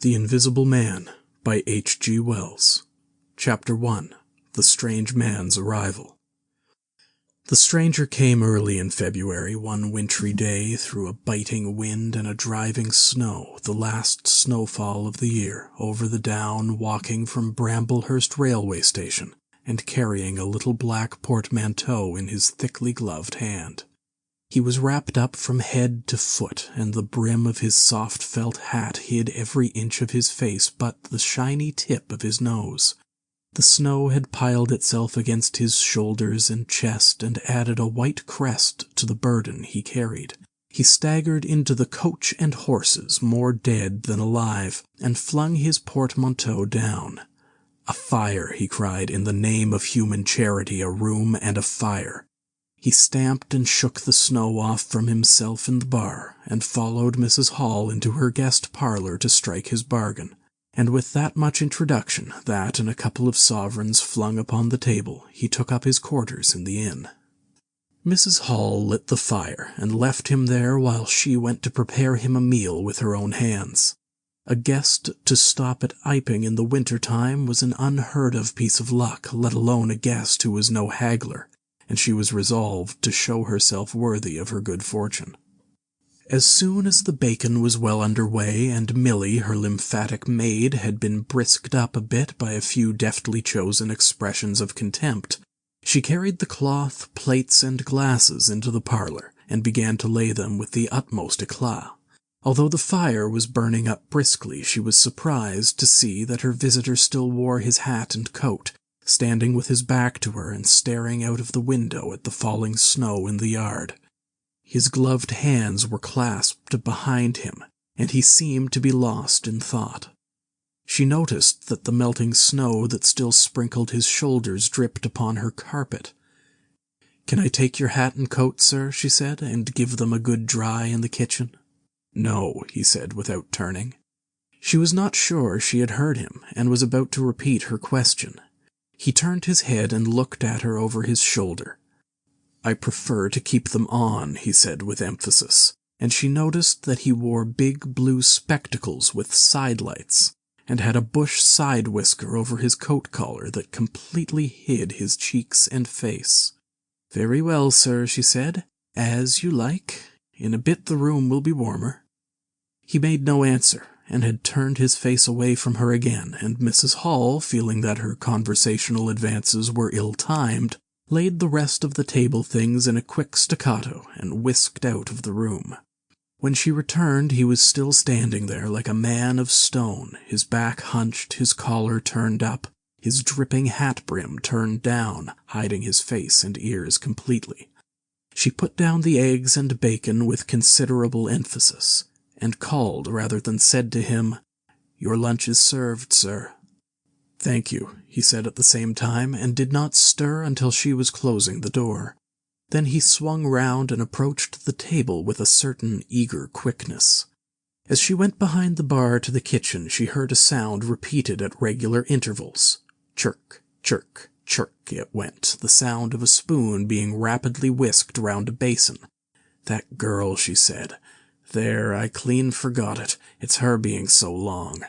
The Invisible Man by H.G. Wells. Chapter 1. The Strange Man's Arrival. The stranger came early in February, one wintry day, through a biting wind and a driving snow, the last snowfall of the year, over the down, walking from Bramblehurst railway station, and carrying a little black portmanteau in his thickly gloved hand. He was wrapped up from head to foot, and the brim of his soft felt hat hid every inch of his face but the shiny tip of his nose. The snow had piled itself against his shoulders and chest and added a white crest to the burden he carried. He staggered into the coach and horses, more dead than alive, and flung his portmanteau down. "A fire," he cried, "in the name of human charity, a room and a fire." He stamped and shook the snow off from himself in the bar, and followed Mrs. Hall into her guest parlour to strike his bargain. And with that much introduction, that and a couple of sovereigns flung upon the table, he took up his quarters in the inn. Mrs. Hall lit the fire, and left him there while she went to prepare him a meal with her own hands. A guest to stop at Iping in the winter time was an unheard-of piece of luck, let alone a guest who was no haggler, and she was resolved to show herself worthy of her good fortune. As soon as the bacon was well under way, and Milly, her lymphatic maid, had been brisked up a bit by a few deftly chosen expressions of contempt, she carried the cloth, plates, and glasses into the parlour, and began to lay them with the utmost éclat. Although the fire was burning up briskly, she was surprised to see that her visitor still wore his hat and coat, standing with his back to her and staring out of the window at the falling snow in the yard. His gloved hands were clasped behind him, and he seemed to be lost in thought. She noticed that the melting snow that still sprinkled his shoulders dripped upon her carpet. "Can I take your hat and coat, sir?" she said, "and give them a good dry in the kitchen?" "No," he said without turning. She was not sure she had heard him, and was about to repeat her question. He turned his head and looked at her over his shoulder. "I prefer to keep them on," he said with emphasis, and she noticed that he wore big blue spectacles with sidelights, and had a bush side whisker over his coat collar that completely hid his cheeks and face. "Very well, sir," she said, "as you like. In a bit the room will be warmer." He made no answer, and had turned his face away from her again, and Mrs. Hall, feeling that her conversational advances were ill-timed, laid the rest of the table things in a quick staccato, and whisked out of the room. When she returned, he was still standing there like a man of stone, his back hunched, his collar turned up, his dripping hat-brim turned down, hiding his face and ears completely. She put down the eggs and bacon with considerable emphasis, and called rather than said to him, "Your lunch is served, sir." "Thank you," he said at the same time, and did not stir until she was closing the door. Then he swung round and approached the table with a certain eager quickness. As she went behind the bar to the kitchen, she heard a sound repeated at regular intervals. Chirk, chirk, chirk it went, the sound of a spoon being rapidly whisked round a basin. "That girl," she said. "There, I clean forgot it. It's her being so long."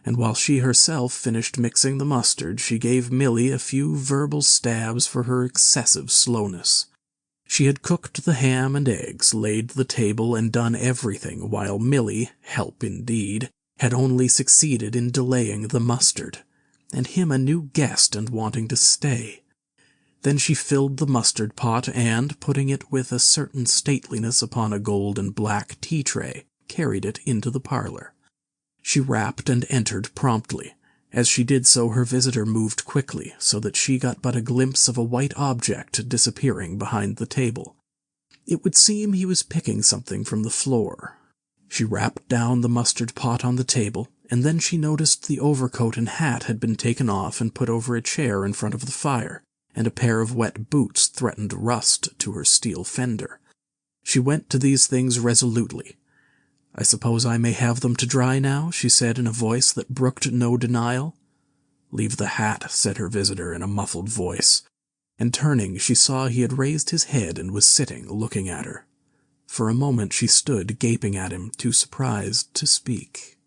And while she herself finished mixing the mustard, she gave Milly a few verbal stabs for her excessive slowness. She had cooked the ham and eggs, laid the table, and done everything, while Milly, help indeed, had only succeeded in delaying the mustard, and him a new guest and wanting to stay. Then she filled the mustard pot, and, putting it with a certain stateliness upon a gold and black tea-tray, carried it into the parlour. She rapped and entered promptly. As she did so, her visitor moved quickly, so that she got but a glimpse of a white object disappearing behind the table. It would seem he was picking something from the floor. She rapped down the mustard pot on the table, and then she noticed the overcoat and hat had been taken off and put over a chair in front of the fire, and a pair of wet boots threatened rust to her steel fender. She went to these things resolutely. "I suppose I may have them to dry now?" she said in a voice that brooked no denial. "Leave the hat," said her visitor in a muffled voice, and turning she saw he had raised his head and was sitting looking at her. For a moment she stood gaping at him, too surprised to speak.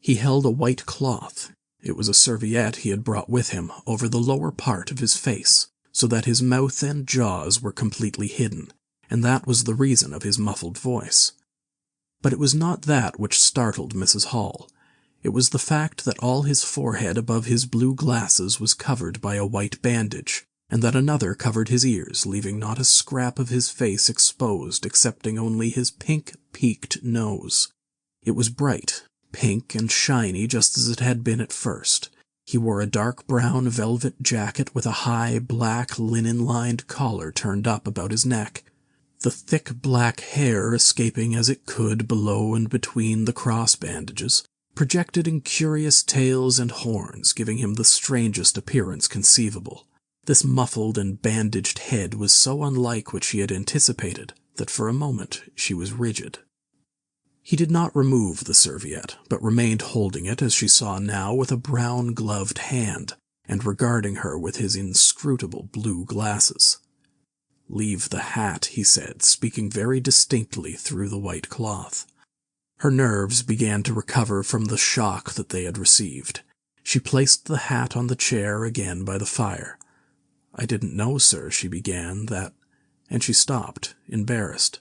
He held a white cloth. It was a serviette he had brought with him over the lower part of his face, so that his mouth and jaws were completely hidden, and that was the reason of his muffled voice. But it was not that which startled Mrs. Hall. It was the fact that all his forehead above his blue glasses was covered by a white bandage, and that another covered his ears, leaving not a scrap of his face exposed excepting only his pink, peaked nose. It was bright, pink and shiny just as it had been at first. He wore a dark brown velvet jacket with a high, black, linen-lined collar turned up about his neck, the thick black hair escaping as it could below and between the cross bandages, projected in curious tails and horns, giving him the strangest appearance conceivable. This muffled and bandaged head was so unlike what she had anticipated that for a moment she was rigid. He did not remove the serviette, but remained holding it, as she saw now, with a brown-gloved hand, and regarding her with his inscrutable blue glasses. "Leave the hat," he said, speaking very distinctly through the white cloth. Her nerves began to recover from the shock that they had received. She placed the hat on the chair again by the fire. "I didn't know, sir," she began, and she stopped, embarrassed.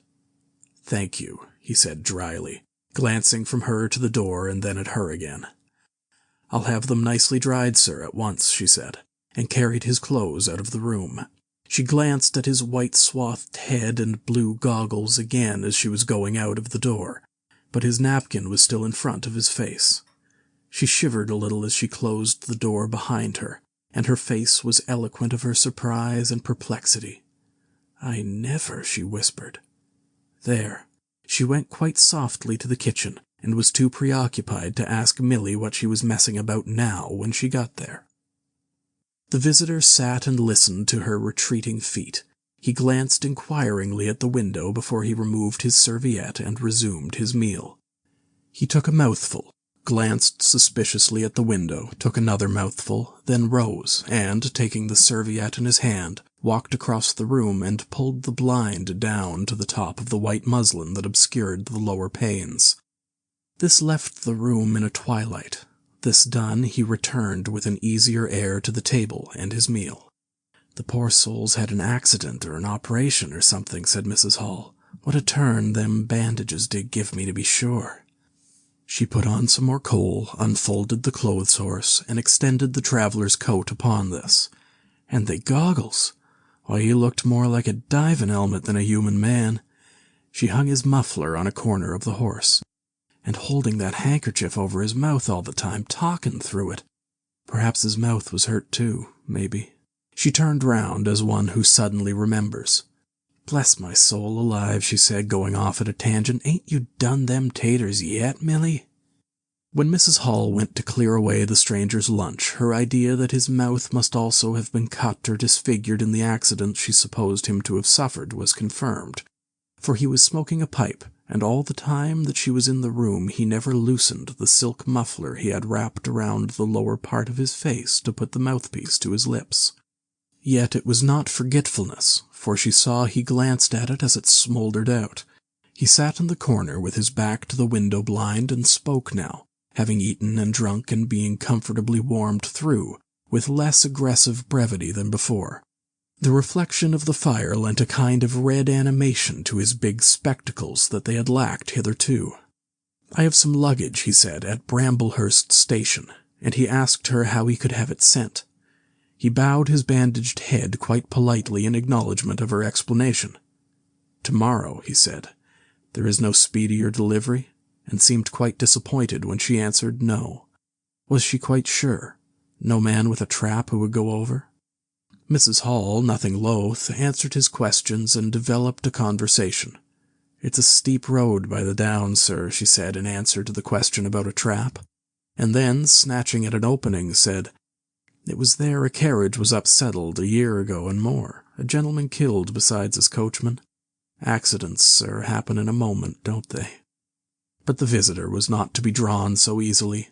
"Thank you," he said dryly, glancing from her to the door and then at her again. "I'll have them nicely dried, sir, at once," she said, and carried his clothes out of the room. She glanced at his white-swathed head and blue goggles again as she was going out of the door, but his napkin was still in front of his face. She shivered a little as she closed the door behind her, and her face was eloquent of her surprise and perplexity. "I never," she whispered. "There." She went quite softly to the kitchen, and was too preoccupied to ask Milly what she was messing about now when she got there. The visitor sat and listened to her retreating feet. He glanced inquiringly at the window before he removed his serviette and resumed his meal. He took a mouthful, glanced suspiciously at the window, took another mouthful, then rose, and, taking the serviette in his hand, walked across the room and pulled the blind down to the top of the white muslin that obscured the lower panes. This left the room in a twilight. This done, he returned with an easier air to the table and his meal. "The poor soul's had an accident or an operation or something," said Mrs. Hall. "What a turn them bandages did give me, to be sure." She put on some more coal, unfolded the clothes horse, and extended the traveller's coat upon this. "And they goggles! Why, he looked more like a divin' helmet than a human man." She hung his muffler on a corner of the horse. "And holding that handkerchief over his mouth all the time, talking through it. Perhaps his mouth was hurt too, maybe." She turned round as one who suddenly remembers. "Bless my soul alive," she said, going off at a tangent, "ain't you done them taters yet, Milly?" When Mrs. Hall went to clear away the stranger's lunch, her idea that his mouth must also have been cut or disfigured in the accident she supposed him to have suffered was confirmed, for he was smoking a pipe, and all the time that she was in the room he never loosened the silk muffler he had wrapped around the lower part of his face to put the mouthpiece to his lips. Yet it was not forgetfulness, for she saw he glanced at it as it smouldered out. He sat in the corner with his back to the window blind and spoke now, having eaten and drunk and being comfortably warmed through, with less aggressive brevity than before. The reflection of the fire lent a kind of red animation to his big spectacles that they had lacked hitherto. "I have some luggage," he said, "at Bramblehurst Station," and he asked her how he could have it sent. He bowed his bandaged head quite politely in acknowledgment of her explanation. "Tomorrow," he said. "There is no speedier delivery?" and seemed quite disappointed when she answered no. Was she quite sure? No man with a trap who would go over? Mrs. Hall, nothing loath, answered his questions and developed a conversation. "It's a steep road by the Downs, sir," she said in answer to the question about a trap, and then, snatching at an opening, said, "It was there a carriage was upsettled a year ago and more, a gentleman killed besides his coachman. Accidents, sir, happen in a moment, don't they?" But the visitor was not to be drawn so easily.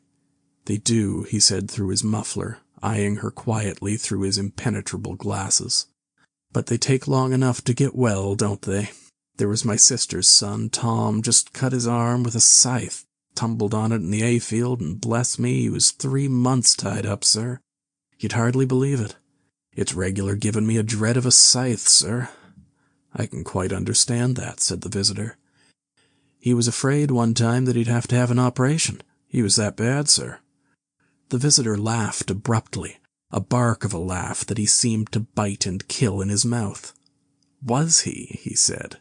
"They do," he said through his muffler, eyeing her quietly through his impenetrable glasses. "But they take long enough to get well, don't they? There was my sister's son, Tom, just cut his arm with a scythe. Tumbled on it in the hay-field, and bless me, he was 3 months tied up, sir. You'd hardly believe it. It's regular given me a dread of a scythe, sir." "I can quite understand that," said the visitor. "He was afraid one time that he'd have to have an operation. He was that bad, sir." The visitor laughed abruptly, a bark of a laugh that he seemed to bite and kill in his mouth. "Was he?" he said.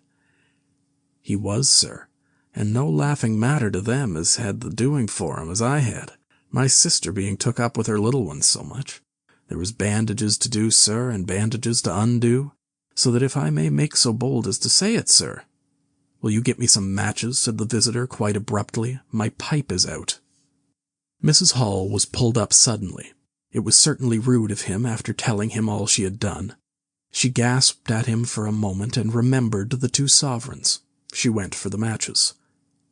"He was, sir, and no laughing matter to them as had the doing for him as I had, my sister being took up with her little ones so much. There was bandages to do, sir, and bandages to undo, so that if I may make so bold as to say it, sir—" "Will you get me some matches?" said the visitor quite abruptly. "My pipe is out." Mrs. Hall was pulled up suddenly. It was certainly rude of him after telling him all she had done. She gasped at him for a moment and remembered the 2 sovereigns. She went for the matches.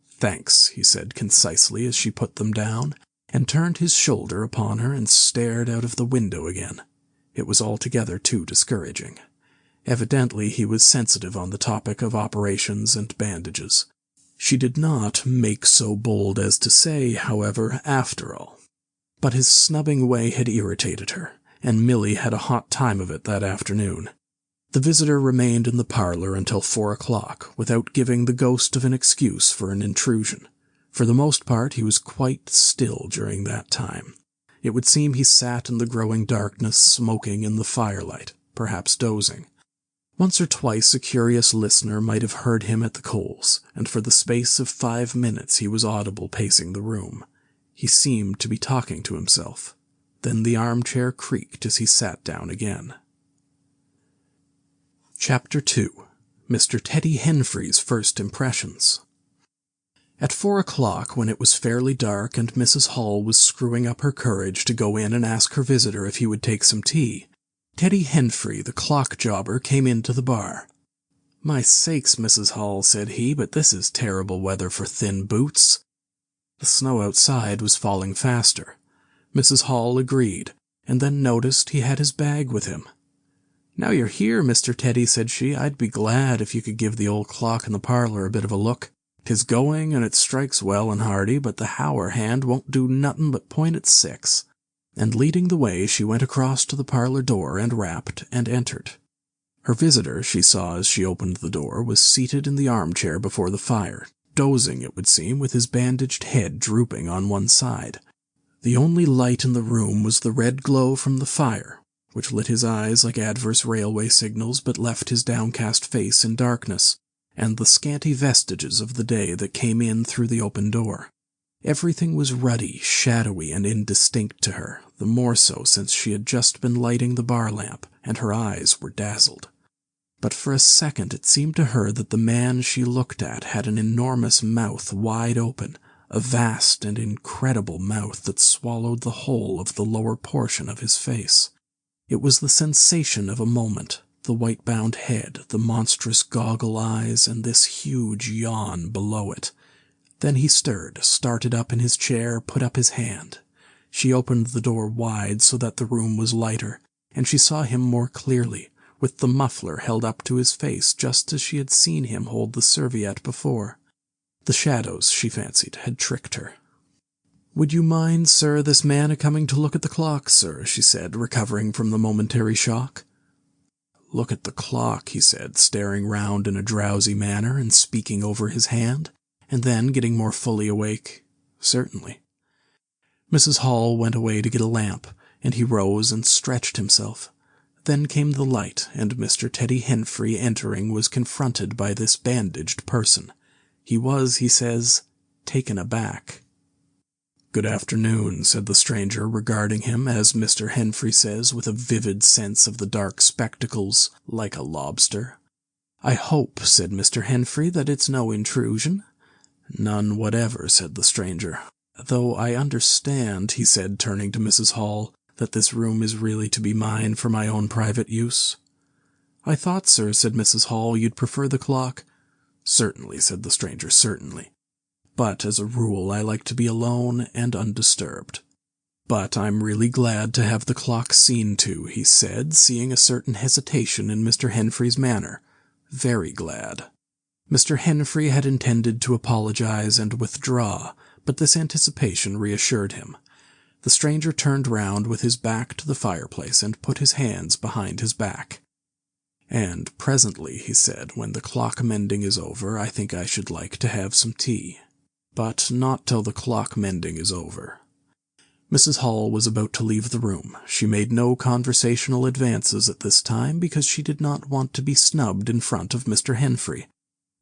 "Thanks," he said concisely as she put them down, and turned his shoulder upon her and stared out of the window again. It was altogether too discouraging. Evidently he was sensitive on the topic of operations and bandages. She did not make so bold as to say, however, after all. But his snubbing way had irritated her, and Milly had a hot time of it that afternoon. The visitor remained in the parlor until 4 o'clock, without giving the ghost of an excuse for an intrusion. For the most part he was quite still during that time. It would seem he sat in the growing darkness, smoking in the firelight, perhaps dozing. Once or twice a curious listener might have heard him at the coals, and for the space of 5 minutes he was audible pacing the room. He seemed to be talking to himself. Then the armchair creaked as he sat down again. Chapter 2. Mr. Teddy Henfrey's First Impressions. At 4 o'clock, when it was fairly dark and Mrs. Hall was screwing up her courage to go in and ask her visitor if he would take some tea, Teddy Henfrey, the clock jobber, came into the bar. "My sakes, Mrs. Hall," said he, "but this is terrible weather for thin boots." The snow outside was falling faster. Mrs. Hall agreed, and then noticed he had his bag with him. "Now you're here, Mr. Teddy," said she, "I'd be glad if you could give the old clock in the parlor a bit of a look. 'Tis going, and it strikes well and hearty, but the hour hand won't do nothin' but point at 6. And leading the way, she went across to the parlor door and rapped and entered. Her visitor, she saw as she opened the door, was seated in the armchair before the fire, dozing, it would seem, with his bandaged head drooping on one side. The only light in the room was the red glow from the fire, which lit his eyes like adverse railway signals but left his downcast face in darkness, and the scanty vestiges of the day that came in through the open door. Everything was ruddy, shadowy, and indistinct to her, the more so since she had just been lighting the bar lamp, and her eyes were dazzled. But for a second it seemed to her that the man she looked at had an enormous mouth wide open, a vast and incredible mouth that swallowed the whole of the lower portion of his face. It was the sensation of a moment, the white-bound head, the monstrous goggle eyes, and this huge yawn below it. Then he stirred, started up in his chair, put up his hand. She opened the door wide so that the room was lighter, and she saw him more clearly, with the muffler held up to his face just as she had seen him hold the serviette before. The shadows, she fancied, had tricked her. "Would you mind, sir, this man a-coming to look at the clock, sir?" she said, recovering from the momentary shock. "Look at the clock," he said, staring round in a drowsy manner and speaking over his hand, and then, getting more fully awake, "Certainly." Mrs. Hall went away to get a lamp, and he rose and stretched himself. Then came the light, and Mr. Teddy Henfrey, entering, was confronted by this bandaged person. He was, he says, taken aback. "Good afternoon," said the stranger, regarding him, as Mr. Henfrey says, with a vivid sense of the dark spectacles, like a lobster. "I hope," said Mr. Henfrey, "that it's no intrusion." "None whatever," said the stranger. "Though I understand," he said, turning to Mrs. Hall, "that this room is really to be mine for my own private use." "I thought, sir," said Mrs. Hall, "you'd prefer the clock." "Certainly," said the stranger, "certainly. But as a rule I like to be alone and undisturbed. But I'm really glad to have the clock seen to," he said, seeing a certain hesitation in Mr. Henfrey's manner. "Very glad." Mr. Henfrey had intended to apologize and withdraw, but this anticipation reassured him. The stranger turned round with his back to the fireplace and put his hands behind his back. "And presently," he said, "when the clock mending is over, I think I should like to have some tea. But not till the clock mending is over." Mrs. Hall was about to leave the room. She made no conversational advances at this time because she did not want to be snubbed in front of Mr. Henfrey,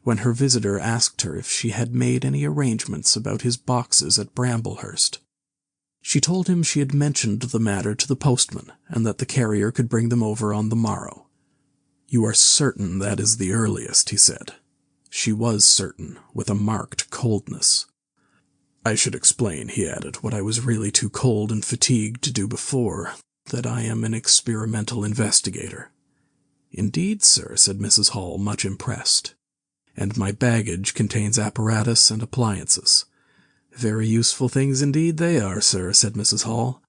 when her visitor asked her if she had made any arrangements about his boxes at Bramblehurst. She told him she had mentioned the matter to the postman, and that the carrier could bring them over on the morrow. "You are certain that is the earliest?" he said. She was certain, with a marked coldness. "I should explain," he added, "what I was really too cold and fatigued to do before, that I am an experimental investigator." "Indeed, sir," said Mrs. Hall, much impressed. "And my baggage contains apparatus and appliances." "Very useful things indeed they are, sir," said Mrs. Hall,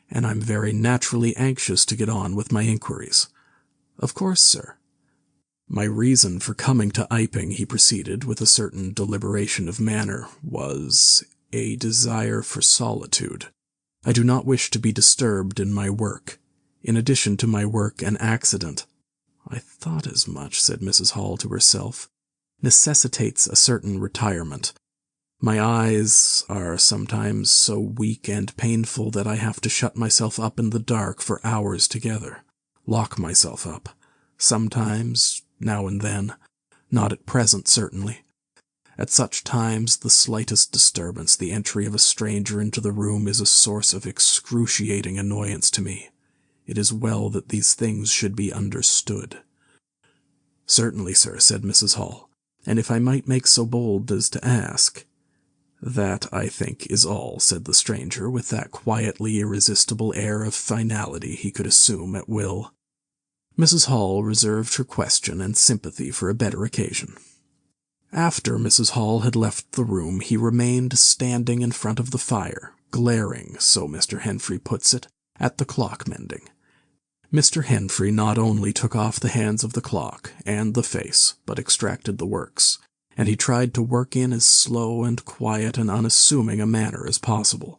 "and I'm very naturally anxious to get on with my inquiries." "Of course, sir." "My reason for coming to Iping," he proceeded, with a certain deliberation of manner, "was a desire for solitude. I do not wish to be disturbed in my work. In addition to my work, an accident—" "I thought as much," said Mrs. Hall to herself, "necessitates a certain retirement. My eyes are sometimes so weak and painful that I have to shut myself up in the dark for hours together, lock myself up. Sometimes, now and then, not at present certainly. At such times the slightest disturbance, the entry of a stranger into the room, is a source of excruciating annoyance to me. It is well that these things should be understood." "Certainly, sir," said Mrs. Hall, "and if I might make so bold as to ask—" "That, I think, is all," said the stranger, with that quietly irresistible air of finality he could assume at will. Mrs. Hall reserved her question and sympathy for a better occasion. After Mrs. Hall had left the room, he remained standing in front of the fire, glaring, so Mr. Henfrey puts it, at the clock mending. Mr. Henfrey not only took off the hands of the clock and the face, but extracted the works, and he tried to work in as slow and quiet and unassuming a manner as possible.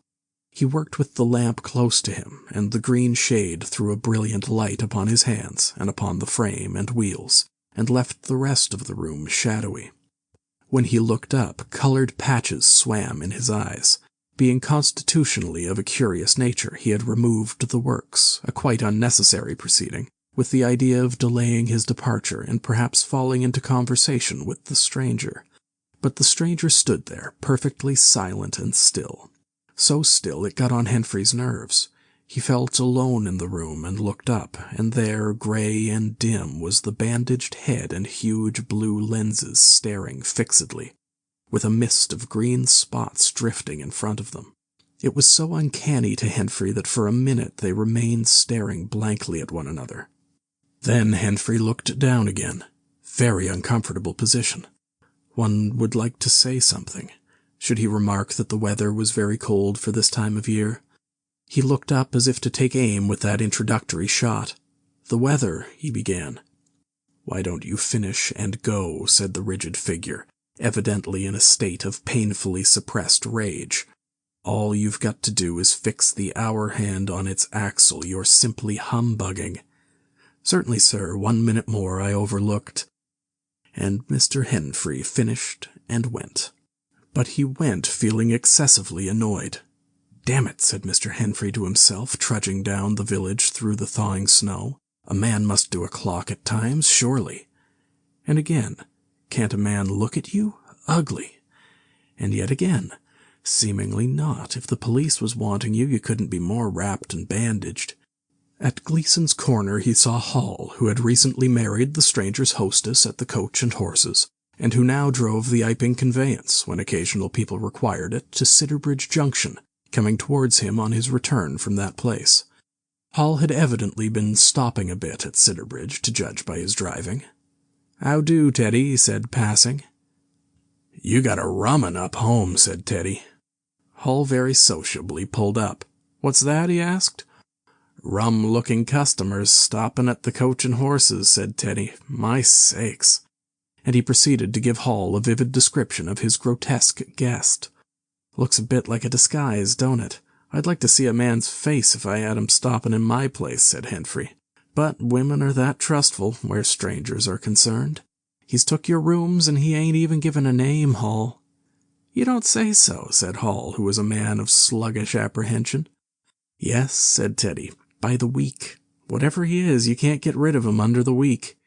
He worked with the lamp close to him, and the green shade threw a brilliant light upon his hands and upon the frame and wheels, and left the rest of the room shadowy. When he looked up, colored patches swam in his eyes. Being constitutionally of a curious nature, he had removed the works, a quite unnecessary proceeding, with the idea of delaying his departure and perhaps falling into conversation with the stranger. But the stranger stood there, perfectly silent and still. So still it got on Henfrey's nerves. He felt alone in the room and looked up, and there, gray and dim, was the bandaged head and huge blue lenses staring fixedly, with a mist of green spots drifting in front of them. It was so uncanny to Henfrey that for a minute they remained staring blankly at one another. Then Henfrey looked down again. Very uncomfortable position. One would like to say something. Should he remark that the weather was very cold for this time of year? He looked up as if to take aim with that introductory shot. "The weather," he began. "Why don't you finish and go?" said the rigid figure, evidently in a state of painfully suppressed rage. "All you've got to do is fix the hour hand on its axle. You're simply humbugging." "Certainly, sir. 1 minute more. I overlooked—" And Mr. Henfrey finished and went. But he went feeling excessively annoyed. "Damn it," said Mr. Henfrey to himself, trudging down the village through the thawing snow. "A man must do a clock at times, surely." And again, "Can't a man look at you? Ugly." And yet again, "Seemingly not. If the police was wanting you, you couldn't be more wrapped and bandaged." At Gleason's Corner he saw Hall, who had recently married the stranger's hostess at the Coach and Horses, and who now drove the Iping conveyance, when occasional people required it, to Sidderbridge Junction, coming towards him on his return from that place. Hall had evidently been stopping a bit at Sidderbridge, to judge by his driving. "How do, Teddy?" he said, passing. "You got a rum 'un up home," said Teddy. Hall very sociably pulled up. "What's that?" he asked. "Rum-looking customers stopping at the Coach and Horses," said Teddy. "My sakes!" And he proceeded to give Hall a vivid description of his grotesque guest. Looks a bit like a disguise, don't it? I'd like to see a man's face if I had him stopping in my place, said Henfrey. But women are that trustful where strangers are concerned. He's took your rooms, and he ain't even given a name, Hall. You don't say so, said Hall, who was a man of sluggish apprehension. Yes, said Teddy, by the week. Whatever he is, you can't get rid of him under the week.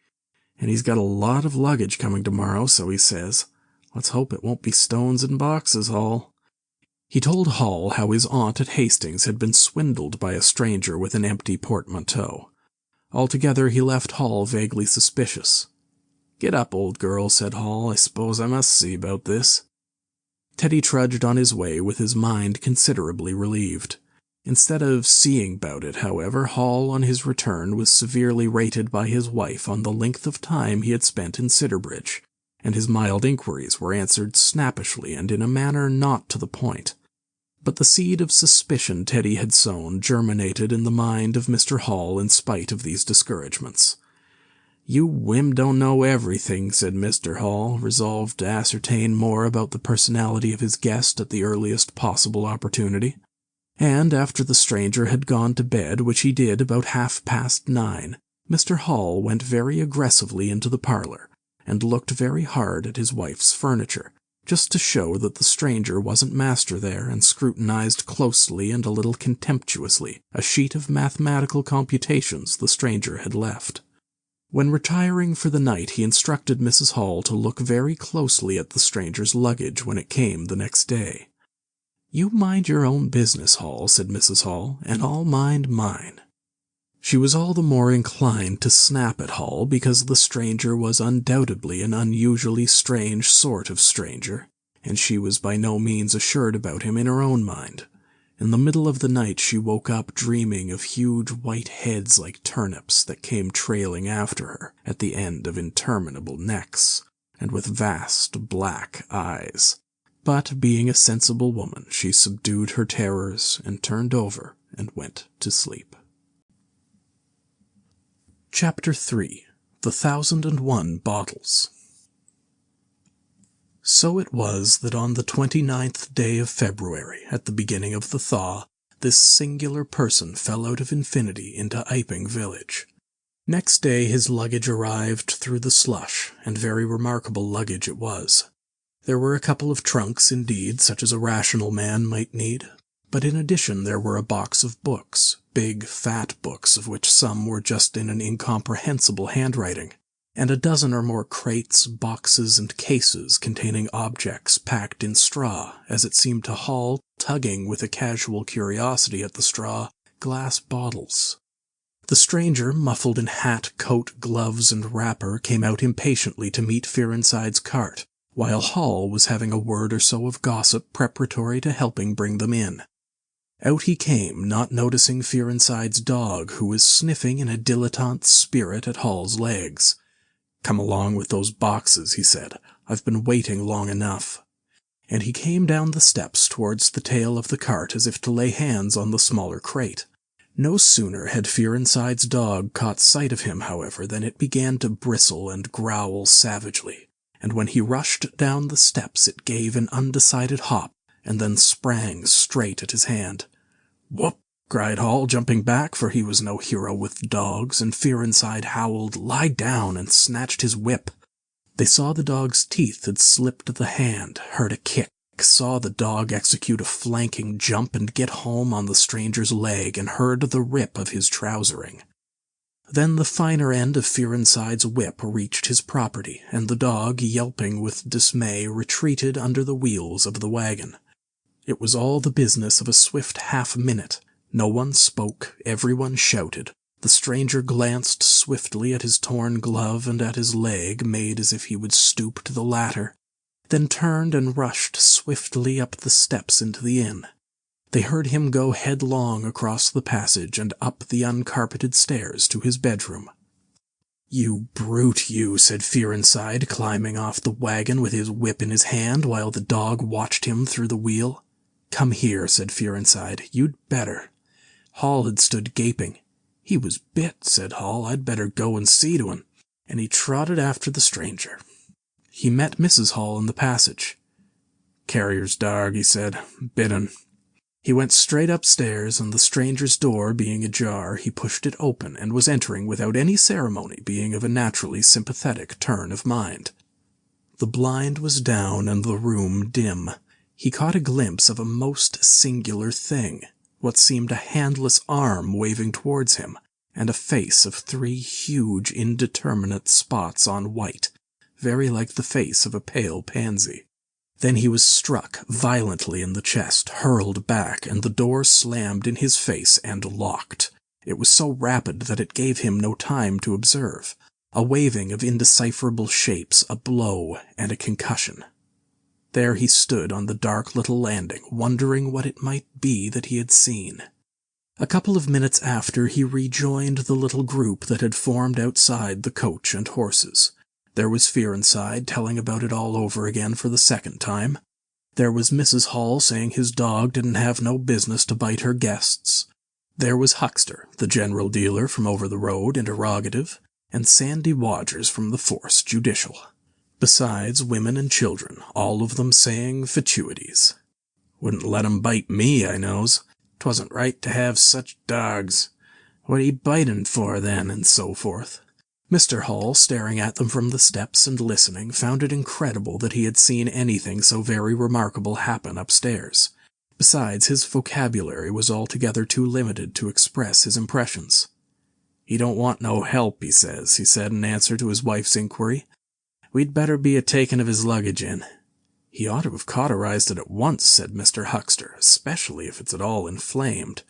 And he's got a lot of luggage coming tomorrow, so he says. Let's hope it won't be stones and boxes, Hall. He told Hall how his aunt at Hastings had been swindled by a stranger with an empty portmanteau. Altogether, he left Hall vaguely suspicious. Get up, old girl, said Hall. I suppose I must see about this. Teddy trudged on his way with his mind considerably relieved. Instead of seeing about it, however, Hall on his return was severely rated by his wife on the length of time he had spent in Sidderbridge, and his mild inquiries were answered snappishly and in a manner not to the point. But the seed of suspicion Teddy had sown germinated in the mind of Mr. Hall in spite of these discouragements. You whim don't know everything, said Mr. Hall, resolved to ascertain more about the personality of his guest at the earliest possible opportunity. And after the stranger had gone to bed, which he did about 9:30, Mr. Hall went very aggressively into the parlor, and looked very hard at his wife's furniture, just to show that the stranger wasn't master there, and scrutinized closely and a little contemptuously a sheet of mathematical computations the stranger had left. When retiring for the night, he instructed Mrs. Hall to look very closely at the stranger's luggage when it came the next day. You mind your own business, Hall, said Mrs. Hall, and I'll mind mine. She was all the more inclined to snap at Hall because the stranger was undoubtedly an unusually strange sort of stranger, and she was by no means assured about him in her own mind. In the middle of the night she woke up dreaming of huge white heads like turnips that came trailing after her at the end of interminable necks, and with vast black eyes. But being a sensible woman, she subdued her terrors and turned over and went to sleep. Chapter 3. The 1,001 Bottles. So it was that on the 29th day of February, at the beginning of the thaw, this singular person fell out of infinity into Iping village. Next day his luggage arrived through the slush, and very remarkable luggage it was. There were a couple of trunks, indeed, such as a rational man might need, but in addition there were a box of books, big, fat books of which some were just in an incomprehensible handwriting, and a dozen or more crates, boxes, and cases containing objects packed in straw, as it seemed to Hall, tugging with a casual curiosity at the straw, glass bottles. The stranger, muffled in hat, coat, gloves, and wrapper, came out impatiently to meet Fearenside's cart, while Hall was having a word or so of gossip preparatory to helping bring them in. Out he came, not noticing Fearenside's dog, who was sniffing in a dilettante spirit at Hall's legs. "Come along with those boxes," he said. "I've been waiting long enough." And he came down the steps towards the tail of the cart as if to lay hands on the smaller crate. No sooner had Fearenside's dog caught sight of him, however, than it began to bristle and growl savagely, and when he rushed down the steps it gave an undecided hop, and then sprang straight at his hand. "Whoop!" cried Hall, jumping back, for he was no hero with dogs, and Fearenside howled, "Lie down!" and snatched his whip. They saw the dog's teeth had slipped the hand, heard a kick, saw the dog execute a flanking jump and get home on the stranger's leg, and heard the rip of his trousering. Then the finer end of Fearenside's whip reached his property, and the dog, yelping with dismay, retreated under the wheels of the wagon. It was all the business of a swift half-minute. No one spoke, everyone shouted. The stranger glanced swiftly at his torn glove and at his leg, made as if he would stoop to the latter, then turned and rushed swiftly up the steps into the inn. They heard him go headlong across the passage and up the uncarpeted stairs to his bedroom. "You brute, you," said Fearenside, climbing off the wagon with his whip in his hand, while the dog watched him through the wheel. "Come here," said Fearenside. "You'd better." Hall had stood gaping. "He was bit," said Hall. "I'd better go and see to him." And he trotted after the stranger. He met Mrs. Hall in the passage. "Carrier's dog," he said. "Bit 'un." He went straight upstairs, and the stranger's door being ajar, he pushed it open and was entering without any ceremony, being of a naturally sympathetic turn of mind. The blind was down and the room dim. He caught a glimpse of a most singular thing, what seemed a handless arm waving towards him, and a face of 3 huge indeterminate spots on white, very like the face of a pale pansy. Then he was struck violently in the chest, hurled back, and the door slammed in his face and locked. It was so rapid that it gave him no time to observe. A waving of indecipherable shapes, a blow, and a concussion. There he stood on the dark little landing, wondering what it might be that he had seen. A couple of minutes after, he rejoined the little group that had formed outside the coach and horses. There was Fearenside telling about it all over again for the second time. There was Mrs. Hall saying his dog didn't have no business to bite her guests. There was Huckster, the general dealer from over the road, interrogative, and Sandy Wadgers from the force, judicial. Besides, women and children, all of them saying fatuities. "Wouldn't let 'em bite me, I knows. 'Twasn't right to have such dogs. What he bitin' for, then?" and so forth. Mr. Hall, staring at them from the steps and listening, found it incredible that he had seen anything so very remarkable happen upstairs. Besides, his vocabulary was altogether too limited to express his impressions. "He don't want no help, he said in answer to his wife's inquiry. "We'd better be a-takin' of his luggage in." "He ought to have cauterized it at once," said Mr. Huckster, "especially if it's at all inflamed."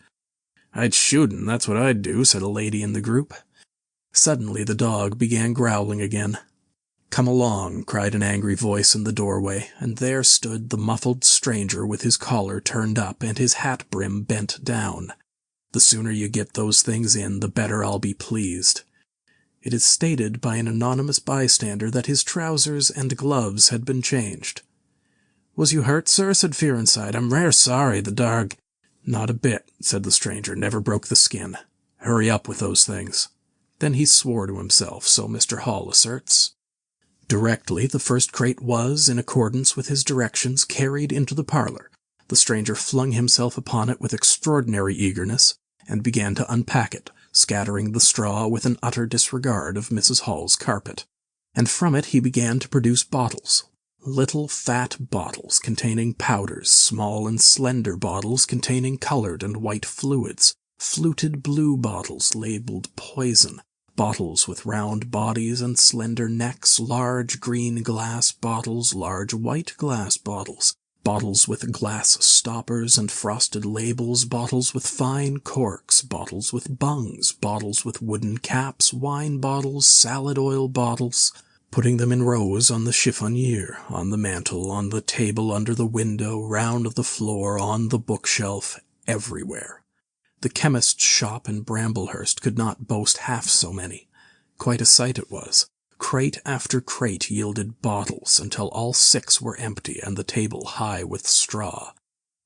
"I'd shoot him, that's what I'd do," said a lady in the group. Suddenly the dog began growling again. "Come along," cried an angry voice in the doorway, and there stood the muffled stranger with his collar turned up and his hat brim bent down. "The sooner you get those things in, the better I'll be pleased." It is stated by an anonymous bystander that his trousers and gloves had been changed. "Was you hurt, sir?" said Fearenside. "I'm rare sorry, the dog—" "Not a bit," said the stranger. "Never broke the skin. Hurry up with those things." Then he swore to himself, so Mr. Hall asserts. Directly the first crate was, in accordance with his directions, carried into the parlor, the stranger flung himself upon it with extraordinary eagerness, and began to unpack it, scattering the straw with an utter disregard of Mrs. Hall's carpet. And from it he began to produce bottles. Little fat bottles containing powders, small and slender bottles containing colored and white fluids, fluted blue bottles labeled poison, bottles with round bodies and slender necks, large green glass bottles, large white glass bottles, bottles with glass stoppers and frosted labels, bottles with fine corks, bottles with bungs, bottles with wooden caps, wine bottles, salad oil bottles, putting them in rows on the chiffonier, on the mantel, on the table under the window, round the floor, on the bookshelf, everywhere. The chemist's shop in Bramblehurst could not boast half so many. Quite a sight it was. Crate after crate yielded bottles until all 6 were empty and the table high with straw.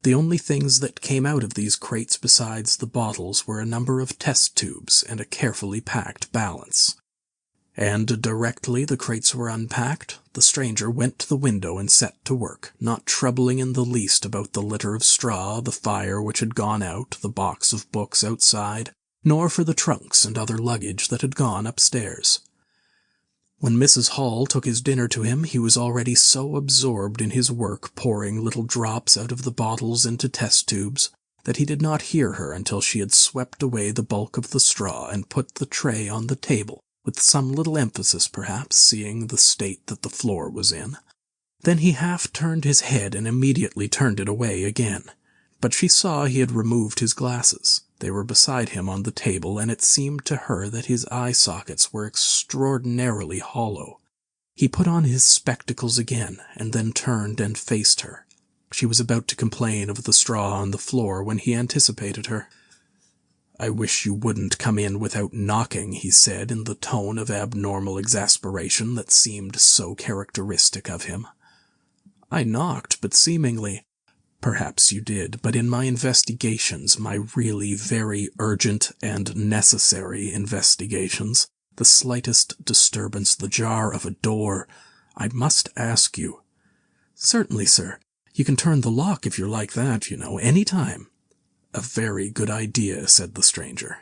The only things that came out of these crates besides the bottles were a number of test tubes and a carefully packed balance. And directly the crates were unpacked, the stranger went to the window and set to work, not troubling in the least about the litter of straw, the fire which had gone out, the box of books outside, nor for the trunks and other luggage that had gone upstairs. When Mrs. Hall took his dinner to him, he was already so absorbed in his work pouring little drops out of the bottles into test tubes that he did not hear her until she had swept away the bulk of the straw and put the tray on the table, with some little emphasis perhaps, seeing the state that the floor was in. Then he half turned his head and immediately turned it away again. But she saw he had removed his glasses. They were beside him on the table, and it seemed to her that his eye sockets were extraordinarily hollow. He put on his spectacles again, and then turned and faced her. She was about to complain of the straw on the floor when he anticipated her. "I wish you wouldn't come in without knocking," he said in the tone of abnormal exasperation that seemed so characteristic of him. "I knocked, but seemingly—" "Perhaps you did, but in my investigations, my really very urgent and necessary investigations, the slightest disturbance, the jar of a door, I must ask you—" "Certainly, sir. You can turn the lock if you're like that, any time." "A very good idea," said the stranger.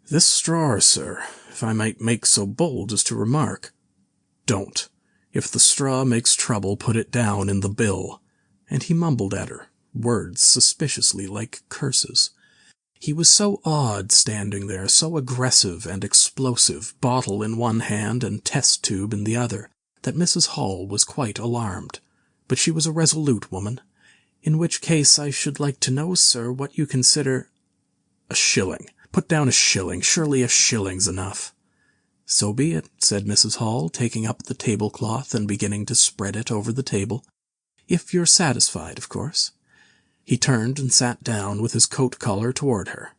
"This straw, sir, if I might make so bold as to remark." "Don't. If the straw makes trouble, put it down in the bill." And he mumbled at her, words suspiciously like curses. He was so odd standing there, so aggressive and explosive, bottle in one hand and test tube in the other, that Mrs. Hall was quite alarmed. But she was a resolute woman. "In which case I should like to know, sir, what you consider—" "A shilling. Put down a shilling. Surely a shilling's enough." "So be it," said Mrs. Hall, taking up the tablecloth and beginning to spread it over the table. "If you're satisfied, of course." He turned and sat down with his coat collar toward her.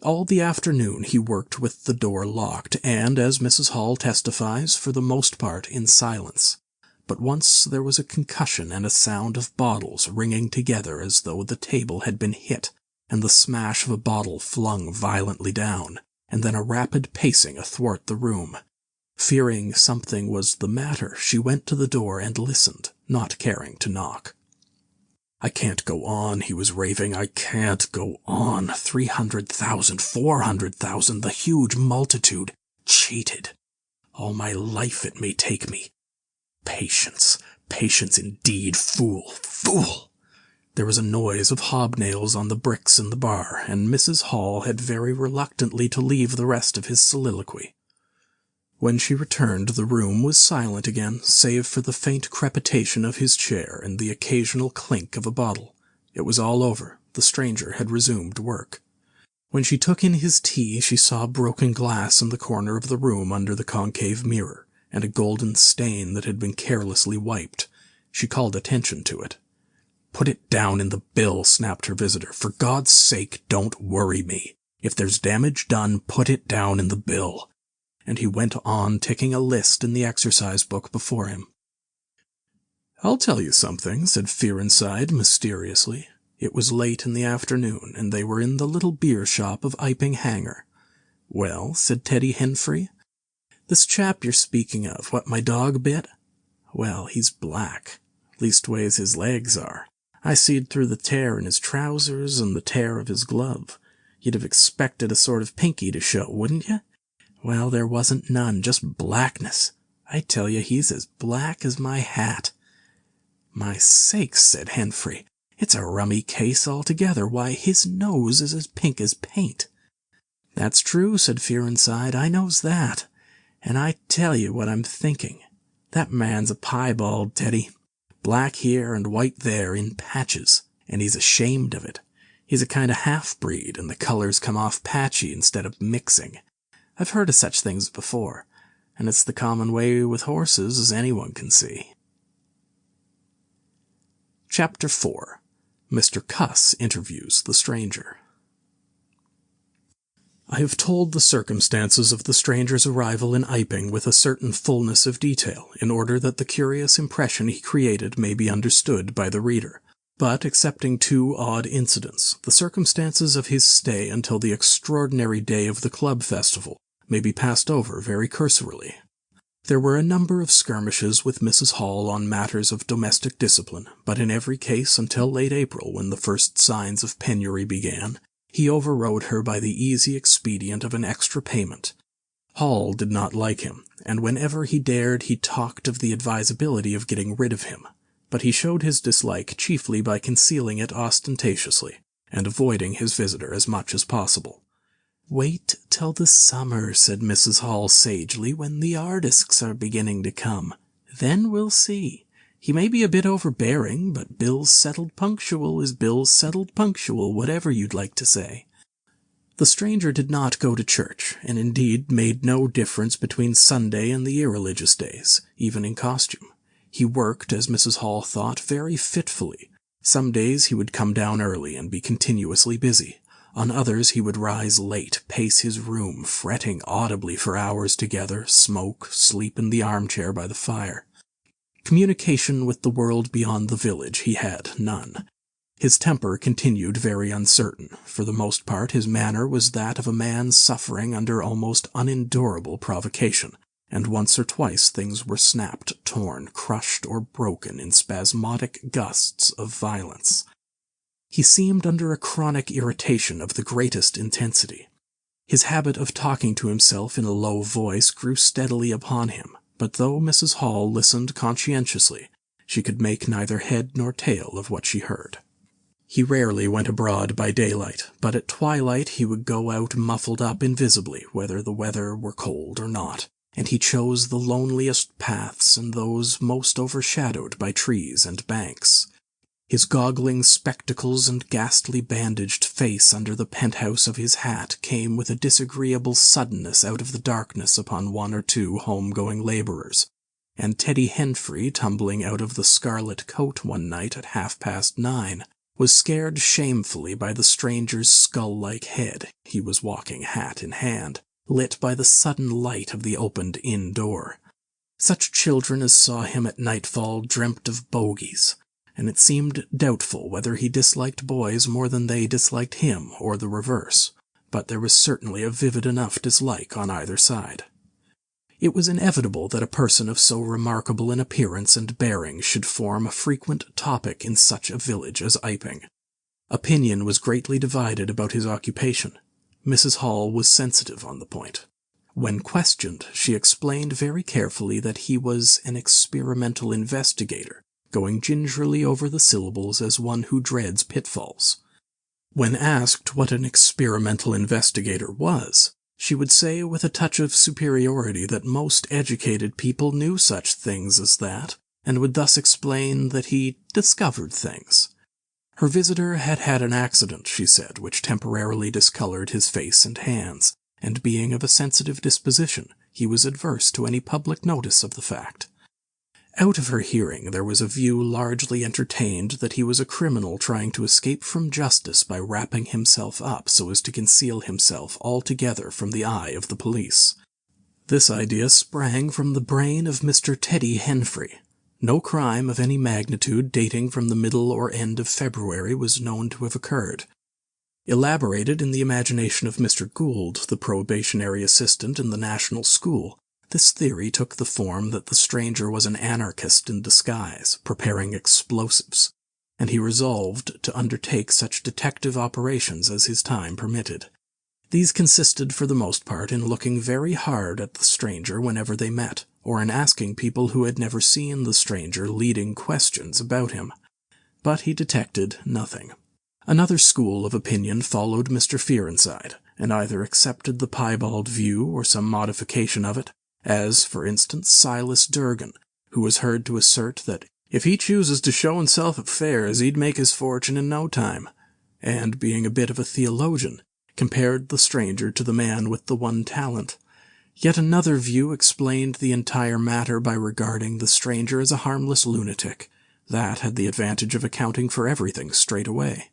All the afternoon he worked with the door locked, and, as Mrs. Hall testifies, for the most part in silence. But once there was a concussion and a sound of bottles ringing together as though the table had been hit, and the smash of a bottle flung violently down, and then a rapid pacing athwart the room. Fearing something was the matter, she went to the door and listened, not caring to knock. "I can't go on," he was raving. "I can't go on. 300,000, 400,000, the huge multitude. Cheated. All my life it may take me. Patience. Patience indeed. Fool. Fool." There was a noise of hobnails on the bricks in the bar, and Mrs. Hall had very reluctantly to leave the rest of his soliloquy. When she returned, the room was silent again, save for the faint crepitation of his chair and the occasional clink of a bottle. It was all over. The stranger had resumed work. When she took in his tea, she saw broken glass in the corner of the room under the concave mirror, and a golden stain that had been carelessly wiped. She called attention to it. "Put it down in the bill," snapped her visitor. "For God's sake, don't worry me. If there's damage done, put it down in the bill." And he went on ticking a list in the exercise book before him. "I'll tell you something," said Fearinside mysteriously. It was late in the afternoon, and they were in the little beer shop of Iping Hanger. "Well," said Teddy Henfrey, "this chap you're speaking of, what my dog bit? Well, he's black. Leastways his legs are. I seed through the tear in his trousers and the tear of his glove. You'd have expected a sort of pinky to show, wouldn't you? Well, there wasn't none, just blackness. I tell you, he's as black as my hat." "My sakes," said Henfrey, "it's a rummy case altogether. Why, his nose is as pink as paint." "That's true," said Fearinside, "I knows that. And I tell you what I'm thinking. That man's a piebald, Teddy. Black here and white there in patches, and he's ashamed of it. He's a kind of half-breed, and the colors come off patchy instead of mixing. I've heard of such things before, and it's the common way with horses, as anyone can see." Chapter 4. Mr. Cuss Interviews the Stranger. I have told the circumstances of the stranger's arrival in Iping with a certain fullness of detail, in order that the curious impression he created may be understood by the reader. But, excepting two odd incidents, the circumstances of his stay until the extraordinary day of the club festival may be passed over very cursorily. There were a number of skirmishes with Mrs. Hall on matters of domestic discipline, but in every case until late April, when the first signs of penury began, he overrode her by the easy expedient of an extra payment. Hall did not like him, and whenever he dared he talked of the advisability of getting rid of him, but he showed his dislike chiefly by concealing it ostentatiously, and avoiding his visitor as much as possible. "Wait till the summer," said Mrs. Hall sagely, "when the artisks are beginning to come. Then we'll see. He may be a bit overbearing, but bills settled punctual is bills settled punctual, whatever you'd like to say." The stranger did not go to church, and indeed made no difference between Sunday and the irreligious days, even in costume. He worked, as Mrs. Hall thought, very fitfully. Some days he would come down early and be continuously busy. On others he would rise late, pace his room, fretting audibly for hours together, smoke, sleep in the armchair by the fire. Communication with the world beyond the village he had none. His temper continued very uncertain. For the most part his manner was that of a man suffering under almost unendurable provocation, and once or twice things were snapped, torn, crushed, or broken in spasmodic gusts of violence. He seemed under a chronic irritation of the greatest intensity. His habit of talking to himself in a low voice grew steadily upon him, but though Mrs. Hall listened conscientiously, she could make neither head nor tail of what she heard. He rarely went abroad by daylight, but at twilight he would go out muffled up invisibly, whether the weather were cold or not, and he chose the loneliest paths and those most overshadowed by trees and banks. His goggling spectacles and ghastly bandaged face under the penthouse of his hat came with a disagreeable suddenness out of the darkness upon one or two home-going laborers, and Teddy Henfrey, tumbling out of the Scarlet Coat one night at 9:30, was scared shamefully by the stranger's skull-like head. He was walking hat in hand, lit by the sudden light of the opened inn door. Such children as saw him at nightfall dreamt of bogies, and it seemed doubtful whether he disliked boys more than they disliked him, or the reverse, but there was certainly a vivid enough dislike on either side. It was inevitable that a person of so remarkable an appearance and bearing should form a frequent topic in such a village as Iping. Opinion was greatly divided about his occupation. Mrs. Hall was sensitive on the point. When questioned, she explained very carefully that he was an experimental investigator, going gingerly over the syllables as one who dreads pitfalls. When asked what an experimental investigator was, she would say with a touch of superiority that most educated people knew such things as that, and would thus explain that he discovered things. Her visitor had had an accident, she said, which temporarily discolored his face and hands, and being of a sensitive disposition, he was adverse to any public notice of the fact. Out of her hearing there was a view largely entertained that he was a criminal trying to escape from justice by wrapping himself up so as to conceal himself altogether from the eye of the police. This idea sprang from the brain of Mr. Teddy Henfrey. No crime of any magnitude dating from the middle or end of February was known to have occurred. Elaborated in the imagination of Mr. Gould, the probationary assistant in the National School, this theory took the form that the stranger was an anarchist in disguise, preparing explosives, and he resolved to undertake such detective operations as his time permitted. These consisted for the most part in looking very hard at the stranger whenever they met, or in asking people who had never seen the stranger leading questions about him. But he detected nothing. Another school of opinion followed Mr. Fearenside, and either accepted the piebald view or some modification of it, as, for instance, Silas Durgan, who was heard to assert that if he chooses to show himself at fairs he'd make his fortune in no time, and, being a bit of a theologian, compared the stranger to the man with the one talent. Yet another view explained the entire matter by regarding the stranger as a harmless lunatic. That had the advantage of accounting for everything straight away.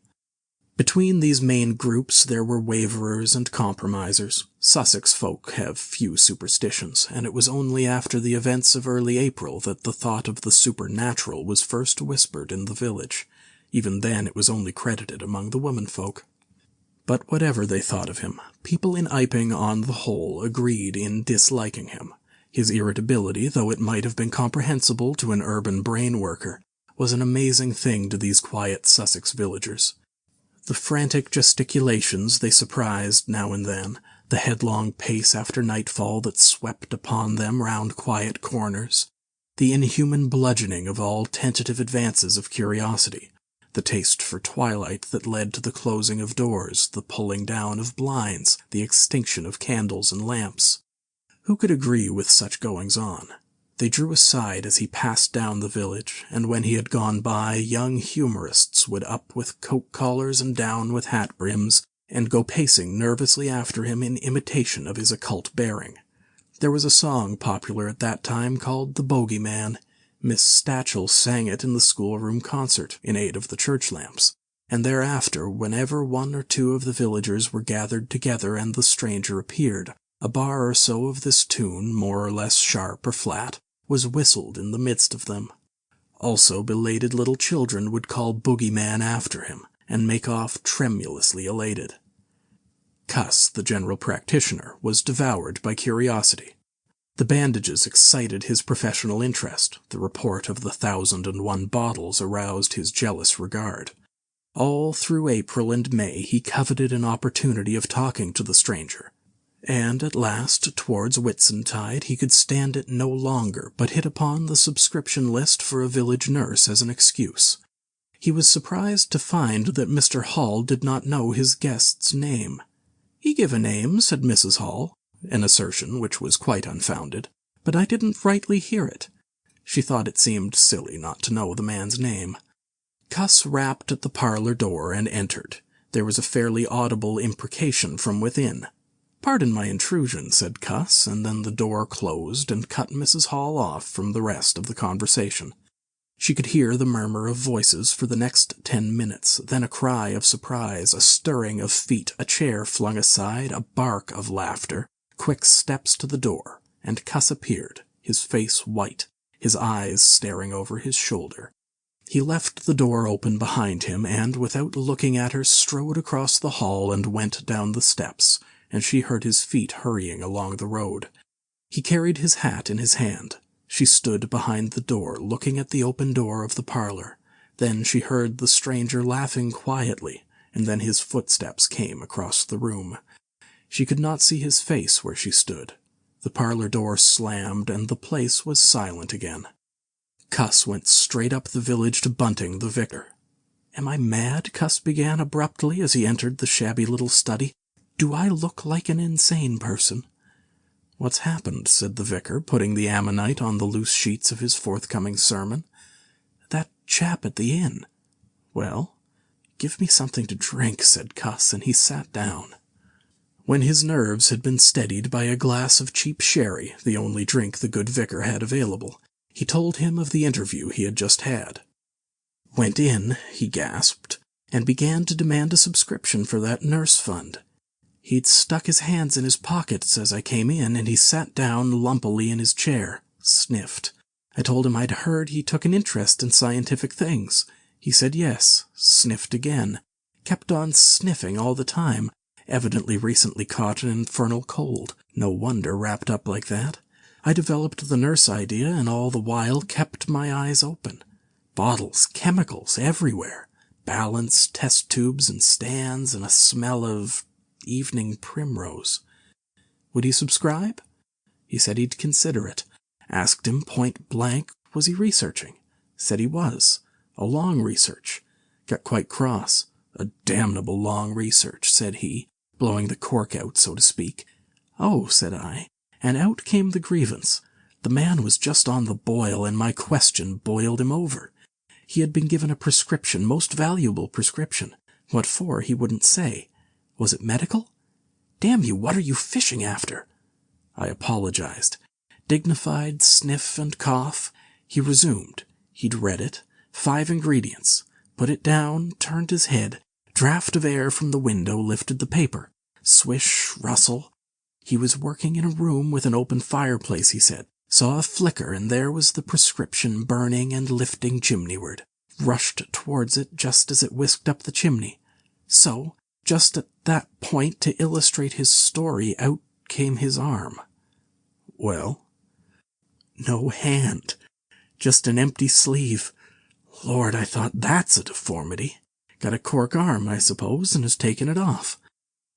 Between these main groups there were waverers and compromisers. Sussex folk have few superstitions, and it was only after the events of early April that the thought of the supernatural was first whispered in the village. Even then it was only credited among the womenfolk. But whatever they thought of him, people in Iping on the whole agreed in disliking him. His irritability, though it might have been comprehensible to an urban brain worker, was an amazing thing to these quiet Sussex villagers. The frantic gesticulations they surprised now and then, the headlong pace after nightfall that swept upon them round quiet corners, the inhuman bludgeoning of all tentative advances of curiosity, the taste for twilight that led to the closing of doors, the pulling down of blinds, the extinction of candles and lamps. Who could agree with such goings-on? They drew aside as he passed down the village, and when he had gone by, young humorists would up with coat collars and down with hat brims, and go pacing nervously after him in imitation of his occult bearing. There was a song popular at that time called The Bogey Man. Miss Stachel sang it in the schoolroom concert, in aid of the church lamps, and thereafter, whenever one or two of the villagers were gathered together and the stranger appeared, a bar or so of this tune, more or less sharp or flat, was whistled in the midst of them. Also belated little children would call Bogey Man after him, and make off tremulously elated. Cuss, the general practitioner, was devoured by curiosity. The bandages excited his professional interest. The report of the 1,001 bottles aroused his jealous regard. All through April and May he coveted an opportunity of talking to the stranger. And at last, towards Whitsuntide, he could stand it no longer, but hit upon the subscription list for a village nurse as an excuse. He was surprised to find that Mr. Hall did not know his guest's name. "He give a name," said Mrs. Hall, an assertion which was quite unfounded, "but I didn't rightly hear it." She thought it seemed silly not to know the man's name. Cuss rapped at the parlor door and entered. There was a fairly audible imprecation from within. "Pardon my intrusion," said Cuss, and then the door closed and cut Mrs. Hall off from the rest of the conversation. She could hear the murmur of voices for the next 10 minutes, then a cry of surprise, a stirring of feet, a chair flung aside, a bark of laughter, quick steps to the door, and Cuss appeared, his face white, his eyes staring over his shoulder. He left the door open behind him and, without looking at her, strode across the hall and went down the steps, and she heard his feet hurrying along the road. He carried his hat in his hand. She stood behind the door, looking at the open door of the parlor. Then she heard the stranger laughing quietly, and then his footsteps came across the room. She could not see his face where she stood. The parlor door slammed, and the place was silent again. Cuss went straight up the village to Bunting, the vicar. "Am I mad?" Cuss began abruptly as he entered the shabby little study. "Do I look like an insane person?" "What's happened?" said the vicar, putting the ammonite on the loose sheets of his forthcoming sermon. "That chap at the inn." "Well?" "Give me something to drink," said Cuss, and he sat down. When his nerves had been steadied by a glass of cheap sherry, the only drink the good vicar had available, he told him of the interview he had just had. "Went in," he gasped, "and began to demand a subscription for that nurse fund. He'd stuck his hands in his pockets as I came in, and he sat down lumpily in his chair, sniffed. I told him I'd heard he took an interest in scientific things. He said yes, sniffed again, kept on sniffing all the time, evidently recently caught an infernal cold. No wonder wrapped up like that. I developed the nurse idea, and all the while kept my eyes open. Bottles, chemicals, everywhere. Balance, test tubes and stands, and a smell of evening primrose. Would he subscribe? He said he'd consider it. Asked him point blank, was he researching? Said he was. A long research. Got quite cross. "A damnable long research," said he, blowing the cork out, so to speak. "Oh," said I, and out came the grievance. The man was just on the boil, and my question boiled him over. He had been given a prescription, most valuable prescription. What for, he wouldn't say. Was it medical? "Damn you, what are you fishing after?" I apologized. Dignified sniff and cough. He resumed. He'd read it. 5 ingredients. Put it down, turned his head. Draught of air from the window lifted the paper. Swish, rustle. He was working in a room with an open fireplace, he said. Saw a flicker, and there was the prescription burning and lifting chimneyward. Rushed towards it just as it whisked up the chimney. So, just at that point, to illustrate his story, out came his arm. "Well?" "No hand. Just an empty sleeve. Lord, I thought, that's a deformity. Got a cork arm, I suppose, and has taken it off.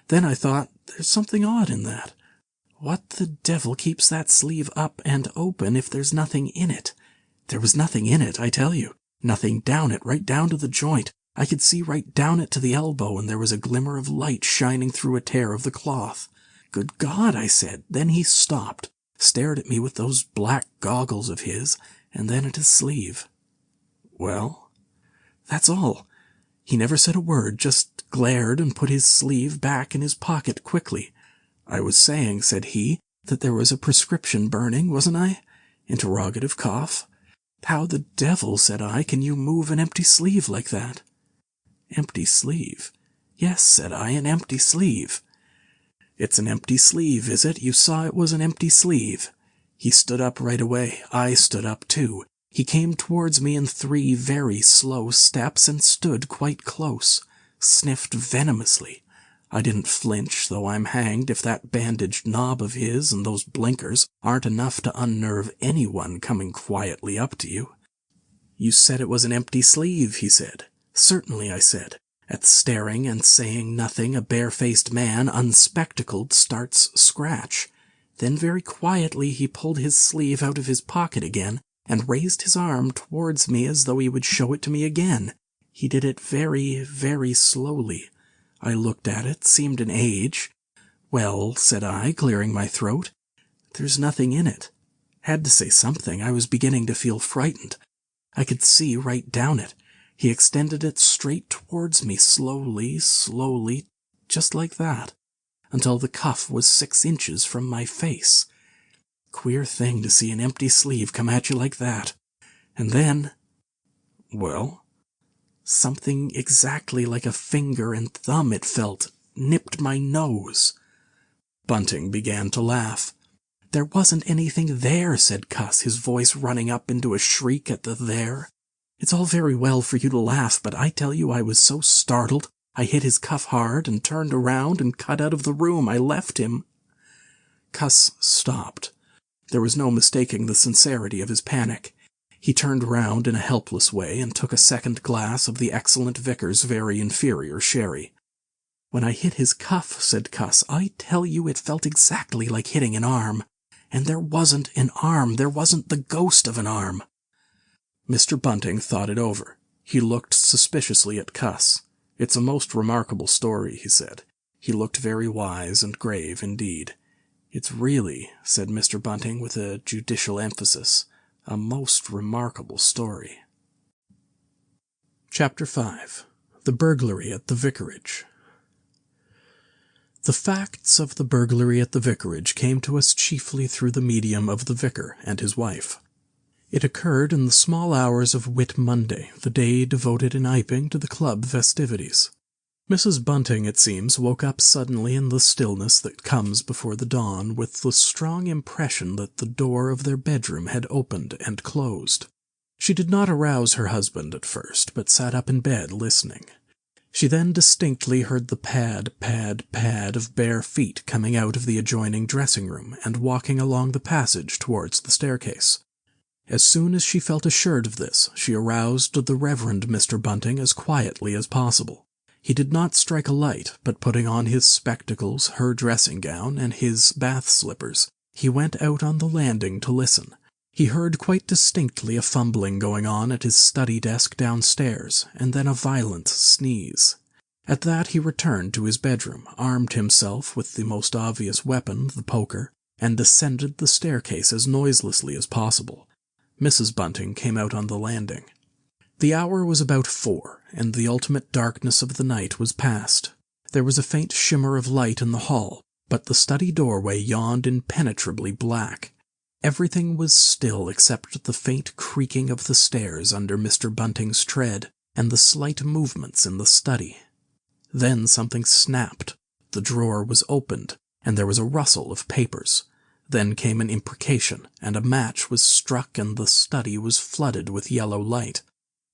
Then I thought, there's something odd in that. What the devil keeps that sleeve up and open if there's nothing in it? There was nothing in it, I tell you. Nothing down it, right down to the joint. I could see right down it to the elbow, and there was a glimmer of light shining through a tear of the cloth. 'Good God,' I said. Then he stopped, stared at me with those black goggles of his, and then at his sleeve." "Well?" "That's all. He never said a word, just glared and put his sleeve back in his pocket quickly. 'I was saying,' said he, 'that there was a prescription burning, wasn't I?' Interrogative cough. 'How the devil,' said I, 'can you move an empty sleeve like that?' 'Empty sleeve?' 'Yes,' said I, 'an empty sleeve.' 'It's an empty sleeve, is it? You saw it was an empty sleeve?' He stood up right away. I stood up too. He came towards me in 3 very slow steps and stood quite close. Sniffed venomously. I didn't flinch, though I'm hanged if that bandaged knob of his and those blinkers aren't enough to unnerve anyone coming quietly up to you. "You said it was an empty sleeve," he said. "Certainly," I said. At staring and saying nothing, a barefaced man, unspectacled, starts scratch. Then very quietly he pulled his sleeve out of his pocket again and raised his arm towards me as though he would show it to me again. He did it very, very slowly. I looked at it, seemed an age. "Well," said I, clearing my throat, "there's nothing in it." Had to say something. I was beginning to feel frightened. I could see right down it. He extended it straight towards me, slowly, slowly, just like that, until the cuff was 6 inches from my face. Queer thing to see an empty sleeve come at you like that. And then... Well? Something exactly like a finger and thumb, it felt, nipped my nose. Bunting began to laugh. "There wasn't anything there," said Cuss, his voice running up into a shriek at the "there." "It's all very well for you to laugh, but I tell you I was so startled, I hit his cuff hard and turned around and cut out of the room. I left him." Cuss stopped. There was no mistaking the sincerity of his panic. He turned round in a helpless way and took a second glass of the excellent Vicar's very inferior sherry. "When I hit his cuff," said Cuss, "I tell you it felt exactly like hitting an arm. And there wasn't an arm. There wasn't the ghost of an arm." Mr. Bunting thought it over. He looked suspiciously at Cuss. "It's a most remarkable story," he said. He looked very wise and grave indeed. "It's really," said Mr. Bunting with a judicial emphasis, "a most remarkable story." Chapter 5. The Burglary at the Vicarage. The facts of the burglary at the vicarage came to us chiefly through the medium of the vicar and his wife. It occurred in the small hours of Whit Monday, the day devoted in Iping to the club festivities. Mrs. Bunting, it seems, woke up suddenly in the stillness that comes before the dawn with the strong impression that the door of their bedroom had opened and closed. She did not arouse her husband at first, but sat up in bed listening. She then distinctly heard the pad, pad, pad of bare feet coming out of the adjoining dressing-room and walking along the passage towards the staircase. As soon as she felt assured of this, she aroused the Reverend Mr. Bunting as quietly as possible. He did not strike a light, but putting on his spectacles, her dressing-gown, and his bath-slippers, he went out on the landing to listen. He heard quite distinctly a fumbling going on at his study desk downstairs, and then a violent sneeze. At that he returned to his bedroom, armed himself with the most obvious weapon, the poker, and descended the staircase as noiselessly as possible. Mrs. Bunting came out on the landing. The hour was about 4, and the ultimate darkness of the night was past. There was a faint shimmer of light in the hall, but the study doorway yawned impenetrably black. Everything was still except the faint creaking of the stairs under Mr. Bunting's tread, and the slight movements in the study. Then something snapped, the drawer was opened, and there was a rustle of papers. Then came an imprecation, and a match was struck, and the study was flooded with yellow light.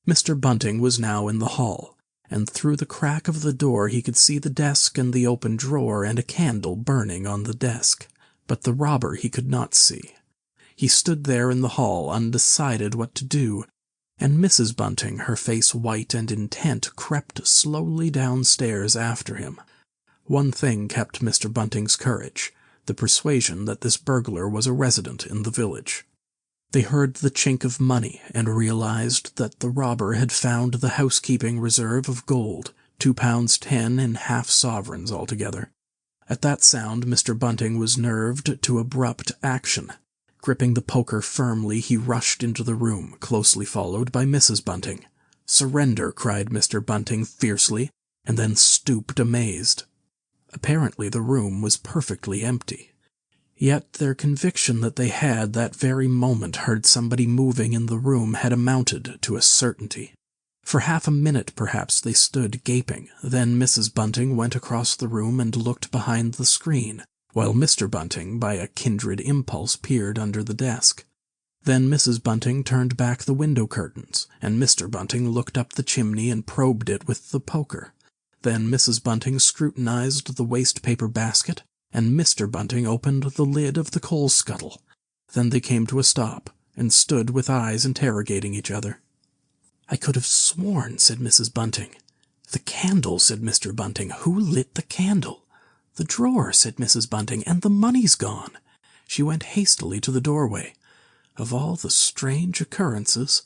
Mr. Bunting was now in the hall, and through the crack of the door he could see the desk and the open drawer and a candle burning on the desk. But the robber he could not see. He stood there in the hall, undecided what to do, and Mrs. Bunting, her face white and intent, crept slowly downstairs after him. One thing kept Mr. Bunting's courage, the persuasion that this burglar was a resident in the village. They heard the chink of money and realized that the robber had found the housekeeping reserve of gold, £2.10 in half-sovereigns altogether. At that sound Mr. Bunting was nerved to abrupt action. Gripping the poker firmly, he rushed into the room, closely followed by Mrs. Bunting. "Surrender!" cried Mr. Bunting fiercely, and then stooped amazed. Apparently the room was perfectly empty. Yet their conviction that they had that very moment heard somebody moving in the room had amounted to a certainty. For half a minute, perhaps, they stood gaping. Then Mrs. Bunting went across the room and looked behind the screen, while Mr. Bunting, by a kindred impulse, peered under the desk. Then Mrs. Bunting turned back the window curtains, and Mr. Bunting looked up the chimney and probed it with the poker. Then Mrs. Bunting scrutinized the waste-paper basket, and Mr. Bunting opened the lid of the coal scuttle. Then they came to a stop, and stood with eyes interrogating each other. "I could have sworn," said Mrs. Bunting. "The candle," said Mr. Bunting. "Who lit the candle?" "The drawer," said Mrs. Bunting, "and the money's gone." She went hastily to the doorway. Of all the strange occurrences—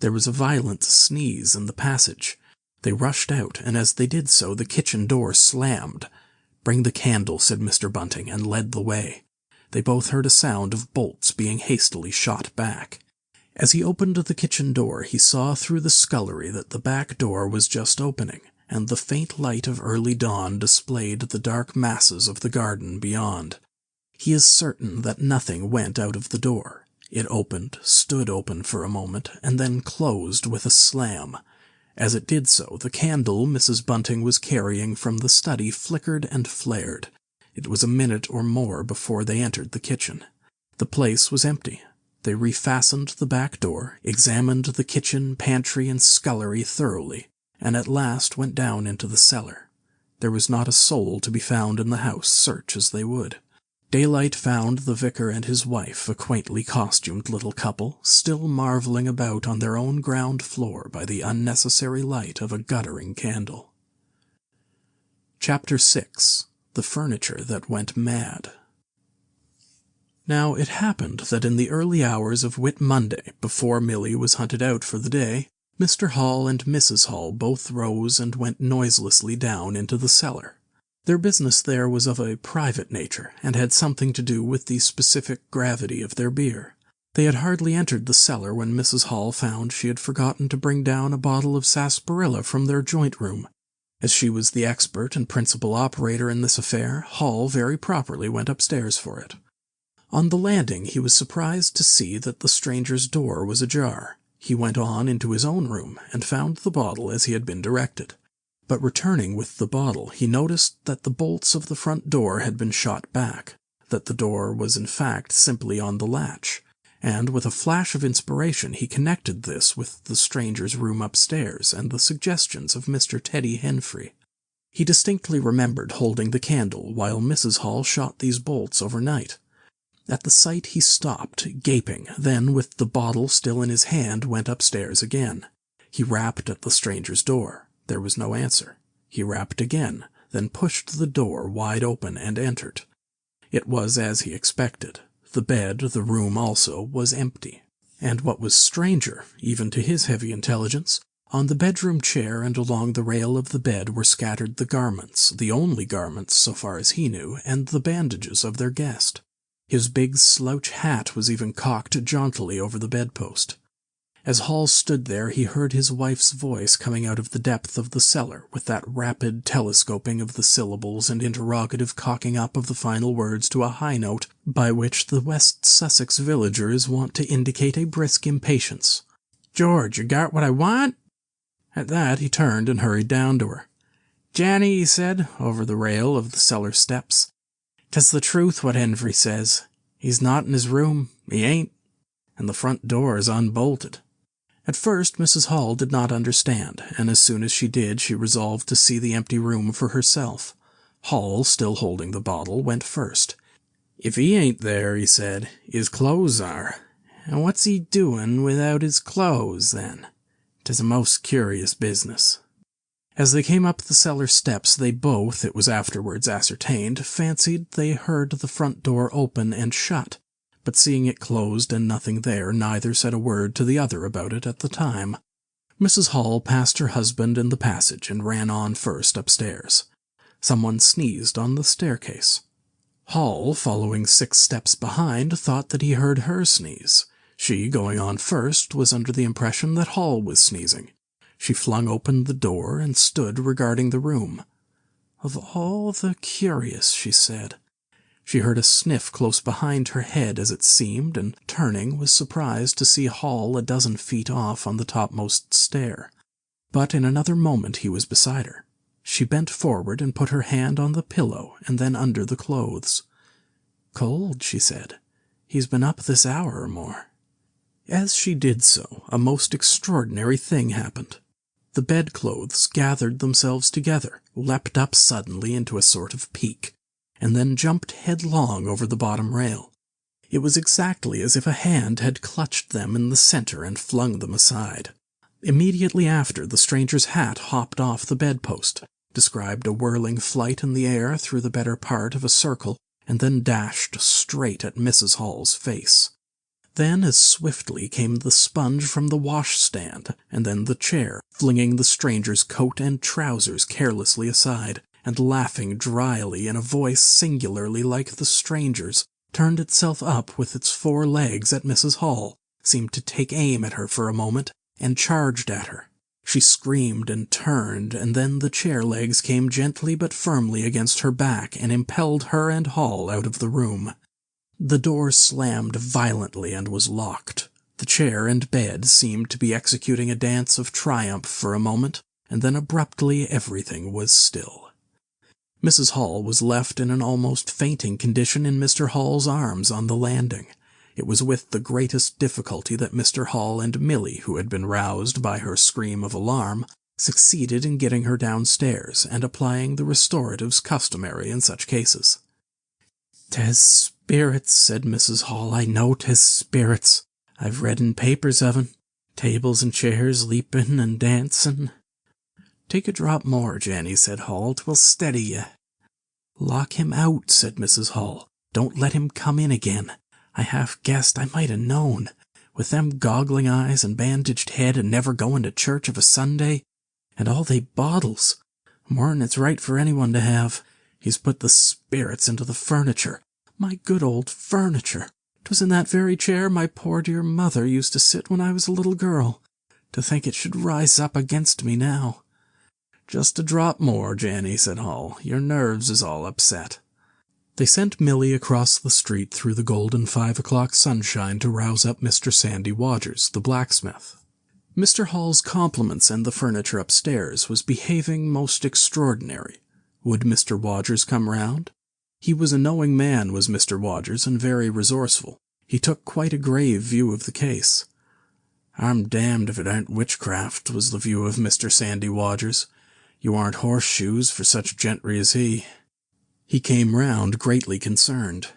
There was a violent sneeze in the passage. They rushed out, and as they did so, the kitchen door slammed. "Bring the candle," said Mr. Bunting, and led the way. They both heard a sound of bolts being hastily shot back. As he opened the kitchen door, he saw through the scullery that the back door was just opening, and the faint light of early dawn displayed the dark masses of the garden beyond. He is certain that nothing went out of the door. It opened, stood open for a moment, and then closed with a slam. As it did so, the candle Mrs. Bunting was carrying from the study flickered and flared. It was a minute or more before they entered the kitchen. The place was empty. They refastened the back door, examined the kitchen, pantry, and scullery thoroughly, and at last went down into the cellar. There was not a soul to be found in the house, search as they would. Daylight found the vicar and his wife, a quaintly costumed little couple, still marveling about on their own ground floor by the unnecessary light of a guttering candle. Chapter 6. The Furniture That Went Mad. Now it happened that in the early hours of Whit Monday, before Milly was hunted out for the day, Mr. Hall and Mrs. Hall both rose and went noiselessly down into the cellar. Their business there was of a private nature, and had something to do with the specific gravity of their beer. They had hardly entered the cellar when Mrs. Hall found she had forgotten to bring down a bottle of sarsaparilla from their joint room. As she was the expert and principal operator in this affair, Hall very properly went upstairs for it. On the landing he was surprised to see that the stranger's door was ajar. He went on into his own room, and found the bottle as he had been directed. But returning with the bottle, he noticed that the bolts of the front door had been shot back, that the door was in fact simply on the latch, and with a flash of inspiration he connected this with the stranger's room upstairs and the suggestions of Mr. Teddy Henfrey. He distinctly remembered holding the candle while Mrs. Hall shot these bolts overnight. At the sight he stopped, gaping, then, with the bottle still in his hand, went upstairs again. He rapped at the stranger's door. There was no answer. He rapped again, then pushed the door wide open and entered. It was as he expected. The bed, the room also, was empty. And what was stranger, even to his heavy intelligence, on the bedroom chair and along the rail of the bed were scattered the garments, the only garments, so far as he knew, and the bandages of their guest. His big slouch hat was even cocked jauntily over the bedpost. As Hall stood there, he heard his wife's voice coming out of the depth of the cellar, with that rapid telescoping of the syllables and interrogative cocking up of the final words to a high note by which the West Sussex villager is wont to indicate a brisk impatience. "George, you got what I want?" At that he turned and hurried down to her. "Janny," he said, over the rail of the cellar steps, "'tis the truth what Henfrey says. He's not in his room, he ain't, and the front door is unbolted." At first Mrs. Hall did not understand, and as soon as she did she resolved to see the empty room for herself. Hall, still holding the bottle, went first. "If he ain't there," he said, "his clothes are. And what's he doing without his clothes, then? 'Tis a most curious business." As they came up the cellar steps they both, it was afterwards ascertained, fancied they heard the front door open and shut, but seeing it closed and nothing there, neither said a word to the other about it at the time. Mrs. Hall passed her husband in the passage and ran on first upstairs. Someone sneezed on the staircase. Hall, following 6 steps behind, thought that he heard her sneeze. She, going on first, was under the impression that Hall was sneezing. She flung open the door and stood regarding the room. "Of all the curious," she said. She heard a sniff close behind her head as it seemed, and, turning, was surprised to see Hall a dozen feet off on the topmost stair. But in another moment he was beside her. She bent forward and put her hand on the pillow and then under the clothes. "Cold," she said. "He's been up this hour or more." As she did so, a most extraordinary thing happened. The bedclothes gathered themselves together, leapt up suddenly into a sort of peak, and then jumped headlong over the bottom rail. It was exactly as if a hand had clutched them in the center and flung them aside. Immediately after, the stranger's hat hopped off the bedpost, described a whirling flight in the air through the better part of a circle, and then dashed straight at Mrs. Hall's face. Then as swiftly came the sponge from the washstand, and then the chair, flinging the stranger's coat and trousers carelessly aside, and laughing dryly in a voice singularly like the stranger's, turned itself up with its 4 legs at Mrs. Hall, seemed to take aim at her for a moment, and charged at her. She screamed and turned, and then the chair legs came gently but firmly against her back and impelled her and Hall out of the room. The door slammed violently and was locked. The chair and bed seemed to be executing a dance of triumph for a moment, and then abruptly everything was still. Mrs. Hall was left in an almost fainting condition in Mr. Hall's arms on the landing. It was with the greatest difficulty that Mr. Hall and Milly, who had been roused by her scream of alarm, succeeded in getting her downstairs and applying the restoratives customary in such cases. "'Tis spirits," said Mrs. Hall. "I know 'tis spirits. I've read in papers of 'em. Tables and chairs leapin' and dancin'." "Take a drop more, Jenny," said Hall. "'Twill steady ye." "Lock him out," said Mrs. Hall. "Don't let him come in again. I half guessed, I might have known. With them goggling eyes and bandaged head and never going to church of a Sunday. And all they bottles. More'n it's right for anyone to have. He's put the spirits into the furniture. My good old furniture. 'Twas in that very chair my poor dear mother used to sit when I was a little girl. To think it should rise up against me now." "Just a drop more, Janny," said Hall. "Your nerves is all upset." They sent Milly across the street through the golden 5 o'clock sunshine to rouse up Mr. Sandy Wodgers, the blacksmith. Mr. Hall's compliments and the furniture upstairs was behaving most extraordinary. Would Mr. Wodgers come round? He was a knowing man, was Mr. Wodgers, and very resourceful. He took quite a grave view of the case. "I'm damned if it ain't witchcraft," was the view of Mr. Sandy Wodgers. "You aren't horseshoes for such gentry as he." He came round greatly concerned.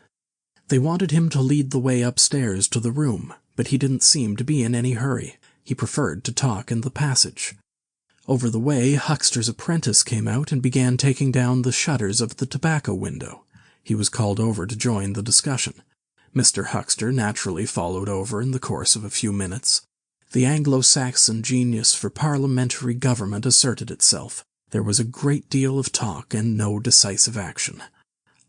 They wanted him to lead the way upstairs to the room, but he didn't seem to be in any hurry. He preferred to talk in the passage. Over the way, Huckster's apprentice came out and began taking down the shutters of the tobacco window. He was called over to join the discussion. Mr. Huckster naturally followed over in the course of a few minutes. The Anglo-Saxon genius for parliamentary government asserted itself. There was a great deal of talk and no decisive action.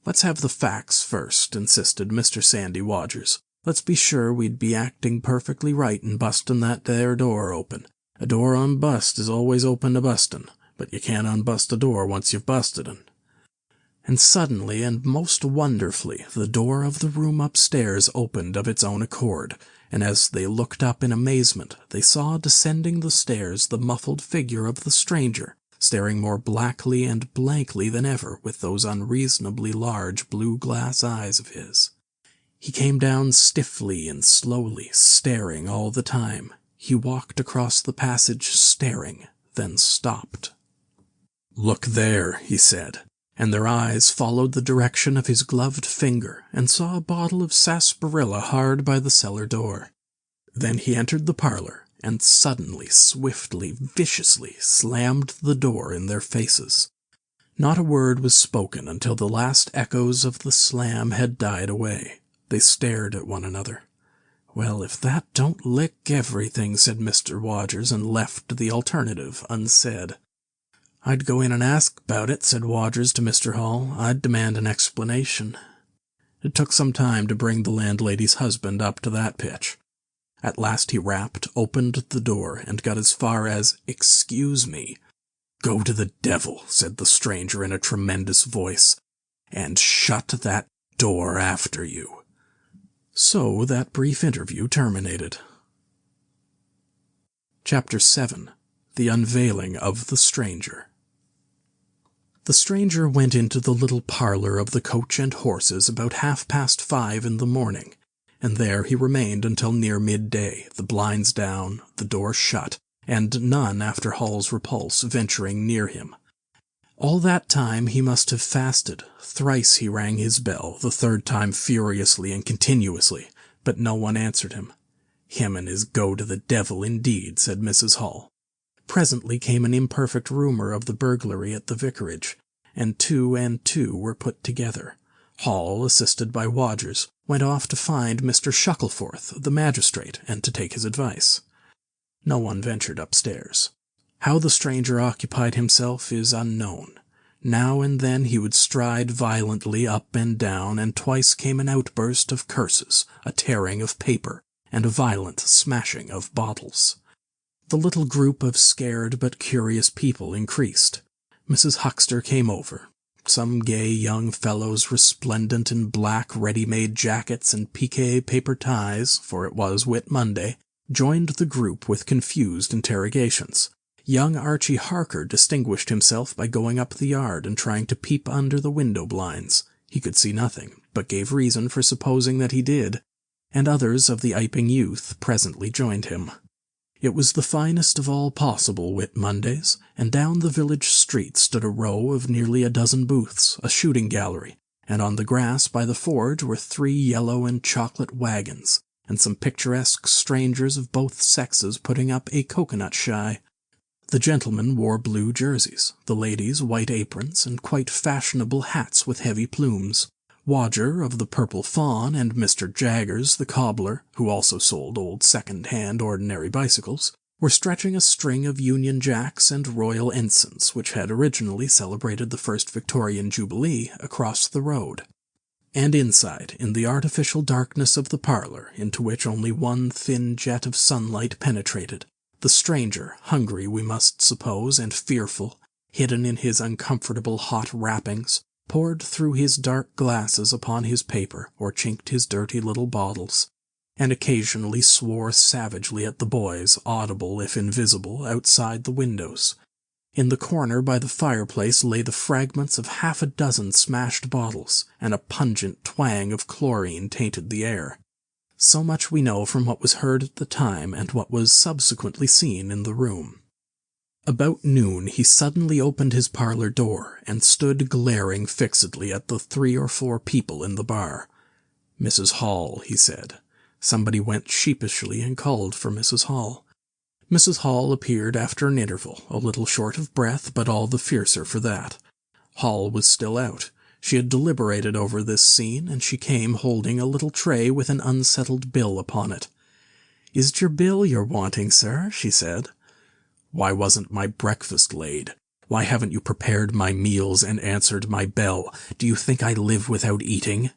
"Let's have the facts first," insisted Mr. Sandy Wodgers. "Let's be sure we'd be acting perfectly right in bustin' that there door open. A door unbust is always open to bustin', but you can't unbust a door once you've busted 'un." And suddenly and most wonderfully the door of the room upstairs opened of its own accord, and as they looked up in amazement they saw descending the stairs the muffled figure of the stranger, staring more blackly and blankly than ever with those unreasonably large blue glass eyes of his. He came down stiffly and slowly, staring all the time. He walked across the passage staring, then stopped. "Look there," he said, and their eyes followed the direction of his gloved finger and saw a bottle of sarsaparilla hard by the cellar door. Then he entered the parlor, and suddenly, swiftly, viciously slammed the door in their faces. Not a word was spoken until the last echoes of the slam had died away. They stared at one another. "Well, if that don't lick everything," said Mr. Wodgers, and left the alternative unsaid. "I'd go in and ask about it," said Wodgers to Mr. Hall. "I'd demand an explanation." It took some time to bring the landlady's husband up to that pitch. At last he rapped, opened the door, and got as far as, "Excuse me." "Go to the devil," said the stranger in a tremendous voice, "and shut that door after you." So that brief interview terminated. Chapter 7. The Unveiling of the Stranger. The stranger went into the little parlor of the Coach and Horses about 5:30 in the morning, and there he remained until near midday, the blinds down, the door shut, and none after Hall's repulse venturing near him. All that time he must have fasted. Thrice he rang his bell, the third time furiously and continuously, but no one answered him. "Him and his go to the devil, indeed," said Mrs. Hall. Presently came an imperfect rumor of the burglary at the vicarage, and two were put together. Hall, assisted by Wodgers, went off to find Mr. Shuckleforth, the magistrate, and to take his advice. No one ventured upstairs. How the stranger occupied himself is unknown. Now and then he would stride violently up and down, and twice came an outburst of curses, a tearing of paper, and a violent smashing of bottles. The little group of scared but curious people increased. Mrs. Huxter came over. Some gay young fellows resplendent in black ready-made jackets and piqué paper ties, for it was Whit Monday, joined the group with confused interrogations. Young Archie Harker distinguished himself by going up the yard and trying to peep under the window blinds. He could see nothing, but gave reason for supposing that he did, and others of the Iping youth presently joined him. It was the finest of all possible Whit Mondays, and down the village street stood a row of nearly a dozen booths, a shooting gallery, and on the grass by the forge were 3 yellow and chocolate wagons, and some picturesque strangers of both sexes putting up a coconut shy. The gentlemen wore blue jerseys, the ladies white aprons, and quite fashionable hats with heavy plumes. Wodger of the Purple Fawn and Mr. Jaggers, the cobbler, who also sold old second-hand ordinary bicycles, were stretching a string of Union Jacks and Royal Ensigns, which had originally celebrated the first Victorian Jubilee, across the road. And inside, in the artificial darkness of the parlour, into which only one thin jet of sunlight penetrated, the stranger, hungry we must suppose, and fearful, hidden in his uncomfortable hot wrappings, poured through his dark glasses upon his paper, or chinked his dirty little bottles, and occasionally swore savagely at the boys, audible if invisible, outside the windows. In the corner by the fireplace lay the fragments of 6 smashed bottles, and a pungent twang of chlorine tainted the air. So much we know from what was heard at the time and what was subsequently seen in the room. About noon he suddenly opened his parlour door, and stood glaring fixedly at the 3 or 4 people in the bar. "Mrs. Hall," he said. Somebody went sheepishly and called for Mrs. Hall. Mrs. Hall appeared after an interval, a little short of breath, but all the fiercer for that. Hall was still out. She had deliberated over this scene, and she came holding a little tray with an unsettled bill upon it. "Is't your bill you're wanting, sir?" she said. "Why wasn't my breakfast laid? Why haven't you prepared my meals and answered my bell? Do you think I live without eating?"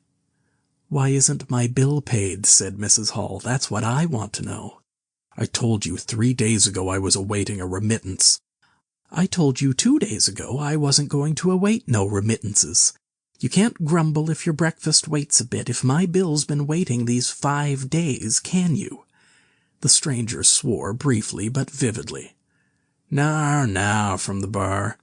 "Why isn't my bill paid?" said Mrs. Hall. "That's what I want to know." "I told you 3 days ago I was awaiting a remittance." "I told you 2 days ago I wasn't going to await no remittances. You can't grumble if your breakfast waits a bit if my bill's been waiting these 5 days, can you?" The stranger swore briefly but vividly. "Now," from the bar.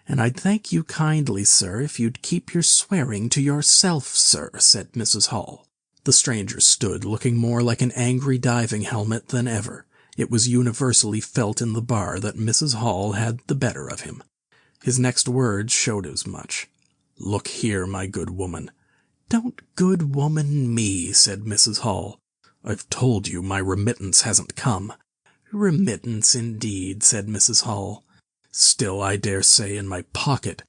"And I'd thank you kindly, sir, if you'd keep your swearing to yourself, sir," said Mrs. Hall. The stranger stood looking more like an angry diving helmet than ever. It was universally felt in the bar that Mrs. Hall had the better of him. His next words showed as much. "Look here, my good woman." "Don't good woman me," said Mrs. Hall. "I've told you my remittance hasn't come." "Remittance, indeed," said Mrs. Hall. "Still, I dare say, in my pocket."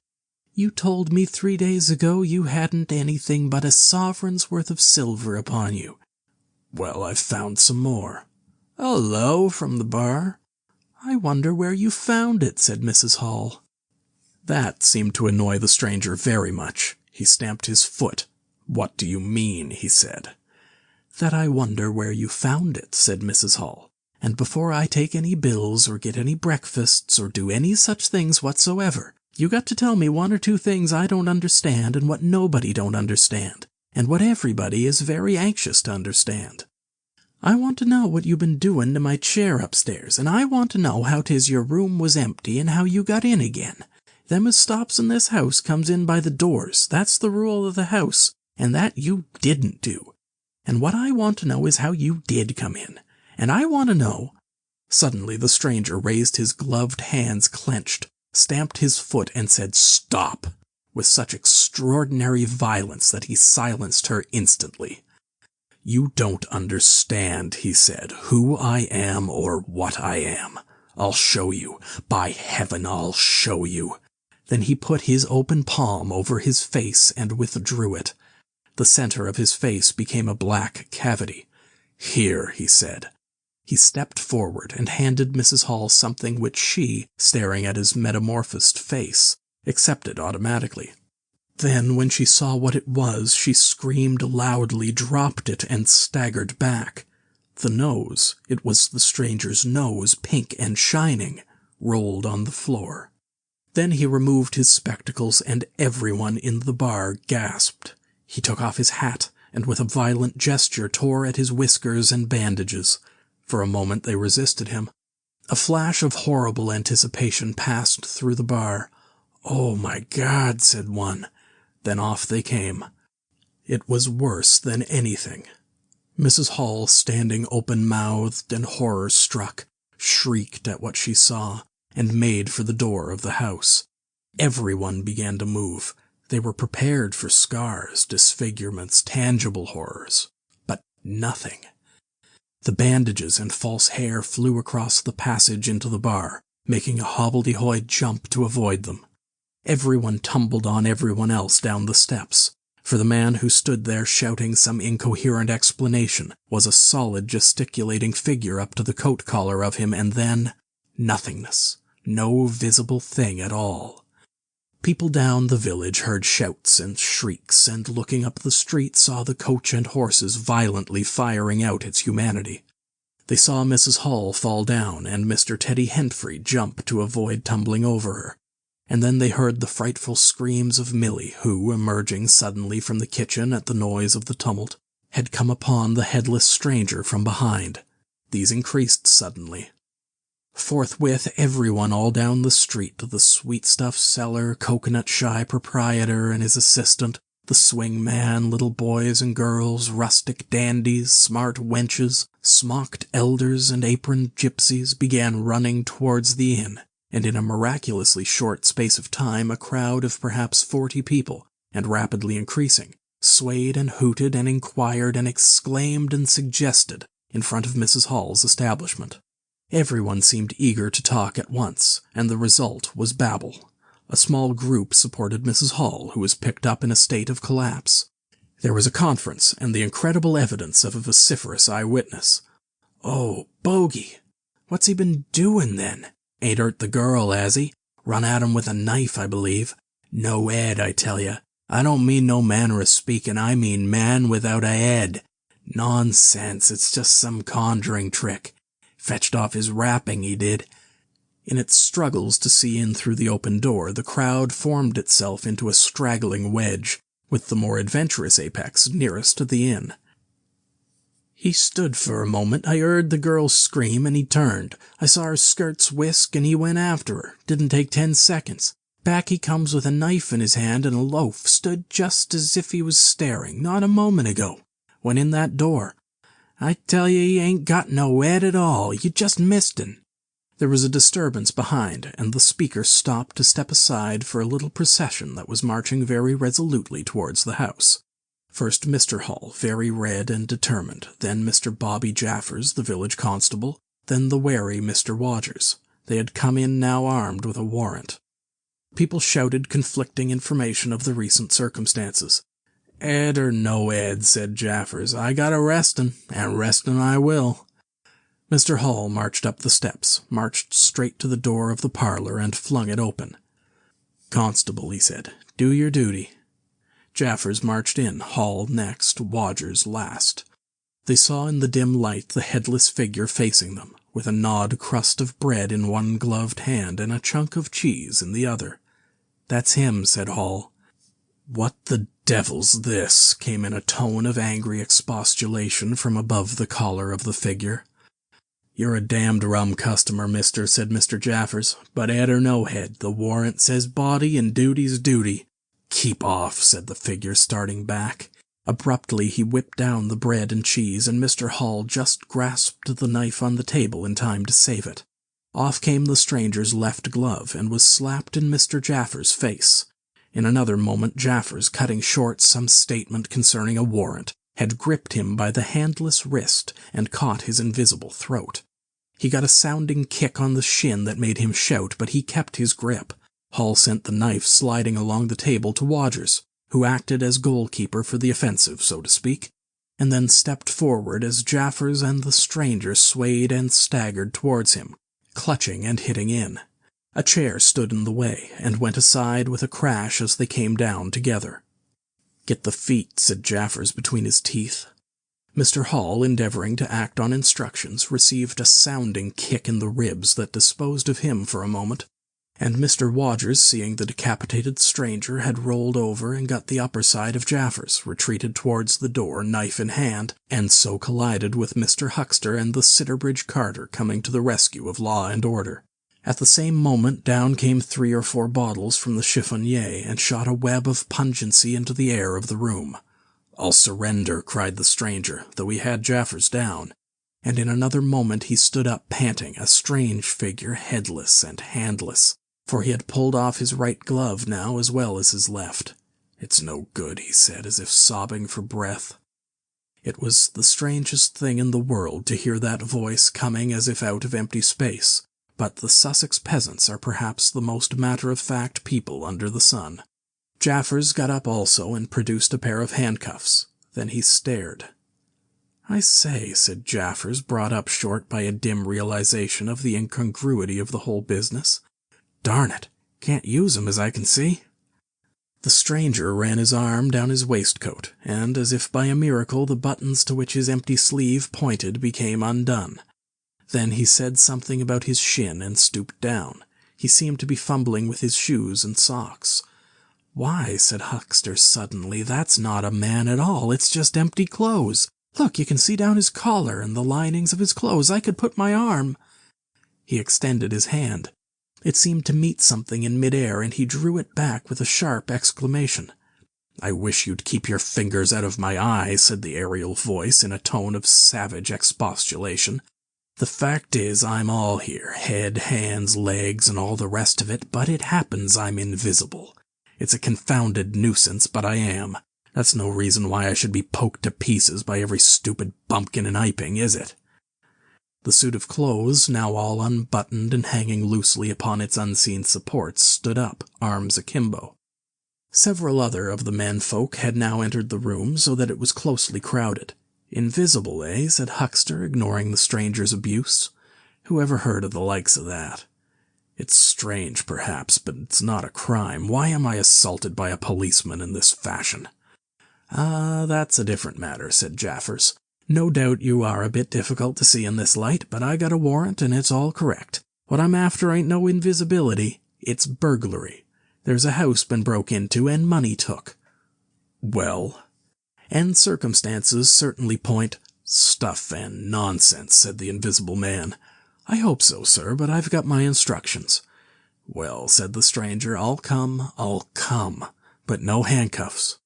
"You told me 3 days ago you hadn't anything but a sovereign's worth of silver upon you." "Well, I've found some more." "Hullo," from the bar. "I wonder where you found it," said Mrs. Hall. That seemed to annoy the stranger very much. He stamped his foot. "What do you mean?" he said. "That I wonder where you found it," said Mrs. Hall. "And before I take any bills, or get any breakfasts, or do any such things whatsoever, you got to tell me 1 or 2 things I don't understand, and what nobody don't understand, and what everybody is very anxious to understand. I want to know what you been doing to my chair upstairs, and I want to know how 'tis your room was empty and how you got in again. Them as stops in this house comes in by the doors. That's the rule of the house, and that you didn't do. And what I want to know is how you did come in. And I want to know—" Suddenly the stranger raised his gloved hands clenched, stamped his foot, and said, "Stop!" with such extraordinary violence that he silenced her instantly. "You don't understand," he said, "who I am or what I am. I'll show you. By heaven, I'll show you." Then he put his open palm over his face and withdrew it. The center of his face became a black cavity. "Here," he said. He stepped forward and handed Mrs. Hall something which she, staring at his metamorphosed face, accepted automatically. Then, when she saw what it was, she screamed loudly, dropped it, and staggered back. The nose, it was the stranger's nose, pink and shining, rolled on the floor. Then he removed his spectacles, and everyone in the bar gasped. He took off his hat, and with a violent gesture tore at his whiskers and bandages. For a moment they resisted him. A flash of horrible anticipation passed through the bar. "Oh, my God," said one. Then off they came. It was worse than anything. Mrs. Hall, standing open-mouthed and horror-struck, shrieked at what she saw, and made for the door of the house. Everyone began to move. They were prepared for scars, disfigurements, tangible horrors. But nothing. The bandages and false hair flew across the passage into the bar, making a hobbledehoy jump to avoid them. Everyone tumbled on everyone else down the steps, for the man who stood there shouting some incoherent explanation was a solid gesticulating figure up to the coat collar of him, and then nothingness, no visible thing at all. People down the village heard shouts and shrieks, and looking up the street saw the coach and horses violently firing out its humanity. They saw Mrs. Hall fall down, and Mr. Teddy Hentfrey jump to avoid tumbling over her. And then they heard the frightful screams of Milly, who, emerging suddenly from the kitchen at the noise of the tumult, had come upon the headless stranger from behind. These increased suddenly. Forthwith everyone all down the street, the sweetstuff seller, coconut-shy proprietor and his assistant, the swing man, little boys and girls, rustic dandies, smart wenches, smocked elders, and aproned gypsies began running towards the inn, and in a miraculously short space of time a crowd of perhaps 40 people, and rapidly increasing, swayed and hooted and inquired and exclaimed and suggested in front of Mrs. Hall's establishment. Everyone seemed eager to talk at once, and the result was babble. A small group supported Mrs. Hall, who was picked up in a state of collapse. There was a conference, and the incredible evidence of a vociferous eyewitness. "Oh, Bogey! What's he been doing, then? Ain't hurt the girl, has he? Run at him with a knife, I believe. No head, I tell ya. I don't mean no manner of speaking, I mean man without a head. Nonsense, it's just some conjuring trick. Fetched off his wrapping, he did." In its struggles to see in through the open door, the crowd formed itself into a straggling wedge, with the more adventurous apex nearest to the inn. "He stood for a moment. I heard the girl scream, and he turned. I saw her skirts whisk, and he went after her. Didn't take 10 seconds. Back he comes with a knife in his hand and a loaf, stood just as if he was staring, not a moment ago. Went in that door. I tell you, he ain't got no head at all. You just missed him." There was a disturbance behind, and the speaker stopped to step aside for a little procession that was marching very resolutely towards the house. First Mr. Hall, very red and determined, then Mr. Bobby Jaffers, the village constable, then the wary Mr. Wodgers. They had come in now armed with a warrant. People shouted conflicting information of the recent circumstances. "Ed or no Ed," said Jaffers, "I got arrestin', and arrestin' I will." Mr. Hall marched up the steps, marched straight to the door of the parlor, and flung it open. "Constable," he said, "do your duty." Jaffers marched in, Hall next, Wodgers last. They saw in the dim light the headless figure facing them, with a gnawed crust of bread in one gloved hand and a chunk of cheese in the other. "That's him," said Hall. "What the devil's this?" came in a tone of angry expostulation from above the collar of the figure. "You're a damned rum customer, mister," said Mr. Jaffers, "but head or no head, the warrant says body and duty's duty." "Keep off," said the figure, starting back. Abruptly he whipped down the bread and cheese, and Mr. Hall just grasped the knife on the table in time to save it. Off came the stranger's left glove and was slapped in Mr. Jaffers' face. In another moment Jaffers, cutting short some statement concerning a warrant, had gripped him by the handless wrist and caught his invisible throat. He got a sounding kick on the shin that made him shout, but he kept his grip. Hall sent the knife sliding along the table to Wodgers, who acted as goalkeeper for the offensive, so to speak, and then stepped forward as Jaffers and the stranger swayed and staggered towards him, clutching and hitting in. A chair stood in the way, and went aside with a crash as they came down together. "Get the feet," said Jaffers between his teeth. Mr. Hall, endeavoring to act on instructions, received a sounding kick in the ribs that disposed of him for a moment, and Mr. Wodgers, seeing the decapitated stranger had rolled over and got the upper side of Jaffers, retreated towards the door, knife in hand, and so collided with Mr. Huxter and the Sitterbridge carter coming to the rescue of law and order. At the same moment down came 3 or 4 bottles from the chiffonier and shot a web of pungency into the air of the room. "I'll surrender," cried the stranger, though he had Jaffers down, and in another moment he stood up panting, a strange figure, headless and handless, for he had pulled off his right glove now as well as his left. "It's no good," he said, as if sobbing for breath. It was the strangest thing in the world to hear that voice coming as if out of empty space, but the Sussex peasants are perhaps the most matter-of-fact people under the sun. Jaffers got up also and produced a pair of handcuffs. Then he stared. "I say," said Jaffers, brought up short by a dim realization of the incongruity of the whole business. "Darn it, can't use 'em as I can see." The stranger ran his arm down his waistcoat, and, as if by a miracle, the buttons to which his empty sleeve pointed became undone. Then he said something about his shin and stooped down. He seemed to be fumbling with his shoes and socks. "Why," said Huxter suddenly, "that's not a man at all. It's just empty clothes. Look, you can see down his collar and the linings of his clothes. I could put my arm—" He extended his hand. It seemed to meet something in mid-air, and he drew it back with a sharp exclamation. "I wish you'd keep your fingers out of my eyes," said the aerial voice in a tone of savage expostulation. "The fact is, I'm all here, head, hands, legs, and all the rest of it, but it happens I'm invisible. It's a confounded nuisance, but I am. That's no reason why I should be poked to pieces by every stupid bumpkin in Iping, is it?" The suit of clothes, now all unbuttoned and hanging loosely upon its unseen supports, stood up, arms akimbo. Several other of the men-folk had now entered the room, so that it was closely crowded. "Invisible, eh?" said Huxter, ignoring the stranger's abuse. "Who ever heard of the likes of that? It's strange, perhaps, but it's not a crime. Why am I assaulted by a policeman in this fashion?" "Ah, that's a different matter," said Jaffers. "No doubt you are a bit difficult to see in this light, but I got a warrant and it's all correct. What I'm after ain't no invisibility, it's burglary. There's a house been broke into and money took." "Well?" "And circumstances certainly point—" "Stuff and nonsense," said the invisible man. "I hope so, sir, but I've got my instructions." "Well," said the stranger, I'll come, but no handcuffs."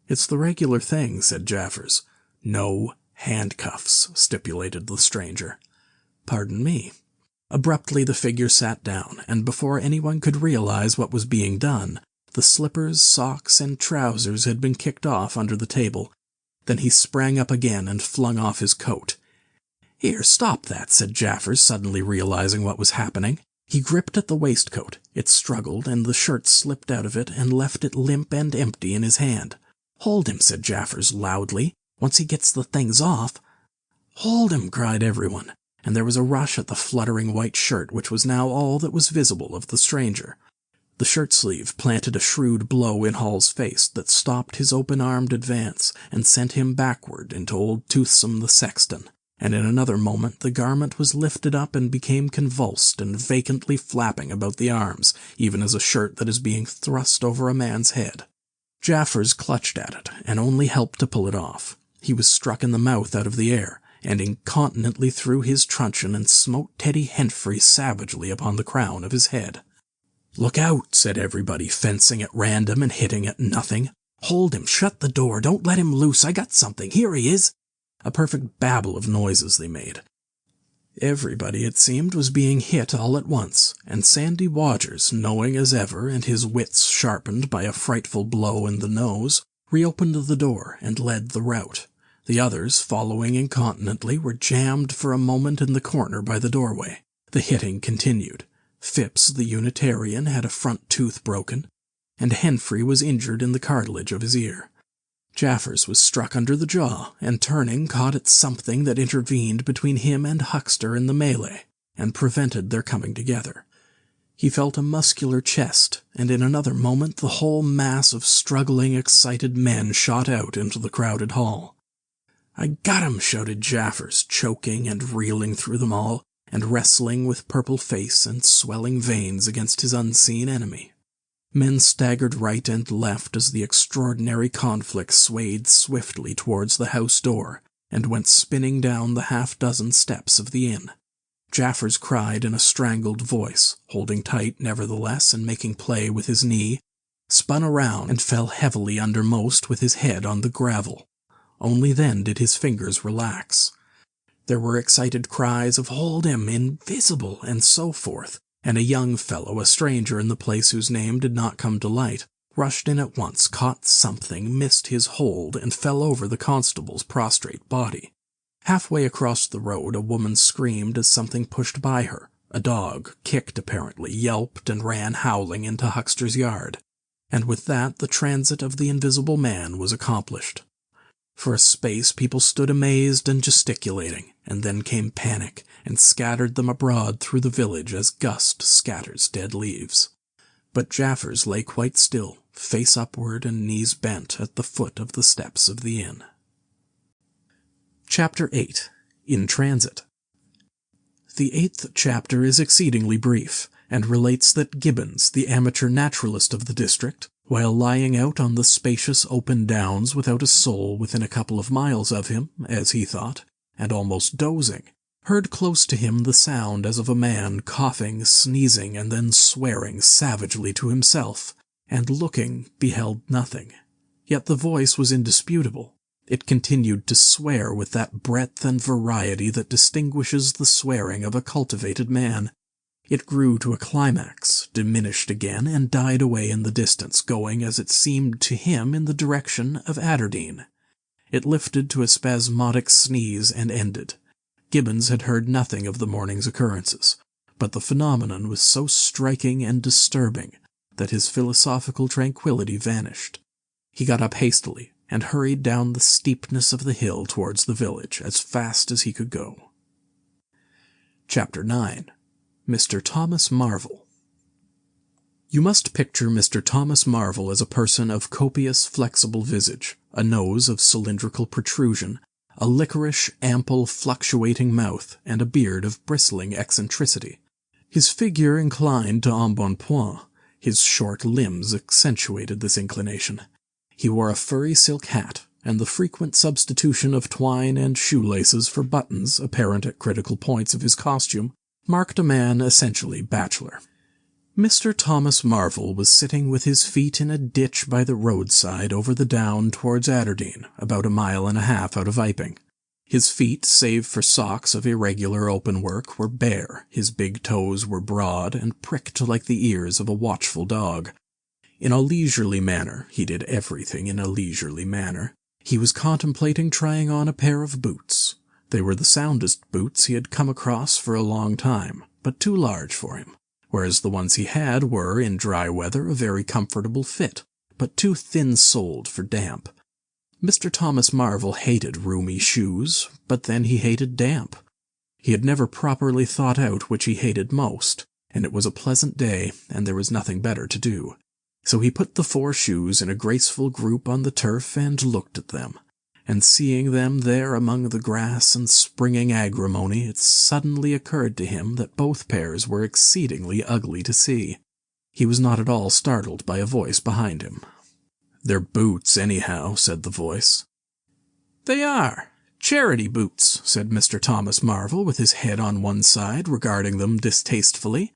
"It's the regular thing," said Jaffers. "No handcuffs," stipulated the stranger. "Pardon me." Abruptly the figure sat down, and before anyone could realize what was being done, the slippers, socks, and trousers had been kicked off under the table. Then he sprang up again and flung off his coat. "Here, stop that," said Jaffers, suddenly realizing what was happening. He gripped at the waistcoat. It struggled, and the shirt slipped out of it and left it limp and empty in his hand. "Hold him," said Jaffers loudly. "Once he gets the things off—" "Hold him!" cried everyone, and there was a rush at the fluttering white shirt, which was now all that was visible of the stranger. The shirt-sleeve planted a shrewd blow in Hall's face that stopped his open-armed advance and sent him backward into old Toothsome the sexton, and in another moment the garment was lifted up and became convulsed and vacantly flapping about the arms, even as a shirt that is being thrust over a man's head. Jaffers clutched at it, and only helped to pull it off. He was struck in the mouth out of the air, and incontinently threw his truncheon and smote Teddy Hentfrey savagely upon the crown of his head. "Look out," said everybody, fencing at random and hitting at nothing. "Hold him! Shut the door! Don't let him loose! I got something! Here he is!" A perfect babel of noises they made. Everybody, it seemed, was being hit all at once, and Sandy Wadgers, knowing as ever, and his wits sharpened by a frightful blow in the nose, reopened the door and led the rout. The others, following incontinently, were jammed for a moment in the corner by the doorway. The hitting continued. Phipps, the Unitarian, had a front tooth broken, and Henfrey was injured in the cartilage of his ear. Jaffers was struck under the jaw, and turning caught at something that intervened between him and Huckster in the melee, and prevented their coming together. He felt a muscular chest, and in another moment the whole mass of struggling, excited men shot out into the crowded hall. "I got him!" shouted Jaffers, choking and reeling through them all, and wrestling with purple face and swelling veins against his unseen enemy. Men staggered right and left as the extraordinary conflict swayed swiftly towards the house door and went spinning down the half-dozen steps of the inn. Jaffers cried in a strangled voice, holding tight nevertheless and making play with his knee, spun around and fell heavily undermost with his head on the gravel. Only then did his fingers relax. There were excited cries of "Hold him! Invisible!" and so forth, and a young fellow, a stranger in the place whose name did not come to light, rushed in at once, caught something, missed his hold, and fell over the constable's prostrate body. Halfway across the road a woman screamed as something pushed by her. A dog, kicked apparently, yelped and ran howling into Huckster's yard, and with that the transit of the invisible man was accomplished. For a space people stood amazed and gesticulating, and then came panic, and scattered them abroad through the village as gust scatters dead leaves. But Jaffers lay quite still, face upward and knees bent, at the foot of the steps of the inn. Chapter 8. In Transit. The 8th chapter is exceedingly brief, and relates that Gibbons, the amateur naturalist of the district, while lying out on the spacious open downs without a soul within a couple of miles of him, as he thought, and almost dozing, heard close to him the sound as of a man coughing, sneezing, and then swearing savagely to himself, and looking, beheld nothing. Yet the voice was indisputable. It continued to swear with that breadth and variety that distinguishes the swearing of a cultivated man. It grew to a climax, diminished again, and died away in the distance, going, as it seemed to him, in the direction of Aberdeen. It lifted to a spasmodic sneeze and ended. Gibbons had heard nothing of the morning's occurrences, but the phenomenon was so striking and disturbing that his philosophical tranquillity vanished. He got up hastily and hurried down the steepness of the hill towards the village as fast as he could go. Chapter 9. Mr. Thomas Marvel. You must picture Mr. Thomas Marvel as a person of copious, flexible visage, a nose of cylindrical protrusion, a liquorish, ample, fluctuating mouth, and a beard of bristling eccentricity. His figure inclined to embonpoint. His short limbs accentuated this inclination. He wore a furry silk hat, and the frequent substitution of twine and shoelaces for buttons, apparent at critical points of his costume, marked a man essentially bachelor. Mr. Thomas Marvel was sitting with his feet in a ditch by the roadside over the down towards Aberdeen, about 1.5 miles out of Iping. His feet, save for socks of irregular openwork, were bare, his big toes were broad and pricked like the ears of a watchful dog. In a leisurely manner, he did everything in a leisurely manner, he was contemplating trying on a pair of boots. They were the soundest boots he had come across for a long time, but too large for him, whereas the ones he had were, in dry weather, a very comfortable fit, but too thin-soled for damp. Mr. Thomas Marvel hated roomy shoes, but then he hated damp. He had never properly thought out which he hated most, and it was a pleasant day, and there was nothing better to do. So he put the 4 shoes in a graceful group on the turf and looked at them, and seeing them there among the grass and springing agrimony, it suddenly occurred to him that both pairs were exceedingly ugly to see. He was not at all startled by a voice behind him. "They're boots, anyhow," said the voice. "They are. Charity boots," said Mr. Thomas Marvel, with his head on one side, regarding them distastefully.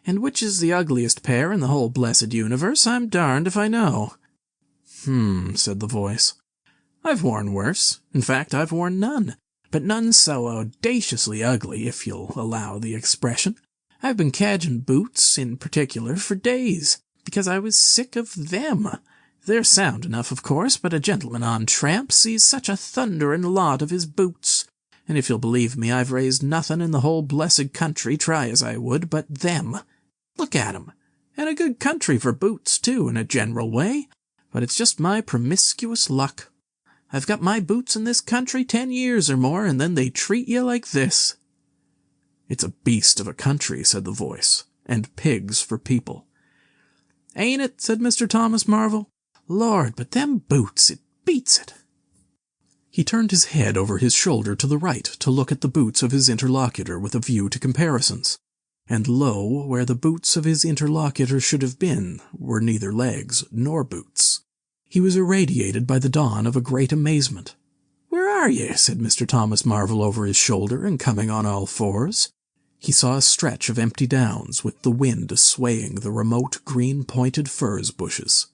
"And which is the ugliest pair in the whole blessed universe, I'm darned if I know." Said the voice. "I've worn worse. In fact, I've worn none. But none so audaciously ugly, if you'll allow the expression. I've been cadging boots, in particular, for days, because I was sick of them. They're sound enough, of course, but a gentleman on tramp sees such a thunderin' lot of his boots. And if you'll believe me, I've raised nothing in the whole blessed country, try as I would, but them. Look at 'em. And a good country for boots, too, in a general way. But it's just my promiscuous luck. I've got my boots in this country 10 years or more, and then they treat you like this." "It's a beast of a country," said the voice, "and pigs for people." "Ain't it?" said Mr. Thomas Marvel. "Lord, but them boots, it beats it." He turned his head over his shoulder to the right to look at the boots of his interlocutor with a view to comparisons. And lo, where the boots of his interlocutor should have been were neither legs nor boots. He was irradiated by the dawn of a great amazement. "Where are ye?" said Mr. Thomas Marvel over his shoulder and coming on all fours. He saw a stretch of empty downs with the wind swaying the remote green-pointed furze bushes.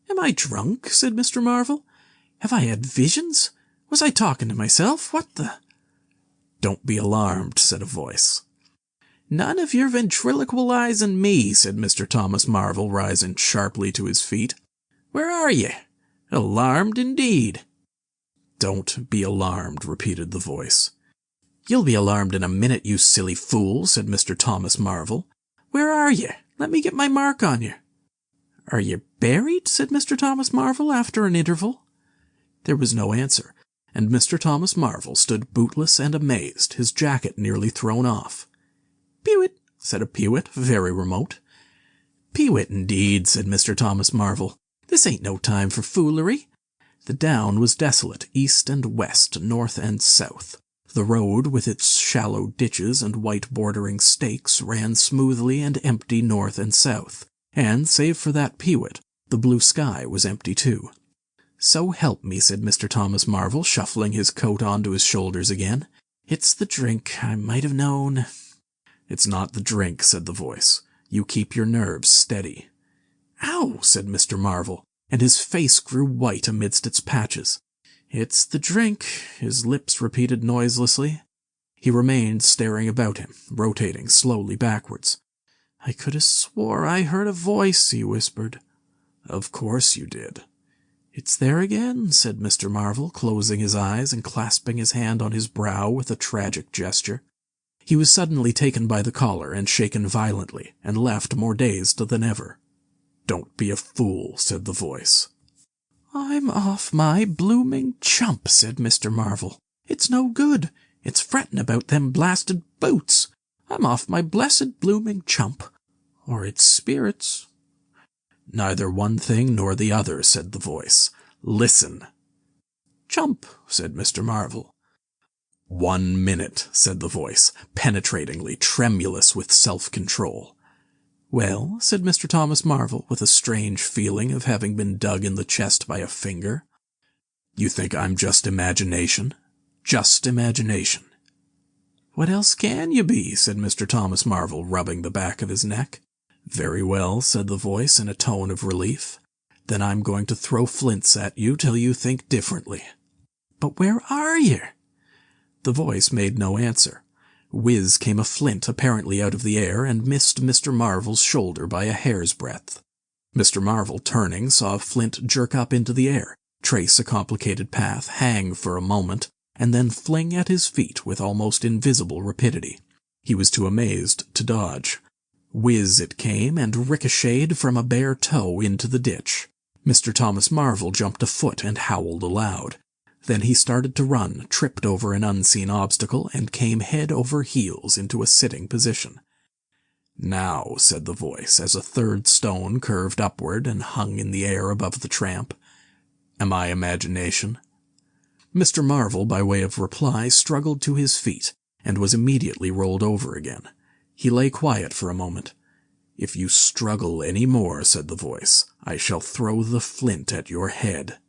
"Am I drunk?" said Mr. Marvel. "Have I had visions? Was I talking to myself? What the—" "Don't be alarmed," said a voice. "None of your ventriloqualizing me," said Mr. Thomas Marvel, rising sharply to his feet. "Where are ye? Alarmed indeed." "Don't be alarmed," repeated the voice. "You'll be alarmed in a minute, you silly fool," said Mr. Thomas Marvel. "Where are ye? Let me get my mark on you." "Are ye buried?" said Mr. Thomas Marvel after an interval. There was no answer, and Mr. Thomas Marvel stood bootless and amazed, his jacket nearly thrown off. "Peewit," said a peewit, very remote. "Peewit, indeed," said Mr. Thomas Marvel. "This ain't no time for foolery." The down was desolate, east and west, north and south. The road, with its shallow ditches and white bordering stakes, ran smoothly and empty north and south, and, save for that peewit, the blue sky was empty too. "So help me," said Mr. Thomas Marvel, shuffling his coat onto his shoulders again. "It's the drink. I might have known." "It's not the drink," said the voice. "You keep your nerves steady." "Ow!" said Mr. Marvel, and his face grew white amidst its patches. "It's the drink," his lips repeated noiselessly. He remained staring about him, rotating slowly backwards. "I could have swore I heard a voice," he whispered. "Of course you did." "It's there again," said Mr. Marvel, closing his eyes and clasping his hand on his brow with a tragic gesture. He was suddenly taken by the collar and shaken violently, and left more dazed than ever. "Don't be a fool," said the voice. "I'm off my blooming chump," said Mr. Marvel. "It's no good. It's fretting about them blasted boots. I'm off my blessed blooming chump. Or it's spirits." "Neither one thing nor the other," said the voice. "Listen." "Chump," said Mr. Marvel. "1 minute," said the voice, penetratingly tremulous with self-control. "Well," said Mr. Thomas Marvel, with a strange feeling of having been dug in the chest by a finger. "You think I'm just imagination?" "Just imagination." "What else can you be?" said Mr. Thomas Marvel, rubbing the back of his neck. "Very well," said the voice in a tone of relief. "Then I'm going to throw flints at you till you think differently." "But where are you?" The voice made no answer. Whiz came a flint apparently out of the air and missed Mr. Marvel's shoulder by a hair's breadth. Mr. Marvel, turning, saw a flint jerk up into the air, trace a complicated path, hang for a moment, and then fling at his feet with almost invisible rapidity. He was too amazed to dodge. Whiz it came and ricocheted from a bare toe into the ditch. Mr. Thomas Marvel jumped a foot and howled aloud. Then he started to run, tripped over an unseen obstacle, and came head over heels into a sitting position. "Now," said the voice, as a third stone curved upward and hung in the air above the tramp, "am I imagination?" Mr. Marvel, by way of reply, struggled to his feet, and was immediately rolled over again. He lay quiet for a moment. "If you struggle any more," said the voice, "I shall throw the flint at your head."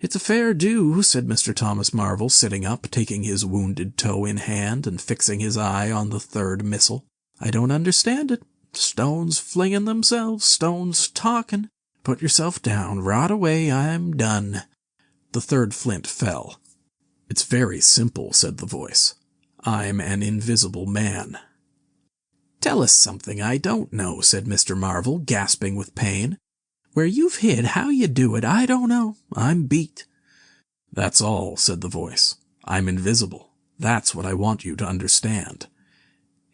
"It's a fair do," said Mr. Thomas Marvel, sitting up, taking his wounded toe in hand and fixing his eye on the third missile. "I don't understand it. Stones flinging themselves, stones talking. Put yourself down. Rot away. I'm done." The third flint fell. "It's very simple," said the voice. "I'm an invisible man." "Tell us something I don't know," said Mr. Marvel, gasping with pain. "Where you've hid, how you do it, I don't know. I'm beat." "That's all," said the voice. "I'm invisible. That's what I want you to understand."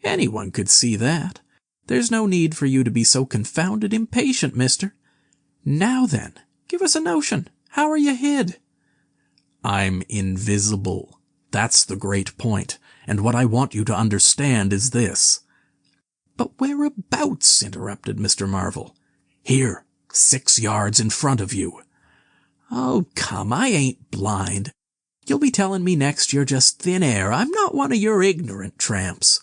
"Anyone could see that. There's no need for you to be so confounded impatient, mister. Now then, give us a notion. How are you hid?" "I'm invisible. That's the great point, and what I want you to understand is this." "But whereabouts?" interrupted Mr. Marvel. "Here, 6 yards in front of you." "Oh, come, I ain't blind. You'll be telling me next you're just thin air. I'm not one of your ignorant tramps."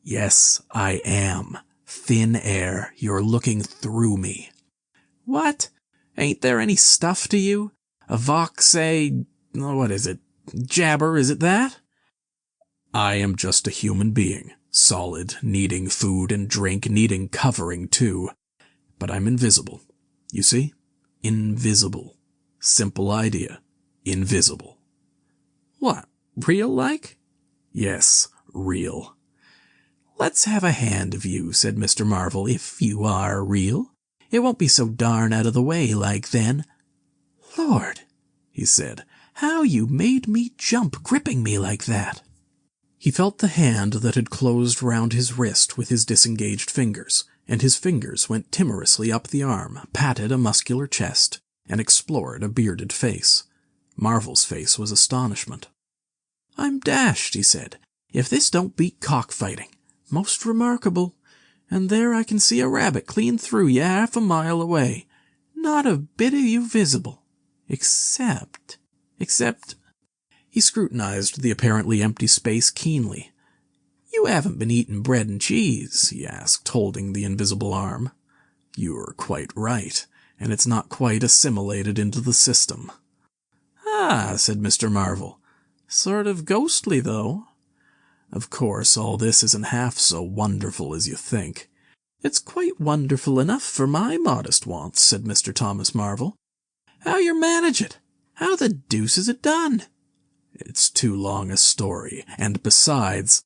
"Yes, I am. Thin air. You're looking through me." "What? Ain't there any stuff to you? A vox, what is it? Jabber, is it that?" "I am just a human being, solid, needing food and drink, needing covering too. But I'm invisible. You see? Invisible. Simple idea. Invisible." "What, real like?" "Yes, real." "Let's have a hand of you," said Mr. Marvel, "if you are real. It won't be so darn out of the way like then." "Lord," he said, "how you made me jump, gripping me like that." He felt the hand that had closed round his wrist with his disengaged fingers, and his fingers went timorously up the arm, patted a muscular chest, and explored a bearded face. Marvel's face was astonishment. "I'm dashed," he said, "if this don't beat cockfighting. Most remarkable. And there I can see a rabbit clean through you 1/2 mile away. Not a bit of you visible. Except... He scrutinized the apparently empty space keenly. "You haven't been eating bread and cheese?" he asked, holding the invisible arm. "You're quite right, and it's not quite assimilated into the system." "Ah," said Mr. Marvel. "Sort of ghostly, though." "Of course, all this isn't half so wonderful as you think." "It's quite wonderful enough for my modest wants," said Mr. Thomas Marvel. "How yer manage it? How the deuce is it done?" "It's too long a story, and besides—"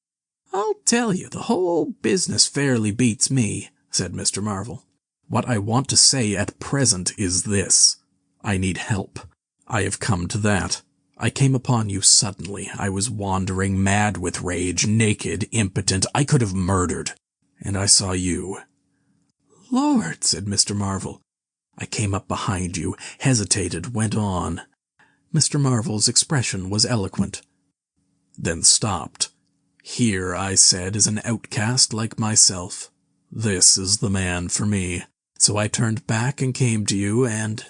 "I'll tell you, the whole business fairly beats me," said Mr. Marvel. "What I want to say at present is this. I need help. I have come to that. I came upon you suddenly. I was wandering mad with rage, naked, impotent. I could have murdered. And I saw you." "Lord," said Mr. Marvel. "I came up behind you, hesitated, went on." Mr. Marvel's expression was eloquent. Then stopped. "Here," I said, "is an outcast like myself. This is the man for me. So I turned back and came to you, and—"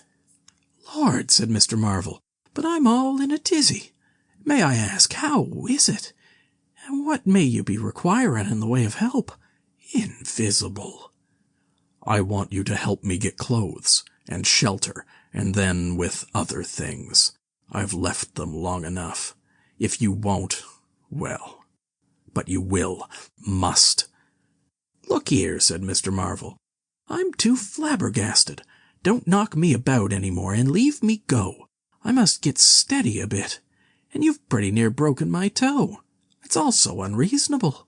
"Lord," said Mr. Marvel, "but I'm all in a tizzy. May I ask, how is it? And what may you be requiring in the way of help? Invisible." "I want you to help me get clothes and shelter, and then with other things. I've left them long enough. If you won't, well, but you will, must." "Look here," said Mr. Marvel. "I'm too flabbergasted. Don't knock me about any more, and leave me go. I must get steady a bit. And you've pretty near broken my toe. It's all so unreasonable.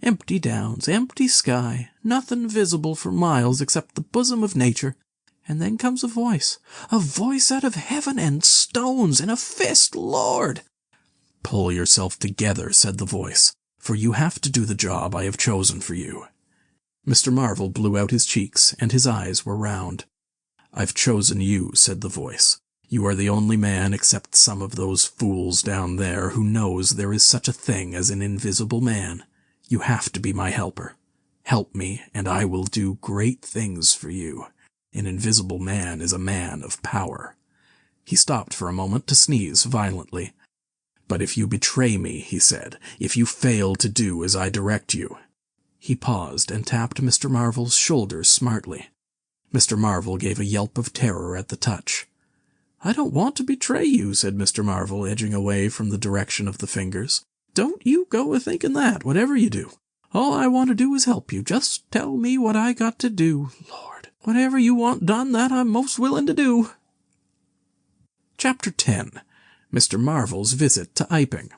Empty downs, empty sky, nothing visible for miles except the bosom of nature. And then comes a voice out of heaven and stones and a fist, Lord!" "Pull yourself together," said the voice, "for you have to do the job I have chosen for you." Mr. Marvel blew out his cheeks, and his eyes were round. "I've chosen you," said the voice. "You are the only man except some of those fools down there who knows there is such a thing as an invisible man. You have to be my helper. Help me, and I will do great things for you. An invisible man is a man of power." He stopped for a moment to sneeze violently. "But if you betray me," he said, "if you fail to do as I direct you—" He paused and tapped Mr. Marvel's shoulder smartly. Mr. Marvel gave a yelp of terror at the touch. "I don't want to betray you," said Mr. Marvel, edging away from the direction of the fingers. "Don't you go a-thinking that, whatever you do. All I want to do is help you. Just tell me what I got to do. Lord, "Whatever you want done, that I'm most willing to do." Chapter 10. Mr. Marvel's Visit to Iping.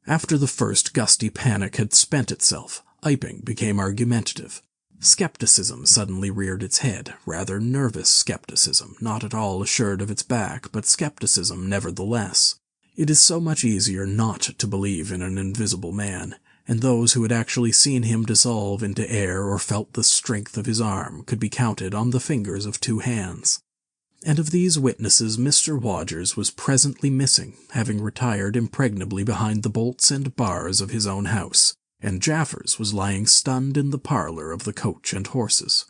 After the first gusty panic had spent itself, Iping became argumentative. Skepticism suddenly reared its head, rather nervous skepticism, not at all assured of its back, but skepticism nevertheless. It is so much easier not to believe in an invisible man, and those who had actually seen him dissolve into air or felt the strength of his arm could be counted on the fingers of 2 hands. And of these witnesses Mr. Wodgers was presently missing, having retired impregnably behind the bolts and bars of his own house, and Jaffers was lying stunned in the parlor of the Coach and Horses.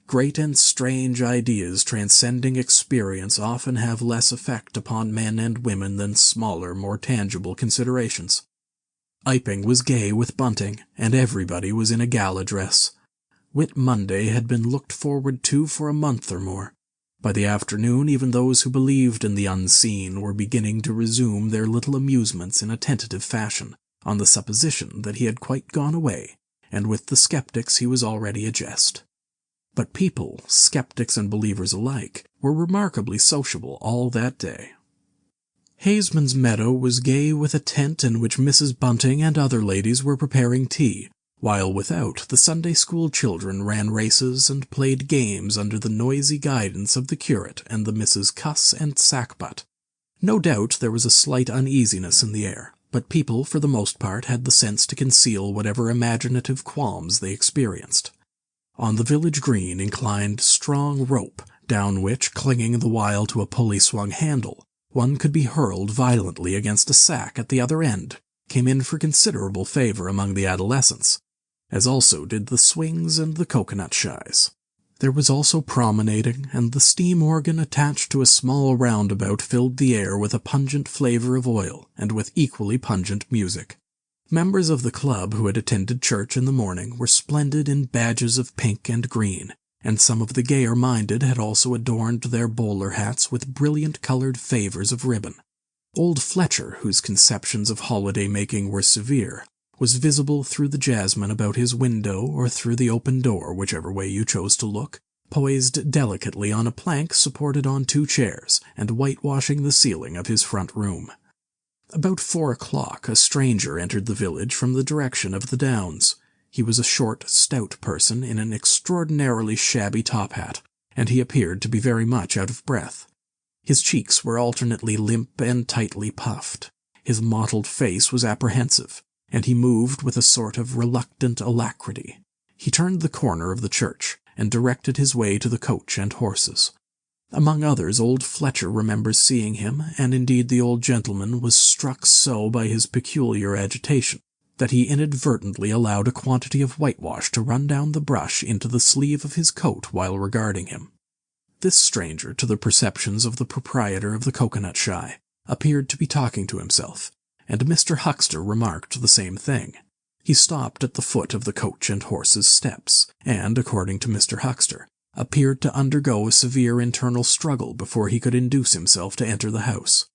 Great and strange ideas transcending experience often have less effect upon men and women than smaller, more tangible considerations. Iping was gay with bunting, and everybody was in a gala dress. Whit Monday had been looked forward to for a month or more. By the afternoon, even those who believed in the unseen were beginning to resume their little amusements in a tentative fashion, on the supposition that he had quite gone away, and with the skeptics he was already a jest. But people, skeptics and believers alike, were remarkably sociable all that day. Haysman's Meadow was gay with a tent in which Mrs. Bunting and other ladies were preparing tea, while without the Sunday school children ran races and played games under the noisy guidance of the curate and the Misses Cuss and Sackbut. No doubt there was a slight uneasiness in the air, but people for the most part had the sense to conceal whatever imaginative qualms they experienced. On the village green inclined strong rope, down which, clinging the while to a pulley-swung handle, one could be hurled violently against a sack at the other end, came in for considerable favor among the adolescents, as also did the swings and the coconut shies. There was also promenading, and the steam organ attached to a small roundabout filled the air with a pungent flavor of oil, and with equally pungent music. Members of the club who had attended church in the morning were splendid in badges of pink and green, and some of the gayer-minded had also adorned their bowler hats with brilliant-colored favors of ribbon. Old Fletcher, whose conceptions of holiday-making were severe, was visible through the jasmine about his window or through the open door, whichever way you chose to look, poised delicately on a plank supported on 2 chairs, and whitewashing the ceiling of his front room. About 4 o'clock a stranger entered the village from the direction of the Downs. He was a short, stout person in an extraordinarily shabby top-hat, and he appeared to be very much out of breath. His cheeks were alternately limp and tightly puffed. His mottled face was apprehensive, and he moved with a sort of reluctant alacrity. He turned the corner of the church, and directed his way to the Coach and Horses. Among others, old Fletcher remembers seeing him, and indeed the old gentleman was struck so by his peculiar agitation that he inadvertently allowed a quantity of whitewash to run down the brush into the sleeve of his coat while regarding him. This stranger, to the perceptions of the proprietor of the coconut shy, appeared to be talking to himself, and Mr. Huckster remarked the same thing. He stopped at the foot of the Coach and Horses steps, and, according to Mr. Huckster, appeared to undergo a severe internal struggle before he could induce himself to enter the house.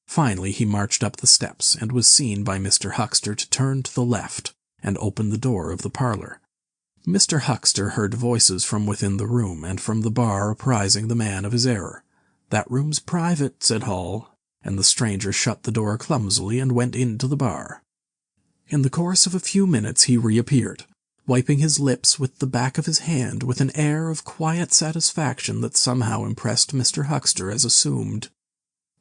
Finally he marched up the steps, and was seen by Mr. Huckster to turn to the left, and open the door of the parlor. Mr. Huckster heard voices from within the room, and from the bar apprising the man of his error. "That room's private," said Hall, and the stranger shut the door clumsily and went into the bar. In the course of a few minutes he reappeared, wiping his lips with the back of his hand with an air of quiet satisfaction that somehow impressed Mr. Huckster as assumed.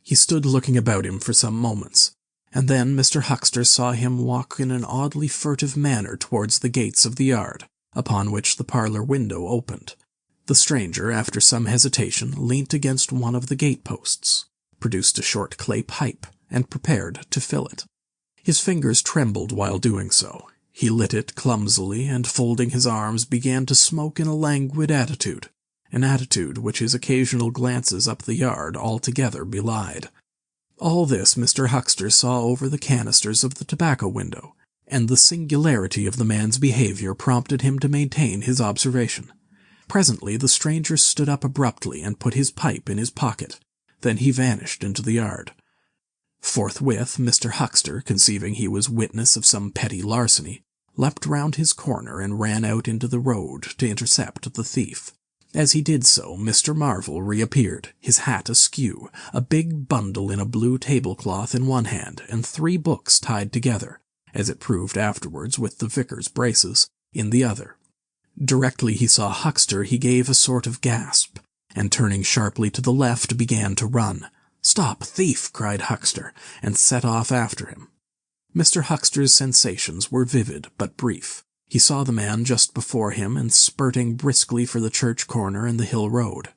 He stood looking about him for some moments, and then Mr. Huckster saw him walk in an oddly furtive manner towards the gates of the yard, upon which the parlor window opened. The stranger, after some hesitation, leant against one of the gate-posts, produced a short clay pipe, and prepared to fill it. His fingers trembled while doing so. He lit it clumsily, and folding his arms began to smoke in a languid attitude, an attitude which his occasional glances up the yard altogether belied. All this Mr. Huckster saw over the canisters of the tobacco window, and the singularity of the man's behavior prompted him to maintain his observation. Presently the stranger stood up abruptly and put his pipe in his pocket. Then he vanished into the yard. Forthwith Mr. Huckster, conceiving he was witness of some petty larceny, leapt round his corner and ran out into the road to intercept the thief. As he did so, Mr. Marvel reappeared, his hat askew, a big bundle in a blue tablecloth in one hand, and 3 books tied together, as it proved afterwards with the vicar's braces, in the other. Directly he saw Huckster he gave a sort of gasp, and turning sharply to the left began to run. "Stop, thief!" cried Huckster, and set off after him. Mr. Huckster's sensations were vivid but brief. He saw the man just before him and spurting briskly for the church corner and the hill road.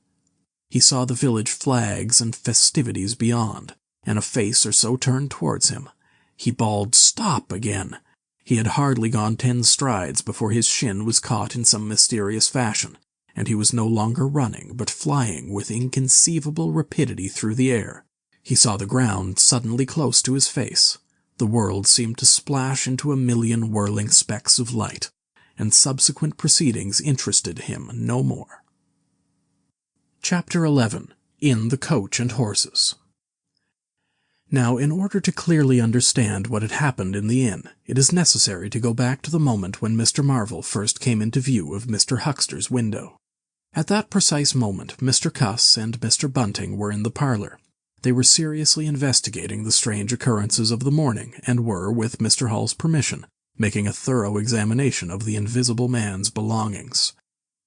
He saw the village flags and festivities beyond, and a face or so turned towards him. He bawled "Stop!" again. He had hardly gone 10 strides before his shin was caught in some mysterious fashion, and he was no longer running but flying with inconceivable rapidity through the air. He saw the ground suddenly close to his face. The world seemed to splash into a million whirling specks of light, and subsequent proceedings interested him no more. Chapter 11. In the Coach and Horses. Now, in order to clearly understand what had happened in the inn, it is necessary to go back to the moment when Mr. Marvel first came into view of Mr. Huckster's window. At that precise moment, Mr. Cuss and Mr. Bunting were in the parlor. They were seriously investigating the strange occurrences of the morning, and were, with Mr. Hall's permission, making a thorough examination of the invisible man's belongings.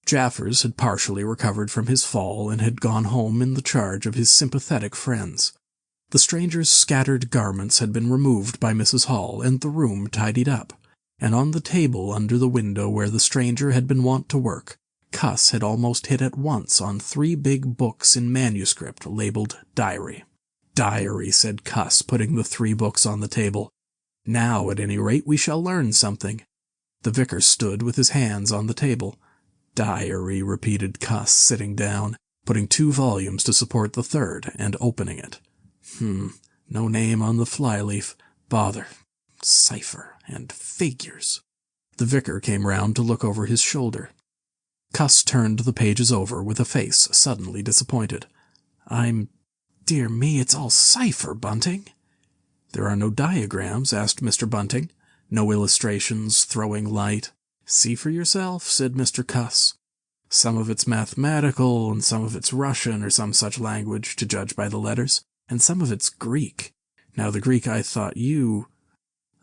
Jaffers had partially recovered from his fall and had gone home in the charge of his sympathetic friends. The stranger's scattered garments had been removed by Mrs. Hall and the room tidied up, and on the table under the window where the stranger had been wont to work, Cuss had almost hit at once on 3 big books in manuscript labeled "Diary." "Diary," said Cuss, putting the 3 books on the table. "Now, at any rate, we shall learn something." The vicar stood with his hands on the table. "Diary," repeated Cuss, sitting down, putting 2 volumes to support the 3rd, and opening it. No name on the flyleaf. Bother. Cipher and figures. The vicar came round to look over his shoulder. Cuss turned the pages over with a face suddenly disappointed. Dear me, it's all cipher, Bunting." "There are no diagrams?" asked Mr. Bunting. "No illustrations throwing light?" "See for yourself," said Mr. Cuss. "Some of it's mathematical, and some of it's Russian or some such language, to judge by the letters, and some of it's Greek. Now the Greek I thought you—"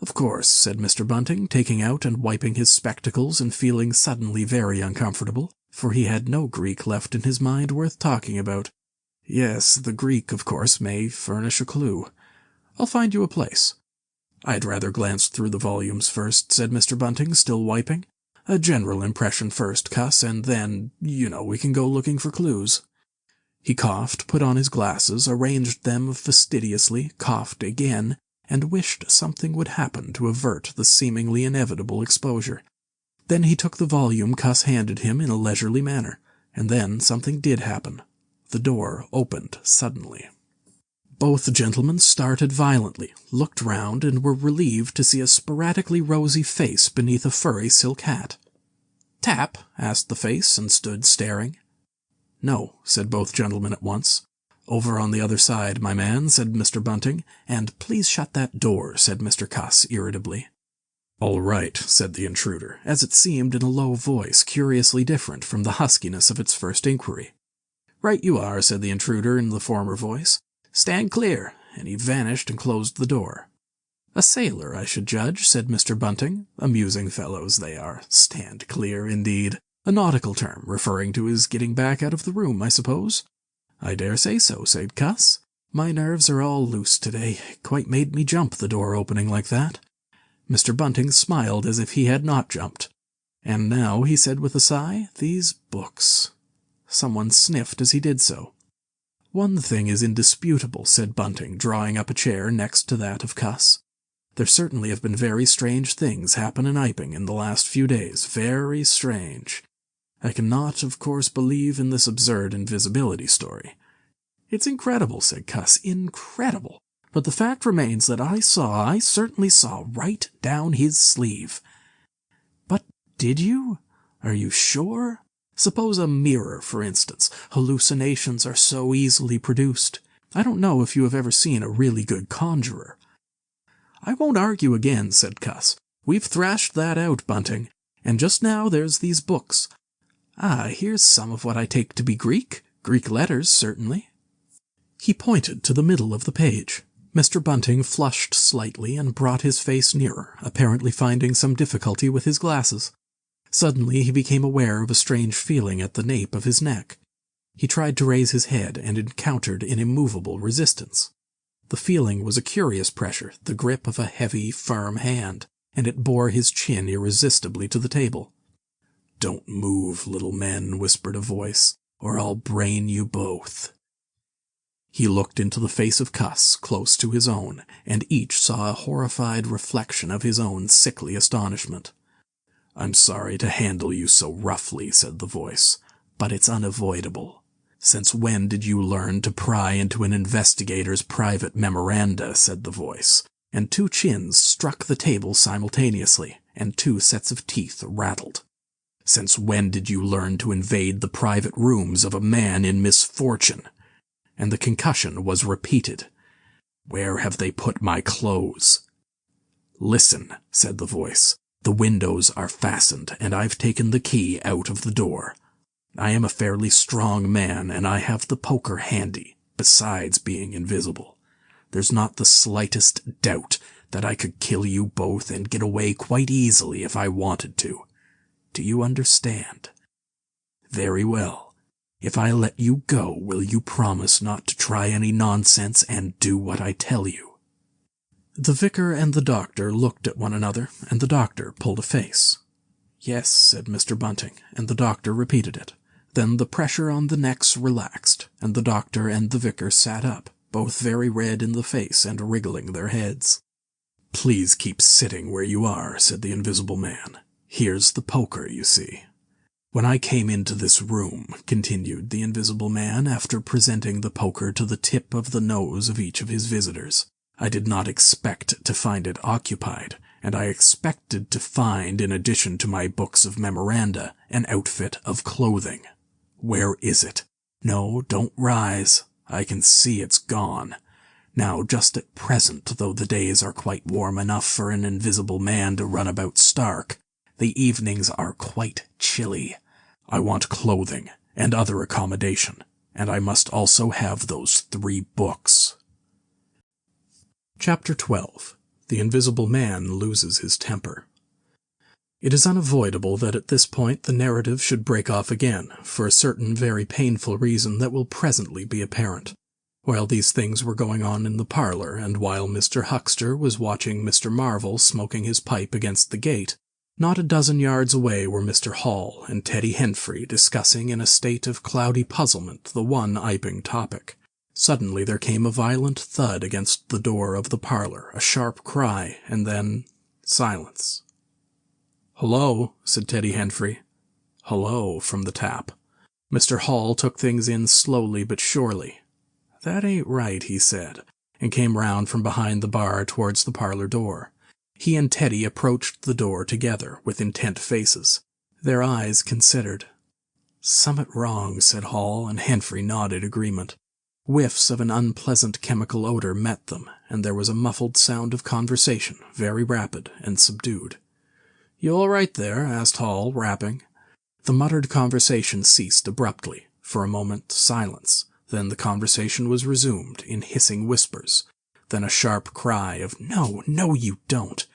"Of course," said Mr. Bunting, taking out and wiping his spectacles and feeling suddenly very uncomfortable, for he had no Greek left in his mind worth talking about. "Yes, the Greek, of course, may furnish a clue. I'll find you a place." "I'd rather glance through the volumes first," said Mr. Bunting, still wiping. "A general impression first, Cuss, and then, we can go looking for clues." He coughed, put on his glasses, arranged them fastidiously, coughed again, and wished something would happen to avert the seemingly inevitable exposure. Then he took the volume Cuss handed him in a leisurely manner, and then something did happen. The door opened suddenly. Both gentlemen started violently, looked round, and were relieved to see a sporadically rosy face beneath a furry silk hat. "Tap?" asked the face, and stood staring. "No," said both gentlemen at once. "Over on the other side, my man," said Mr. Bunting, and "Please shut that door," said Mr. Cuss irritably. "All right," said the intruder, as it seemed in a low voice curiously different from the huskiness of its first inquiry. "Right you are," said the intruder in the former voice. "Stand clear," and he vanished and closed the door. "A sailor, I should judge," said Mr. Bunting. "Amusing fellows they are. Stand clear, indeed. A nautical term, referring to his getting back out of the room, I suppose?" "I dare say so," said Cuss. "My nerves are all loose today. Quite made me jump, the door opening like that." Mr. Bunting smiled as if he had not jumped. "And now," he said with a sigh, "these books." Someone sniffed as he did so. "One thing is indisputable," said Bunting, drawing up a chair next to that of Cuss. "There certainly have been very strange things happen in Iping in the last few days. Very strange. I cannot, of course, believe in this absurd invisibility story." "It's incredible," said Cuss. "Incredible. But the fact remains that I certainly saw right down his sleeve." "But did you? Are you sure? Suppose a mirror, for instance. Hallucinations are so easily produced. I don't know if you have ever seen a really good conjurer." "I won't argue again," said Cuss. We've thrashed that out, Bunting, and just now there's these books. Ah, here's some of what I take to be Greek letters, certainly." He pointed to the middle of the page. Mr. Bunting flushed slightly and brought his face nearer, apparently finding some difficulty with his glasses. Suddenly he became aware of a strange feeling at the nape of his neck. He tried to raise his head and encountered an immovable resistance. The feeling was a curious pressure, the grip of a heavy, firm hand, and it bore his chin irresistibly to the table. "Don't move, little men," whispered a voice, "or I'll brain you both." He looked into the face of Cuss, close to his own, and each saw a horrified reflection of his own sickly astonishment. "I'm sorry to handle you so roughly," said the voice, "but it's unavoidable. Since when did you learn to pry into an investigator's private memoranda?" said the voice, and two chins struck the table simultaneously, and two sets of teeth rattled. "Since when did you learn to invade the private rooms of a man in misfortune?" And the concussion was repeated. "Where have they put my clothes?" "Listen," said the voice. "The windows are fastened, and I've taken the key out of the door. I am a fairly strong man, and I have the poker handy, besides being invisible. There's not the slightest doubt that I could kill you both and get away quite easily if I wanted to. Do you understand? Very well. If I let you go, will you promise not to try any nonsense and do what I tell you?" The vicar and the doctor looked at one another, and the doctor pulled a face. "Yes," said Mr. Bunting, and the doctor repeated it. Then the pressure on the necks relaxed, and the doctor and the vicar sat up, both very red in the face and wriggling their heads. "Please keep sitting where you are," said the invisible man. "Here's the poker, you see." "When I came into this room," continued the invisible man, after presenting the poker to the tip of the nose of each of his visitors, "I did not expect to find it occupied, and I expected to find, in addition to my books of memoranda, an outfit of clothing. Where is it? No, don't rise. I can see it's gone. Now, just at present, though the days are quite warm enough for an invisible man to run about stark, the evenings are quite chilly. I want clothing and other accommodation, and I must also have those 3 books. Chapter 12. The Invisible Man Loses His Temper. It is unavoidable that at this point the narrative should break off again, for a certain very painful reason that will presently be apparent. While these things were going on in the parlor, and while Mr. Huckster was watching Mr. Marvel smoking his pipe against the gate, not a dozen yards away were Mr. Hall and Teddy Henfrey discussing in a state of cloudy puzzlement the one Iping topic. Suddenly there came a violent thud against the door of the parlor, a sharp cry, and then silence. "Hello," said Teddy Henfrey. "Hello," from the tap. Mr. Hall took things in slowly but surely. "That ain't right," he said, and came round from behind the bar towards the parlor door. He and Teddy approached the door together, with intent faces. Their eyes considered. "Summat wrong," said Hall, and Henfrey nodded agreement. Whiffs of an unpleasant chemical odor met them, and there was a muffled sound of conversation, very rapid and subdued. "You all right there?" asked Hall, rapping. The muttered conversation ceased abruptly. For a moment, silence. Then the conversation was resumed, in hissing whispers. Then a sharp cry of, "No, no, you don't!"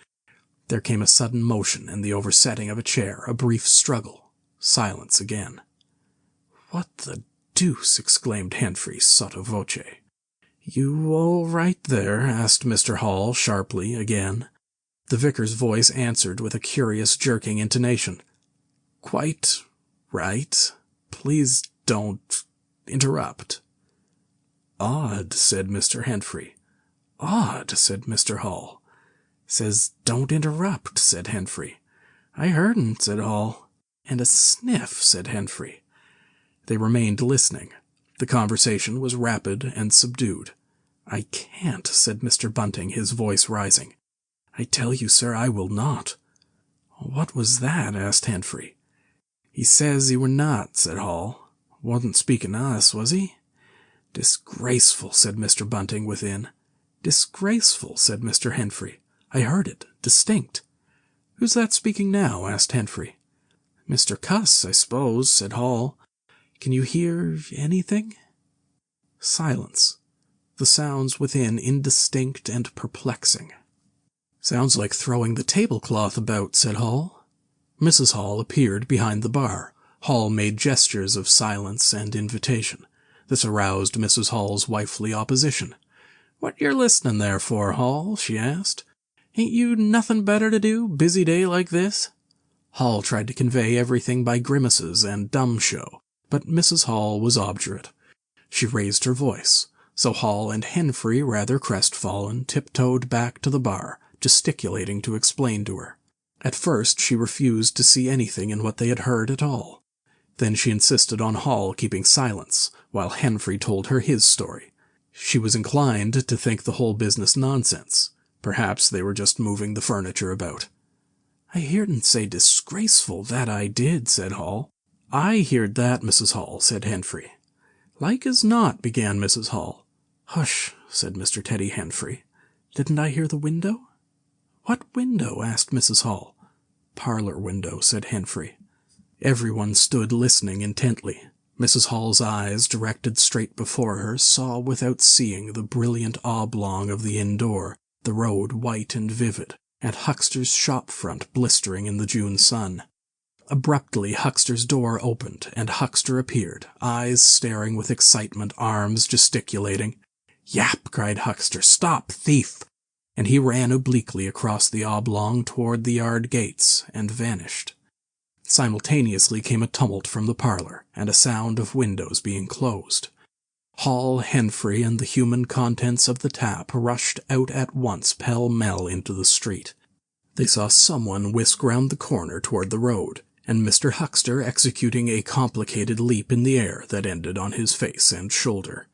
There came a sudden motion and the oversetting of a chair, a brief struggle. Silence again. "What the deuce!" exclaimed Henfrey sotto voce. "You all right there?" asked Mr. Hall, sharply, again. The vicar's voice answered with a curious jerking intonation. "Quite right. Please don't interrupt." "Odd," said Mr. Henfrey. "Odd," said Mr. Hall. "Says don't interrupt," said Henfrey. "I heardn't," said Hall. "And a sniff," said Henfrey. They remained listening. The conversation was rapid and subdued. "I can't," said Mr. Bunting, his voice rising. "I tell you, sir, I will not." "What was that?" asked Henfrey. "He says you were not," said Hall. "Wasn't speaking to us, was he?" "Disgraceful," said Mr. Bunting within. "Disgraceful," said Mr. Henfrey. "I heard it, distinct." "Who's that speaking now?" asked Henfrey. "Mr. Cuss, I suppose," said Hall. "Can you hear anything?" Silence. The sounds within indistinct and perplexing. "Sounds like throwing the tablecloth about," said Hall. Mrs. Hall appeared behind the bar. Hall made gestures of silence and invitation. This aroused Mrs. Hall's wifely opposition. "What yer listening there for, Hall?" she asked. "Ain't you nothing better to do, busy day like this?" Hall tried to convey everything by grimaces and dumb show, but Mrs. Hall was obdurate. She raised her voice, so Hall and Henfrey, rather crestfallen, tiptoed back to the bar, gesticulating to explain to her. At first she refused to see anything in what they had heard at all. Then she insisted on Hall keeping silence, while Henfrey told her his story. She was inclined to think the whole business nonsense. Perhaps they were just moving the furniture about. "I heard un say disgraceful, that I did," said Hall. "I heard that, Mrs. Hall," said Henfrey. "Like as not," began Mrs. Hall. "Hush," said Mr. Teddy Henfrey. "Didn't I hear the window?" "What window?" asked Mrs. Hall. "Parlor window," said Henfrey. Everyone stood listening intently. Mrs. Hall's eyes, directed straight before her, saw without seeing the brilliant oblong of the inn door, the road white and vivid, and Huckster's shop front blistering in the June sun. Abruptly Huckster's door opened, and Huckster appeared, eyes staring with excitement, arms gesticulating. "Yap!" cried Huckster. "Stop, thief!" And he ran obliquely across the oblong toward the yard gates, and vanished. Simultaneously came a tumult from the parlor, and a sound of windows being closed. Hall, Henfrey, and the human contents of the tap rushed out at once pell-mell into the street. They saw someone whisk round the corner toward the road, and Mr. Huckster executing a complicated leap in the air that ended on his face and shoulder.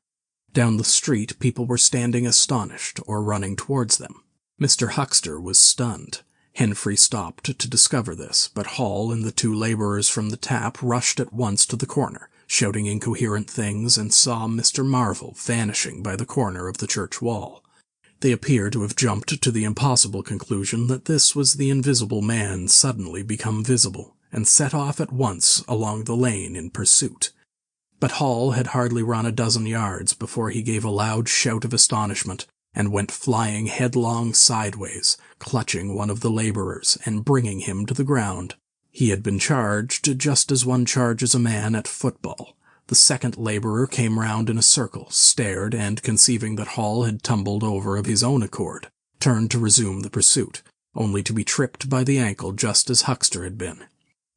Down the street people were standing astonished or running towards them. Mr. Huckster was stunned. Henfrey stopped to discover this, but Hall and the two laborers from the tap rushed at once to the corner, shouting incoherent things, and saw Mr. Marvel vanishing by the corner of the church wall. They appear to have jumped to the impossible conclusion that this was the invisible man suddenly become visible, and set off at once along the lane in pursuit. But Hall had hardly run a dozen yards before he gave a loud shout of astonishment, and went flying headlong sideways, clutching one of the laborers and bringing him to the ground. He had been charged just as one charges a man at football. The second laborer came round in a circle, stared, and, conceiving that Hall had tumbled over of his own accord, turned to resume the pursuit, only to be tripped by the ankle just as Huckster had been.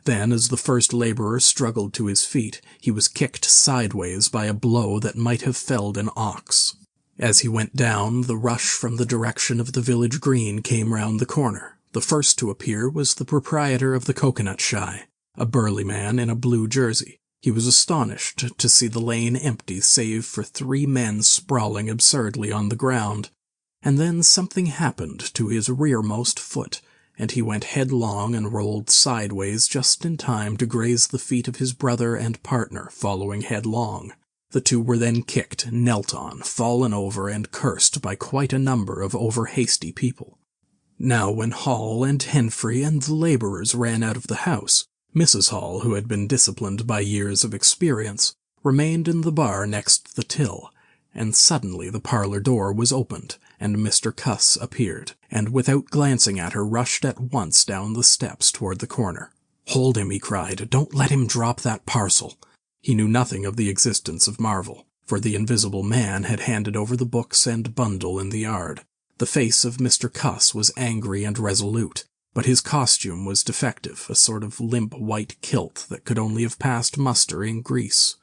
Then, as the first laborer struggled to his feet, he was kicked sideways by a blow that might have felled an ox. As he went down, the rush from the direction of the village green came round the corner. The first to appear was the proprietor of the Coconut Shy, a burly man in a blue jersey. He was astonished to see the lane empty save for 3 men sprawling absurdly on the ground. And then something happened to his rearmost foot, and he went headlong and rolled sideways just in time to graze the feet of his brother and partner, following headlong. The two were then kicked, knelt on, fallen over, and cursed by quite a number of over-hasty people. Now when Hall and Henfrey and the laborers ran out of the house, Mrs. Hall, who had been disciplined by years of experience, remained in the bar next the till, and suddenly the parlor door was opened, and Mr. Cuss appeared, and without glancing at her rushed at once down the steps toward the corner. "Hold him," he cried. "Don't let him drop that parcel." He knew nothing of the existence of Marvel, for the invisible man had handed over the books and bundle in the yard. The face of Mr. Cuss was angry and resolute, but his costume was defective, a sort of limp white kilt that could only have passed muster in Greece.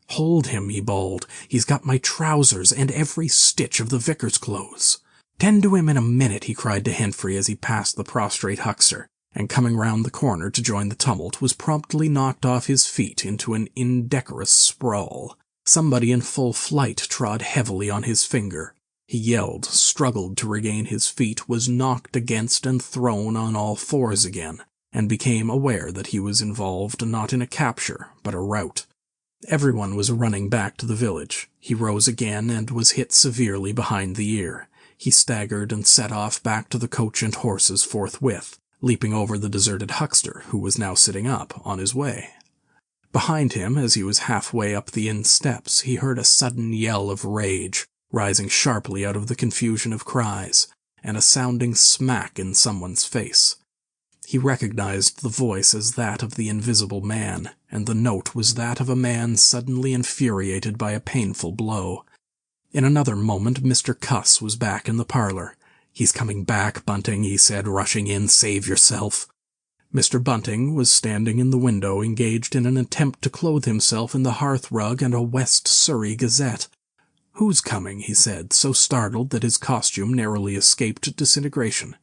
"Hold him," he bawled. "He's got my trousers and every stitch of the vicar's clothes." "Tend to him in a minute," he cried to Henfrey as he passed the prostrate Huckster, and coming round the corner to join the tumult, was promptly knocked off his feet into an indecorous sprawl. Somebody in full flight trod heavily on his finger. He yelled, struggled to regain his feet, was knocked against and thrown on all fours again, and became aware that he was involved not in a capture, but a rout. Everyone was running back to the village. He rose again and was hit severely behind the ear. He staggered and set off back to the coach and horses forthwith, leaping over the deserted huckster, who was now sitting up, on his way. Behind him, as he was halfway up the inn steps, he heard a sudden yell of rage, rising sharply out of the confusion of cries, and a sounding smack in someone's face. He recognized the voice as that of the Invisible Man, and the note was that of a man suddenly infuriated by a painful blow. In another moment Mr. Cuss was back in the parlor. "He's coming back, Bunting," he said, rushing in. "Save yourself." Mr. Bunting was standing in the window, engaged in an attempt to clothe himself in the hearth-rug and a West Surrey Gazette. "Who's coming?" he said, so startled that his costume narrowly escaped disintegration.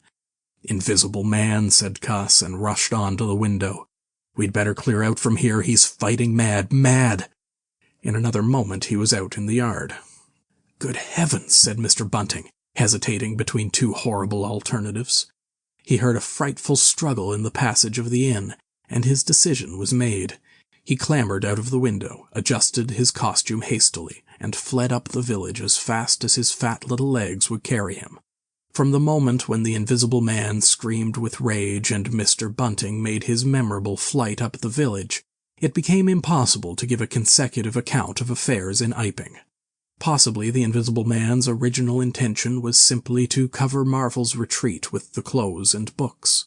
"Invisible Man," said Cuss, and rushed on to the window. "We'd better clear out from here. He's fighting mad. Mad!" In another moment he was out in the yard. "Good heavens," said Mr. Bunting, hesitating between two horrible alternatives. He heard a frightful struggle in the passage of the inn, and his decision was made. He clambered out of the window, adjusted his costume hastily, and fled up the village as fast as his fat little legs would carry him. From the moment when the Invisible Man screamed with rage and Mr. Bunting made his memorable flight up the village, it became impossible to give a consecutive account of affairs in Iping. Possibly the Invisible Man's original intention was simply to cover Marvel's retreat with the clothes and books.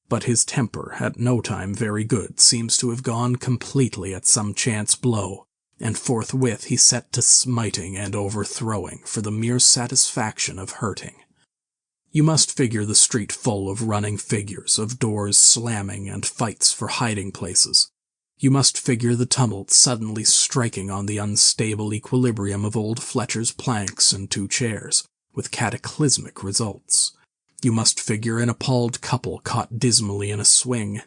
But his temper, at no time very good, seems to have gone completely at some chance blow, and forthwith he set to smiting and overthrowing for the mere satisfaction of hurting. You must figure the street full of running figures, of doors slamming and fights for hiding places. You must figure the tumult suddenly striking on the unstable equilibrium of old Fletcher's planks and 2 chairs, with cataclysmic results. You must figure an appalled couple caught dismally in a swing.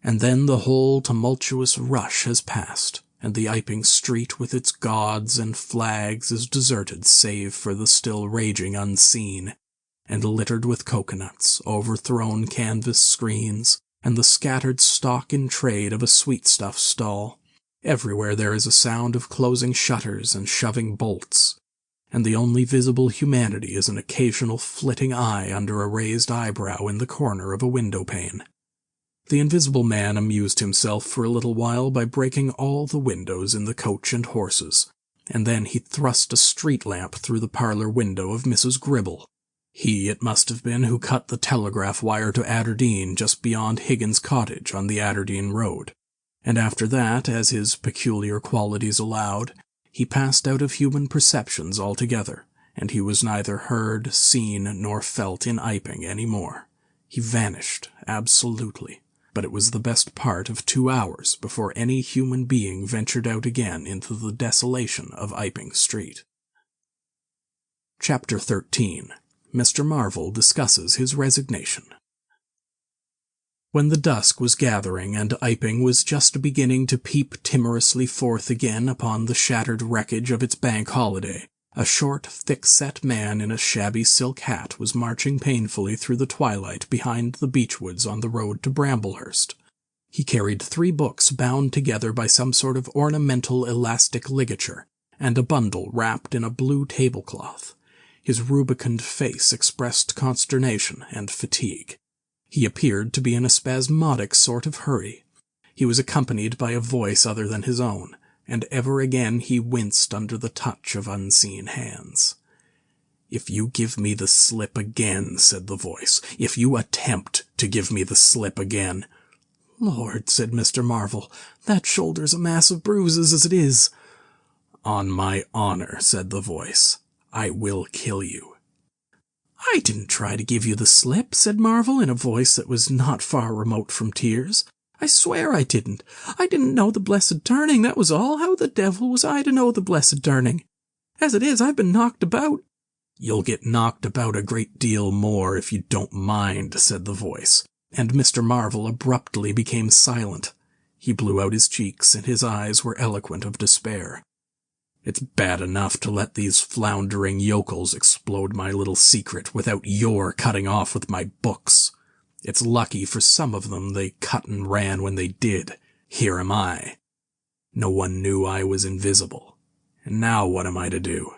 And then the whole tumultuous rush has passed, and the Iping street with its gods and flags is deserted save for the still raging unseen, and littered with coconuts, overthrown canvas screens, and the scattered stock in trade of a sweetstuff stall. Everywhere there is a sound of closing shutters and shoving bolts, and the only visible humanity is an occasional flitting eye under a raised eyebrow in the corner of a window-pane. The Invisible Man amused himself for a little while by breaking all the windows in the coach and horses, and then he thrust a street lamp through the parlor window of Mrs. Gribble. He, it must have been, who cut the telegraph wire to Aberdeen just beyond Higgins' cottage on the Aberdeen road. And after that, as his peculiar qualities allowed, he passed out of human perceptions altogether, and he was neither heard, seen, nor felt in Iping any more. He vanished, absolutely, but it was the best part of 2 hours before any human being ventured out again into the desolation of Iping Street. Chapter 13. Mr. Marvel discusses his resignation. When the dusk was gathering and Iping was just beginning to peep timorously forth again upon the shattered wreckage of its bank holiday, a short, thick-set man in a shabby silk hat was marching painfully through the twilight behind the beechwoods on the road to Bramblehurst. He carried 3 books bound together by some sort of ornamental elastic ligature, and a bundle wrapped in a blue tablecloth. His rubicund face expressed consternation and fatigue. He appeared to be in a spasmodic sort of hurry. He was accompanied by a voice other than his own, and ever again he winced under the touch of unseen hands. "If you give me the slip again," said the voice, "if you attempt to give me the slip again—" "Lord," said Mr. Marvel, "that shoulder's a mass of bruises as it is." "On my honor," said the voice, "I will kill you." "I didn't try to give you the slip," said Marvel in a voice that was not far remote from tears. "I swear I didn't. I didn't know the blessed turning, that was all. How the devil was I to know the blessed turning? As it is, I've been knocked about." "You'll get knocked about a great deal more if you don't mind," said the voice, and Mr. Marvel abruptly became silent. He blew out his cheeks, and his eyes were eloquent of despair. "It's bad enough to let these floundering yokels explode my little secret without your cutting off with my books. It's lucky for some of them they cut and ran when they did. Here am I. No one knew I was invisible. And now what am I to do?"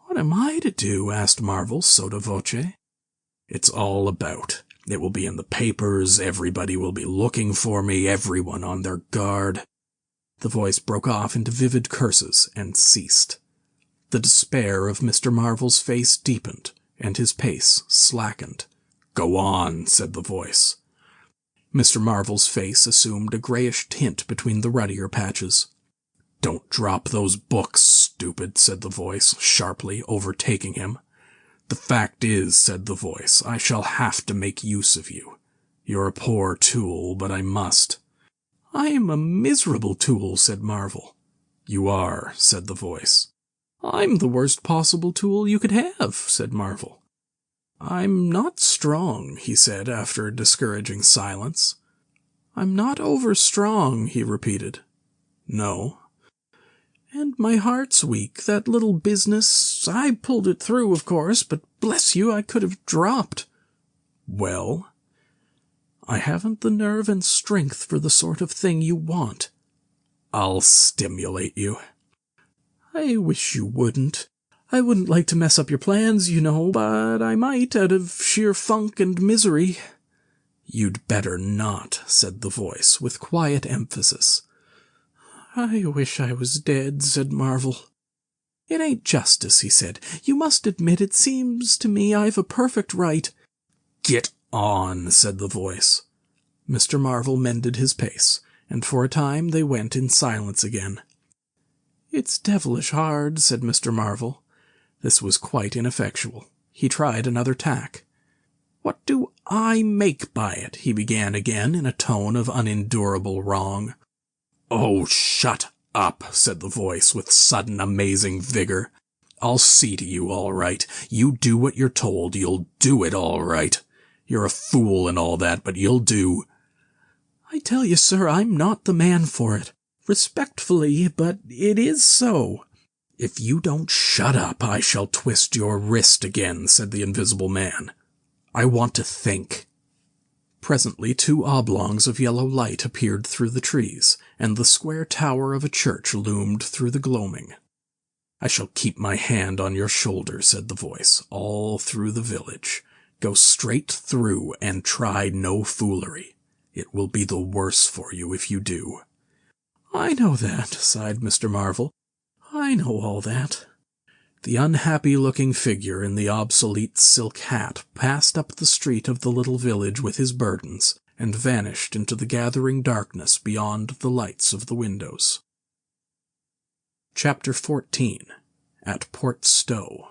"What am I to do?" asked Marvel sotto voce. "It's all about. It will be in the papers, everybody will be looking for me, everyone on their guard." The voice broke off into vivid curses and ceased. The despair of Mr. Marvel's face deepened, and his pace slackened. "Go on," said the voice. Mr. Marvel's face assumed a grayish tint between the ruddier patches. "Don't drop those books, stupid," said the voice, sharply, overtaking him. "The fact is," said the voice, "I shall have to make use of you. You're a poor tool, but I must." "I am a miserable tool," said Marvel. "You are," said the voice. "I'm the worst possible tool you could have," said Marvel. "I'm not strong," he said after a discouraging silence. "I'm not over-strong," he repeated. "No." "And my heart's weak. That little business, I pulled it through, of course, but bless you, I could have dropped." "Well?" "I haven't the nerve and strength for the sort of thing you want." "I'll stimulate you." "I wish you wouldn't. I wouldn't like to mess up your plans, you know, but I might out of sheer funk and misery." "You'd better not," said the voice, with quiet emphasis. "I wish I was dead," said Marvel. "It ain't justice," he said. "You must admit it seems to me I've a perfect right—" "Get on," said the voice. Mr. Marvel mended his pace, and for a time they went in silence again. "It's devilish hard," said Mr. Marvel. This was quite ineffectual. He tried another tack. "What do I make by it?" he began again in a tone of unendurable wrong. "Oh, shut up," said the voice with sudden amazing vigor. "I'll see to you all right. You do what you're told. You'll do it all right. You're a fool and all that, but you'll do." "I tell you, sir, I'm not the man for it. Respectfully, but it is so." "If you don't shut up, I shall twist your wrist again," said the invisible man. "I want to think." Presently 2 oblongs of yellow light appeared through the trees, and the square tower of a church loomed through the gloaming. "I shall keep my hand on your shoulder," said the voice, "all through the village. Go straight through, and try no foolery. It will be the worse for you if you do." "I know that," sighed Mr. Marvel. "I know all that." The unhappy-looking figure in the obsolete silk hat passed up the street of the little village with his burdens, and vanished into the gathering darkness beyond the lights of the windows. Chapter 14. At Port Stowe.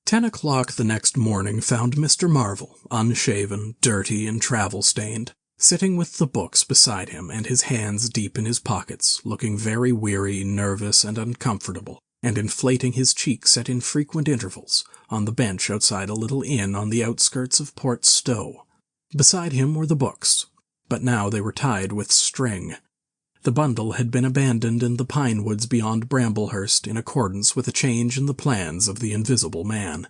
10 o'clock the next morning found Mr. Marvel, unshaven, dirty, and travel-stained, sitting with the books beside him and his hands deep in his pockets, looking very weary, nervous, and uncomfortable, and inflating his cheeks at infrequent intervals, on the bench outside a little inn on the outskirts of Port Stowe. Beside him were the books, but now they were tied with string. The bundle had been abandoned in the pine woods beyond Bramblehurst in accordance with a change in the plans of the Invisible Man.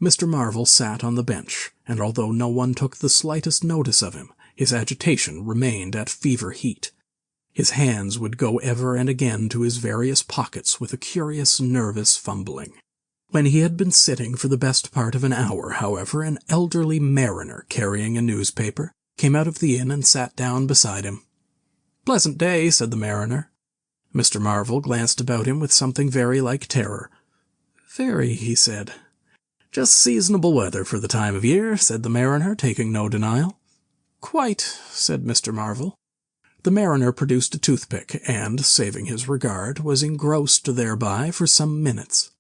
Mr. Marvel sat on the bench, and although no one took the slightest notice of him, his agitation remained at fever heat. His hands would go ever and again to his various pockets with a curious, nervous fumbling. When he had been sitting for the best part of an hour, however, an elderly mariner, carrying a newspaper, came out of the inn and sat down beside him. "Pleasant day," said the mariner. Mr. Marvel glanced about him with something very like terror. "Very," he said. "Just seasonable weather for the time of year," said the mariner, taking no denial. "Quite," said Mr. Marvel. The mariner produced a toothpick, and, saving his regard, was engrossed thereby for some minutes.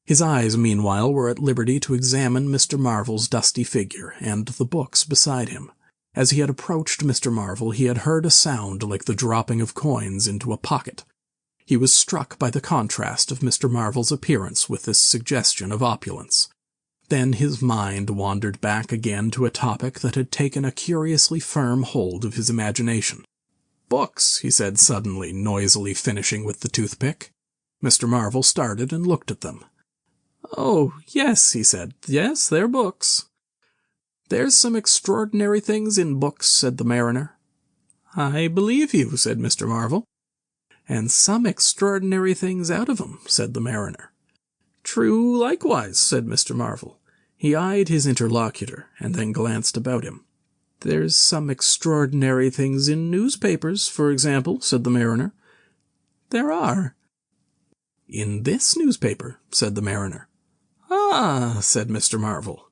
His eyes, meanwhile, were at liberty to examine Mr. Marvel's dusty figure, and the books beside him. As he had approached Mr. Marvel, he had heard a sound like the dropping of coins into a pocket. He was struck by the contrast of Mr. Marvel's appearance with this suggestion of opulence. Then his mind wandered back again to a topic that had taken a curiously firm hold of his imagination. "Books," he said suddenly, noisily finishing with the toothpick. Mr. Marvel started and looked at them. "Oh, yes," he said. "Yes, they're books." "There's some extraordinary things in books," said the mariner. "I believe you," said Mr. Marvel. "And some extraordinary things out of 'em," said the mariner. "True, likewise," said Mr. Marvel. He eyed his interlocutor and then glanced about him. "There's some extraordinary things in newspapers, for example," said the mariner. "There are." "In this newspaper," said the mariner. "Ah," said Mr. Marvel.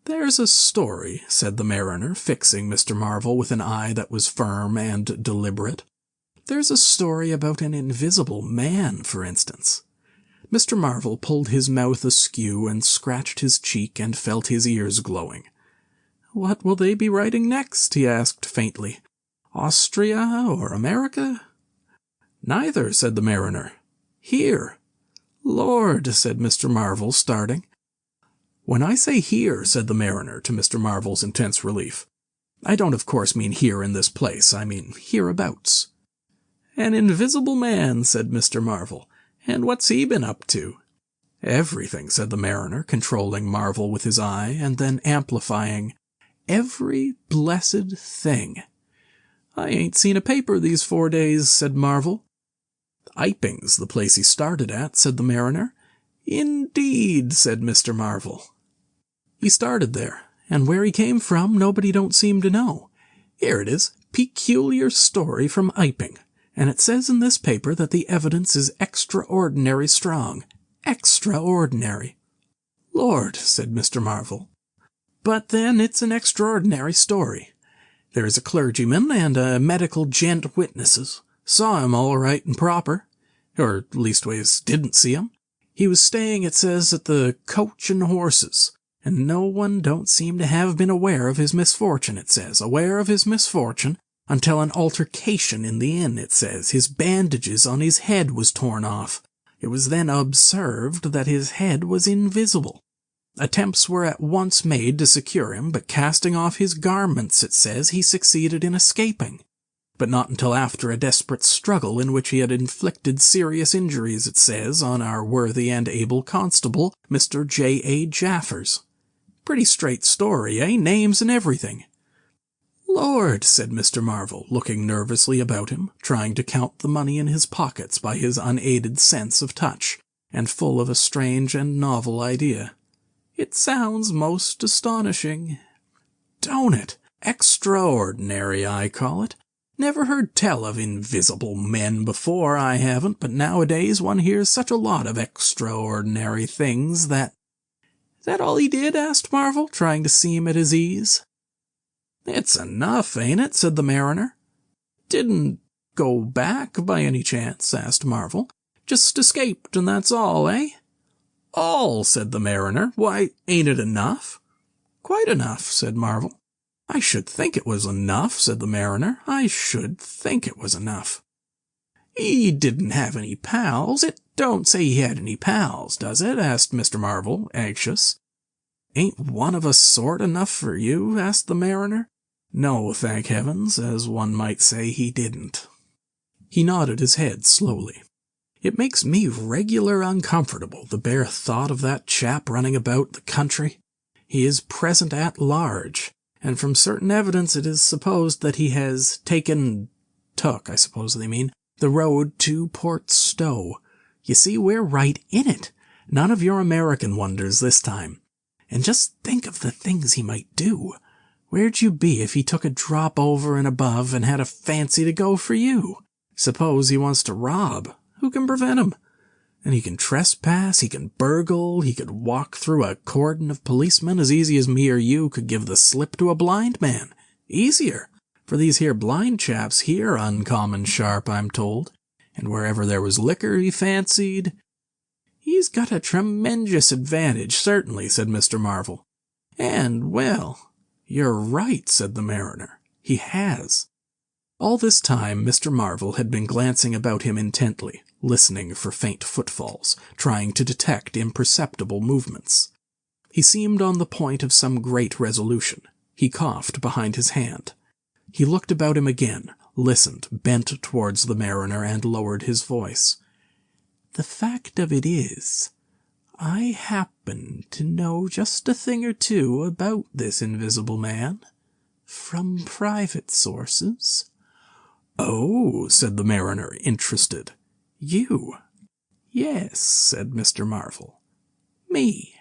"There's a story," said the mariner, fixing Mr. Marvel with an eye that was firm and deliberate. "There's a story about an invisible man, for instance." Mr. Marvel pulled his mouth askew and scratched his cheek and felt his ears glowing. "What will they be writing next?" he asked faintly. "Austria or America?" "Neither," said the mariner. "Here." "Lord," said Mr. Marvel, starting. "When I say here," said the mariner, to Mr. Marvel's intense relief, "I don't of course mean here in this place, I mean hereabouts." "An invisible man," said Mr. Marvel. "And what's he been up to?" "Everything," said the mariner, controlling Marvel with his eye, and then amplifying, "every blessed thing." "I ain't seen a paper these 4 days," said Marvel. "Iping's the place he started at," said the mariner. "Indeed," said Mr. Marvel. "He started there, and where he came from nobody don't seem to know. Here it is, peculiar story from Iping, and it says in this paper that the evidence is extraordinary strong. Extraordinary." "Lord," said Mr. Marvel. "But then it's an extraordinary story. There is a clergyman and a medical gent witnesses. Saw him all right and proper. Or leastways didn't see him. He was staying, it says, at the Coach and Horses, and no one don't seem to have been aware of his misfortune, it says, aware of his misfortune, until an altercation in the inn, it says. His bandages on his head was torn off. It was then observed that his head was invisible. Attempts were at once made to secure him, but casting off his garments, it says, he succeeded in escaping. But not until after a desperate struggle in which he had inflicted serious injuries, it says, on our worthy and able constable, Mr. J.A. Jaffers. Pretty straight story, eh? Names and everything." "Lord," said Mr. Marvel, looking nervously about him, trying to count the money in his pockets by his unaided sense of touch, and full of a strange and novel idea. "It sounds most astonishing." "Don't it? Extraordinary, I call it. Never heard tell of invisible men before, I haven't, but nowadays one hears such a lot of extraordinary things that—" "Is that all he did?" asked Marvel, trying to seem at his ease. "It's enough, ain't it?" said the mariner. "Didn't go back by any chance?" asked Marvel. "Just escaped, and that's all, eh?" "All," said the mariner. "Why, ain't it enough?" "Quite enough," said Marvel. "I should think it was enough," said the mariner. "I should think it was enough." "He didn't have any pals? It don't say he had any pals, does it?" asked Mr. Marvel, anxious. "Ain't one of a sort enough for you?" asked the mariner. "No, thank heavens, as one might say, he didn't." He nodded his head slowly. "It makes me regular uncomfortable, the bare thought of that chap running about the country. He is present at large, and from certain evidence it is supposed that he has took, I suppose they mean, the road to Port Stowe. You see, we're right in it. None of your American wonders this time. And just think of the things he might do. Where'd you be if he took a drop over and above and had a fancy to go for you? Suppose he wants to rob. Who can prevent him? And he can trespass, he can burgle, he could walk through a cordon of policemen as easy as me or you could give the slip to a blind man. Easier, for these here blind chaps here uncommon sharp, I'm told, and wherever there was liquor he fancied. He's got a tremendous advantage, certainly," said Mr. Marvel. "And, well, you're right," said the mariner. "He has." All this time Mr. Marvel had been glancing about him intently, listening for faint footfalls, trying to detect imperceptible movements. He seemed on the point of some great resolution. He coughed behind his hand. He looked about him again, listened, bent towards the mariner, and lowered his voice. "The fact of it is, I happen to know just a thing or two about this invisible man, from private sources." "Oh," said the mariner, interested. "You?" "Yes," said Mr. Marvel. "Me."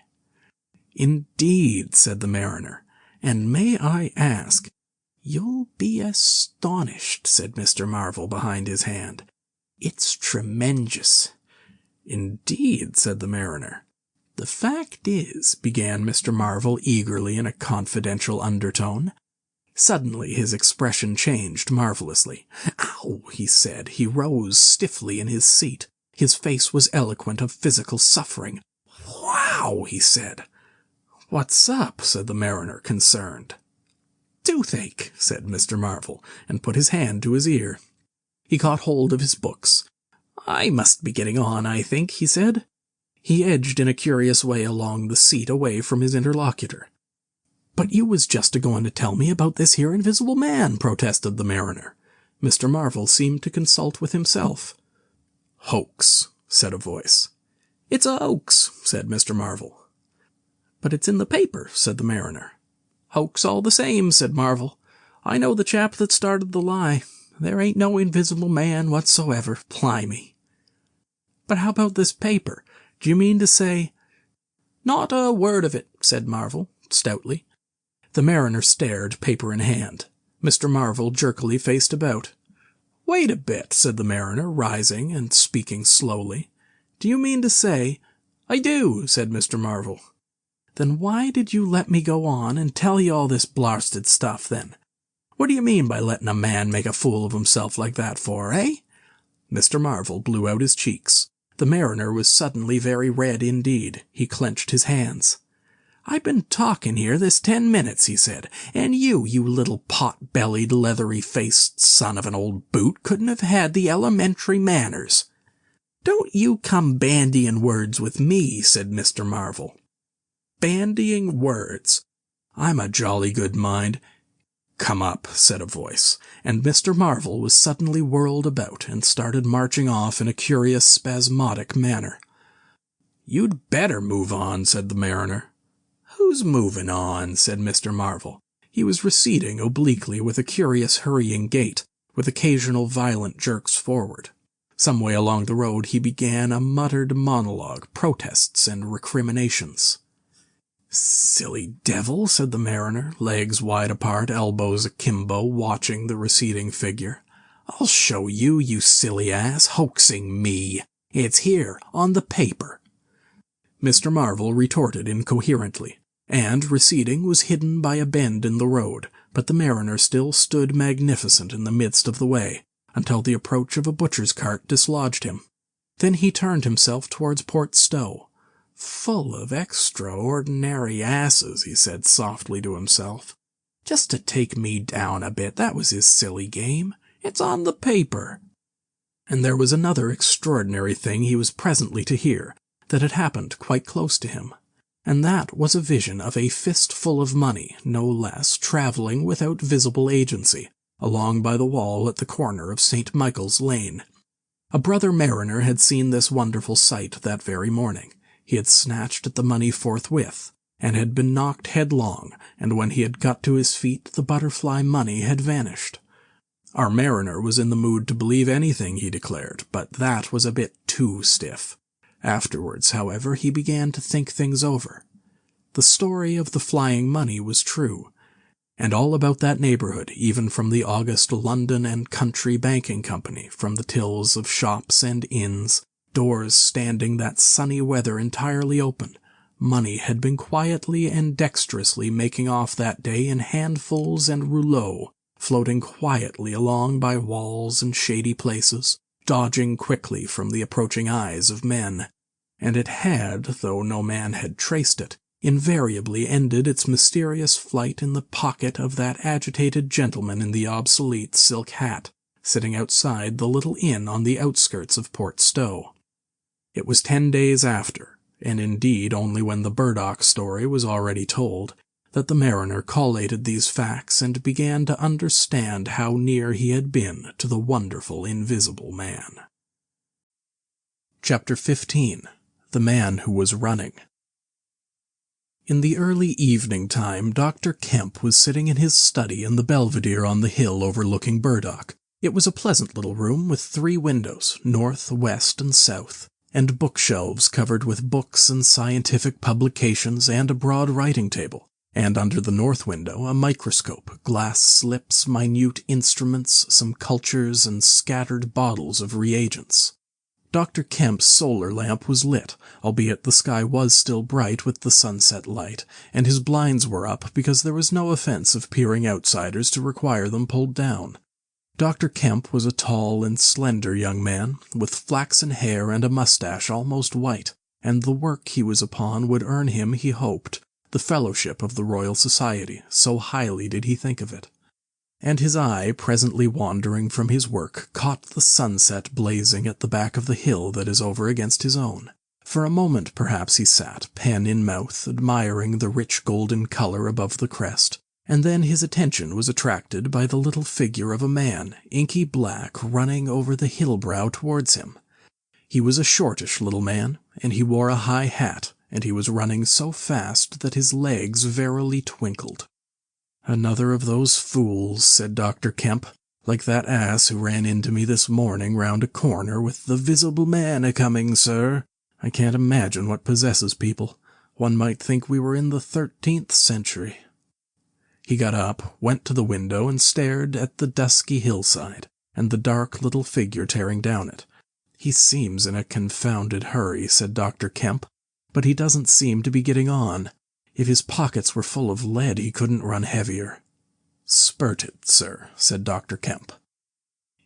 "Indeed," said the mariner, "and may I ask—" "You'll be astonished," said Mr. Marvel behind his hand. "It's tremendous." "Indeed," said the mariner. "The fact is," began Mr. Marvel eagerly in a confidential undertone. Suddenly his expression changed marvelously. "Ow!" he said. He rose stiffly in his seat. His face was eloquent of physical suffering. "Wow!" he said. "What's up?" said the mariner, concerned. "Toothache," said Mr. Marvel, and put his hand to his ear. He caught hold of his books. "I must be getting on, I think," he said. He edged in a curious way along the seat away from his interlocutor. "But you was just a-going to tell me about this here invisible man," protested the mariner. Mr. Marvel seemed to consult with himself. "Hoax," said a voice. "It's a hoax," said Mr. Marvel. "But it's in the paper," said the mariner. "Hoax all the same," said Marvel. "I know the chap that started the lie. There ain't no invisible man whatsoever, blimey." "But how about this paper? Do you mean to say—" "Not a word of it," said Marvel, stoutly. The mariner stared, paper in hand. Mr. Marvel jerkily faced about. "Wait a bit," said the mariner, rising and speaking slowly. "Do you mean to say—" "I do," said Mr. Marvel. "Then why did you let me go on and tell you all this blarsted stuff, then? What do you mean by letting a man make a fool of himself like that for, eh?" Mr. Marvel blew out his cheeks. The mariner was suddenly very red indeed. He clenched his hands. "I've been talking here this 10 minutes," he said, "and you little pot-bellied, leathery-faced son of an old boot, couldn't have had the elementary manners." "Don't you come bandying words with me," said Mr. Marvel. "Bandying words? I'm a jolly good mind—" "Come up," said a voice, and Mr. Marvel was suddenly whirled about and started marching off in a curious spasmodic manner. "You'd better move on," said the mariner. "Who's moving on?" said Mr. Marvel. He was receding obliquely with a curious hurrying gait, with occasional violent jerks forward. Some way along the road he began a muttered monologue, protests and recriminations. "Silly devil," said the mariner, legs wide apart, elbows akimbo, watching the receding figure. "I'll show you, you silly ass, hoaxing me. It's here, on the paper." Mr. Marvel retorted incoherently, and, receding, was hidden by a bend in the road, but the mariner still stood magnificent in the midst of the way, until the approach of a butcher's cart dislodged him. Then he turned himself towards Port Stowe. "Full of extraordinary asses," he said softly to himself. "Just to take me down a bit, that was his silly game. It's on the paper." And there was another extraordinary thing he was presently to hear, that had happened quite close to him. And that was a vision of a fistful of money, no less, travelling without visible agency, along by the wall at the corner of St. Michael's Lane. A brother mariner had seen this wonderful sight that very morning. He had snatched at the money forthwith, and had been knocked headlong, and when he had got to his feet the butterfly money had vanished. Our mariner was in the mood to believe anything, he declared, but that was a bit too stiff. Afterwards, however, he began to think things over. The story of the flying money was true, and all about that neighbourhood, even from the august London and Country Banking Company, from the tills of shops and inns, doors standing that sunny weather entirely open, money had been quietly and dexterously making off that day in handfuls and rouleaux, floating quietly along by walls and shady places, dodging quickly from the approaching eyes of men. And it had, though no man had traced it, invariably ended its mysterious flight in the pocket of that agitated gentleman in the obsolete silk hat, sitting outside the little inn on the outskirts of Port Stowe. It was 10 days after, and indeed only when the Burdock story was already told, that the mariner collated these facts and began to understand how near he had been to the wonderful invisible man. Chapter 15. The Man Who Was Running. In the early evening time, Dr. Kemp was sitting in his study in the Belvedere on the hill overlooking Burdock. It was a pleasant little room with 3 windows, north, west, and south. and bookshelves covered with books and scientific publications and a broad writing table, and under the north window a microscope, glass slips, minute instruments, some cultures, and scattered bottles of reagents. Dr. Kemp's solar lamp was lit, albeit the sky was still bright with the sunset light, and his blinds were up because there was no offense of peering outsiders to require them pulled down. Dr. Kemp was a tall and slender young man, with flaxen hair and a mustache almost white, and the work he was upon would earn him, he hoped, the fellowship of the Royal Society, so highly did he think of it. And his eye, presently wandering from his work, caught the sunset blazing at the back of the hill that is over against his own. For a moment perhaps he sat, pen in mouth, admiring the rich golden color above the crest, and then his attention was attracted by the little figure of a man, inky black, running over the hill brow towards him. He was a shortish little man, and he wore a high hat, and he was running so fast that his legs verily twinkled. "Another of those fools," said Dr. Kemp, "like that ass who ran into me this morning round a corner with 'The Visible Man a-coming, sir.' I can't imagine what possesses people. One might think we were in the 13th century." He got up, went to the window, and stared at the dusky hillside, and the dark little figure tearing down it. "He seems in a confounded hurry," said Dr. Kemp, "but he doesn't seem to be getting on. If his pockets were full of lead, he couldn't run heavier." "Spurted, sir," said Dr. Kemp.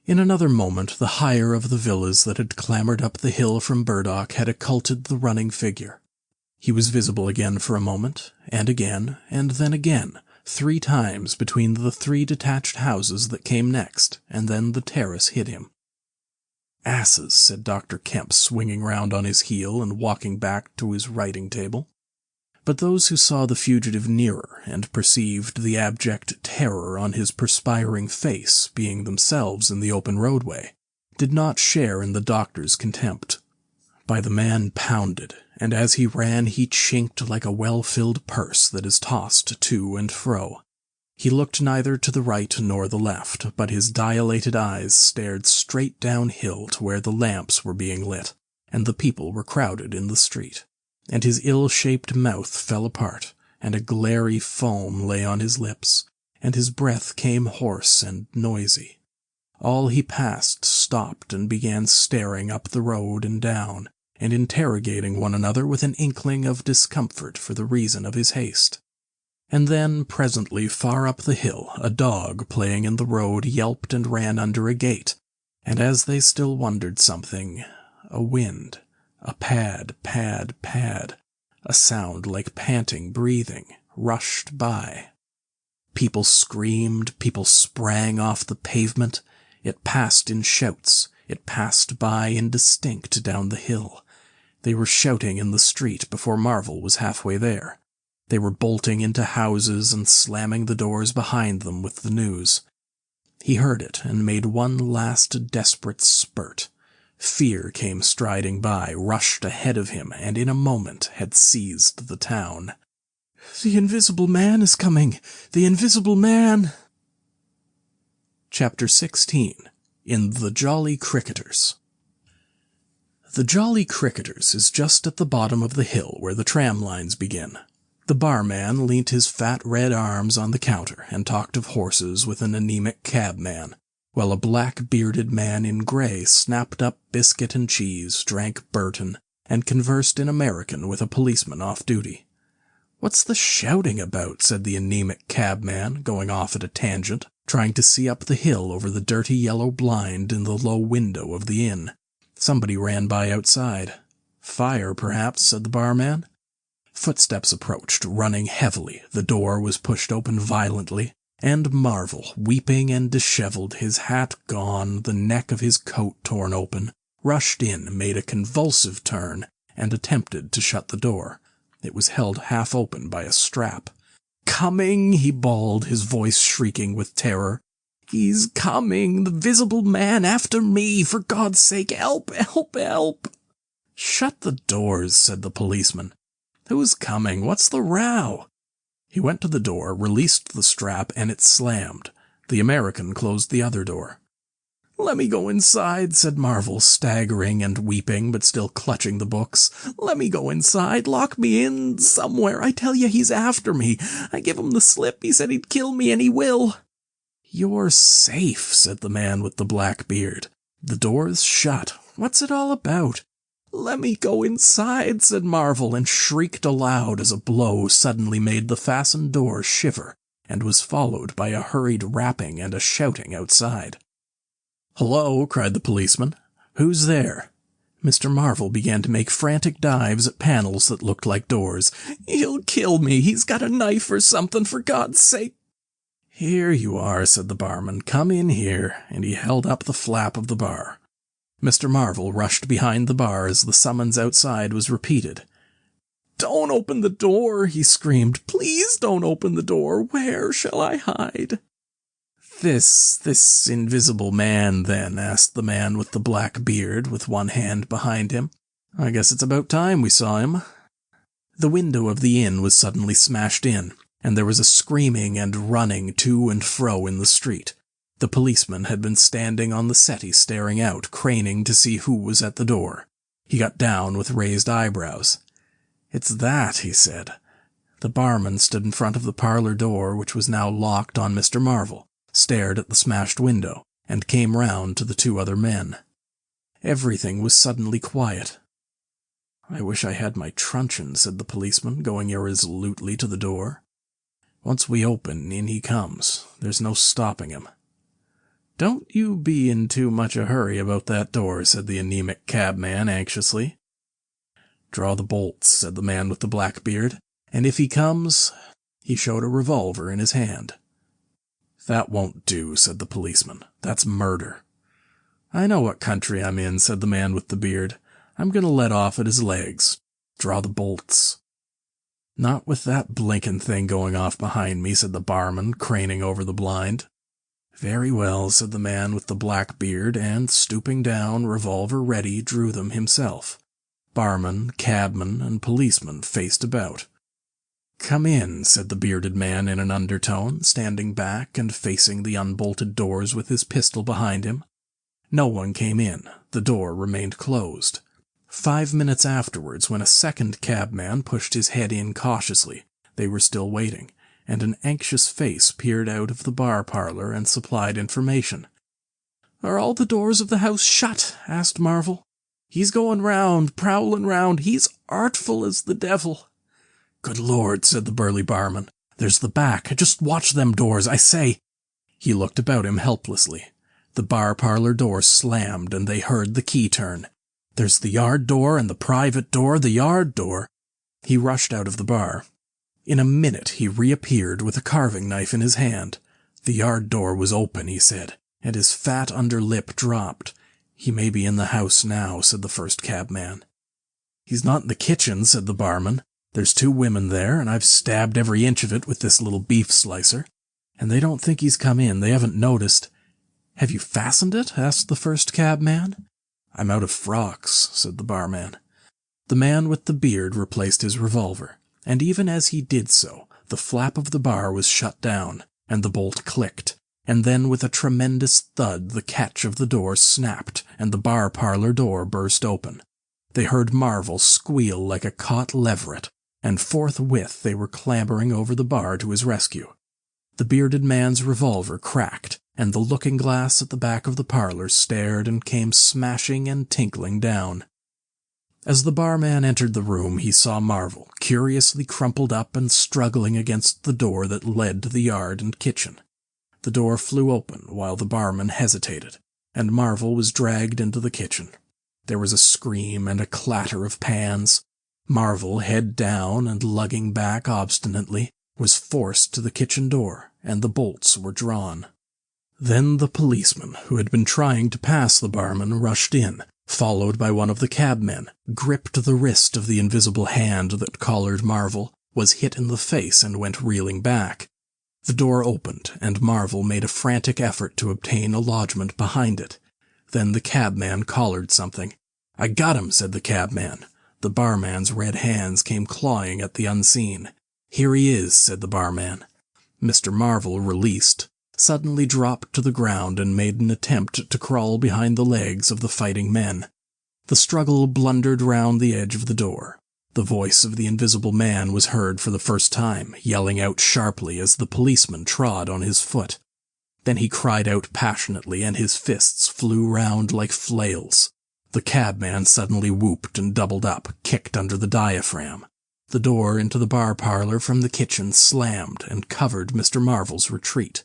In another moment the higher of the villas that had clambered up the hill from Burdock had occulted the running figure. He was visible again for a moment, and then again, 3 times between the 3 detached houses that came next, and then the terrace hid him. "Asses," said Dr. Kemp, swinging round on his heel and walking back to his writing table. But those who saw the fugitive nearer, and perceived the abject terror on his perspiring face, being themselves in the open roadway, did not share in the doctor's contempt. By the man pounded, and as he ran he chinked like a well-filled purse that is tossed to and fro. He looked neither to the right nor the left, but his dilated eyes stared straight downhill to where the lamps were being lit, and the people were crowded in the street. And his ill-shaped mouth fell apart, and a glary foam lay on his lips, and his breath came hoarse and noisy. All he passed stopped and began staring up the road and down, and interrogating one another with an inkling of discomfort for the reason of his haste. And then, presently, far up the hill, a dog playing in the road yelped and ran under a gate, and as they still wondered something, a wind, a pad, pad, pad, a sound like panting breathing, rushed by. People screamed, people sprang off the pavement. It passed in shouts, it passed by indistinct down the hill. They were shouting in the street before Marvel was halfway there. They were bolting into houses and slamming the doors behind them with the news. He heard it and made one last desperate spurt. Fear came striding by, rushed ahead of him, and in a moment had seized the town. "The Invisible Man is coming! The Invisible Man!" Chapter 16. In the Jolly Cricketers. The Jolly Cricketers is just at the bottom of the hill where the tram lines begin. The barman leant his fat red arms on the counter and talked of horses with an anemic cabman, while a black-bearded man in grey snapped up biscuit and cheese, drank Burton, and conversed in American with a policeman off duty. "What's the shouting about?" said the anemic cabman, going off at a tangent, trying to see up the hill over the dirty yellow blind in the low window of the inn. Somebody ran by outside. "Fire, perhaps," said the barman. Footsteps approached, running heavily. The door was pushed open violently, and Marvel, weeping and disheveled, his hat gone, the neck of his coat torn open, rushed in, made a convulsive turn, and attempted to shut the door. It was held half open by a strap. "Coming!" he bawled, his voice shrieking with terror. "He's coming! The Visible Man after me! For God's sake, help! Help! Help!" "Shut the doors," said the policeman. "Who's coming? What's the row?" He went to the door, released the strap, and it slammed. The American closed the other door. "Let me go inside," said Marvel, staggering and weeping, but still clutching the books. "Let me go inside. Lock me in somewhere. I tell you, he's after me. I give him the slip. He said he'd kill me, and he will." "You're safe," said the man with the black beard. "The door's shut. What's it all about?" "Let me go inside," said Marvel, and shrieked aloud as a blow suddenly made the fastened door shiver, and was followed by a hurried rapping and a shouting outside. "Hello," cried the policeman. "Who's there?" Mr. Marvel began to make frantic dives at panels that looked like doors. "He'll kill me. He's got a knife or something, for God's sake." "Here you are," said the barman. "Come in here," and he held up the flap of the bar. Mr. Marvel rushed behind the bar as the summons outside was repeated. "Don't open the door," he screamed. "Please don't open the door. Where shall I hide?" This invisible man, then?" asked the man with the black beard, with one hand behind him. "I guess it's about time we saw him." The window of the inn was suddenly smashed in, and there was a screaming and running to and fro in the street. The policeman had been standing on the settee staring out, craning to see who was at the door. He got down with raised eyebrows. "It's that," he said. The barman stood in front of the parlor door, which was now locked on Mr. Marvel, stared at the smashed window, and came round to the two other men. Everything was suddenly quiet. "I wish I had my truncheon," said the policeman, going irresolutely to the door. "Once we open, in he comes. There's no stopping him." "Don't you be in too much a hurry about that door," said the anemic cabman anxiously. "Draw the bolts," said the man with the black beard, "and if he comes—" He showed a revolver in his hand. "That won't do," said the policeman. "That's murder." "I know what country I'm in," said the man with the beard. "I'm going to let off at his legs. Draw the bolts." "Not with that blinking thing going off behind me," said the barman, craning over the blind. "Very well," said the man with the black beard, and, stooping down, revolver ready, drew them himself. Barman, cabman, and policeman faced about. "Come in," said the bearded man in an undertone, standing back and facing the unbolted doors with his pistol behind him. No one came in. The door remained closed. 5 minutes afterwards, when a second cabman pushed his head in cautiously, they were still waiting, and an anxious face peered out of the bar parlor and supplied information. "Are all the doors of the house shut?" asked Marvel. "He's going round, prowling round. He's artful as the devil." "Good Lord," said the burly barman. "There's the back. Just watch them doors, I say." He looked about him helplessly. The bar parlor door slammed, and they heard the key turn. "There's the yard door and the private door, the yard door." He rushed out of the bar. In a minute he reappeared with a carving knife in his hand. The yard door was open, he said, and his fat under lip dropped. "He may be in the house now," said the first cabman. "He's not in the kitchen," said the barman. "There's 2 women there, and I've stabbed every inch of it with this little beef slicer. And they don't think he's come in. They haven't noticed." "Have you fastened it?" asked the first cabman. "I'm out of frocks," said the barman. The man with the beard replaced his revolver, and even as he did so, the flap of the bar was shut down, and the bolt clicked, and then with a tremendous thud the catch of the door snapped, and the bar parlor door burst open. They heard Marvel squeal like a caught leveret, and forthwith they were clambering over the bar to his rescue. The bearded man's revolver cracked, and the looking-glass at the back of the parlor stared and came smashing and tinkling down. As the barman entered the room, he saw Marvel, curiously crumpled up and struggling against the door that led to the yard and kitchen. The door flew open while the barman hesitated, and Marvel was dragged into the kitchen. There was a scream and a clatter of pans. Marvel, head down and lugging back obstinately, was forced to the kitchen door, and the bolts were drawn. Then the policeman, who had been trying to pass the barman, rushed in, followed by one of the cabmen, gripped the wrist of the invisible hand that collared Marvel, was hit in the face and went reeling back. The door opened, and Marvel made a frantic effort to obtain a lodgment behind it. Then the cabman collared something. "I got him," said the cabman. The barman's red hands came clawing at the unseen. "Here he is," said the barman. Mr. Marvel released. suddenly dropped to the ground and made an attempt to crawl behind the legs of the fighting men. The struggle blundered round the edge of the door. The voice of the invisible man was heard for the first time, yelling out sharply as the policeman trod on his foot. Then he cried out passionately, and his fists flew round like flails. The cabman suddenly whooped and doubled up, kicked under the diaphragm. The door into the bar parlour from the kitchen slammed and covered Mr. Marvel's retreat.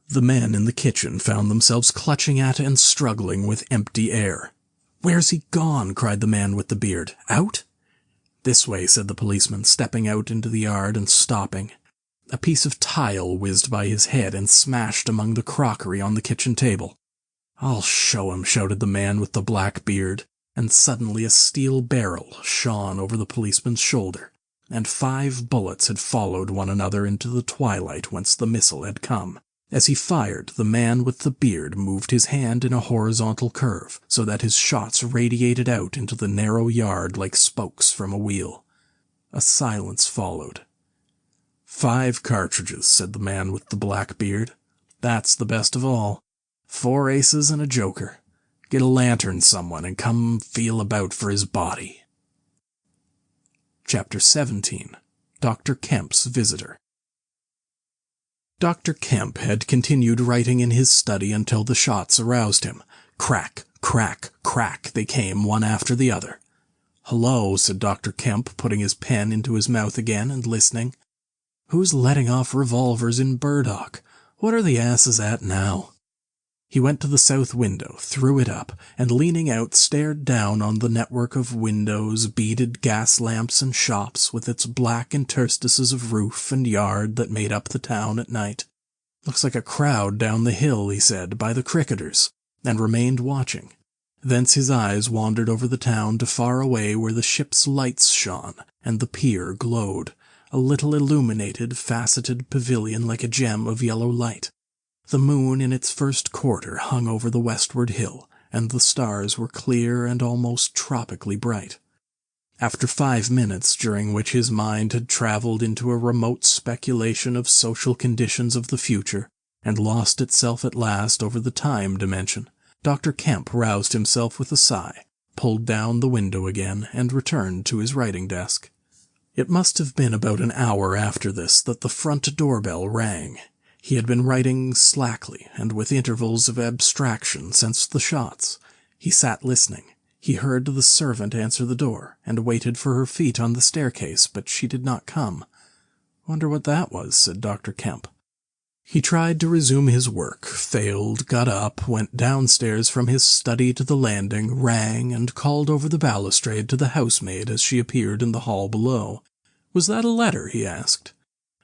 The men in the kitchen found themselves clutching at and struggling with empty air. "Where's he gone?" cried the man with the beard. "Out?" "This way," said the policeman, stepping out into the yard and stopping. A piece of tile whizzed by his head and smashed among the crockery on the kitchen table. "I'll show him," shouted the man with the black beard, and suddenly a steel barrel shone over the policeman's shoulder, and 5 bullets had followed one another into the twilight whence the missile had come. As he fired, the man with the beard moved his hand in a horizontal curve, so that his shots radiated out into the narrow yard like spokes from a wheel. A silence followed. "5 cartridges," said the man with the black beard. "That's the best of all. 4 aces and a joker. Get a lantern, someone, and come feel about for his body." Chapter 17. Dr. Kemp's Visitor. Dr. Kemp had continued writing in his study until the shots aroused him. Crack, crack, crack they came one after the other. "Hello," said Dr. Kemp, putting his pen into his mouth again and listening. "Who's letting off revolvers in Burdock? What are the asses at now?" He went to the south window, threw it up, and leaning out stared down on the network of windows, beaded gas lamps and shops, with its black interstices of roof and yard that made up the town at night. "Looks like a crowd down the hill," he said, "by the cricketers," and remained watching. Thence his eyes wandered over the town to far away where the ship's lights shone, and the pier glowed, a little illuminated, faceted pavilion like a gem of yellow light. The moon in its first quarter hung over the westward hill, and the stars were clear and almost tropically bright. After 5 minutes, during which his mind had travelled into a remote speculation of social conditions of the future, and lost itself at last over the time dimension, Dr. Kemp roused himself with a sigh, pulled down the window again, and returned to his writing desk. It must have been about an hour after this that the front doorbell rang. He had been writing slackly and with intervals of abstraction since the shots. He sat listening. He heard the servant answer the door, and waited for her feet on the staircase, but she did not come. "Wonder what that was," said Dr. Kemp. He tried to resume his work, failed, got up, went downstairs from his study to the landing, rang, and called over the balustrade to the housemaid as she appeared in the hall below. "Was that a letter?" he asked.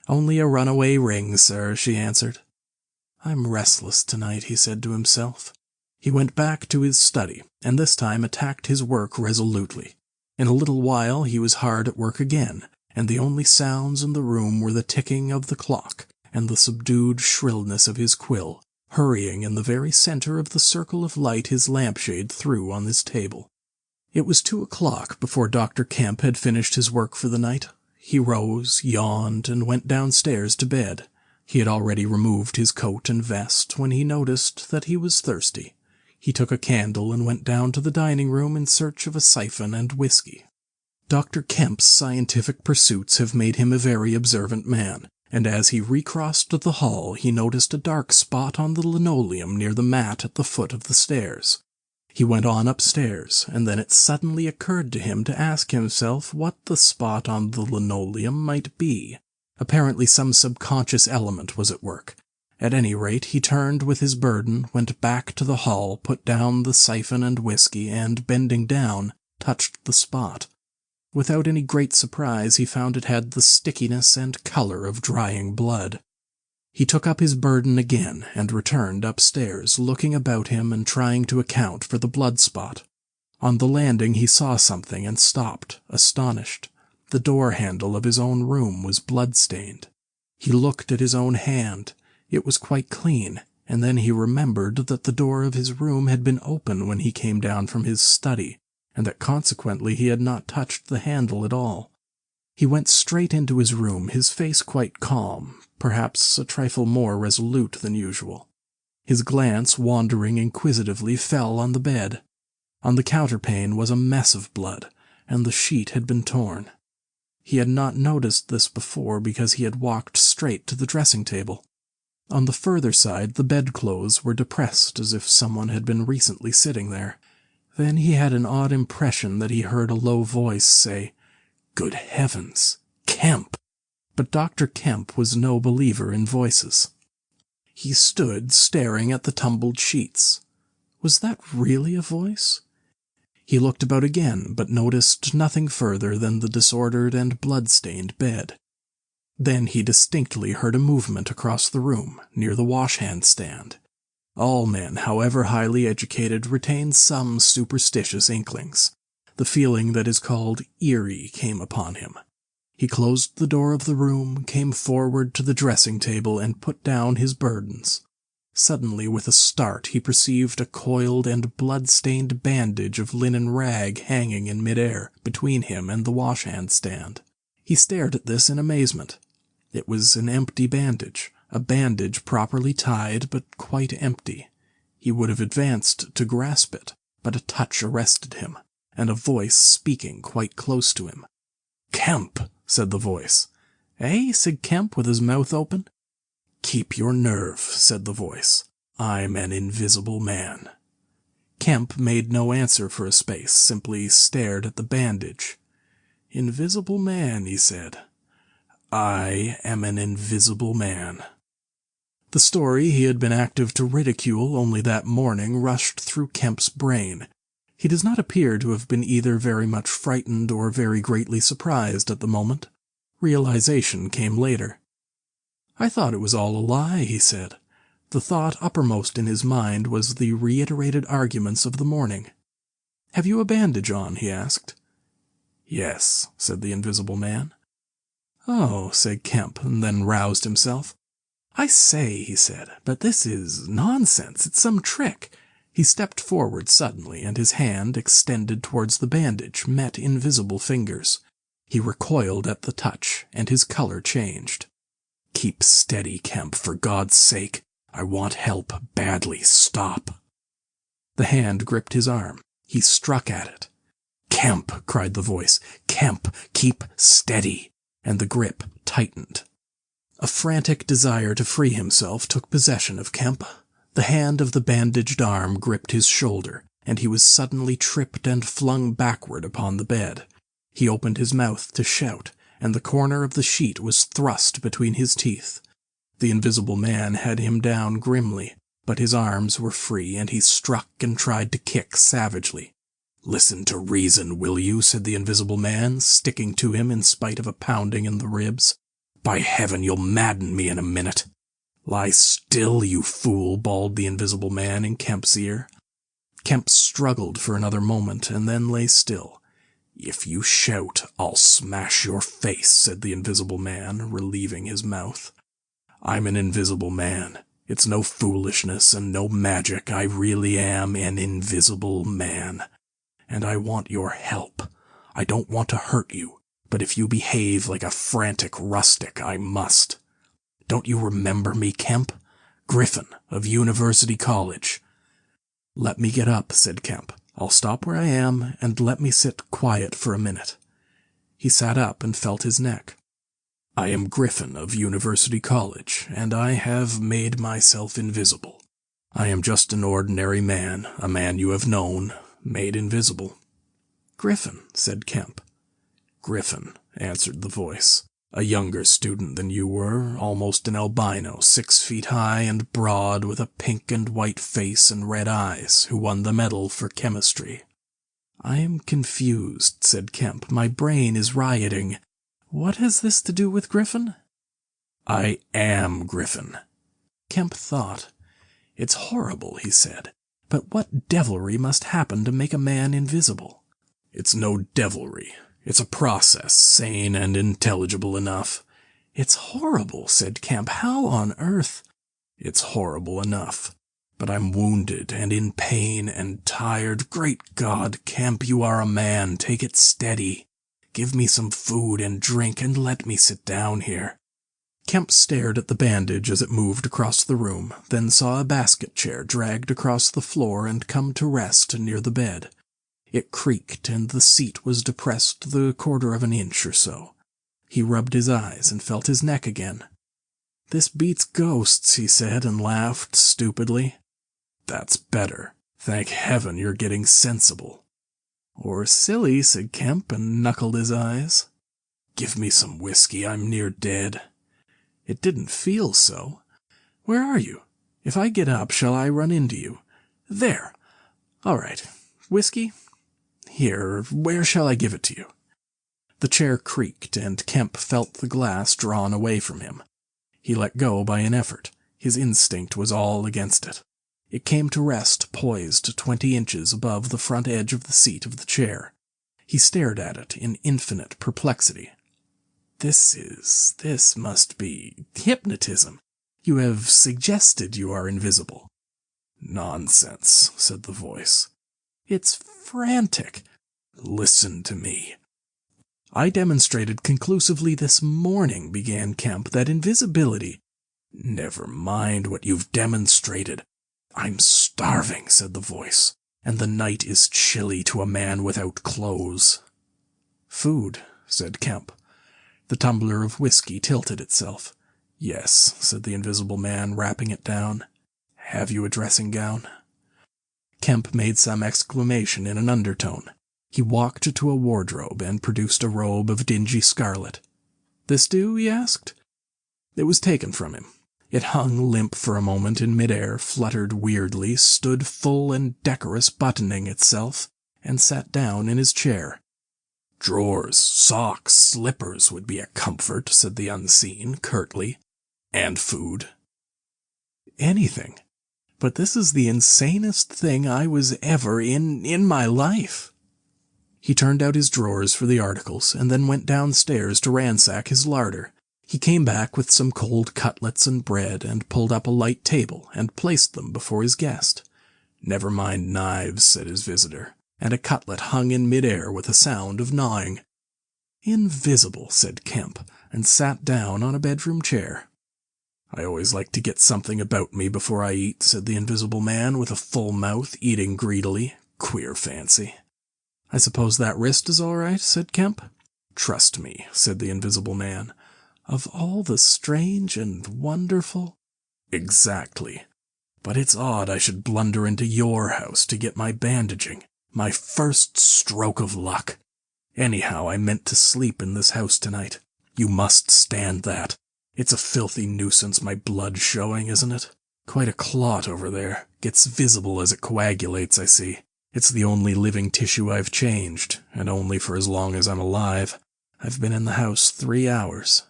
"Only a runaway ring, sir," she answered. "I'm restless tonight," he said to himself. He went back to his study, and this time attacked his work resolutely. In a little while he was hard at work again, and the only sounds in the room were the ticking of the clock and the subdued shrillness of his quill, hurrying in the very center of the circle of light his lampshade threw on his table. It was 2 o'clock before Dr. Kemp had finished his work for the night. He rose, yawned, and went downstairs to bed. He had already removed his coat and vest when he noticed that he was thirsty. He took a candle and went down to the dining room in search of a siphon and whiskey. Dr. Kemp's scientific pursuits have made him a very observant man, and as he recrossed the hall he noticed a dark spot on the linoleum near the mat at the foot of the stairs. He went on upstairs, and then it suddenly occurred to him to ask himself what the spot on the linoleum might be. Apparently some subconscious element was at work. At any rate, he turned with his burden, went back to the hall, put down the siphon and whiskey, and, bending down, touched the spot. Without any great surprise, he found it had the stickiness and color of drying blood. He took up his burden again and returned upstairs, looking about him and trying to account for the blood spot. On the landing he saw something and stopped, astonished. The door handle of his own room was blood-stained. He looked at his own hand. It was quite clean, and then he remembered that the door of his room had been open when he came down from his study, and that consequently he had not touched the handle at all. He went straight into his room, his face quite calm, perhaps a trifle more resolute than usual. His glance, wandering inquisitively, fell on the bed. On the counterpane was a mess of blood, and the sheet had been torn. He had not noticed this before because he had walked straight to the dressing-table. On the further side, the bedclothes were depressed as if someone had been recently sitting there. Then he had an odd impression that he heard a low voice say, "Good heavens, Kemp!" But Dr. Kemp was no believer in voices. He stood staring at the tumbled sheets. Was that really a voice? He looked about again, but noticed nothing further than the disordered and blood-stained bed. Then he distinctly heard a movement across the room, near the wash-hand stand. All men, however highly educated, retain some superstitious inklings. The feeling that is called eerie came upon him. He closed the door of the room, came forward to the dressing-table, and put down his burdens. Suddenly, with a start, he perceived a coiled and blood-stained bandage of linen rag hanging in mid-air between him and the wash-hand stand. He stared at this in amazement. It was an empty bandage, a bandage properly tied but quite empty. He would have advanced to grasp it, but a touch arrested him, and a voice speaking quite close to him. "Kemp," said the voice. "Eh?" said Kemp with his mouth open. "Keep your nerve," said the voice. "I'm an invisible man." Kemp made no answer for a space, simply stared at the bandage. "Invisible man," he said. "I am an invisible man." The story he had been active to ridicule only that morning rushed through Kemp's brain. He does not appear to have been either very much frightened or very greatly surprised at the moment. Realization came later. "I thought it was all a lie," he said. The thought uppermost in his mind was the reiterated arguments of the morning. "Have you a bandage on?" he asked. "Yes," said the invisible man. "Oh," said Kemp, and then roused himself. "I say," he said, "but this is nonsense. It's some trick." He stepped forward suddenly, and his hand, extended towards the bandage, met invisible fingers. He recoiled at the touch, and his color changed. "Keep steady, Kemp, for God's sake. I want help badly. Stop." The hand gripped his arm. He struck at it. "Kemp," cried the voice. "Kemp, keep steady." And the grip tightened. A frantic desire to free himself took possession of Kemp. The hand of the bandaged arm gripped his shoulder, and he was suddenly tripped and flung backward upon the bed. He opened his mouth to shout, and the corner of the sheet was thrust between his teeth. The invisible man had him down grimly, but his arms were free, and he struck and tried to kick savagely. "Listen to reason, will you?" said the invisible man, sticking to him in spite of a pounding in the ribs. "By heaven, you'll madden me in a minute." "Lie still, you fool," bawled the invisible man in Kemp's ear. Kemp struggled for another moment, and then lay still. "If you shout, I'll smash your face," said the invisible man, relieving his mouth. "I'm an invisible man. It's no foolishness and no magic. I really am an invisible man. And I want your help. I don't want to hurt you, but if you behave like a frantic rustic, I must. Don't you remember me, Kemp? Griffin, of University College." "Let me get up," said Kemp. "I'll stop where I am, and let me sit quiet for a minute." He sat up and felt his neck. "I am Griffin of University College, and I have made myself invisible. I am just an ordinary man, a man you have known, made invisible." "Griffin," said Kemp. "Griffin," answered the voice. "A younger student than you were, almost an albino, 6 feet high and broad, with a pink and white face and red eyes, who won the medal for chemistry." "I am confused," said Kemp. "My brain is rioting. What has this to do with Griffin?" "I am Griffin." Kemp thought. "It's horrible," he said. "But what devilry must happen to make a man invisible?" "It's no devilry. It's a process, sane and intelligible enough." "It's horrible," said Kemp. "How on earth—" "It's horrible enough. But I'm wounded and in pain and tired. Great God, Kemp, you are a man. Take it steady." Give me some food and drink and let me sit down here." Kemp stared at the bandage as it moved across the room, then saw a basket chair dragged across the floor and come to rest near the bed. It creaked, and the seat was depressed the quarter of an inch or so. He rubbed his eyes and felt his neck again. "This beats ghosts," he said, and laughed stupidly. "That's better. Thank heaven you're getting sensible." "Or silly," said Kemp, and knuckled his eyes. "Give me some whiskey. I'm near dead." It didn't feel so. "Where are you? If I get up, shall I run into you? There. All right. Whiskey? Here, where shall I give it to you?" The chair creaked, and Kemp felt the glass drawn away from him. He let go by an effort. His instinct was all against it. It came to rest poised 20 inches above the front edge of the seat of the chair. He stared at it in infinite perplexity. This must be hypnotism. You have suggested you are invisible." "Nonsense," said the voice. "It's frantic." "Listen to me." "I demonstrated conclusively this morning," began Kemp, "that invisibility—" "Never mind what you've demonstrated. I'm starving," said the voice, "and the night is chilly to a man without clothes." "Food," said Kemp. The tumbler of whiskey tilted itself. "Yes," said the invisible man, wrapping it down. "Have you a dressing gown?" Kemp made some exclamation in an undertone. He walked to a wardrobe and produced a robe of dingy scarlet. "This do?" he asked. It was taken from him. It hung limp for a moment in midair, fluttered weirdly, stood full and decorous buttoning itself, and sat down in his chair. "Drawers, socks, slippers would be a comfort," said the unseen, curtly. "And food." "Anything. But this is the insanest thing I was ever in my life." He turned out his drawers for the articles, and then went downstairs to ransack his larder. He came back with some cold cutlets and bread, and pulled up a light table, and placed them before his guest. "Never mind knives," said his visitor, and a cutlet hung in midair with a sound of gnawing. "Invisible," said Kemp, and sat down on a bedroom chair. "I always like to get something about me before I eat," said the invisible man, with a full mouth, eating greedily. "Queer fancy." "I suppose that wrist is all right," said Kemp. "Trust me," said the invisible man. "Of all the strange and wonderful—" "Exactly. But it's odd I should blunder into your house to get my bandaging. My first stroke of luck. Anyhow, I meant to sleep in this house tonight. You must stand that. It's a filthy nuisance, my blood showing, isn't it? Quite a clot over there. Gets visible as it coagulates, I see. It's the only living tissue I've changed, and only for as long as I'm alive. I've been in the house 3 hours.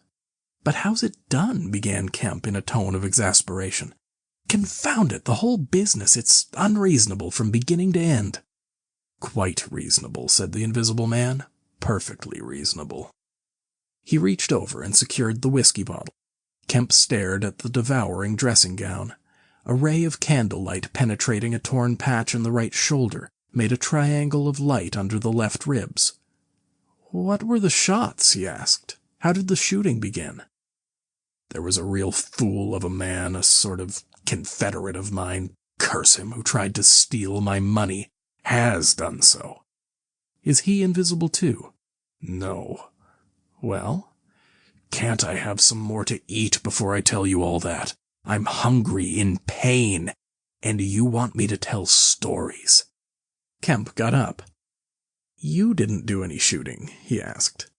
"But how's it done?" began Kemp in a tone of exasperation. "Confound it, the whole business, it's unreasonable from beginning to end." "Quite reasonable," said the invisible man. "Perfectly reasonable." He reached over and secured the whiskey bottle. Kemp stared at the devouring dressing gown. A ray of candlelight penetrating a torn patch in the right shoulder made a triangle of light under the left ribs. "What were the shots?" he asked. "How did the shooting begin?" "There was a real fool of a man, a sort of confederate of mine, curse him, who tried to steal my money. Has done so." "Is he invisible too?" "No." "Well?" "Can't I have some more to eat before I tell you all that? I'm hungry, in pain, and you want me to tell stories." Kemp got up. "You didn't do any shooting?" he asked.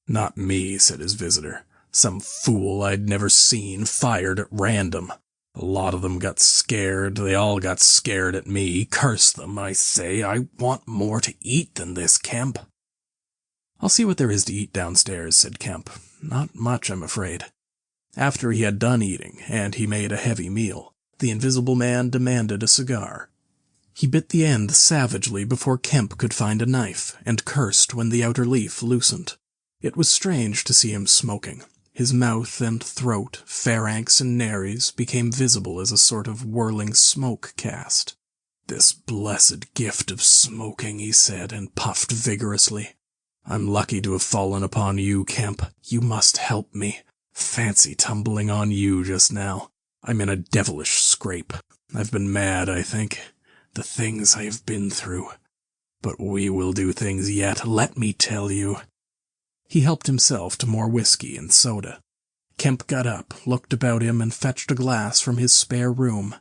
"Not me," said his visitor. "Some fool I'd never seen fired at random. A lot of them got scared. They all got scared at me. Curse them, I say. I want more to eat than this, Kemp." "I'll see what there is to eat downstairs," said Kemp. "Not much, I'm afraid." After he had done eating, and he made a heavy meal, the invisible man demanded a cigar. He bit the end savagely before Kemp could find a knife, and cursed when the outer leaf loosened. It was strange to see him smoking. His mouth and throat, pharynx and nares, became visible as a sort of whirling smoke cast. "This blessed gift of smoking," he said, and puffed vigorously. I'm lucky to have fallen upon you, Kemp. You must help me. Fancy tumbling on you just now. I'm in a devilish scrape. I've been mad, I think. The things I have been through. But we will do things yet, let me tell you." He helped himself to more whiskey and soda. Kemp got up, looked about him, and fetched a glass from his spare room.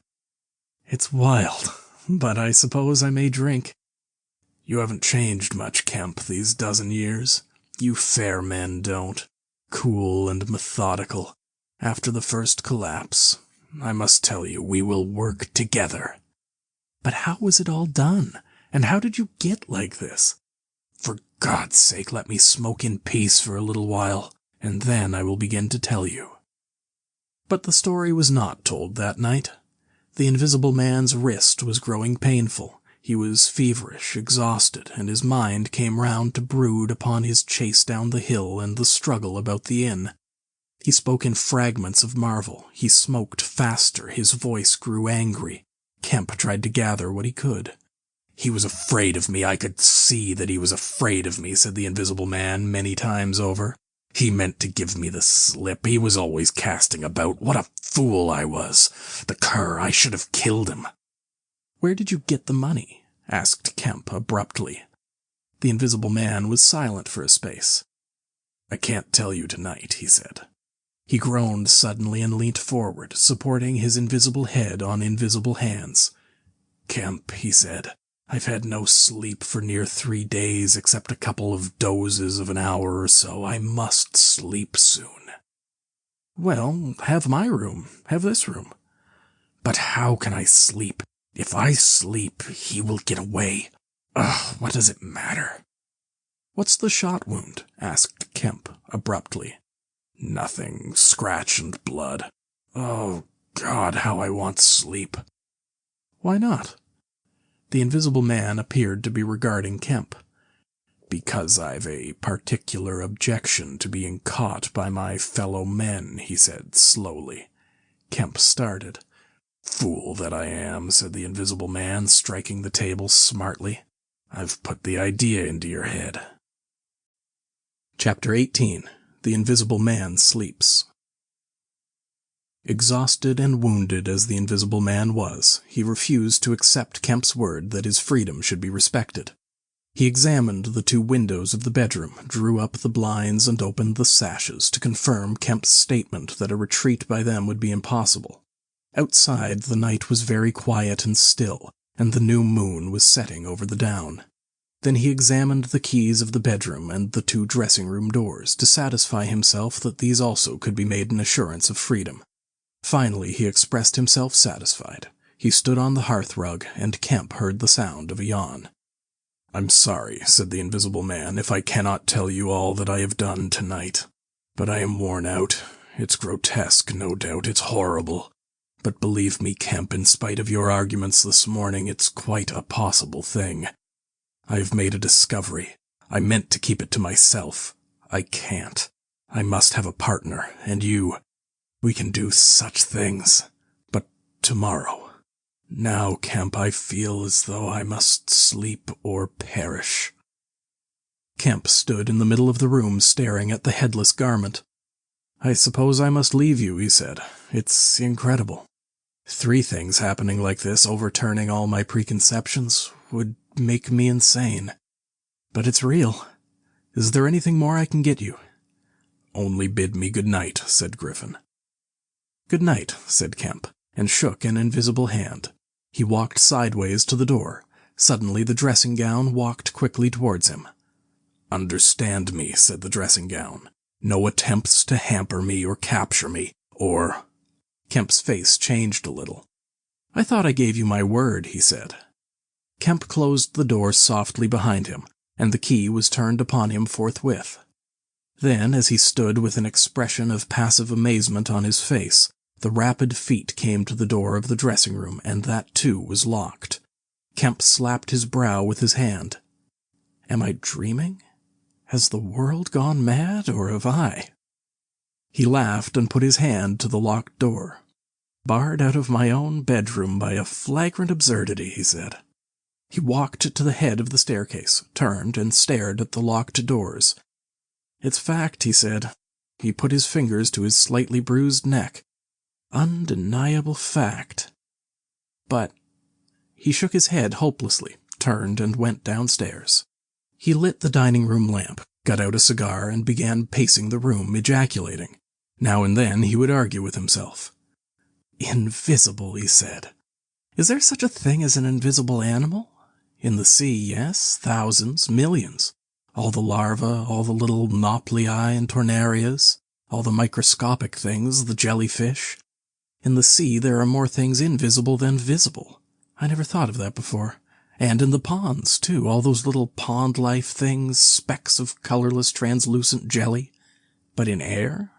"It's wild, but I suppose I may drink." "You haven't changed much, Kemp, these dozen years. You fair men don't. Cool and methodical. After the first collapse, I must tell you, we will work together." "But how was it all done? And how did you get like this?" "For God's sake, let me smoke in peace for a little while, and then I will begin to tell you." But the story was not told that night. The Invisible Man's wrist was growing painful. He was feverish, exhausted, and his mind came round to brood upon his chase down the hill and the struggle about the inn. He spoke in fragments of marvel. He smoked faster. His voice grew angry. Kemp tried to gather what he could. "He was afraid of me. I could see that he was afraid of me," said the Invisible Man many times over. "He meant to give me the slip. He was always casting about. What a fool I was. The cur, I should have killed him." "Where did you get the money?" asked Kemp abruptly. The Invisible Man was silent for a space. "I can't tell you tonight," he said. He groaned suddenly and leant forward, supporting his invisible head on invisible hands. "Kemp," he said, "I've had no sleep for near 3 days, except a couple of dozes of an hour or so. I must sleep soon." "Well, have my room. Have this room." "But how can I sleep? If I sleep, he will get away. Ugh, what does it matter?" "What's the shot wound?" asked Kemp abruptly. "Nothing. Scratch and blood. Oh, God, how I want sleep." "Why not?" The Invisible Man appeared to be regarding Kemp. "Because I've a particular objection to being caught by my fellow men," he said slowly. Kemp started. "Fool that I am," said the Invisible Man, striking the table smartly. "I've put the idea into your head." Chapter 18. The Invisible Man Sleeps. Exhausted and wounded as the Invisible Man was, he refused to accept Kemp's word that his freedom should be respected. He examined the 2 windows of the bedroom, drew up the blinds, and opened the sashes to confirm Kemp's statement that a retreat by them would be impossible. Outside, the night was very quiet and still, and the new moon was setting over the down. Then he examined the keys of the bedroom and the 2 dressing-room doors to satisfy himself that these also could be made an assurance of freedom. Finally, he expressed himself satisfied. He stood on the hearth-rug, and Kemp heard the sound of a yawn. "I'm sorry," said the Invisible Man, "if I cannot tell you all that I have done tonight. But I am worn out. It's grotesque, no doubt. It's horrible. But believe me, Kemp, in spite of your arguments this morning, it's quite a possible thing. I have made a discovery. I meant to keep it to myself. I can't. I must have a partner, and you. We can do such things. But tomorrow. Now, Kemp, I feel as though I must sleep or perish." Kemp stood in the middle of the room staring at the headless garment. "I suppose I must leave you," he said. "It's incredible. 3 things happening like this, overturning all my preconceptions, would make me insane. But it's real. Is there anything more I can get you?" "Only bid me good night," said Griffin. "Good night," said Kemp, and shook an invisible hand. He walked sideways to the door. Suddenly the dressing-gown walked quickly towards him. "Understand me," said the dressing-gown. "No attempts to hamper me or capture me, or—" Kemp's face changed a little. "I thought I gave you my word," he said. Kemp closed the door softly behind him, and the key was turned upon him forthwith. Then, as he stood with an expression of passive amazement on his face, the rapid feet came to the door of the dressing-room, and that too was locked. Kemp slapped his brow with his hand. Am I dreaming? Has the world gone mad, or have I? He laughed and put his hand to the locked door. "Barred out of my own bedroom by a flagrant absurdity," he said. He walked to the head of the staircase, turned, and stared at the locked doors. "It's fact," he said. He put his fingers to his slightly bruised neck. "Undeniable fact." But he shook his head hopelessly, turned, and went downstairs. He lit the dining room lamp, got out a cigar, and began pacing the room, ejaculating. Now and then he would argue with himself. "Invisible," he said. "Is there such a thing as an invisible animal? In the sea, yes, thousands, millions. All the larvae, all the little nauplii and tornarias, all the microscopic things, the jellyfish. In the sea there are more things invisible than visible. I never thought of that before. And in the ponds, too, all those little pond-life things, specks of colorless translucent jelly. But in air?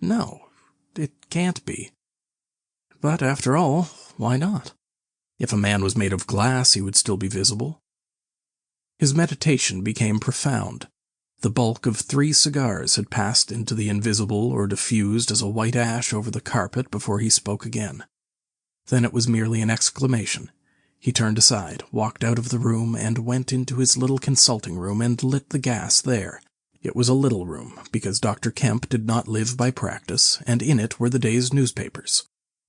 No, it can't be. But after all, why not? If a man was made of glass, he would still be visible." His meditation became profound. The bulk of 3 cigars had passed into the invisible or diffused as a white ash over the carpet before he spoke again. Then it was merely an exclamation. He turned aside, walked out of the room, and went into his little consulting room and lit the gas there. It was a little room, because Dr. Kemp did not live by practice, and in it were the day's newspapers.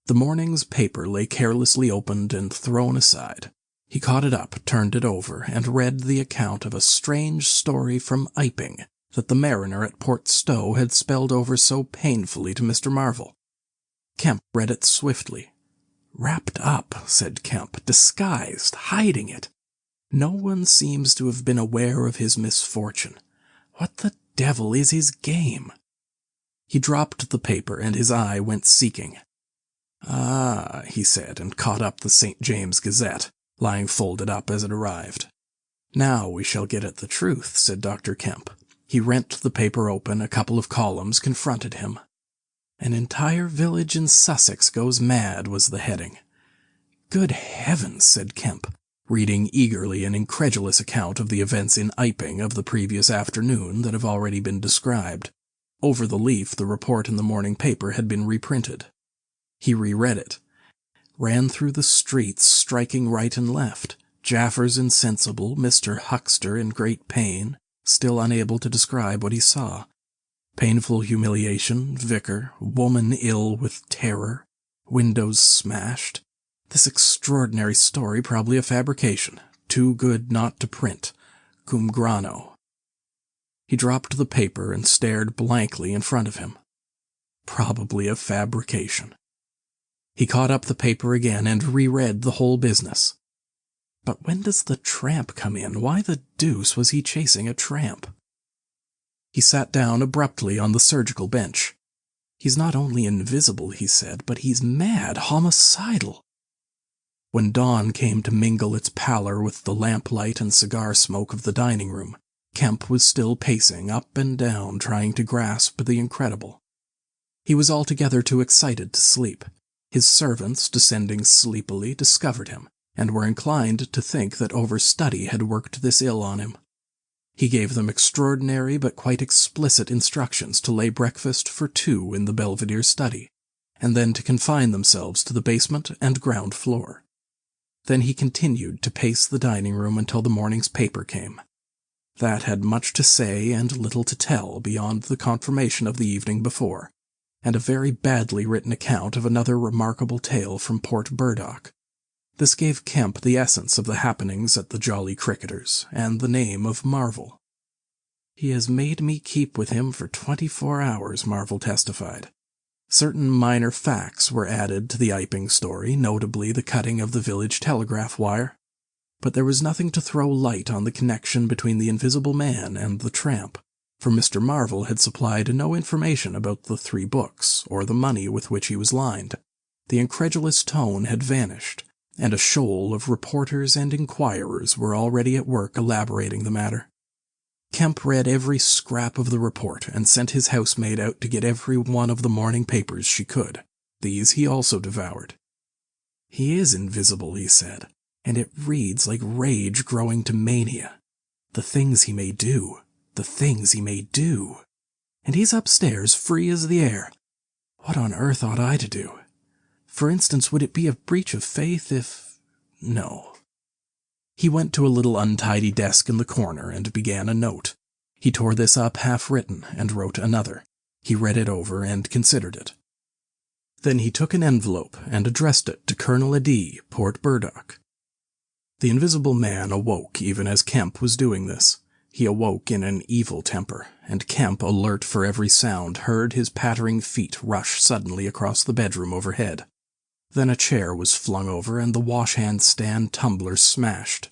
The morning's paper lay carelessly opened and thrown aside. He caught it up, turned it over, and read the account of a strange story from Iping that the mariner at Port Stowe had spelled over so painfully to Mr. Marvel. Kemp read it swiftly. "Wrapped up," said Kemp, "disguised, hiding it. No one seems to have been aware of his misfortune. What the devil is his game?" He dropped the paper, and his eye went seeking. "Ah," he said, and caught up the St. James Gazette, lying folded up as it arrived. "Now we shall get at the truth," said Dr. Kemp. He rent the paper open, a couple of columns confronted him. "An entire village in Sussex goes mad," was the heading. "Good heavens," said Kemp, reading eagerly an incredulous account of the events in Iping of the previous afternoon that have already been described. Over the leaf the report in the morning paper had been reprinted. He reread it. Ran through the streets, striking right and left. Jaffers insensible, Mr. Huckster in great pain, still unable to describe what he saw. Painful humiliation, vicar, woman ill with terror, windows smashed. This extraordinary story probably a fabrication, too good not to print. Cum grano. He dropped the paper and stared blankly in front of him. Probably a fabrication. He caught up the paper again and reread the whole business. But when does the tramp come in? Why the deuce was he chasing a tramp? He sat down abruptly on the surgical bench. "He's not only invisible," he said, "but he's mad, homicidal." When dawn came to mingle its pallor with the lamplight and cigar smoke of the dining room, Kemp was still pacing up and down, trying to grasp the incredible. He was altogether too excited to sleep. His servants, descending sleepily, discovered him, and were inclined to think that overstudy had worked this ill on him. He gave them extraordinary but quite explicit instructions to lay breakfast for 2 in the Belvedere study, and then to confine themselves to the basement and ground floor. Then he continued to pace the dining room until the morning's paper came. That had much to say and little to tell beyond the confirmation of the evening before, and a very badly written account of another remarkable tale from Port Burdock. This gave Kemp the essence of the happenings at the Jolly Cricketers, and the name of Marvel. "He has made me keep with him for 24 hours, Marvel testified. Certain minor facts were added to the Iping story, notably the cutting of the village telegraph wire. But there was nothing to throw light on the connection between the invisible man and the tramp, for Mr. Marvel had supplied no information about the 3 books, or the money with which he was lined. The incredulous tone had vanished, and a shoal of reporters and inquirers were already at work elaborating the matter. Kemp read every scrap of the report, and sent his housemaid out to get every one of the morning papers she could. These he also devoured. "He is invisible," he said, "and it reads like rage growing to mania. The things he may do. The things he may do. And he's upstairs, free as the air. What on earth ought I to do? For instance, would it be a breach of faith if— No. He went to a little untidy desk in the corner and began a note. He tore this up half-written and wrote another. He read it over and considered it. Then he took an envelope and addressed it to Colonel Adee, Port Burdock. The Invisible Man awoke even as Kemp was doing this. He awoke in an evil temper, and Kemp, alert for every sound, heard his pattering feet rush suddenly across the bedroom overhead. Then a chair was flung over and the wash-hand stand tumbler smashed.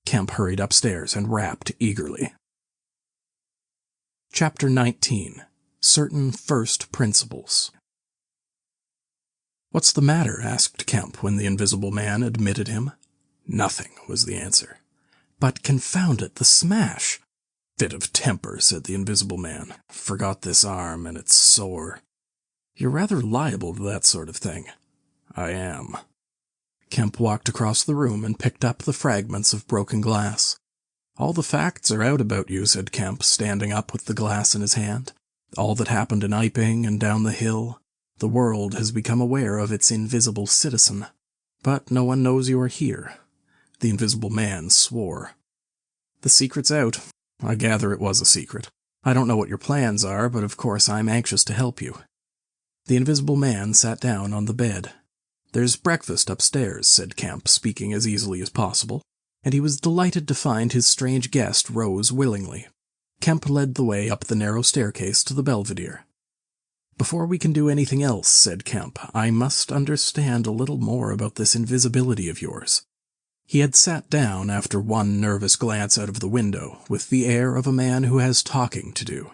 Kemp hurried upstairs and rapped eagerly. Chapter 19. Certain First Principles. "What's the matter?" asked Kemp when the Invisible Man admitted him. "Nothing," was the answer. "But confound it, the smash!" "Fit of temper," said the Invisible Man. "Forgot this arm, and it's sore." "You're rather liable to that sort of thing." "I am." Kemp walked across the room and picked up the fragments of broken glass. "All the facts are out about you," said Kemp, standing up with the glass in his hand. "All that happened in Iping and down the hill. The world has become aware of its invisible citizen. But no one knows you are here." The Invisible Man swore. "The secret's out. I gather it was a secret. I don't know what your plans are, but of course I'm anxious to help you." The Invisible Man sat down on the bed. "There's breakfast upstairs," said Kemp, speaking as easily as possible, and he was delighted to find his strange guest rose willingly. Kemp led the way up the narrow staircase to the Belvedere. "Before we can do anything else," said Kemp, "I must understand a little more about this invisibility of yours." He had sat down after one nervous glance out of the window, with the air of a man who has talking to do.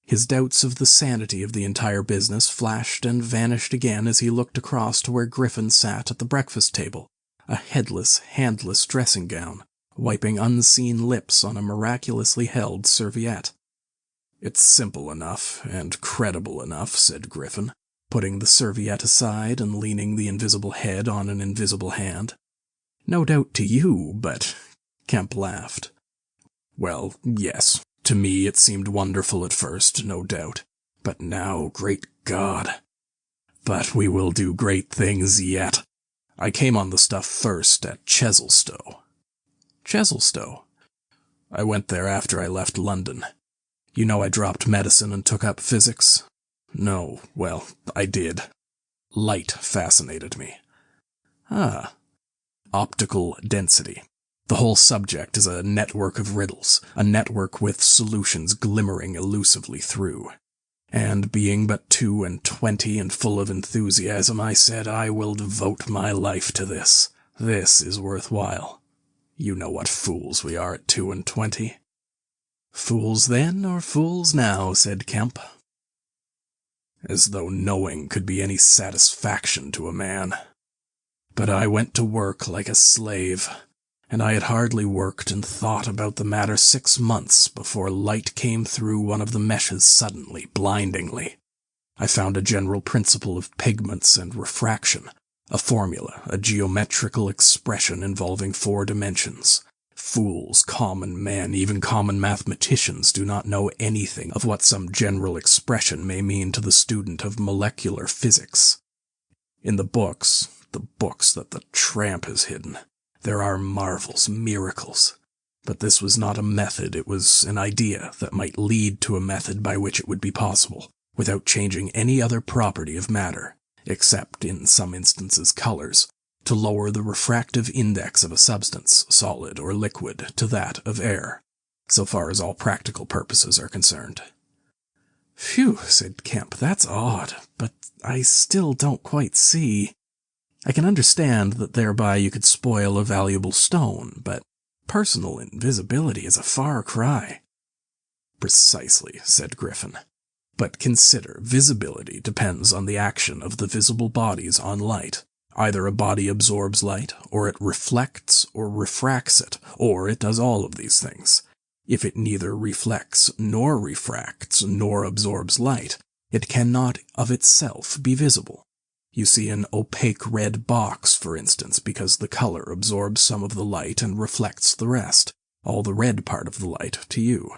His doubts of the sanity of the entire business flashed and vanished again as he looked across to where Griffin sat at the breakfast table, a headless, handless dressing gown, wiping unseen lips on a miraculously held serviette. "It's simple enough, and credible enough," said Griffin, putting the serviette aside and leaning the invisible head on an invisible hand. "No doubt to you, but—" Kemp laughed. "Well, yes. To me it seemed wonderful at first, no doubt. But now, great God! But we will do great things yet. I came on the stuff first at Chesilstowe." "Chesilstowe?" "I went there after I left London. You know I dropped medicine and took up physics?" "No, well, I did. Light fascinated me." "Ah." "Optical density. The whole subject is a network of riddles, a network with solutions glimmering elusively through. And being but 22 and full of enthusiasm, I said, I will devote my life to this. This is worthwhile. You know what fools we are at 22. "Fools then, or fools now?" said Kemp. "As though knowing could be any satisfaction to a man. But I went to work like a slave, and I had hardly worked and thought about the matter 6 months before light came through one of the meshes suddenly, blindingly. I found a general principle of pigments and refraction, a formula, a geometrical expression involving 4 dimensions. Fools, common men, even common mathematicians do not know anything of what some general expression may mean to the student of molecular physics. In the books that the tramp has hidden, there are marvels, miracles. But this was not a method, it was an idea that might lead to a method by which it would be possible, without changing any other property of matter, except, in some instances, colors, to lower the refractive index of a substance, solid or liquid, to that of air, so far as all practical purposes are concerned." "Phew," said Kemp, "that's odd, but I still don't quite see. I can understand that thereby you could spoil a valuable stone, but personal invisibility is a far cry." "Precisely," said Griffin. "But consider, visibility depends on the action of the visible bodies on light. Either a body absorbs light, or it reflects or refracts it, or it does all of these things. If it neither reflects, nor refracts, nor absorbs light, it cannot of itself be visible. You see an opaque red box, for instance, because the color absorbs some of the light and reflects the rest, all the red part of the light, to you.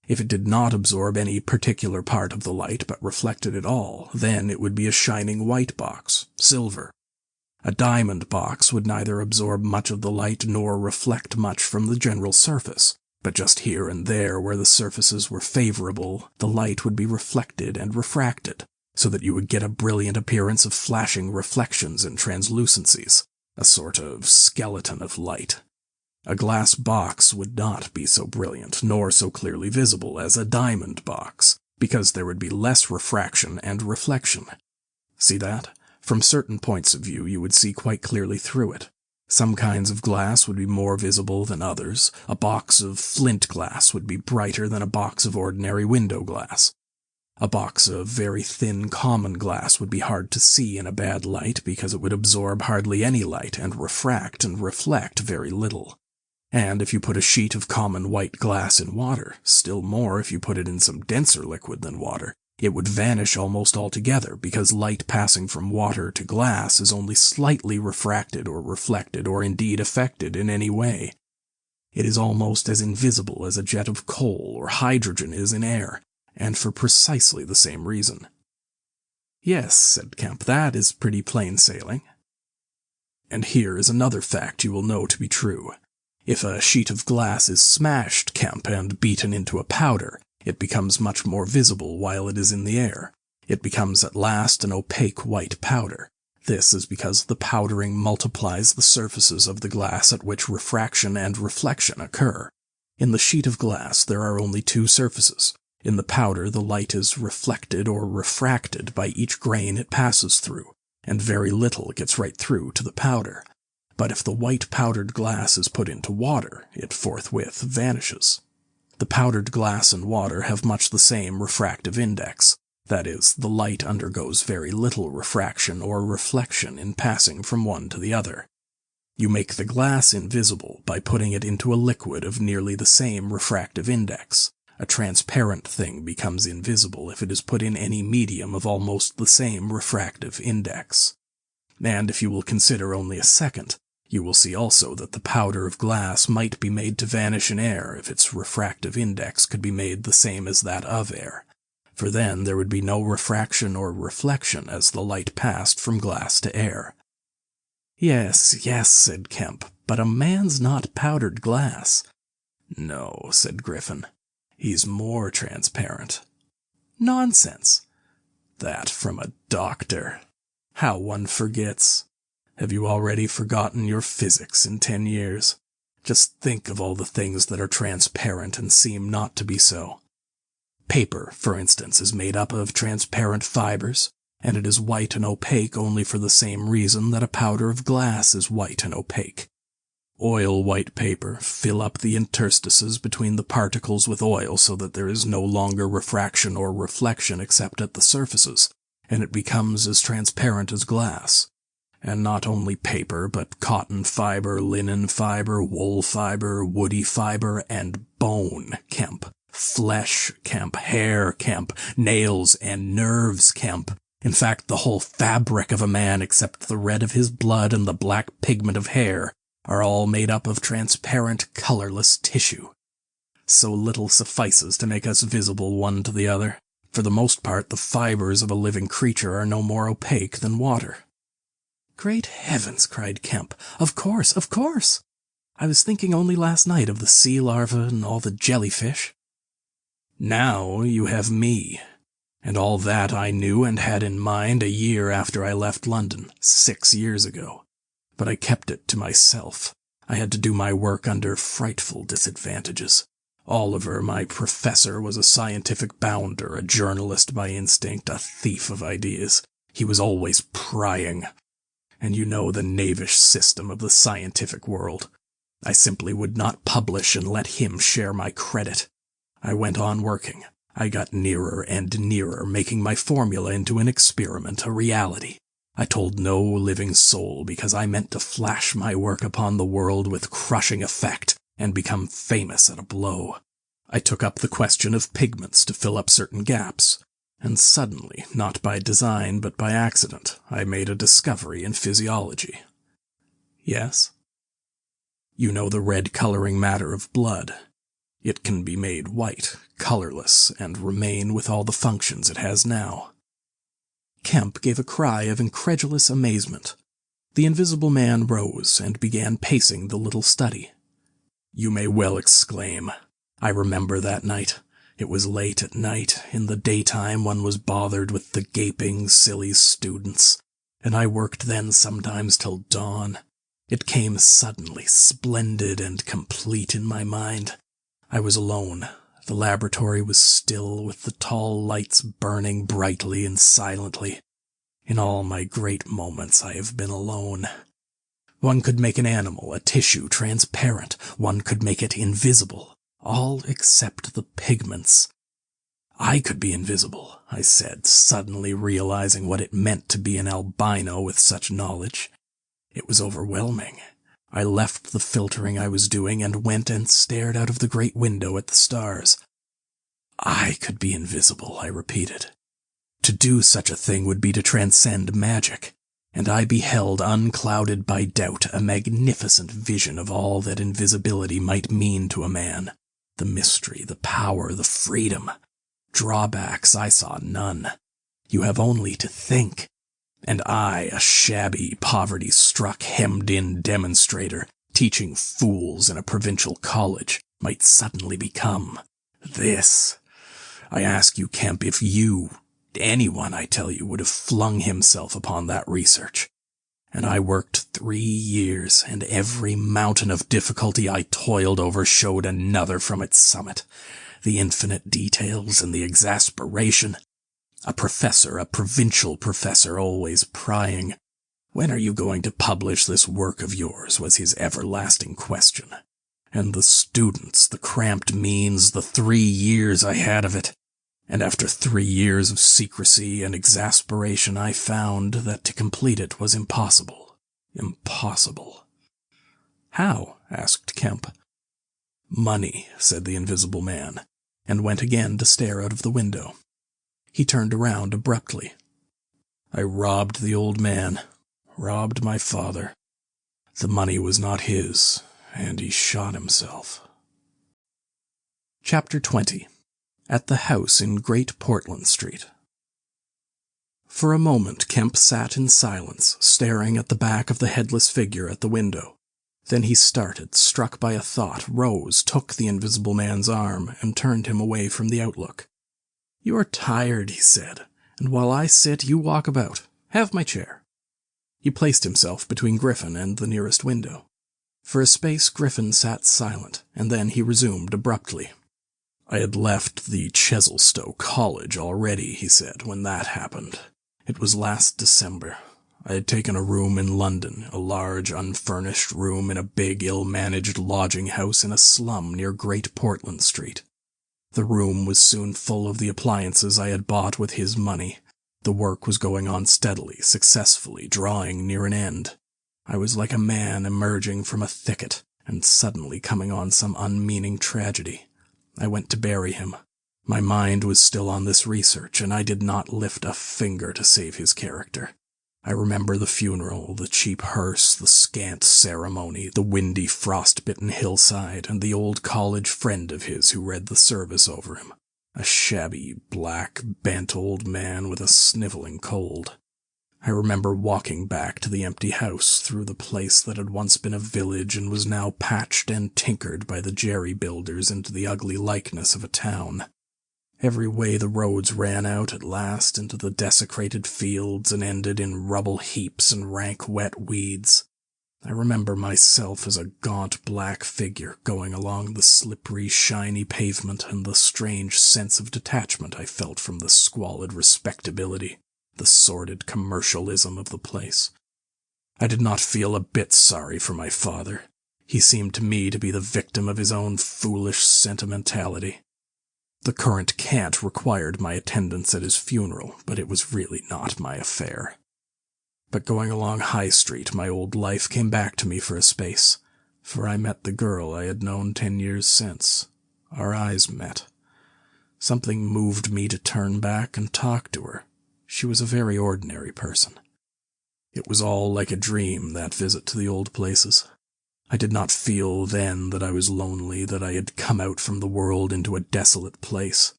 If it did not absorb any particular part of the light, but reflected it all, then it would be a shining white box, silver. A diamond box would neither absorb much of the light nor reflect much from the general surface, but just here and there where the surfaces were favorable, the light would be reflected and refracted, so that you would get a brilliant appearance of flashing reflections and translucencies, a sort of skeleton of light. A glass box would not be so brilliant nor so clearly visible as a diamond box, because there would be less refraction and reflection. See that? From certain points of view you would see quite clearly through it. Some kinds of glass would be more visible than others. A box of flint glass would be brighter than a box of ordinary window glass. A box of very thin common glass would be hard to see in a bad light because it would absorb hardly any light and refract and reflect very little. And if you put a sheet of common white glass in water, still more if you put it in some denser liquid than water, it would vanish almost altogether because light passing from water to glass is only slightly refracted or reflected or indeed affected in any way. It is almost as invisible as a jet of coal or hydrogen is in air, and for precisely the same reason. Yes, said Kemp, that is pretty plain sailing. And here is another fact you will know to be true. If a sheet of glass is smashed, Kemp, and beaten into a powder, it becomes much more visible while it is in the air. It becomes at last an opaque white powder. This is because the powdering multiplies the surfaces of the glass at which refraction and reflection occur. In the sheet of glass there are only two surfaces. In the powder the light is reflected or refracted by each grain it passes through, and very little gets right through to the powder. But if the white powdered glass is put into water, it forthwith vanishes. The powdered glass and water have much the same refractive index. That is, the light undergoes very little refraction or reflection in passing from one to the other. You make the glass invisible by putting it into a liquid of nearly the same refractive index. A transparent thing becomes invisible if it is put in any medium of almost the same refractive index. And if you will consider only a second, you will see also that the powder of glass might be made to vanish in air if its refractive index could be made the same as that of air, for then there would be no refraction or reflection as the light passed from glass to air. Yes, yes, said Kemp, but a man's not powdered glass. No, said Griffin. He's more transparent. Nonsense. That from a doctor. How one forgets. Have you already forgotten your physics in 10 years? Just think of all the things that are transparent and seem not to be so. Paper, for instance, is made up of transparent fibers, and it is white and opaque only for the same reason that a powder of glass is white and opaque. Oil white paper, fill up the interstices between the particles with oil so that there is no longer refraction or reflection except at the surfaces, and it becomes as transparent as glass. And not only paper, but cotton fiber, linen fiber, wool fiber, woody fiber, and bone, Kemp. Flesh, Kemp. Hair, Kemp. Nails and nerves, Kemp. In fact, the whole fabric of a man except the red of his blood and the black pigment of hair are all made up of transparent, colorless tissue. So little suffices to make us visible one to the other. For the most part, the fibers of a living creature are no more opaque than water. Great heavens, cried Kemp. Of course, of course. I was thinking only last night of the sea larva and all the jellyfish. Now you have me, and all that I knew and had in mind a year after I left London, 6 years ago. But I kept it to myself. I had to do my work under frightful disadvantages. Oliver, my professor, was a scientific bounder, a journalist by instinct, a thief of ideas. He was always prying. And you know the knavish system of the scientific world. I simply would not publish and let him share my credit. I went on working. I got nearer and nearer, making my formula into an experiment, a reality. I told no living soul because I meant to flash my work upon the world with crushing effect and become famous at a blow. I took up the question of pigments to fill up certain gaps. And suddenly, not by design but by accident, I made a discovery in physiology. Yes? You know the red coloring matter of blood. It can be made white, colorless, and remain with all the functions it has now. Kemp gave a cry of incredulous amazement. The Invisible Man rose and began pacing the little study. "You may well exclaim. I remember that night. It was late at night. In the daytime one was bothered with the gaping, silly students, and I worked then sometimes till dawn. It came suddenly, splendid and complete in my mind. I was alone. The laboratory was still, with the tall lights burning brightly and silently. In all my great moments I have been alone. One could make an animal, a tissue, transparent. One could make it invisible, all except the pigments. I could be invisible, I said, suddenly realizing what it meant to be an albino with such knowledge. It was overwhelming. I left the filtering I was doing and went and stared out of the great window at the stars. I could be invisible, I repeated. To do such a thing would be to transcend magic, and I beheld, unclouded by doubt, a magnificent vision of all that invisibility might mean to a man. The mystery, the power, the freedom. Drawbacks I saw none. You have only to think. And I, a shabby, poverty-struck, hemmed-in demonstrator, teaching fools in a provincial college, might suddenly become this. I ask you, Kemp, if you, anyone, I tell you, would have flung himself upon that research. And I worked 3 years, and every mountain of difficulty I toiled over showed another from its summit. The infinite details and the exasperation. A professor, a provincial professor, always prying. "When are you going to publish this work of yours?" was his everlasting question. And the students, the cramped means, the 3 years I had of it. And after 3 years of secrecy and exasperation, I found that to complete it was impossible. Impossible. "How?" asked Kemp. "Money," said the Invisible Man, and went again to stare out of the window. He turned around abruptly. "I robbed the old man, robbed my father. The money was not his, and he shot himself." Chapter 20. At the house in Great Portland Street. For a moment Kemp sat in silence, staring at the back of the headless figure at the window. Then he started, struck by a thought, rose, took the Invisible Man's arm, and turned him away from the outlook. "You are tired," he said, "and while I sit, you walk about. Have my chair." He placed himself between Griffin and the nearest window. For a space Griffin sat silent, and then he resumed abruptly. "I had left the Chesilstowe College already," he said, "when that happened. It was last December. I had taken a room in London, a large, unfurnished room in a big, ill-managed lodging house in a slum near Great Portland Street. The room was soon full of the appliances I had bought with his money. The work was going on steadily, successfully, drawing near an end. I was like a man emerging from a thicket, and suddenly coming on some unmeaning tragedy. I went to bury him. My mind was still on this research, and I did not lift a finger to save his character. I remember the funeral, the cheap hearse, the scant ceremony, the windy, frost-bitten hillside, and the old college friend of his who read the service over him. A shabby, black, bent old man with a sniveling cold. I remember walking back to the empty house through the place that had once been a village and was now patched and tinkered by the jerry builders into the ugly likeness of a town. Every way the roads ran out at last into the desecrated fields and ended in rubble heaps and rank wet weeds. I remember myself as a gaunt black figure going along the slippery, shiny pavement, and the strange sense of detachment I felt from the squalid respectability, the sordid commercialism of the place. I did not feel a bit sorry for my father. He seemed to me to be the victim of his own foolish sentimentality. The current cant required my attendance at his funeral, but it was really not my affair. But going along High Street, my old life came back to me for a space, for I met the girl I had known 10 years since. Our eyes met. Something moved me to turn back and talk to her. She was a very ordinary person. It was all like a dream, that visit to the old places. I did not feel then that I was lonely, that I had come out from the world into a desolate place.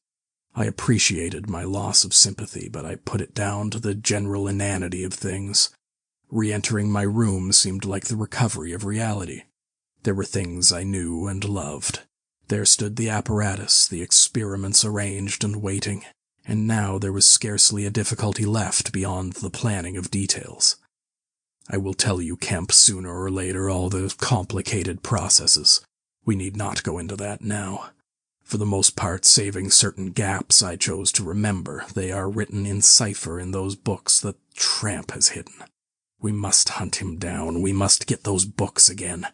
I appreciated my loss of sympathy, but I put it down to the general inanity of things. Re-entering my room seemed like the recovery of reality. There were things I knew and loved. There stood the apparatus, the experiments arranged and waiting, and now there was scarcely a difficulty left beyond the planning of details. I will tell you, Kemp, sooner or later, all the complicated processes. We need not go into that now. For the most part, saving certain gaps I chose to remember, they are written in cipher in those books that Tramp has hidden. We must hunt him down. We must get those books again.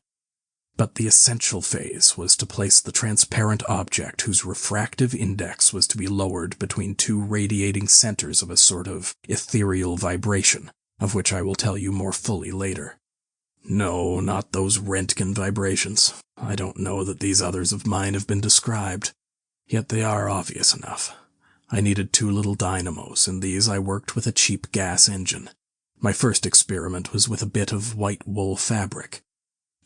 But the essential phase was to place the transparent object whose refractive index was to be lowered between two radiating centers of a sort of ethereal vibration, of which I will tell you more fully later. No, not those Röntgen vibrations. I don't know that these others of mine have been described. Yet they are obvious enough. I needed 2 little dynamos, and these I worked with a cheap gas engine. My first experiment was with a bit of white wool fabric.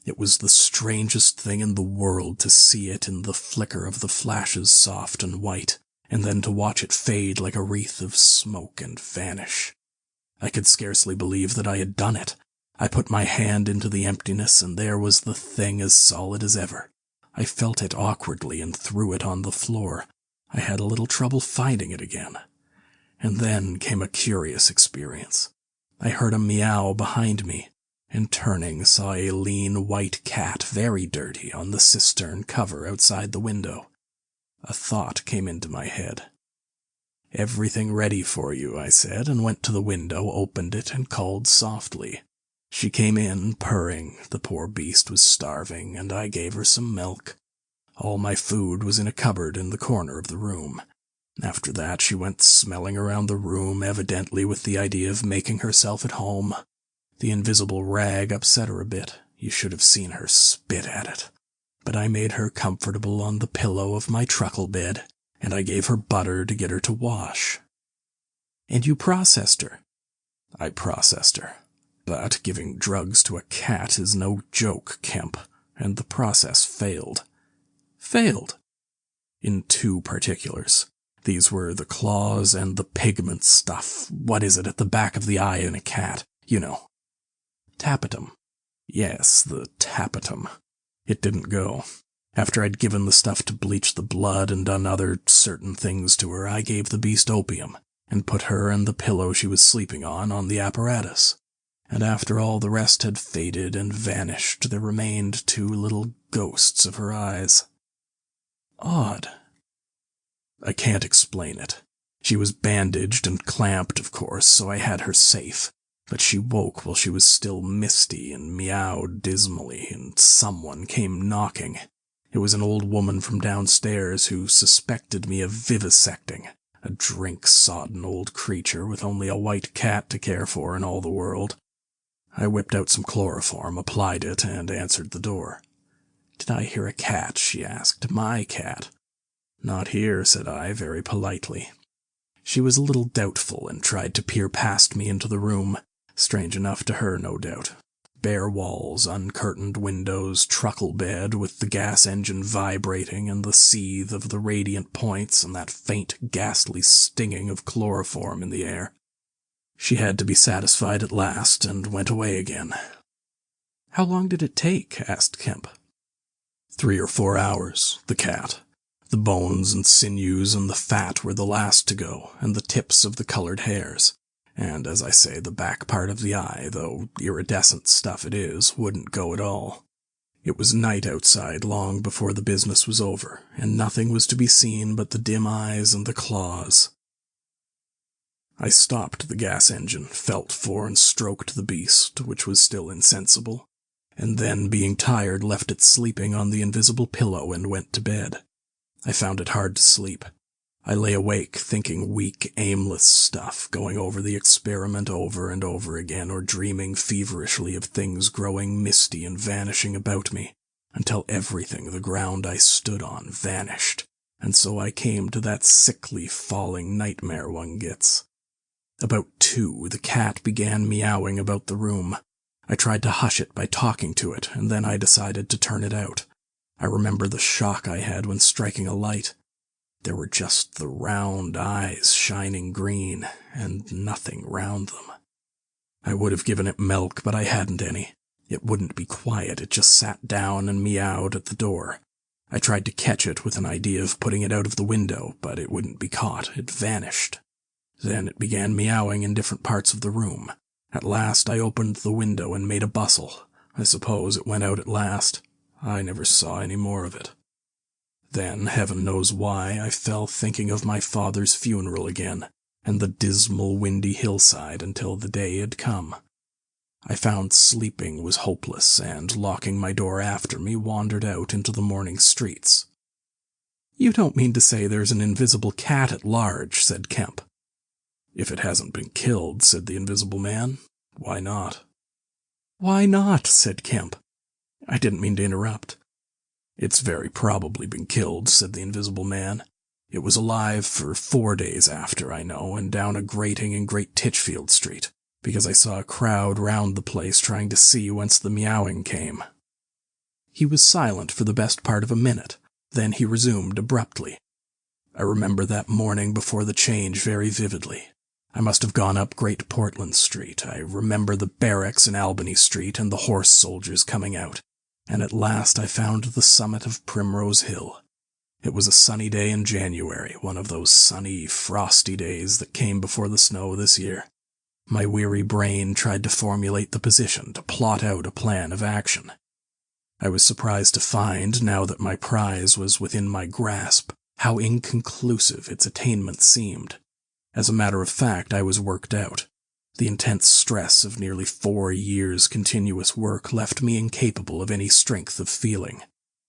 It was the strangest thing in the world to see it in the flicker of the flashes soft and white, and then to watch it fade like a wreath of smoke and vanish. I could scarcely believe that I had done it. I put my hand into the emptiness, and there was the thing as solid as ever. I felt it awkwardly and threw it on the floor. I had a little trouble finding it again. And then came a curious experience. I heard a meow behind me, and turning saw a lean white cat, very dirty, on the cistern cover outside the window. A thought came into my head. "Everything ready for you," I said, and went to the window, opened it, and called softly. She came in, purring. The poor beast was starving, and I gave her some milk. All my food was in a cupboard in the corner of the room. After that she went smelling around the room, evidently with the idea of making herself at home. The invisible rag upset her a bit. You should have seen her spit at it. But I made her comfortable on the pillow of my truckle bed, and I gave her butter to get her to wash. "And you processed her?" "I processed her. But giving drugs to a cat is no joke, Kemp, and the process failed." "Failed?" "In 2 particulars. These were the claws and the pigment stuff. What is it at the back of the eye in a cat? You know." "Tapetum." "Yes, the tapetum. It didn't go. After I'd given the stuff to bleach the blood and done other certain things to her, I gave the beast opium, and put her and the pillow she was sleeping on the apparatus. And after all the rest had faded and vanished, there remained 2 little ghosts of her eyes." "Odd." "I can't explain it. She was bandaged and clamped, of course, so I had her safe. But she woke while she was still misty and meowed dismally, and someone came knocking. It was an old woman from downstairs who suspected me of vivisecting, a drink-sodden old creature with only a white cat to care for in all the world. I whipped out some chloroform, applied it, and answered the door. "Did I hear a cat?" she asked. "My cat?" "Not here," said I, very politely. She was a little doubtful and tried to peer past me into the room. Strange enough to her, no doubt. Bare walls, uncurtained windows, truckle bed with the gas engine vibrating and the seethe of the radiant points and that faint, ghastly stinging of chloroform in the air. She had to be satisfied at last and went away again. "How long did it take?" asked Kemp. 3 or 4 hours, the cat. The bones and sinews and the fat were the last to go, and the tips of the colored hairs. And, as I say, the back part of the eye, though iridescent stuff it is, wouldn't go at all. It was night outside long before the business was over, and nothing was to be seen but the dim eyes and the claws. I stopped the gas engine, felt for and stroked the beast, which was still insensible, and then, being tired, left it sleeping on the invisible pillow and went to bed. I found it hard to sleep. I lay awake, thinking weak, aimless stuff, going over the experiment over and over again, or dreaming feverishly of things growing misty and vanishing about me, until everything the ground I stood on vanished, and so I came to that sickly, falling nightmare one gets. About 2, the cat began meowing about the room. I tried to hush it by talking to it, and then I decided to turn it out. I remember the shock I had when striking a light. There were just the round eyes shining green, and nothing round them. I would have given it milk, but I hadn't any. It wouldn't be quiet, it just sat down and meowed at the door. I tried to catch it with an idea of putting it out of the window, but it wouldn't be caught. It vanished. Then it began meowing in different parts of the room. At last I opened the window and made a bustle. I suppose it went out at last. I never saw any more of it. Then, heaven knows why, I fell thinking of my father's funeral again, and the dismal, windy hillside until the day had come. I found sleeping was hopeless, and, locking my door after me, wandered out into the morning streets. "You don't mean to say there's an invisible cat at large," said Kemp. "If it hasn't been killed," said the Invisible Man. "Why not?" "Why not?" said Kemp. I didn't mean to interrupt. "It's very probably been killed," said the Invisible Man. "It was alive for 4 days after, I know, and down a grating in Great Titchfield Street, because I saw a crowd round the place trying to see whence the meowing came." He was silent for the best part of a minute. Then he resumed abruptly. "I remember that morning before the change very vividly. I must have gone up Great Portland Street. I remember the barracks in Albany Street and the horse soldiers coming out, and at last I found the summit of Primrose Hill. It was a sunny day in January, one of those sunny, frosty days that came before the snow this year. My weary brain tried to formulate the position, to plot out a plan of action. I was surprised to find, now that my prize was within my grasp, how inconclusive its attainment seemed. As a matter of fact, I was worked out. The intense stress of nearly 4 years' continuous work left me incapable of any strength of feeling.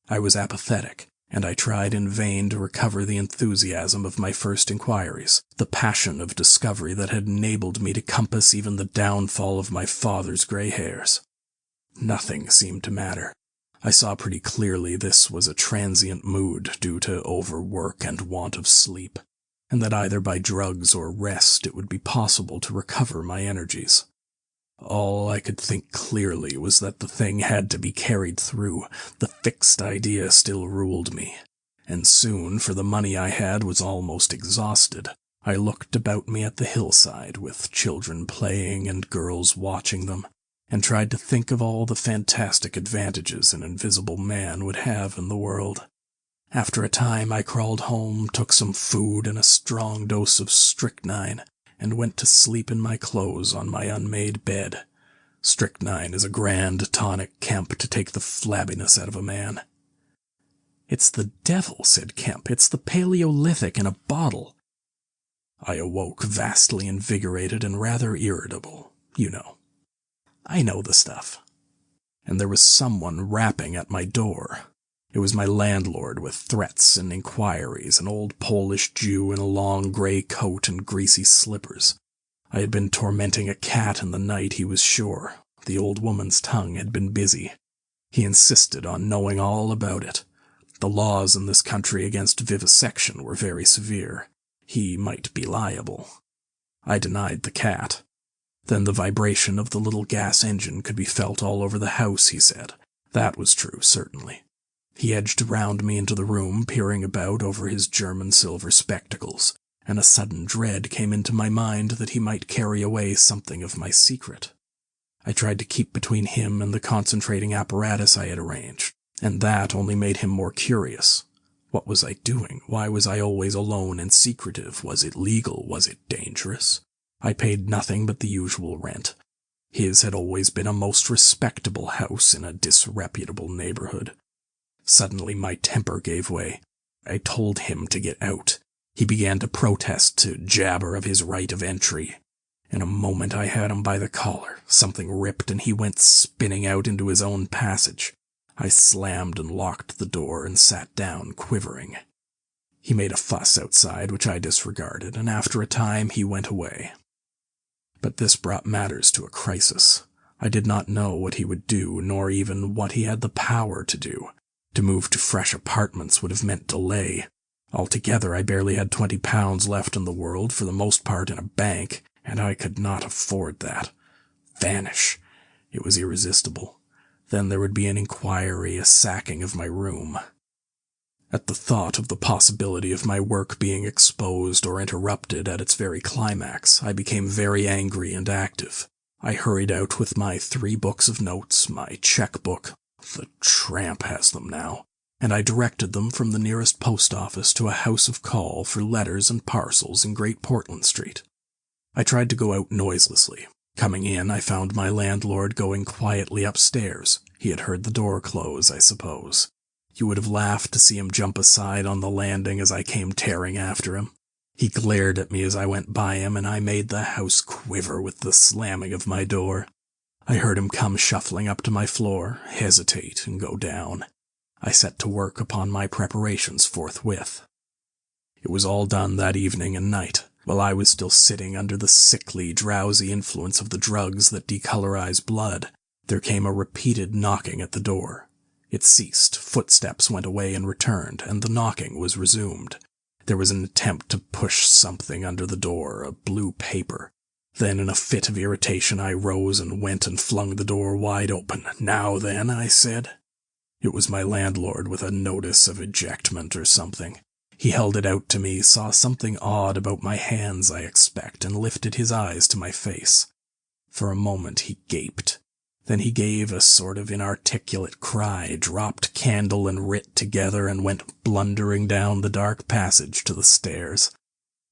I was apathetic, and I tried in vain to recover the enthusiasm of my first inquiries, the passion of discovery that had enabled me to compass even the downfall of my father's gray hairs. Nothing seemed to matter. I saw pretty clearly this was a transient mood due to overwork and want of sleep, and that either by drugs or rest it would be possible to recover my energies. All I could think clearly was that the thing had to be carried through. The fixed idea still ruled me, and soon, for the money I had was almost exhausted, I looked about me at the hillside, with children playing and girls watching them, and tried to think of all the fantastic advantages an invisible man would have in the world. After a time I crawled home, took some food and a strong dose of strychnine, and went to sleep in my clothes on my unmade bed. Strychnine is a grand tonic, Kemp, to take the flabbiness out of a man. "It's the devil," said Kemp. "It's the Paleolithic in a bottle." I awoke vastly invigorated and rather irritable. You know. I know the stuff. And there was someone rapping at my door. It was my landlord with threats and inquiries, an old Polish Jew in a long gray coat and greasy slippers. I had been tormenting a cat in the night, he was sure. The old woman's tongue had been busy. He insisted on knowing all about it. The laws in this country against vivisection were very severe. He might be liable. I denied the cat. Then the vibration of the little gas engine could be felt all over the house, he said. That was true, certainly. He edged around me into the room, peering about over his German silver spectacles, and a sudden dread came into my mind that he might carry away something of my secret. I tried to keep between him and the concentrating apparatus I had arranged, and that only made him more curious. What was I doing? Why was I always alone and secretive? Was it legal? Was it dangerous? I paid nothing but the usual rent. His had always been a most respectable house in a disreputable neighborhood. Suddenly my temper gave way. I told him to get out. He began to protest, to jabber of his right of entry. In a moment I had him by the collar. Something ripped and he went spinning out into his own passage. I slammed and locked the door and sat down, quivering. He made a fuss outside, which I disregarded, and after a time he went away. But this brought matters to a crisis. I did not know what he would do, nor even what he had the power to do. To move to fresh apartments would have meant delay. Altogether, I barely had £20 left in the world, for the most part in a bank, and I could not afford that. Vanish. It was irresistible. Then there would be an inquiry, a sacking of my room. At the thought of the possibility of my work being exposed or interrupted at its very climax, I became very angry and active. I hurried out with my 3 books of notes, my checkbook, the tramp has them now, and I directed them from the nearest post office to a house of call for letters and parcels in Great Portland Street. I tried to go out noiselessly. Coming in, I found my landlord going quietly upstairs. He had heard the door close, I suppose. You would have laughed to see him jump aside on the landing as I came tearing after him. He glared at me as I went by him, and I made the house quiver with the slamming of my door. I heard him come shuffling up to my floor, hesitate, and go down. I set to work upon my preparations forthwith. It was all done that evening and night, while I was still sitting under the sickly, drowsy influence of the drugs that decolorize blood. There came a repeated knocking at the door. It ceased, footsteps went away and returned, and the knocking was resumed. There was an attempt to push something under the door, a blue paper. Then, in a fit of irritation, I rose and went and flung the door wide open. "Now then," I said. It was my landlord with a notice of ejectment or something. He held it out to me, saw something odd about my hands, I expect, and lifted his eyes to my face. For a moment he gaped. Then he gave a sort of inarticulate cry, dropped candle and writ together, and went blundering down the dark passage to the stairs.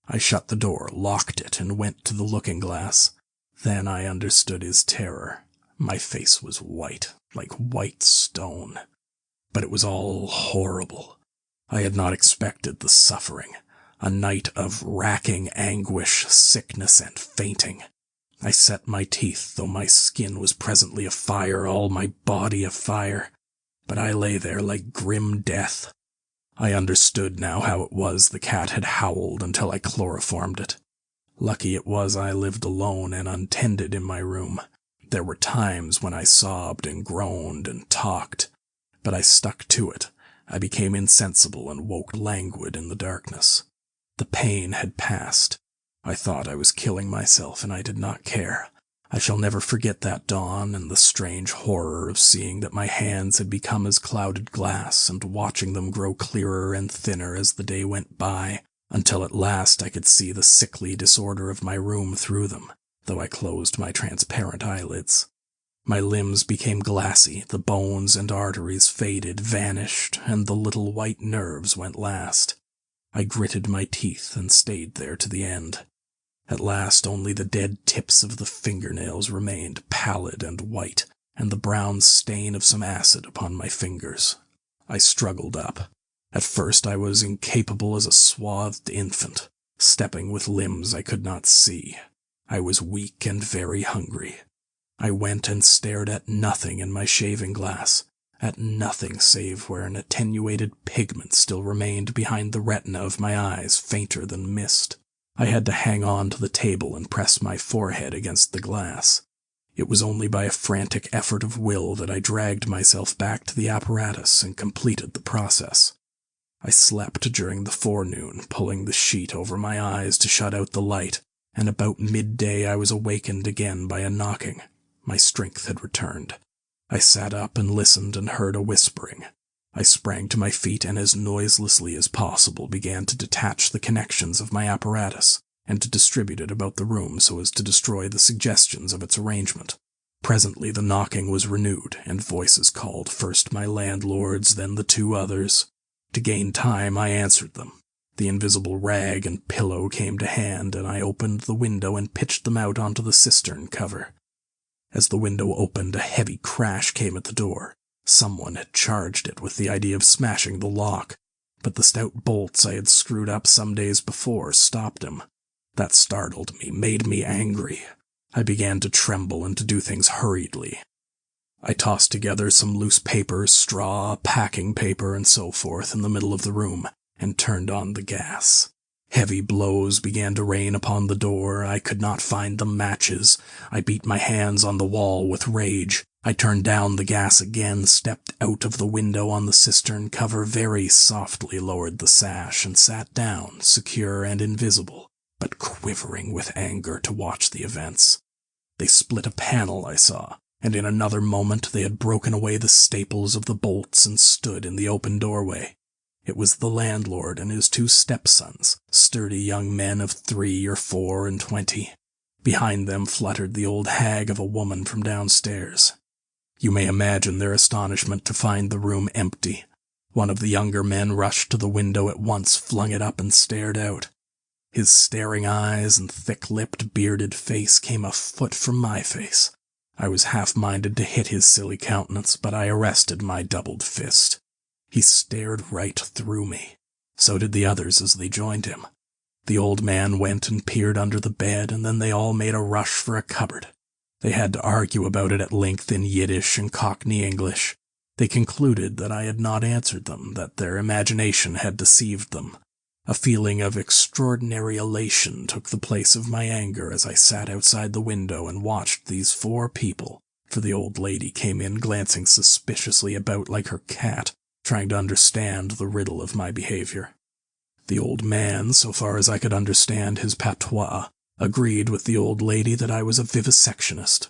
I shut the door, locked it, and went to the looking-glass. Then I understood his terror. My face was white, like white stone. But it was all horrible. I had not expected the suffering. A night of racking anguish, sickness, and fainting. I set my teeth, though my skin was presently afire, all my body afire. But I lay there like grim death. I understood now how it was the cat had howled until I chloroformed it. Lucky it was I lived alone and untended in my room. There were times when I sobbed and groaned and talked, but I stuck to it. I became insensible and woke languid in the darkness. The pain had passed. I thought I was killing myself, and I did not care. I shall never forget that dawn and the strange horror of seeing that my hands had become as clouded glass and watching them grow clearer and thinner as the day went by, until at last I could see the sickly disorder of my room through them, though I closed my transparent eyelids. My limbs became glassy, the bones and arteries faded, vanished, and the little white nerves went last. I gritted my teeth and stayed there to the end. At last only the dead tips of the fingernails remained, pallid and white, and the brown stain of some acid upon my fingers. I struggled up. At first I was incapable as a swathed infant, stepping with limbs I could not see. I was weak and very hungry. I went and stared at nothing in my shaving-glass, at nothing save where an attenuated pigment still remained behind the retina of my eyes, fainter than mist. I had to hang on to the table and press my forehead against the glass. It was only by a frantic effort of will that I dragged myself back to the apparatus and completed the process. I slept during the forenoon, pulling the sheet over my eyes to shut out the light, and about midday I was awakened again by a knocking. My strength had returned. I sat up and listened and heard a whispering. I sprang to my feet and as noiselessly as possible began to detach the connections of my apparatus and to distribute it about the room so as to destroy the suggestions of its arrangement. Presently the knocking was renewed, and voices called, first my landlord's, then the 2 others. To gain time, I answered them. The invisible rag and pillow came to hand, and I opened the window and pitched them out onto the cistern cover. As the window opened, a heavy crash came at the door. Someone had charged it with the idea of smashing the lock, but the stout bolts I had screwed up some days before stopped him. That startled me, made me angry. I began to tremble and to do things hurriedly. I tossed together some loose paper, straw, packing paper, and so forth in the middle of the room, and turned on the gas. Heavy blows began to rain upon the door. I could not find the matches. I beat my hands on the wall with rage. I turned down the gas again, stepped out of the window on the cistern cover, very softly lowered the sash, and sat down, secure and invisible, but quivering with anger to watch the events. They split a panel, I saw, and in another moment they had broken away the staples of the bolts and stood in the open doorway. It was the landlord and his 2 stepsons, sturdy young men of 3 or 4 and 20. Behind them fluttered the old hag of a woman from downstairs. You may imagine their astonishment to find the room empty. One of the younger men rushed to the window at once, flung it up, and stared out. His staring eyes and thick-lipped, bearded face came a foot from my face. I was half-minded to hit his silly countenance, but I arrested my doubled fist. He stared right through me. So did the others as they joined him. The old man went and peered under the bed, and then they all made a rush for a cupboard. They had to argue about it at length in Yiddish and Cockney English. They concluded that I had not answered them, that their imagination had deceived them. A feeling of extraordinary elation took the place of my anger as I sat outside the window and watched these 4 people, for the old lady came in glancing suspiciously about like her cat, trying to understand the riddle of my behavior. The old man, so far as I could understand his patois, agreed with the old lady that I was a vivisectionist.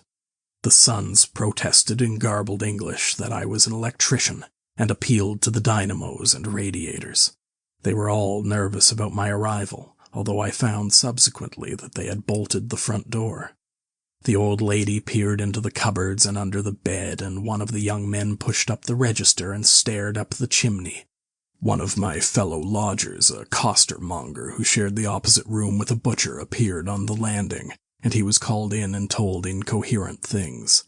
The sons protested in garbled English that I was an electrician and appealed to the dynamos and radiators. They were all nervous about my arrival, although I found subsequently that they had bolted the front door. The old lady peered into the cupboards and under the bed, and one of the young men pushed up the register and stared up the chimney. One of my fellow lodgers, a costermonger who shared the opposite room with a butcher, appeared on the landing, and he was called in and told incoherent things.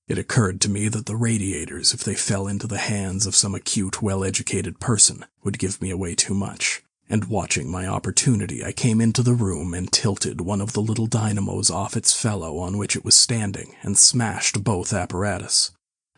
It occurred to me that the radiators, if they fell into the hands of some acute, well-educated person, would give me away too much, and watching my opportunity, I came into the room and tilted one of the little dynamos off its fellow on which it was standing, and smashed both apparatus.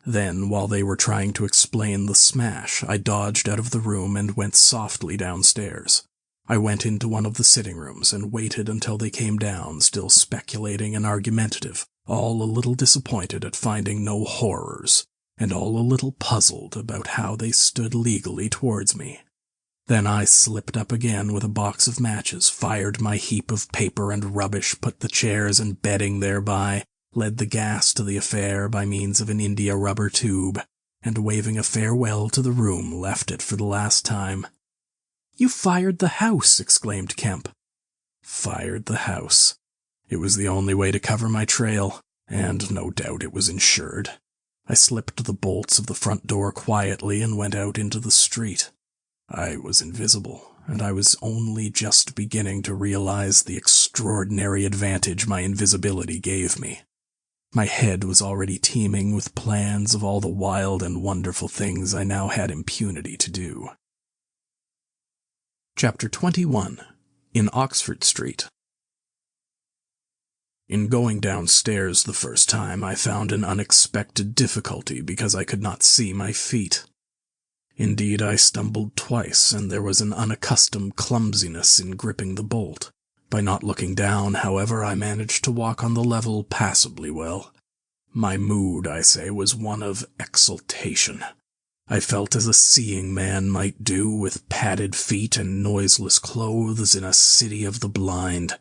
Then, while they were trying to explain the smash, I dodged out of the room and went softly downstairs. I went into one of the sitting rooms and waited until they came down, still speculating and argumentative, all a little disappointed at finding no horrors, and all a little puzzled about how they stood legally towards me. Then I slipped up again with a box of matches, fired my heap of paper and rubbish, put the chairs and bedding thereby, led the gas to the affair by means of an India rubber tube, and waving a farewell to the room, left it for the last time. "You fired the house!" exclaimed Kemp. Fired the house. It was the only way to cover my trail, and no doubt it was insured. I slipped the bolts of the front door quietly and went out into the street. I was invisible, and I was only just beginning to realize the extraordinary advantage my invisibility gave me. My head was already teeming with plans of all the wild and wonderful things I now had impunity to do. Chapter 21. In Oxford Street. In going downstairs the first time, I found an unexpected difficulty because I could not see my feet. Indeed, I stumbled twice, and there was an unaccustomed clumsiness in gripping the bolt. By not looking down, however, I managed to walk on the level passably well. My mood, I say, was one of exultation. I felt as a seeing man might do, with padded feet and noiseless clothes in a city of the blind.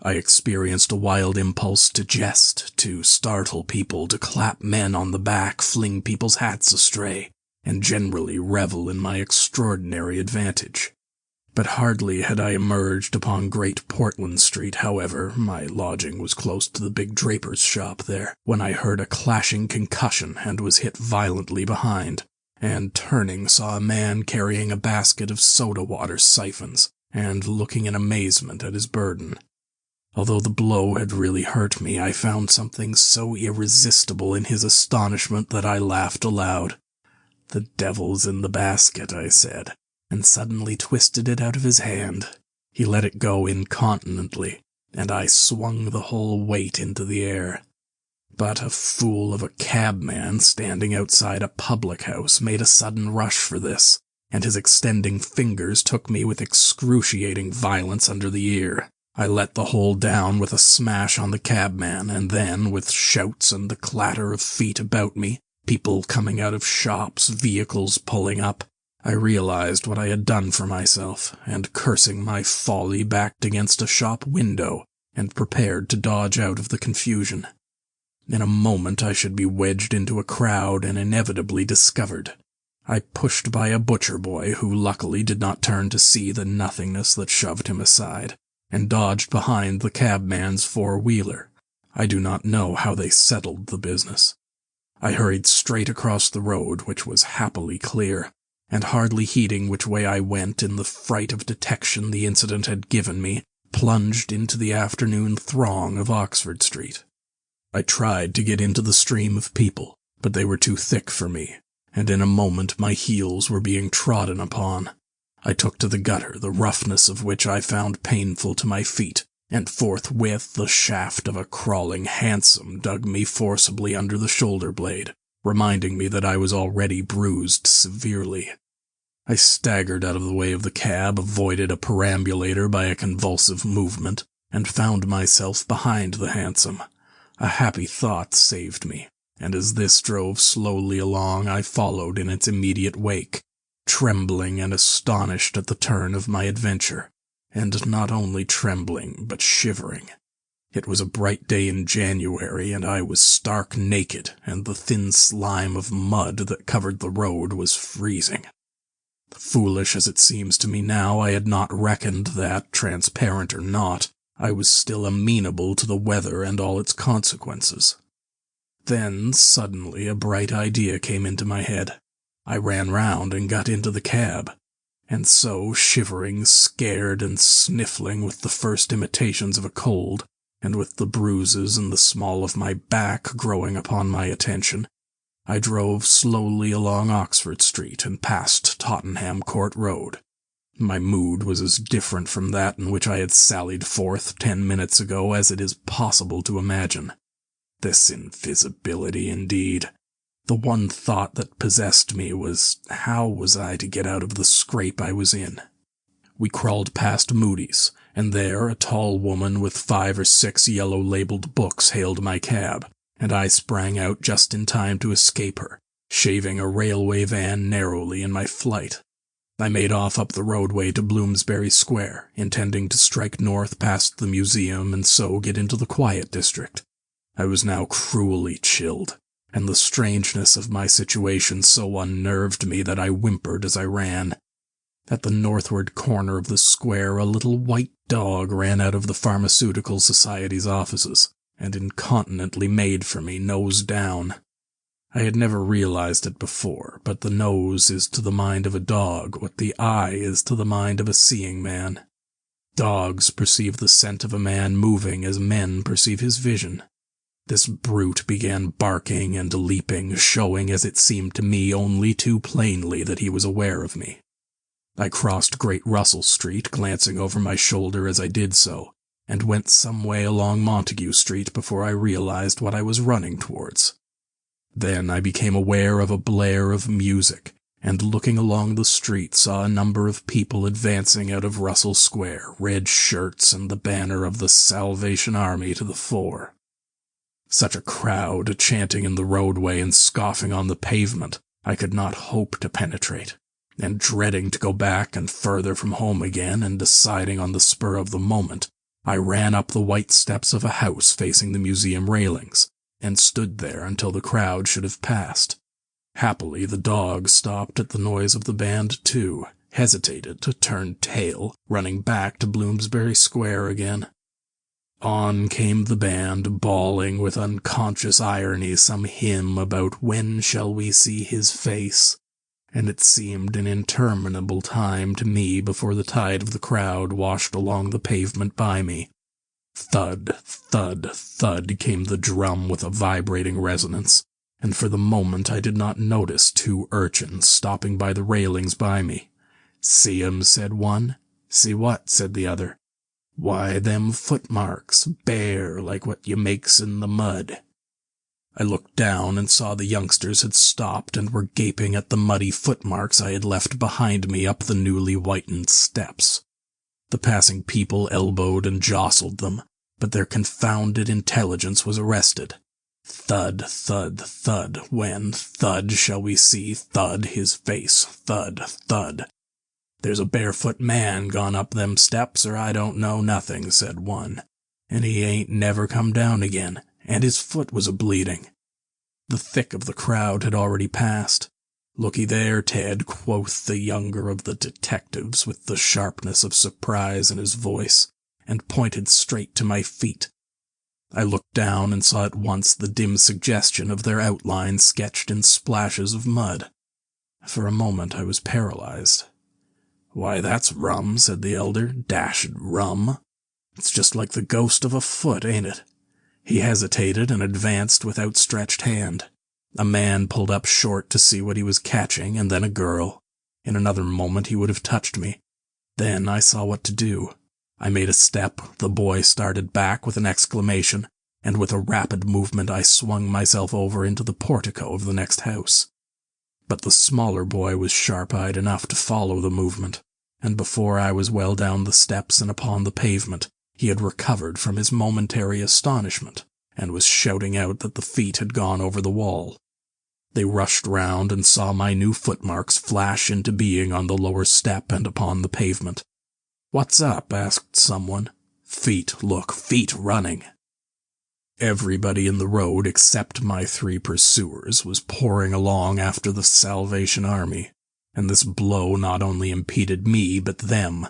I experienced a wild impulse to jest, to startle people, to clap men on the back, fling people's hats astray, and generally revel in my extraordinary advantage. But hardly had I emerged upon Great Portland Street, however, my lodging was close to the big draper's shop there, when I heard a clashing concussion and was hit violently behind, and turning saw a man carrying a basket of soda-water siphons, and looking in amazement at his burden. Although the blow had really hurt me, I found something so irresistible in his astonishment that I laughed aloud. "The devil's in the basket," I said, and suddenly twisted it out of his hand. He let it go incontinently, and I swung the whole weight into the air. But a fool of a cabman standing outside a public house made a sudden rush for this, and his extending fingers took me with excruciating violence under the ear. I let the whole down with a smash on the cabman, and then, with shouts and the clatter of feet about me, people coming out of shops, vehicles pulling up, I realized what I had done for myself, and cursing my folly, backed against a shop window, and prepared to dodge out of the confusion. In a moment I should be wedged into a crowd and inevitably discovered. I pushed by a butcher boy who luckily did not turn to see the nothingness that shoved him aside, and dodged behind the cabman's four-wheeler. I do not know how they settled the business. I hurried straight across the road, which was happily clear, and hardly heeding which way I went in the fright of detection the incident had given me, plunged into the afternoon throng of Oxford Street. I tried to get into the stream of people, but they were too thick for me, and in a moment my heels were being trodden upon. I took to the gutter, the roughness of which I found painful to my feet, and forthwith the shaft of a crawling hansom dug me forcibly under the shoulder blade, reminding me that I was already bruised severely. I staggered out of the way of the cab, avoided a perambulator by a convulsive movement, and found myself behind the hansom. A happy thought saved me, and as this drove slowly along, I followed in its immediate wake, trembling and astonished at the turn of my adventure, and not only trembling, but shivering. It was a bright day in January, and I was stark naked, and the thin slime of mud that covered the road was freezing. Foolish as it seems to me now, I had not reckoned that, transparent or not, I was still amenable to the weather and all its consequences. Then, suddenly, a bright idea came into my head. I ran round and got into the cab, and so, shivering, scared, and sniffling with the first imitations of a cold, and with the bruises in the small of my back growing upon my attention, I drove slowly along Oxford Street and past Tottenham Court Road. My mood was as different from that in which I had sallied forth 10 minutes ago as it is possible to imagine. This invisibility, indeed. The one thought that possessed me was, how was I to get out of the scrape I was in? We crawled past Moody's, and there a tall woman with 5 or 6 yellow-labeled books hailed my cab, and I sprang out just in time to escape her, shaving a railway van narrowly in my flight. I made off up the roadway to Bloomsbury Square, intending to strike north past the museum and so get into the quiet district. I was now cruelly chilled, and the strangeness of my situation so unnerved me that I whimpered as I ran. At the northward corner of the square, a little white dog ran out of the Pharmaceutical Society's offices, and incontinently made for me, nose down. I had never realized it before, but the nose is to the mind of a dog what the eye is to the mind of a seeing man. Dogs perceive the scent of a man moving as men perceive his vision. This brute began barking and leaping, showing, as it seemed to me, only too plainly that he was aware of me. I crossed Great Russell Street, glancing over my shoulder as I did so, and went some way along Montague Street before I realized what I was running towards. Then I became aware of a blare of music, and looking along the street saw a number of people advancing out of Russell Square, red shirts and the banner of the Salvation Army to the fore. Such a crowd, chanting in the roadway and scoffing on the pavement, I could not hope to penetrate, and dreading to go back and further from home again, and deciding on the spur of the moment, I ran up the white steps of a house facing the museum railings, and stood there until the crowd should have passed. Happily, the dog stopped at the noise of the band too, hesitated, turned tail, running back to Bloomsbury Square again. On came the band, bawling with unconscious irony some hymn about when shall we see his face, and it seemed an interminable time to me before the tide of the crowd washed along the pavement by me. Thud, thud, thud came the drum with a vibrating resonance, and for the moment I did not notice 2 urchins stopping by the railings by me. "See 'em," said one. "See what?" said the other. "Why, them footmarks, bare like what you makes in the mud." I looked down and saw the youngsters had stopped and were gaping at the muddy footmarks I had left behind me up the newly whitened steps. The passing people elbowed and jostled them, but their confounded intelligence was arrested. Thud, thud, thud, when, thud, shall we see, thud, his face, thud, thud. "There's a barefoot man gone up them steps, or I don't know nothing," said one, "and he ain't never come down again, and his foot was a-bleeding." The thick of the crowd had already passed. "Looky there, Ted," quoth the younger of the detectives, with the sharpness of surprise in his voice, and pointed straight to my feet. I looked down and saw at once the dim suggestion of their outline sketched in splashes of mud. For a moment I was paralyzed. "Why, that's rum," said the elder. "Dashed rum. It's just like the ghost of a foot, ain't it?" He hesitated and advanced with outstretched hand. A man pulled up short to see what he was catching, and then a girl. In another moment he would have touched me. Then I saw what to do. I made a step, the boy started back with an exclamation, and with a rapid movement I swung myself over into the portico of the next house. But the smaller boy was sharp-eyed enough to follow the movement, and before I was well down the steps and upon the pavement, he had recovered from his momentary astonishment, and was shouting out that the feet had gone over the wall. They rushed round and saw my new footmarks flash into being on the lower step and upon the pavement. "What's up?" asked someone. "Feet, look, feet running." Everybody in the road except my 3 pursuers was pouring along after the Salvation Army, and this blow not only impeded me but them.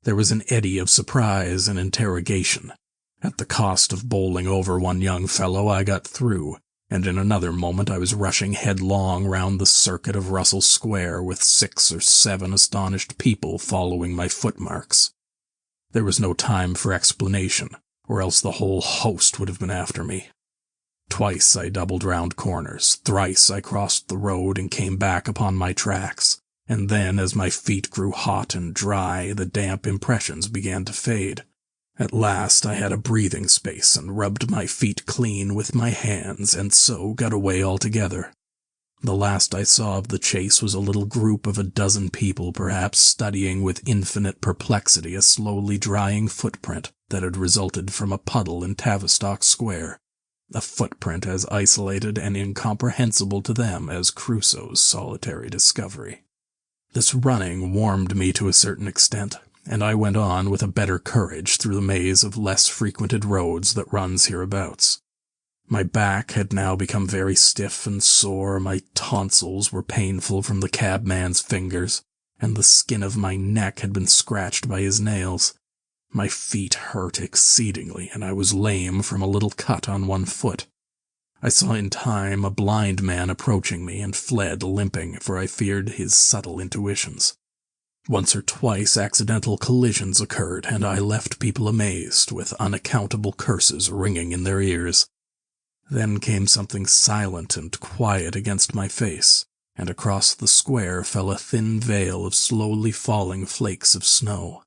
There was an eddy of surprise and interrogation. At the cost of bowling over one young fellow I got through, and in another moment I was rushing headlong round the circuit of Russell Square with 6 or 7 astonished people following my footmarks. There was no time for explanation, or else the whole host would have been after me. Twice I doubled round corners, thrice I crossed the road and came back upon my tracks, and then as my feet grew hot and dry, the damp impressions began to fade. At last I had a breathing space and rubbed my feet clean with my hands, and so got away altogether. The last I saw of the chase was a little group of a dozen people, perhaps, studying with infinite perplexity a slowly drying footprint that had resulted from a puddle in Tavistock Square, a footprint as isolated and incomprehensible to them as Crusoe's solitary discovery. This running warmed me to a certain extent, and I went on with a better courage through the maze of less frequented roads that runs hereabouts. My back had now become very stiff and sore, my tonsils were painful from the cabman's fingers, and the skin of my neck had been scratched by his nails. My feet hurt exceedingly, and I was lame from a little cut on one foot. I saw in time a blind man approaching me, and fled limping, for I feared his subtle intuitions. Once or twice accidental collisions occurred, and I left people amazed, with unaccountable curses ringing in their ears. Then came something silent and quiet against my face, and across the square fell a thin veil of slowly falling flakes of snow.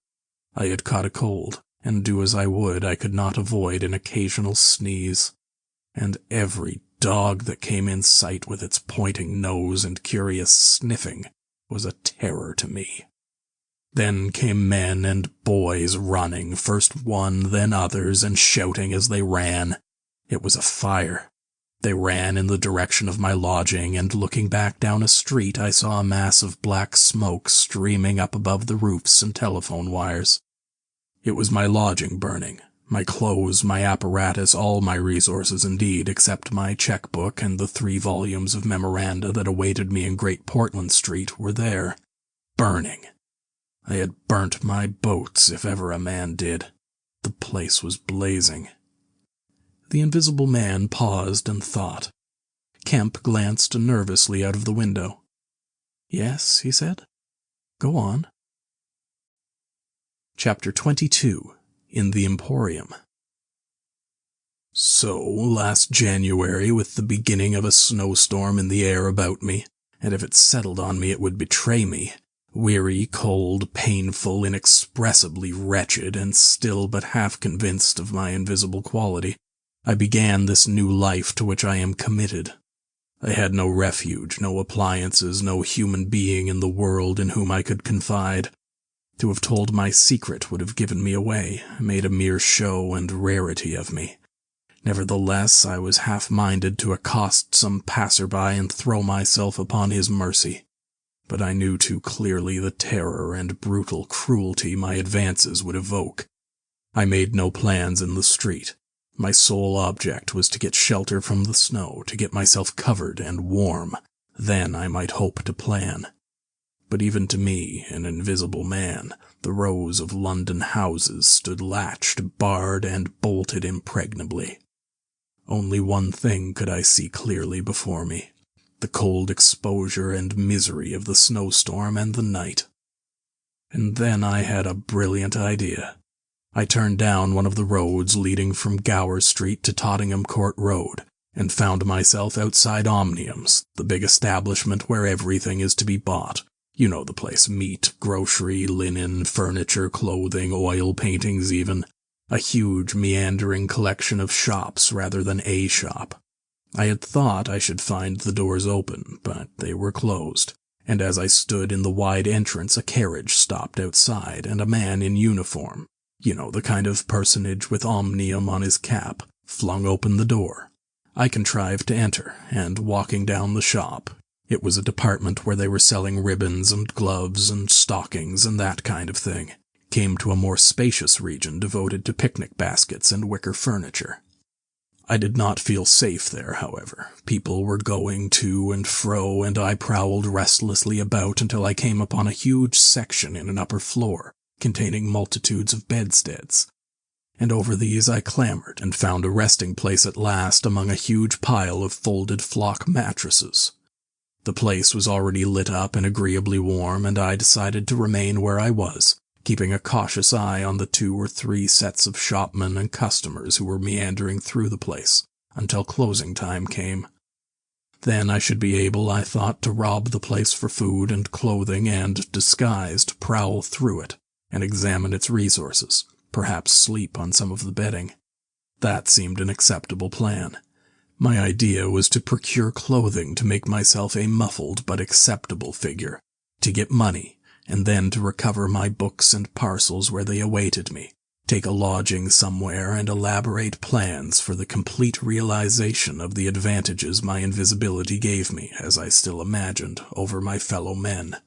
I had caught a cold, and do as I would, I could not avoid an occasional sneeze, and every dog that came in sight with its pointing nose and curious sniffing was a terror to me. Then came men and boys running, first one, then others, and shouting as they ran. It was a fire. They ran in the direction of my lodging, and looking back down a street I saw a mass of black smoke streaming up above the roofs and telephone wires. It was my lodging burning. My clothes, my apparatus, all my resources indeed, except my checkbook and the 3 volumes of memoranda that awaited me in Great Portland Street, were there, burning. I had burnt my boats, if ever a man did. The place was blazing. The Invisible Man paused and thought. Kemp glanced nervously out of the window. "Yes," he said. "Go on." Chapter 22. In the Emporium. So, last January, with the beginning of a snowstorm in the air about me, and if it settled on me it would betray me, weary, cold, painful, inexpressibly wretched, and still but half convinced of my invisible quality, I began this new life to which I am committed. I had no refuge, no appliances, no human being in the world in whom I could confide. To have told my secret would have given me away, made a mere show and rarity of me. Nevertheless, I was half-minded to accost some passer-by and throw myself upon his mercy. But I knew too clearly the terror and brutal cruelty my advances would evoke. I made no plans in the street. My sole object was to get shelter from the snow, to get myself covered and warm. Then I might hope to plan. but even to me, an invisible man, the rows of London houses stood latched, barred, and bolted impregnably. Only one thing could I see clearly before me: the cold exposure and misery of the snowstorm and the night. And then I had a brilliant idea. I turned down one of the roads leading from Gower Street to Tottenham Court Road, and found myself outside Omnium's, the big establishment where everything is to be bought. You know the place: meat, grocery, linen, furniture, clothing, oil paintings even. A huge, meandering collection of shops rather than a shop. I had thought I should find the doors open, but they were closed, and as I stood in the wide entrance a carriage stopped outside, and a man in uniform, you know, the kind of personage with Omnium on his cap, flung open the door. I contrived to enter, and walking down the shop, it was a department where they were selling ribbons and gloves and stockings and that kind of thing, came to a more spacious region devoted to picnic baskets and wicker furniture. I did not feel safe there, however. People were going to and fro, and I prowled restlessly about until I came upon a huge section in an upper floor, containing multitudes of bedsteads. And over these I clambered, and found a resting place at last among a huge pile of folded flock mattresses. The place was already lit up and agreeably warm, and I decided to remain where I was, keeping a cautious eye on the 2 or 3 sets of shopmen and customers who were meandering through the place, until closing time came. Then I should be able, I thought, to rob the place for food and clothing and, disguised, prowl through it, and examine its resources, perhaps sleep on some of the bedding. That seemed an acceptable plan. My idea was to procure clothing to make myself a muffled but acceptable figure, to get money, and then to recover my books and parcels where they awaited me, take a lodging somewhere, and elaborate plans for the complete realization of the advantages my invisibility gave me, as I still imagined, over my fellow men.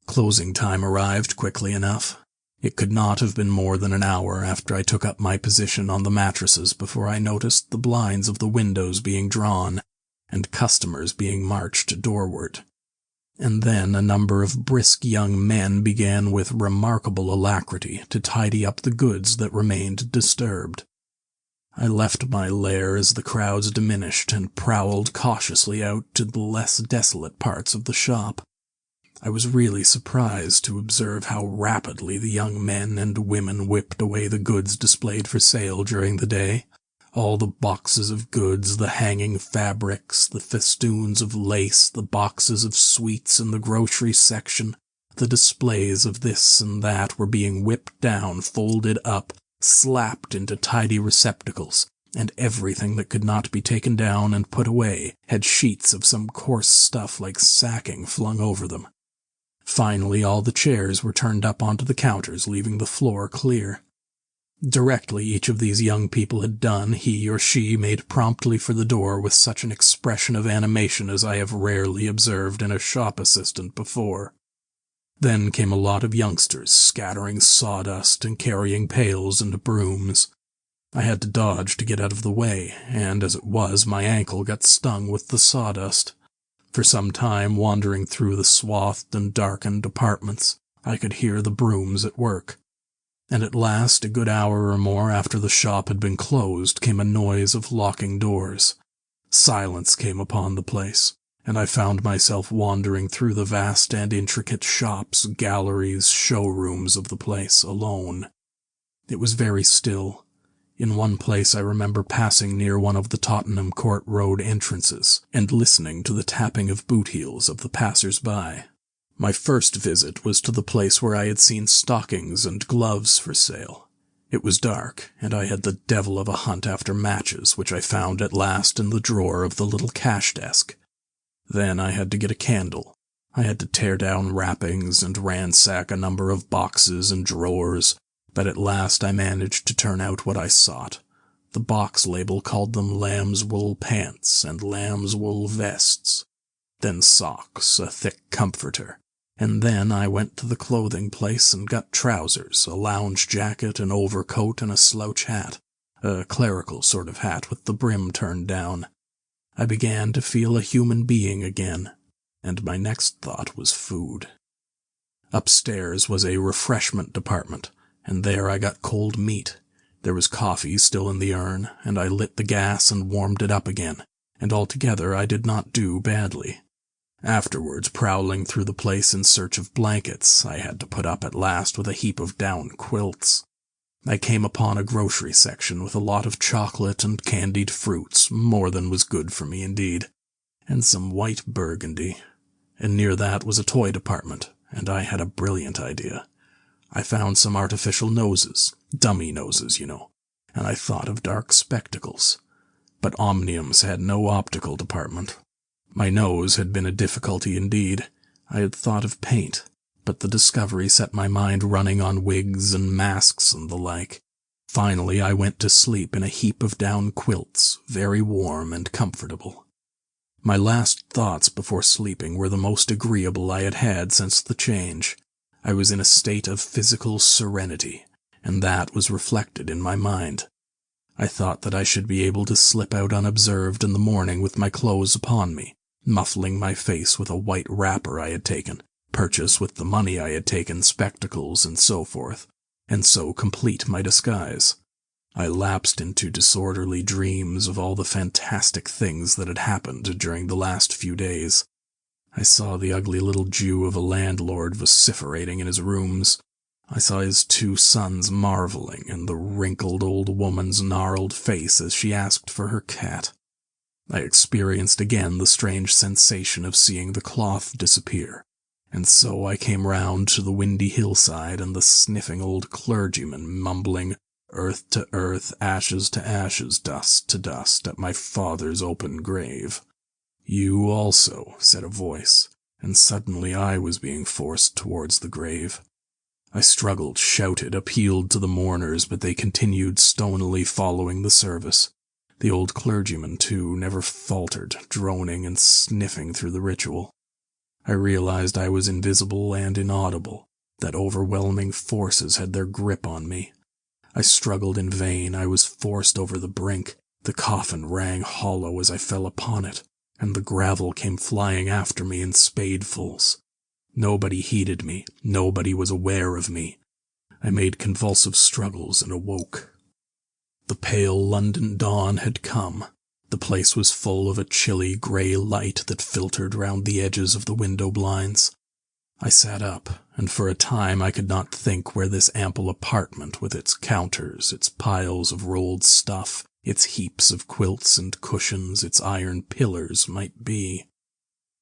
Closing time arrived quickly enough. It could not have been more than an hour after I took up my position on the mattresses before I noticed the blinds of the windows being drawn, and customers being marched doorward. And then a number of brisk young men began with remarkable alacrity to tidy up the goods that remained disturbed. I left my lair as the crowds diminished and prowled cautiously out to the less desolate parts of the shop. I was really surprised to observe how rapidly the young men and women whipped away the goods displayed for sale during the day. All the boxes of goods, the hanging fabrics, the festoons of lace, the boxes of sweets in the grocery section, the displays of this and that were being whipped down, folded up, slapped into tidy receptacles, and everything that could not be taken down and put away had sheets of some coarse stuff like sacking flung over them. Finally, all the chairs were turned up onto the counters, leaving the floor clear. Directly each of these young people had done, he or she made promptly for the door with such an expression of animation as I have rarely observed in a shop assistant before. Then came a lot of youngsters, scattering sawdust and carrying pails and brooms. I had to dodge to get out of the way, and as it was, my ankle got stung with the sawdust. For some time, wandering through the swathed and darkened apartments, I could hear the brooms at work. And at last, a good hour or more after the shop had been closed, came a noise of locking doors. Silence came upon the place, and I found myself wandering through the vast and intricate shops, galleries, showrooms of the place, alone. It was very still. In one place I remember passing near one of the Tottenham Court Road entrances, and listening to the tapping of boot heels of the passers-by. My first visit was to the place where I had seen stockings and gloves for sale. It was dark, and I had the devil of a hunt after matches, which I found at last in the drawer of the little cash desk. Then I had to get a candle. I had to tear down wrappings and ransack a number of boxes and drawers, but at last I managed to turn out what I sought. The box label called them lamb's wool pants and lamb's wool vests. Then socks, a thick comforter. And then I went to the clothing place and got trousers, a lounge jacket, an overcoat, and a slouch hat, a clerical sort of hat with the brim turned down. I began to feel a human being again, and my next thought was food. Upstairs was a refreshment department, and there I got cold meat. There was coffee still in the urn, and I lit the gas and warmed it up again, and altogether I did not do badly. Afterwards, prowling through the place in search of blankets, I had to put up at last with a heap of down quilts. I came upon a grocery section with a lot of chocolate and candied fruits, more than was good for me indeed, and some white burgundy. And near that was a toy department, and I had a brilliant idea. I found some artificial noses, dummy noses, you know, and I thought of dark spectacles. But Omniums had no optical department. My nose had been a difficulty indeed. I had thought of paint, but the discovery set my mind running on wigs and masks and the like. Finally, I went to sleep in a heap of down quilts, very warm and comfortable. My last thoughts before sleeping were the most agreeable I had had since the change. I was in a state of physical serenity, and that was reflected in my mind. I thought that I should be able to slip out unobserved in the morning with my clothes upon me, muffling my face with a white wrapper I had taken, purchase with the money I had taken spectacles and so forth, and so complete my disguise. I lapsed into disorderly dreams of all the fantastic things that had happened during the last few days. I saw the ugly little Jew of a landlord vociferating in his rooms. I saw his 2 sons marveling, and the wrinkled old woman's gnarled face as she asked for her cat. I experienced again the strange sensation of seeing the cloth disappear, and so I came round to the windy hillside and the sniffing old clergyman mumbling, "Earth to earth, ashes to ashes, dust to dust, at my father's open grave." "You also," said a voice, and suddenly I was being forced towards the grave. I struggled, shouted, appealed to the mourners, but they continued stonily following the service. The old clergyman, too, never faltered, droning and sniffing through the ritual. I realized I was invisible and inaudible, that overwhelming forces had their grip on me. I struggled in vain. I was forced over the brink. The coffin rang hollow as I fell upon it, and the gravel came flying after me in spadefuls. Nobody heeded me. Nobody was aware of me. I made convulsive struggles and awoke. The pale London dawn had come. The place was full of a chilly grey light that filtered round the edges of the window blinds. I sat up, and for a time I could not think where this ample apartment, with its counters, its piles of rolled stuff, its heaps of quilts and cushions, its iron pillars, might be.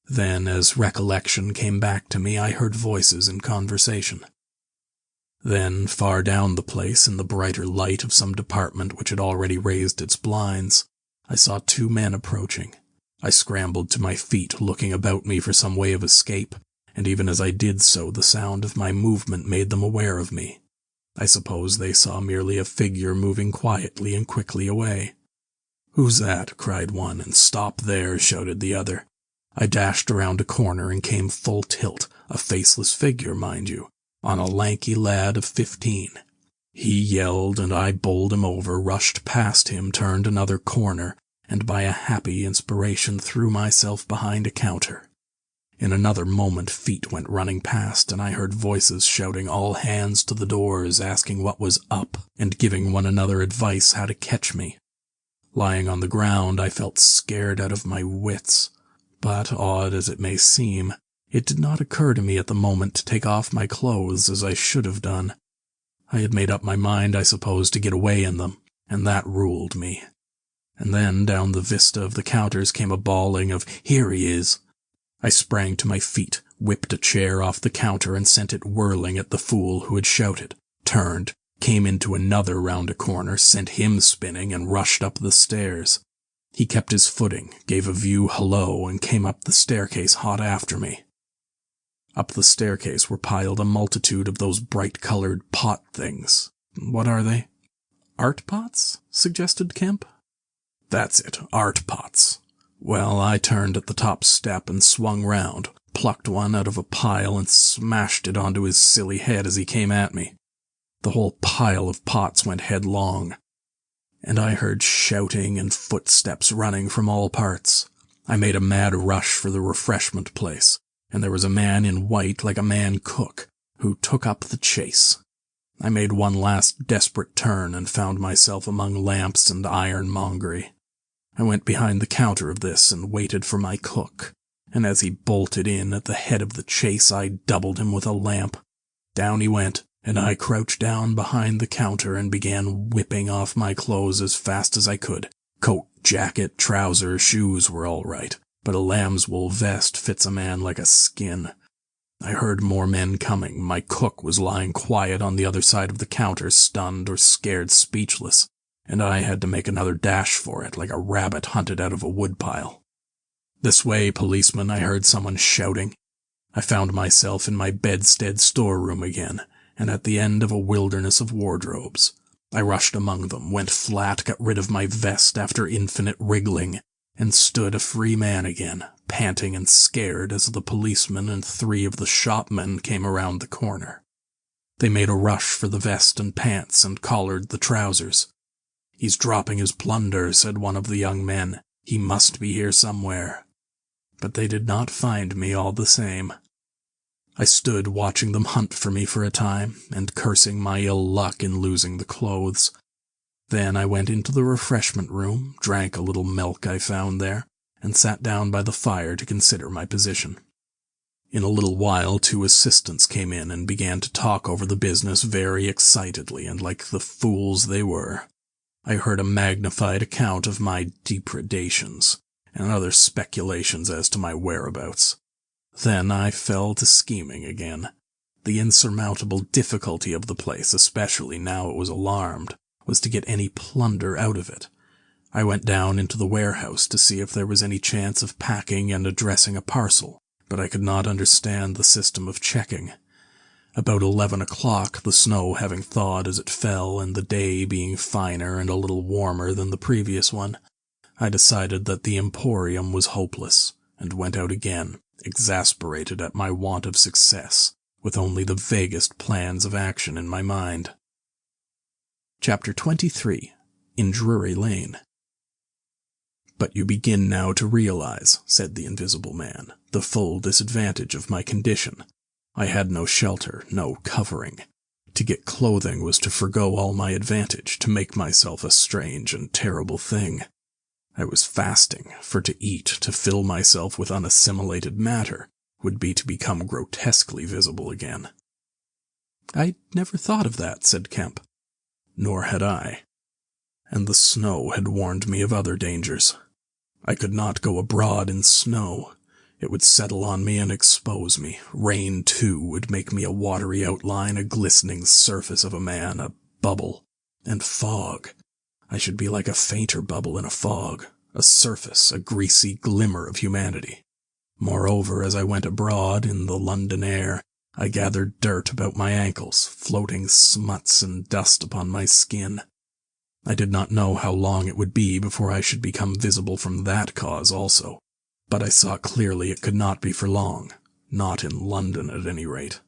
Then, as recollection came back to me, I heard voices in conversation. Then, far down the place, in the brighter light of some department which had already raised its blinds, I saw 2 men approaching. I scrambled to my feet, looking about me for some way of escape, and even as I did so, the sound of my movement made them aware of me. I suppose they saw merely a figure moving quietly and quickly away. "Who's that?" cried one, and "Stop there," shouted the other. I dashed around a corner and came full tilt, a faceless figure, mind you, on a lanky lad of 15. He yelled, and I bowled him over, rushed past him, turned another corner, and by a happy inspiration threw myself behind a counter. In another moment feet went running past, and I heard voices shouting all hands to the doors, asking what was up, and giving one another advice how to catch me. Lying on the ground, I felt scared out of my wits, but, odd as it may seem, it did not occur to me at the moment to take off my clothes as I should have done. I had made up my mind, I suppose, to get away in them, and that ruled me. And then down the vista of the counters came a bawling of, "Here he is!" I sprang to my feet, whipped a chair off the counter and sent it whirling at the fool who had shouted, turned, came into another round a corner, sent him spinning, and rushed up the stairs. He kept his footing, gave a view hello, and came up the staircase hot after me. Up the staircase were piled a multitude of those bright-colored pot things. What are they? "Art pots?" suggested Kemp. "That's it, art pots. Well, I turned at the top step and swung round, plucked one out of a pile and smashed it onto his silly head as he came at me. The whole pile of pots went headlong, and I heard shouting and footsteps running from all parts. I made a mad rush for the refreshment place, and there was a man in white like a man cook, who took up the chase. I made one last desperate turn and found myself among lamps and ironmongery. I went behind the counter of this and waited for my cook, and as he bolted in at the head of the chase, I doubled him with a lamp. Down he went, and I crouched down behind the counter and began whipping off my clothes as fast as I could. Coat, jacket, trousers, shoes were all right, but a lamb's wool vest fits a man like a skin. I heard more men coming. My cook was lying quiet on the other side of the counter, stunned or scared speechless, and I had to make another dash for it like a rabbit hunted out of a woodpile. "This way, policeman," I heard someone shouting. I found myself in my bedstead storeroom again, and at the end of a wilderness of wardrobes. I rushed among them, went flat, got rid of my vest after infinite wriggling, and stood a free man again, panting and scared as the policeman and 3 of the shopmen came around the corner. They made a rush for the vest and pants and collared the trousers. "He's dropping his plunder," said one of the young men. "He must be here somewhere." But they did not find me all the same. I stood watching them hunt for me for a time, and cursing my ill luck in losing the clothes. Then I went into the refreshment room, drank a little milk I found there, and sat down by the fire to consider my position. In a little while 2 assistants came in and began to talk over the business very excitedly and like the fools they were. I heard a magnified account of my depredations, and other speculations as to my whereabouts. Then I fell to scheming again. The insurmountable difficulty of the place, especially now it was alarmed, was to get any plunder out of it. I went down into the warehouse to see if there was any chance of packing and addressing a parcel, but I could not understand the system of checking. About 11 o'clock, the snow having thawed as it fell and the day being finer and a little warmer than the previous one, I decided that the emporium was hopeless, and went out again, exasperated at my want of success, with only the vaguest plans of action in my mind. Chapter 23. In Drury Lane. "But you begin now to realize," said the Invisible Man, "the full disadvantage of my condition. I had no shelter, no covering. To get clothing was to forgo all my advantage, to make myself a strange and terrible thing. I was fasting, for to eat, to fill myself with unassimilated matter, would be to become grotesquely visible again." "I never thought of that," said Kemp. "Nor had I. And the snow had warned me of other dangers. I could not go abroad in snow. It would settle on me and expose me. Rain, too, would make me a watery outline, a glistening surface of a man, a bubble. And fog. I should be like a fainter bubble in a fog, a surface, a greasy glimmer of humanity. Moreover, as I went abroad in the London air, I gathered dirt about my ankles, floating smuts and dust upon my skin. I did not know how long it would be before I should become visible from that cause also, but I saw clearly it could not be for long, not in London at any rate.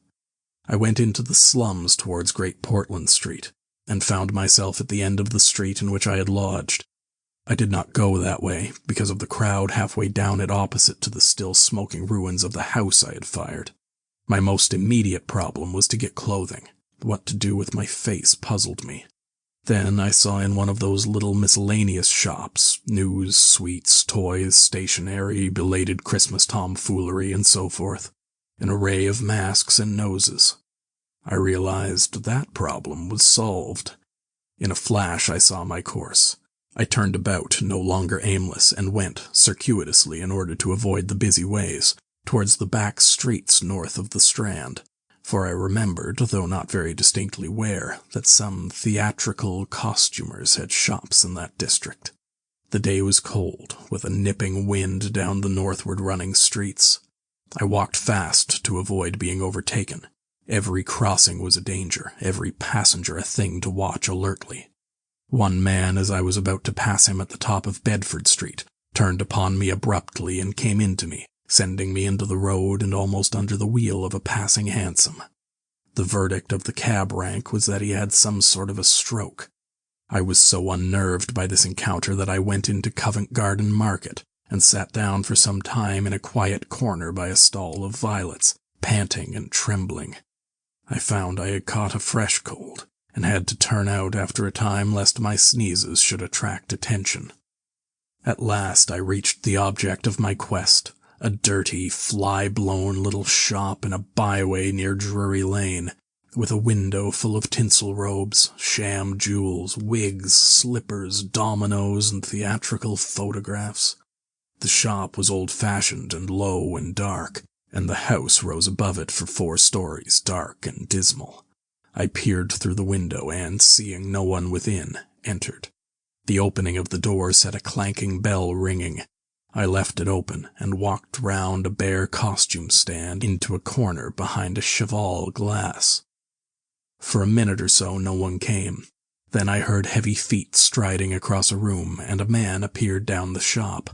I went into the slums towards Great Portland Street, and found myself at the end of the street in which I had lodged. I did not go that way, because of the crowd halfway down it opposite to the still smoking ruins of the house I had fired. My most immediate problem was to get clothing. What to do with my face puzzled me. Then I saw in one of those little miscellaneous shops, news, sweets, toys, stationery, belated Christmas tomfoolery, and so forth, an array of masks and noses. I realized that problem was solved. In a flash I saw my course. I turned about, no longer aimless, and went, circuitously in order to avoid the busy ways, towards the back streets north of the Strand, for I remembered, though not very distinctly where, that some theatrical costumers had shops in that district. The day was cold, with a nipping wind down the northward running streets. I walked fast to avoid being overtaken. Every crossing was a danger, every passenger a thing to watch alertly. One man, as I was about to pass him at the top of Bedford Street, turned upon me abruptly and came into me, sending me into the road and almost under the wheel of a passing hansom. The verdict of the cab rank was that he had some sort of a stroke. I was so unnerved by this encounter that I went into Covent Garden Market and sat down for some time in a quiet corner by a stall of violets, panting and trembling. I found I had caught a fresh cold, and had to turn out after a time lest my sneezes should attract attention. At last I reached the object of my quest, a dirty, fly-blown little shop in a byway near Drury Lane, with a window full of tinsel robes, sham jewels, wigs, slippers, dominoes, and theatrical photographs. The shop was old-fashioned and low and dark, and the house rose above it for 4 stories, dark and dismal. I peered through the window and, seeing no one within, entered. The opening of the door set a clanking bell ringing. I left it open and walked round a bare costume stand into a corner behind a cheval glass. For a minute or so no one came. Then I heard heavy feet striding across a room, and a man appeared down the shop.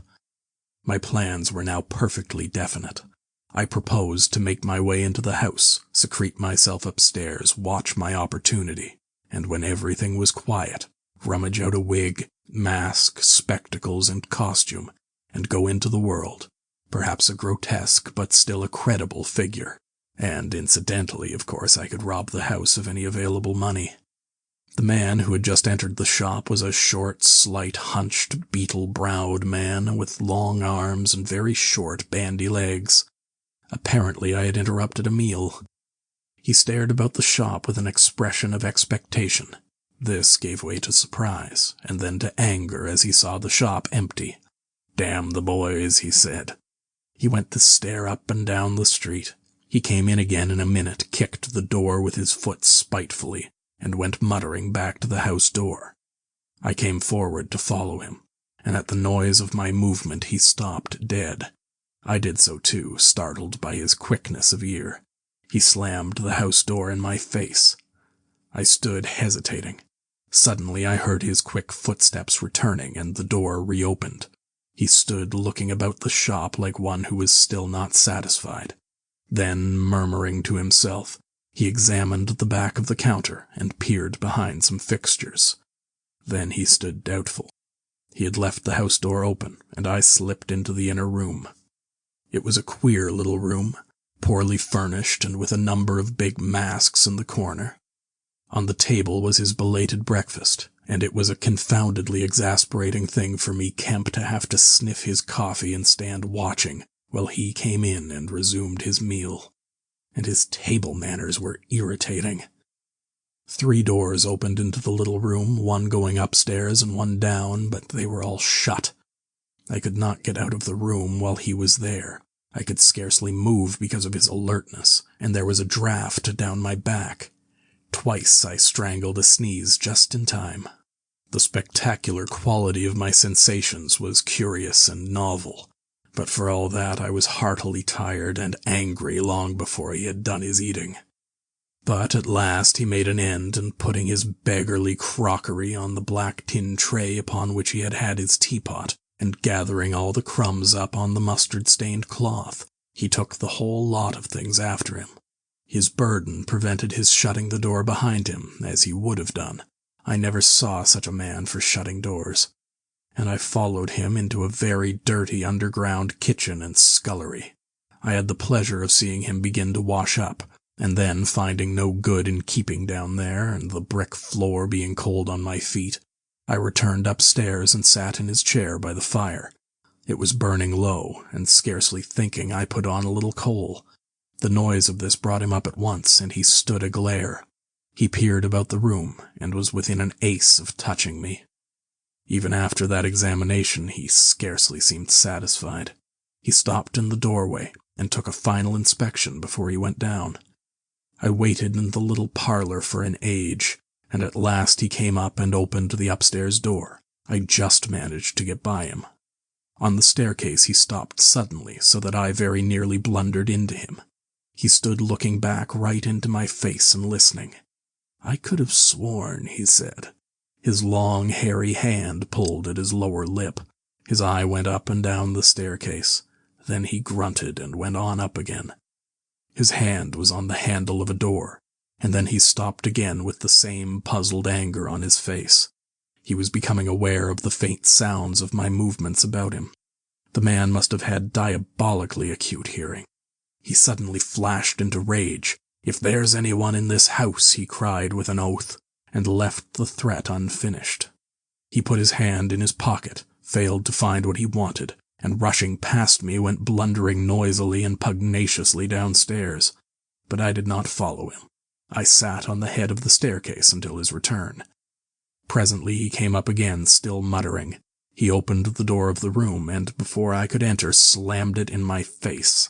My plans were now perfectly definite. I proposed to make my way into the house, secrete myself upstairs, watch my opportunity, and when everything was quiet, rummage out a wig, mask, spectacles, and costume, and go into the world, perhaps a grotesque but still a credible figure. And incidentally, of course, I could rob the house of any available money. The man who had just entered the shop was a short, slight, hunched, beetle-browed man with long arms and very short, bandy legs. Apparently I had interrupted a meal. He stared about the shop with an expression of expectation. This gave way to surprise, and then to anger as he saw the shop empty. "Damn the boys," he said. He went to stare up and down the street. He came in again in a minute, kicked the door with his foot spitefully, and went muttering back to the house door. I came forward to follow him, and at the noise of my movement he stopped dead. I did so too, startled by his quickness of ear. He slammed the house door in my face. I stood hesitating. Suddenly I heard his quick footsteps returning, and the door reopened. He stood looking about the shop like one who was still not satisfied. Then, murmuring to himself, he examined the back of the counter and peered behind some fixtures. Then he stood doubtful. He had left the house door open, and I slipped into the inner room. It was a queer little room, poorly furnished and with a number of big masks in the corner. On the table was his belated breakfast, and it was a confoundedly exasperating thing for me, Kemp, to have to sniff his coffee and stand watching while he came in and resumed his meal. And his table manners were irritating. 3 doors opened into the little room, one going upstairs and one down, but they were all shut. I could not get out of the room while he was there. I could scarcely move because of his alertness, and there was a draft down my back. Twice I strangled a sneeze just in time. The spectacular quality of my sensations was curious and novel, but for all that I was heartily tired and angry long before he had done his eating. But at last he made an end, and putting his beggarly crockery on the black tin tray upon which he had had his teapot, and gathering all the crumbs up on the mustard-stained cloth, he took the whole lot of things after him. His burden prevented his shutting the door behind him, as he would have done. I never saw such a man for shutting doors. And I followed him into a very dirty underground kitchen and scullery. I had the pleasure of seeing him begin to wash up, and then, finding no good in keeping down there, and the brick floor being cold on my feet, I returned upstairs and sat in his chair by the fire. It was burning low, and scarcely thinking, I put on a little coal. The noise of this brought him up at once, and he stood aglare. He peered about the room, and was within an ace of touching me. Even after that examination, he scarcely seemed satisfied. He stopped in the doorway, and took a final inspection before he went down. I waited in the little parlor for an age, and at last he came up and opened the upstairs door. I just managed to get by him. On the staircase he stopped suddenly, so that I very nearly blundered into him. He stood looking back right into my face and listening. "I could have sworn," he said. His long, hairy hand pulled at his lower lip. His eye went up and down the staircase. Then he grunted and went on up again. His hand was on the handle of a door, and then he stopped again with the same puzzled anger on his face. He was becoming aware of the faint sounds of my movements about him. The man must have had diabolically acute hearing. He suddenly flashed into rage. "If there's anyone in this house," he cried with an oath, and left the threat unfinished. He put his hand in his pocket, failed to find what he wanted, and rushing past me went blundering noisily and pugnaciously downstairs. But I did not follow him. I sat on the head of the staircase until his return. Presently he came up again, still muttering. He opened the door of the room, and before I could enter, slammed it in my face.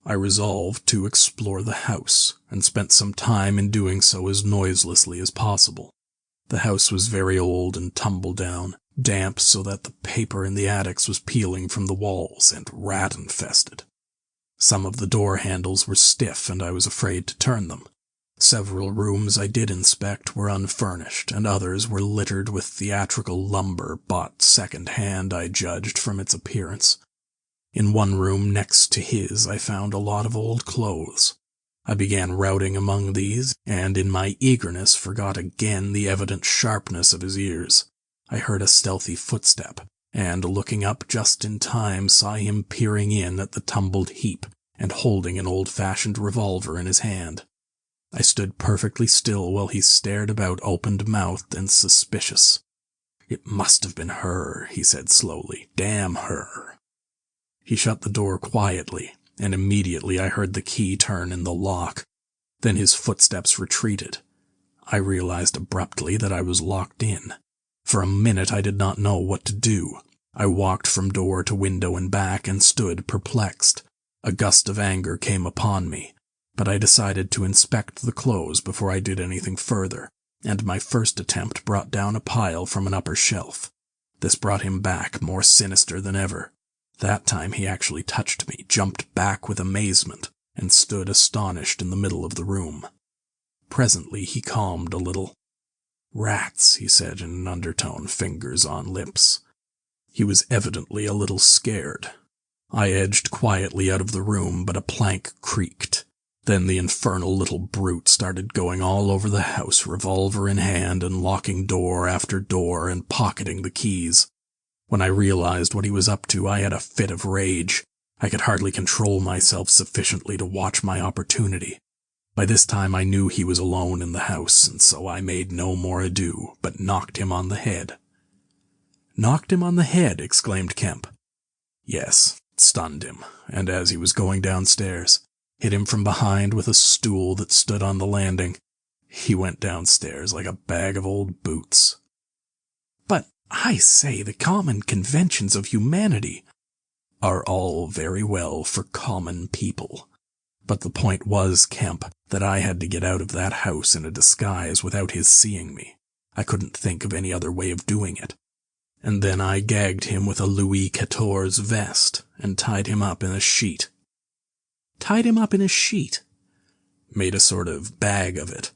I resolved to explore the house, and spent some time in doing so as noiselessly as possible. The house was very old and tumble-down, damp so that the paper in the attics was peeling from the walls, and rat-infested. Some of the door handles were stiff, and I was afraid to turn them. Several rooms I did inspect were unfurnished, and others were littered with theatrical lumber bought second-hand, I judged from its appearance. In one room next to his I found a lot of old clothes. I began routing among these, and in my eagerness forgot again the evident sharpness of his ears. I heard a stealthy footstep, and looking up just in time saw him peering in at the tumbled heap and holding an old-fashioned revolver in his hand. I stood perfectly still while he stared about open-mouthed and suspicious. "It must have been her," he said slowly. "Damn her." He shut the door quietly, and immediately I heard the key turn in the lock. Then his footsteps retreated. I realized abruptly that I was locked in. For a minute I did not know what to do. I walked from door to window and back and stood perplexed. A gust of anger came upon me, but I decided to inspect the clothes before I did anything further, and my first attempt brought down a pile from an upper shelf. This brought him back, more sinister than ever. That time he actually touched me, jumped back with amazement, and stood astonished in the middle of the room. Presently he calmed a little. "Rats," he said in an undertone, fingers on lips. He was evidently a little scared. I edged quietly out of the room, but a plank creaked. Then the infernal little brute started going all over the house, revolver in hand, and locking door after door and pocketing the keys. When I realized what he was up to, I had a fit of rage. I could hardly control myself sufficiently to watch my opportunity. By this time I knew he was alone in the house, and so I made no more ado, but knocked him on the head. "Knocked him on the head?" exclaimed Kemp. "Yes, stunned him, and as he was going downstairs, hit him from behind with a stool that stood on the landing. He went downstairs like a bag of old boots." "But, I say, the common conventions of humanity are all very well for common people. But the point was, Kemp, that I had to get out of that house in a disguise without his seeing me. I couldn't think of any other way of doing it. And then I gagged him with a Louis XIV's vest and tied him up in a sheet." "Tied him up in a sheet?" "Made a sort of bag of it.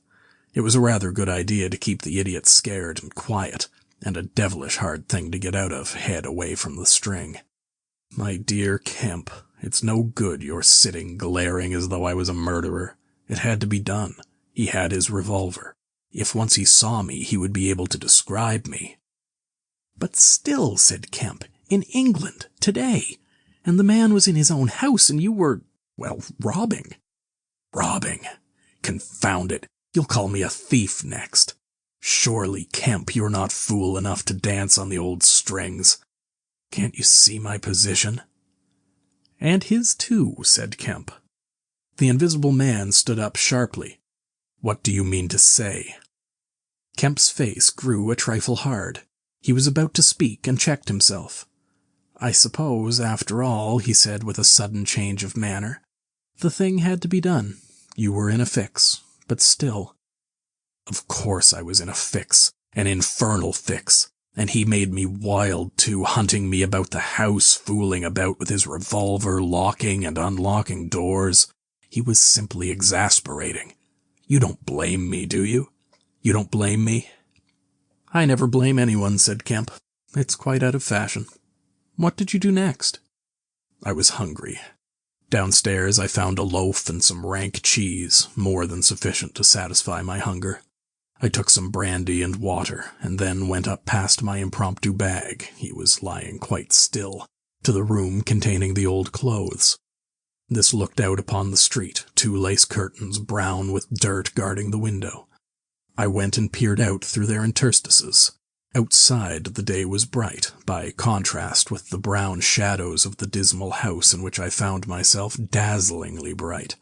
It was a rather good idea to keep the idiot scared and quiet, and a devilish hard thing to get out of, head away from the string. My dear Kemp, it's no good your sitting glaring as though I was a murderer. It had to be done. He had his revolver. If once he saw me, he would be able to describe me." "But still," said Kemp, "in England, today, and the man was in his own house, and you were, well, robbing." "Robbing? Confound it, you'll call me a thief next. Surely, Kemp, you're not fool enough to dance on the old strings. Can't you see my position?" "And his too," said Kemp. The invisible man stood up sharply. "What do you mean to say?" Kemp's face grew a trifle hard. He was about to speak and checked himself. "I suppose, after all," he said with a sudden change of manner, "the thing had to be done. You were in a fix, but still." "Of course I was in a fix, an infernal fix, and he made me wild too, hunting me about the house, fooling about with his revolver, locking and unlocking doors. He was simply exasperating. You don't blame me, do you? You don't blame me?" "I never blame anyone," said Kemp. "It's quite out of fashion. What did you do next?" "I was hungry. Downstairs I found a loaf and some rank cheese, more than sufficient to satisfy my hunger. I took some brandy and water, and then went up past my impromptu bag — he was lying quite still — to the room containing the old clothes. This looked out upon the street, 2 lace curtains brown with dirt guarding the window. I went and peered out through their interstices. Outside, the day was bright, by contrast with the brown shadows of the dismal house in which I found myself, dazzlingly bright.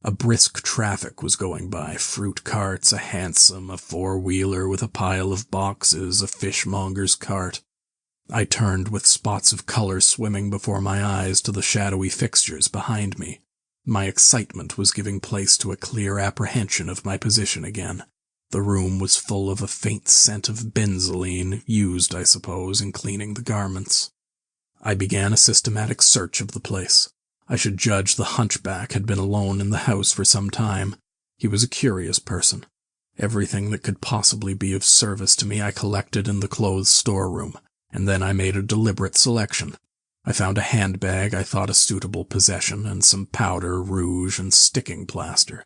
A brisk traffic was going by, fruit carts, a hansom, a 4-wheeler with a pile of boxes, a fishmonger's cart. I turned with spots of color swimming before my eyes to the shadowy fixtures behind me. My excitement was giving place to a clear apprehension of my position again. The room was full of a faint scent of benzoline, used, I suppose, in cleaning the garments. I began a systematic search of the place. I should judge the hunchback had been alone in the house for some time. He was a curious person. Everything that could possibly be of service to me I collected in the clothes storeroom, and then I made a deliberate selection. I found a handbag I thought a suitable possession, and some powder, rouge, and sticking plaster.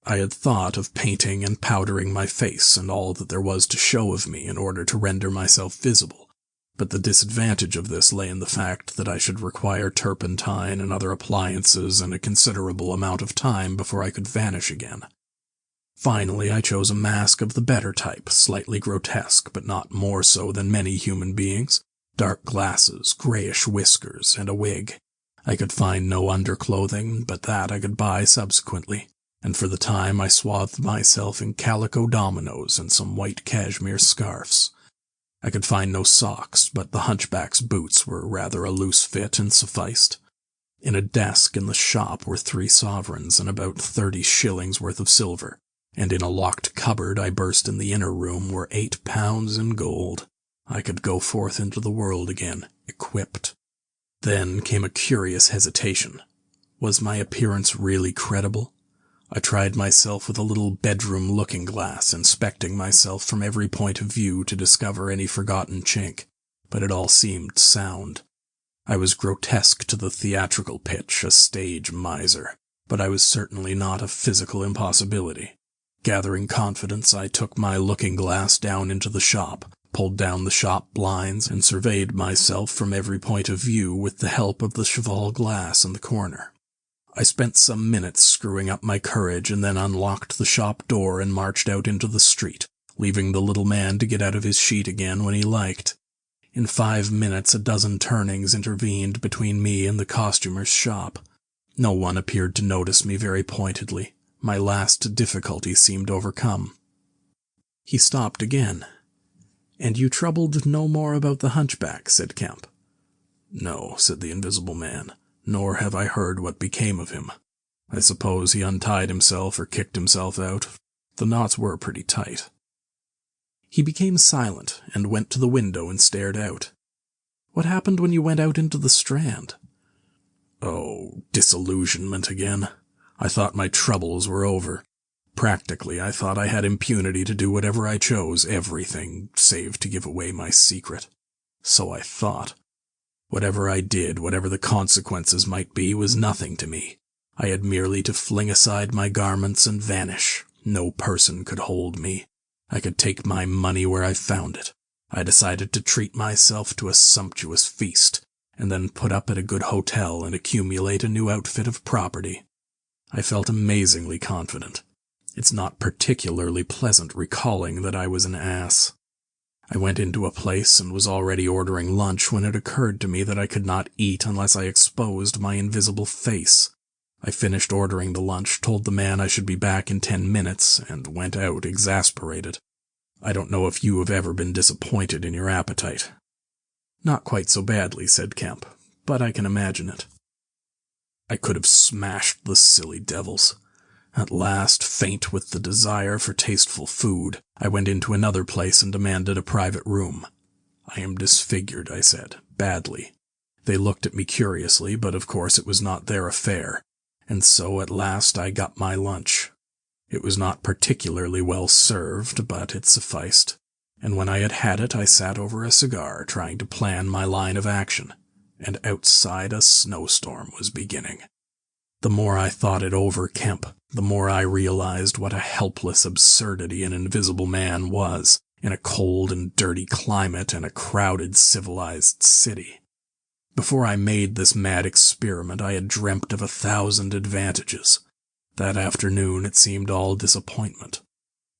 I had thought of painting and powdering my face and all that there was to show of me in order to render myself visible, but the disadvantage of this lay in the fact that I should require turpentine and other appliances and a considerable amount of time before I could vanish again. Finally, I chose a mask of the better type, slightly grotesque, but not more so than many human beings, dark glasses, grayish whiskers, and a wig. I could find no underclothing, but that I could buy subsequently, and for the time I swathed myself in calico dominoes and some white cashmere scarfs. I could find no socks, but the hunchback's boots were rather a loose fit and sufficed. In a desk in the shop were 3 sovereigns and about 30 shillings worth of silver, and in a locked cupboard I burst in the inner room were 8 pounds in gold. I could go forth into the world again, equipped. Then came a curious hesitation. Was my appearance really credible? I tried myself with a little bedroom looking-glass, inspecting myself from every point of view to discover any forgotten chink, but it all seemed sound. I was grotesque to the theatrical pitch, a stage miser, but I was certainly not a physical impossibility. Gathering confidence, I took my looking-glass down into the shop, pulled down the shop blinds, and surveyed myself from every point of view with the help of the cheval glass in the corner. I spent some minutes screwing up my courage and then unlocked the shop door and marched out into the street, leaving the little man to get out of his sheet again when he liked. In 5 minutes a dozen turnings intervened between me and the costumer's shop. No one appeared to notice me very pointedly. My last difficulty seemed overcome. He stopped again. "And you troubled no more about the hunchback," said Kemp. "No," said the invisible man. "Nor have I heard what became of him. I suppose he untied himself or kicked himself out. The knots were pretty tight." He became silent and went to the window and stared out. "What happened when you went out into the Strand?" "Oh, disillusionment again. I thought my troubles were over. Practically, I thought I had impunity to do whatever I chose, everything, save to give away my secret. So I thought. Whatever I did, whatever the consequences might be, was nothing to me. I had merely to fling aside my garments and vanish. No person could hold me. I could take my money where I found it. I decided to treat myself to a sumptuous feast, and then put up at a good hotel and accumulate a new outfit of property. I felt amazingly confident. It's not particularly pleasant recalling that I was an ass. I went into a place and was already ordering lunch when it occurred to me that I could not eat unless I exposed my invisible face. I finished ordering the lunch, told the man I should be back in 10 minutes, and went out exasperated. I don't know if you have ever been disappointed in your appetite. "Not quite so badly," said Kemp, "but I can imagine it." I could have smashed the silly devils. At last, faint with the desire for tasteful food, I went into another place and demanded a private room. "I am disfigured," I said, "badly." They looked at me curiously, but of course it was not their affair, and so at last I got my lunch. It was not particularly well served, but it sufficed, and when I had had it I sat over a cigar trying to plan my line of action, and outside a snowstorm was beginning. The more I thought it over, Kemp, the more I realized what a helpless absurdity an invisible man was in a cold and dirty climate and a crowded civilized city. Before I made this mad experiment, I had dreamt of 1,000 advantages. That afternoon it seemed all disappointment.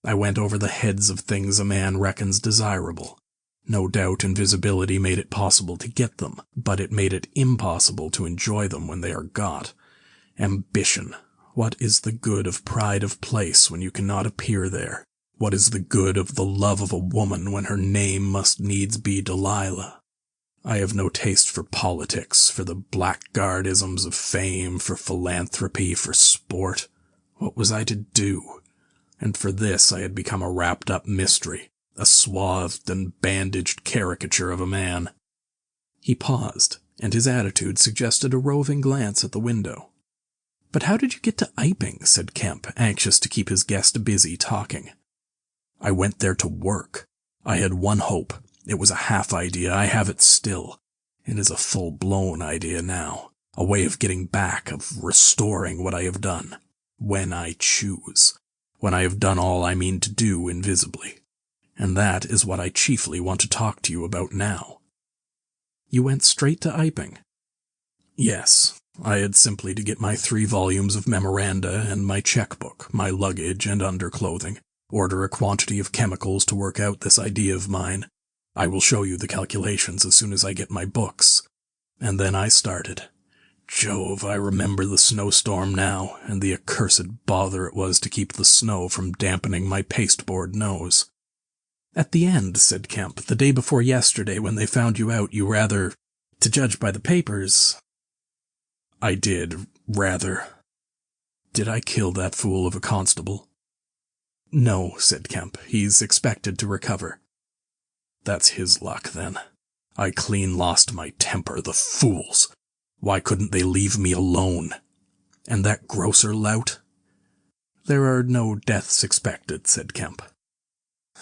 I went over the heads of things a man reckons desirable. No doubt invisibility made it possible to get them, but it made it impossible to enjoy them when they are got. Ambition. What is the good of pride of place when you cannot appear there? What is the good of the love of a woman when her name must needs be Delilah? I have no taste for politics, for the blackguardisms of fame, for philanthropy, for sport. What was I to do? And for this I had become a wrapped-up mystery, a swathed and bandaged caricature of a man. He paused, and his attitude suggested a roving glance at the window. "But how did you get to Iping?" said Kemp, anxious to keep his guest busy talking. "I went there to work. I had one hope. It was a half-idea. I have it still. It is a full-blown idea now. A way of getting back, of restoring what I have done. When I choose. When I have done all I mean to do invisibly. And that is what I chiefly want to talk to you about now." "You went straight to Iping?" "Yes. I had simply to get my 3 volumes of memoranda and my checkbook, my luggage and underclothing, order a quantity of chemicals to work out this idea of mine. I will show you the calculations as soon as I get my books. And then I started. Jove, I remember the snowstorm now, and the accursed bother it was to keep the snow from dampening my pasteboard nose." "At the end," said Kemp, "the day before yesterday when they found you out, you rather, to judge by the papers—" "I did, rather. Did I kill that fool of a constable?" "No," said Kemp. "He's expected to recover." "That's his luck, then. I clean lost my temper, the fools. Why couldn't they leave me alone? And that grocer lout?" "There are no deaths expected," said Kemp.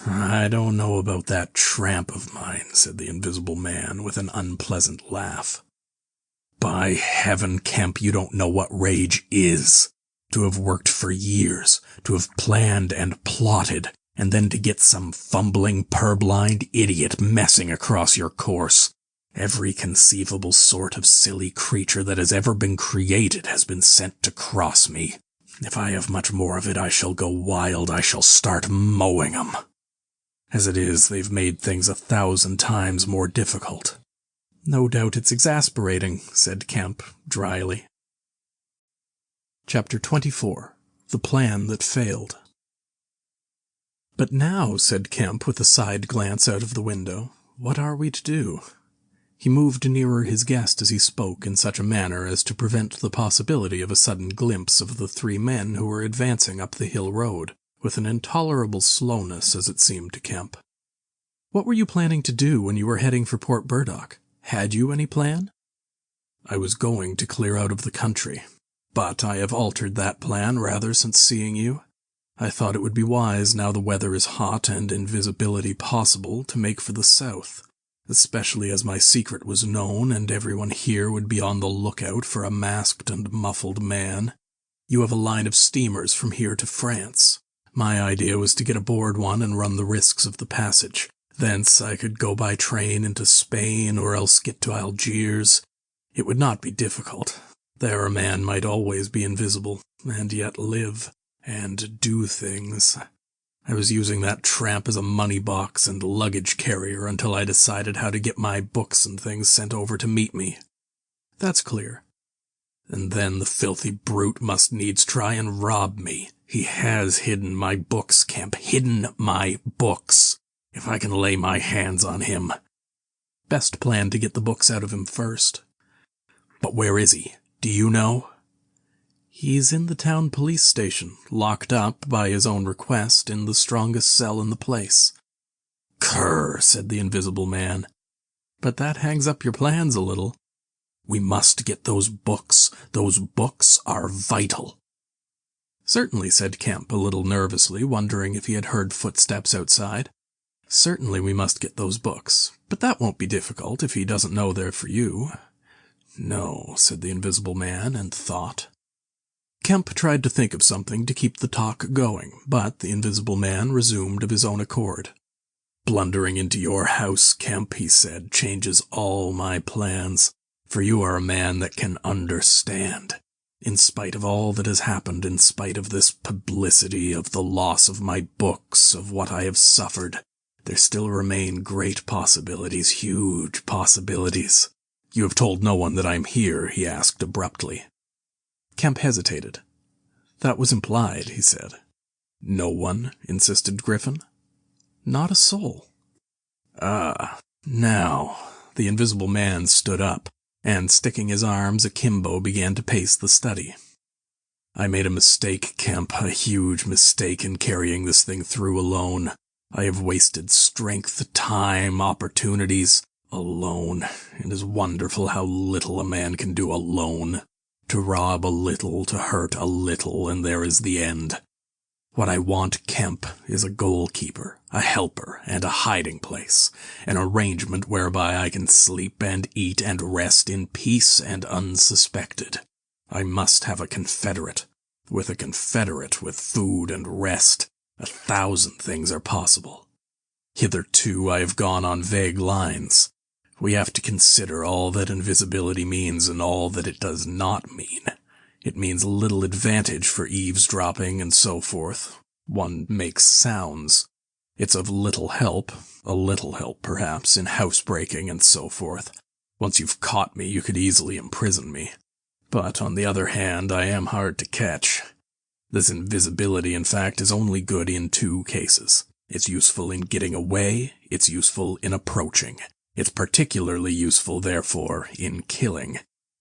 "I don't know about that tramp of mine," said the Invisible Man with an unpleasant laugh. "By heaven, Kemp, you don't know what rage is. To have worked for years, to have planned and plotted, and then to get some fumbling, purblind idiot messing across your course. Every conceivable sort of silly creature that has ever been created has been sent to cross me. If I have much more of it, I shall go wild. I shall start mowing 'em. As it is, they've made things 1,000 times more difficult." "No doubt it's exasperating," said Kemp, dryly. Chapter 24. The Plan That Failed. "But now," said Kemp with a side glance out of the window, "what are we to do?" He moved nearer his guest as he spoke in such a manner as to prevent the possibility of a sudden glimpse of the 3 men who were advancing up the hill road, with an intolerable slowness as it seemed to Kemp. "What were you planning to do when you were heading for Port Burdock? Had you any plan?" "I was going to clear out of the country, but I have altered that plan rather since seeing you. I thought it would be wise, now the weather is hot and invisibility possible, to make for the south, especially as my secret was known and everyone here would be on the lookout for a masked and muffled man. You have a line of steamers from here to France. My idea was to get aboard one and run the risks of the passage. Thence I could go by train into Spain or else get to Algiers. It would not be difficult. There a man might always be invisible, and yet live, and do things. I was using that tramp as a money box and luggage carrier until I decided how to get my books and things sent over to meet me." "That's clear." "And then the filthy brute must needs try and rob me. He has hidden my books, Kemp, hidden my books. If I can lay my hands on him." "Best plan to get the books out of him first." "But where is he? Do you know?" "He's in the town police station, locked up, by his own request, in the strongest cell in the place." "Cur," said the Invisible Man. "But that hangs up your plans a little." "We must get those books. Those books are vital." "Certainly," said Kemp, a little nervously, wondering if he had heard footsteps outside. "Certainly we must get those books. But that won't be difficult if he doesn't know they're for you." "No," said the Invisible Man, and thought. Kemp tried to think of something to keep the talk going, but the Invisible Man resumed of his own accord. "Blundering into your house, Kemp," he said, "changes all my plans. For you are a man that can understand. In spite of all that has happened, in spite of this publicity, of the loss of my books, of what I have suffered, there still remain great possibilities, huge possibilities. You have told no one that I'm here, he asked abruptly. Kemp hesitated. That was implied, he said. No one, insisted Griffin. Not a soul. Now, the Invisible Man stood up, and sticking his arms akimbo began to pace the study. I made a mistake, Kemp, a huge mistake in carrying this thing through alone. I have wasted strength, time, opportunities, alone. It is wonderful how little a man can do alone. To rob a little, to hurt a little, and there is the end. What I want, Kemp, is a goalkeeper, a helper, and a hiding place, an arrangement whereby I can sleep and eat and rest in peace and unsuspected. I must have a confederate. With a confederate, with food and rest, 1,000 things are possible. Hitherto I have gone on vague lines. We have to consider all that invisibility means and all that it does not mean. It means little advantage for eavesdropping and so forth. One makes sounds. It's of little help, a little help perhaps, in housebreaking and so forth. Once you've caught me, you could easily imprison me. But, on the other hand, I am hard to catch. This invisibility, in fact, is only good in 2 cases. It's useful in getting away, it's useful in approaching. It's particularly useful, therefore, in killing.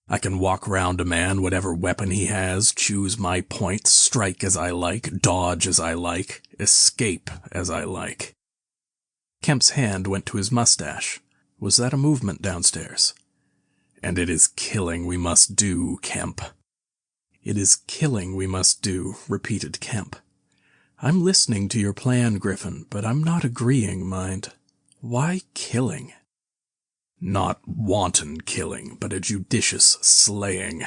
I can walk round a man, whatever weapon he has, choose my point, strike as I like, dodge as I like, escape as I like. Kemp's hand went to his mustache. Was that a movement downstairs? And it is killing we must do, Kemp. It is killing we must do, repeated Kemp. I'm listening to your plan, Griffin, but I'm not agreeing, mind. Why killing? Not wanton killing, but a judicious slaying.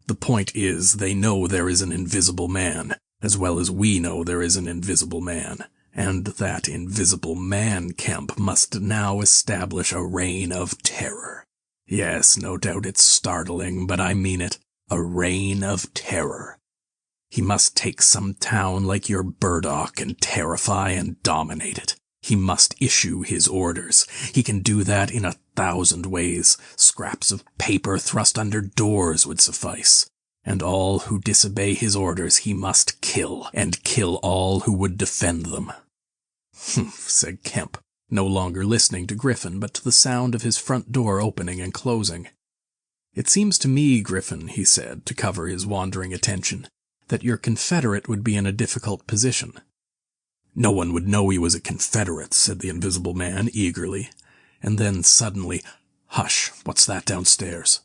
The point is, they know there is an invisible man, as well as we know there is an invisible man. And that invisible man, Kemp, must now establish a reign of terror. Yes, no doubt it's startling, but I mean it. A reign of terror. He must take some town like your Burdock and terrify and dominate it. He must issue his orders. He can do that in 1,000 ways. Scraps of paper thrust under doors would suffice. And all who disobey his orders he must kill, and kill all who would defend them. Humph, said Kemp, no longer listening to Griffin, but to the sound of his front door opening and closing. It seems to me, Griffin, he said, to cover his wandering attention, that your confederate would be in a difficult position. No one would know he was a confederate, said the Invisible Man eagerly, and then suddenly, hush, what's that downstairs?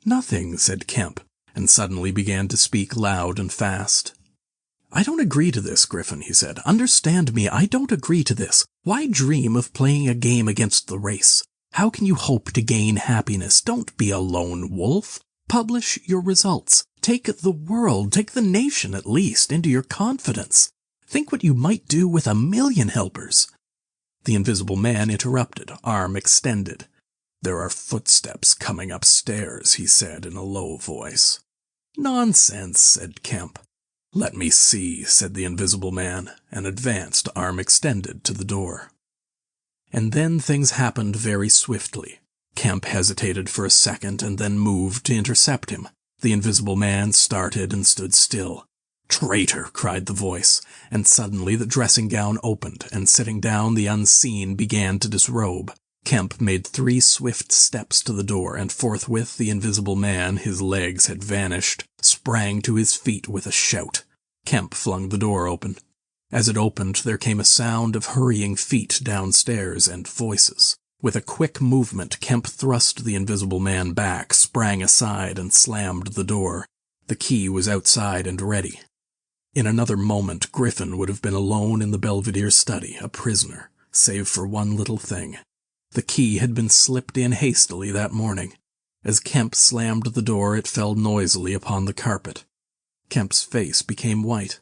Nothing, said Kemp, and suddenly began to speak loud and fast. I don't agree to this, Griffin, he said. Understand me, I don't agree to this. Why dream of playing a game against the race? How can you hope to gain happiness? Don't be a lone wolf. Publish your results. Take the world, take the nation at least, into your confidence. Think what you might do with 1,000,000 helpers. The Invisible Man interrupted, arm extended. There are footsteps coming upstairs, he said in a low voice. Nonsense, said Kemp. Let me see, said the Invisible Man, and advanced, arm extended, to the door. And then things happened very swiftly. Kemp hesitated for a second and then moved to intercept him. The Invisible Man started and stood still. Traitor, cried the voice, and suddenly the dressing-gown opened, and sitting down the unseen began to disrobe. Kemp made 3 swift steps to the door, and forthwith the Invisible Man, his legs had vanished, sprang to his feet with a shout. Kemp flung the door open. As it opened, there came a sound of hurrying feet downstairs and voices. With a quick movement, Kemp thrust the Invisible Man back, sprang aside, and slammed the door. The key was outside and ready. In another moment, Griffin would have been alone in the Belvedere's study, a prisoner, save for one little thing. The key had been slipped in hastily that morning. As Kemp slammed the door, it fell noisily upon the carpet. Kemp's face became white.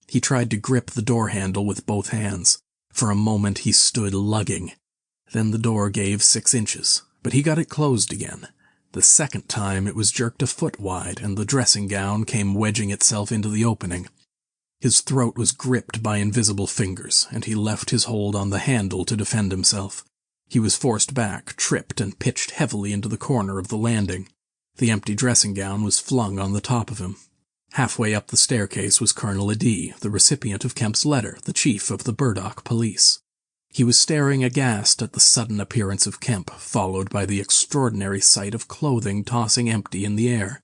He tried to grip the door handle with both hands. For a moment he stood lugging. Then the door gave 6 inches, but he got it closed again. The second time it was jerked a foot wide, and the dressing gown came wedging itself into the opening. His throat was gripped by invisible fingers, and he left his hold on the handle to defend himself. He was forced back, tripped, and pitched heavily into the corner of the landing. The empty dressing gown was flung on the top of him. Halfway up the staircase was Colonel Adee, the recipient of Kemp's letter, the chief of the Burdock police. He was staring aghast at the sudden appearance of Kemp, followed by the extraordinary sight of clothing tossing empty in the air.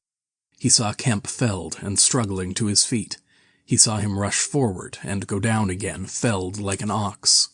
He saw Kemp felled and struggling to his feet. He saw him rush forward and go down again, felled like an ox.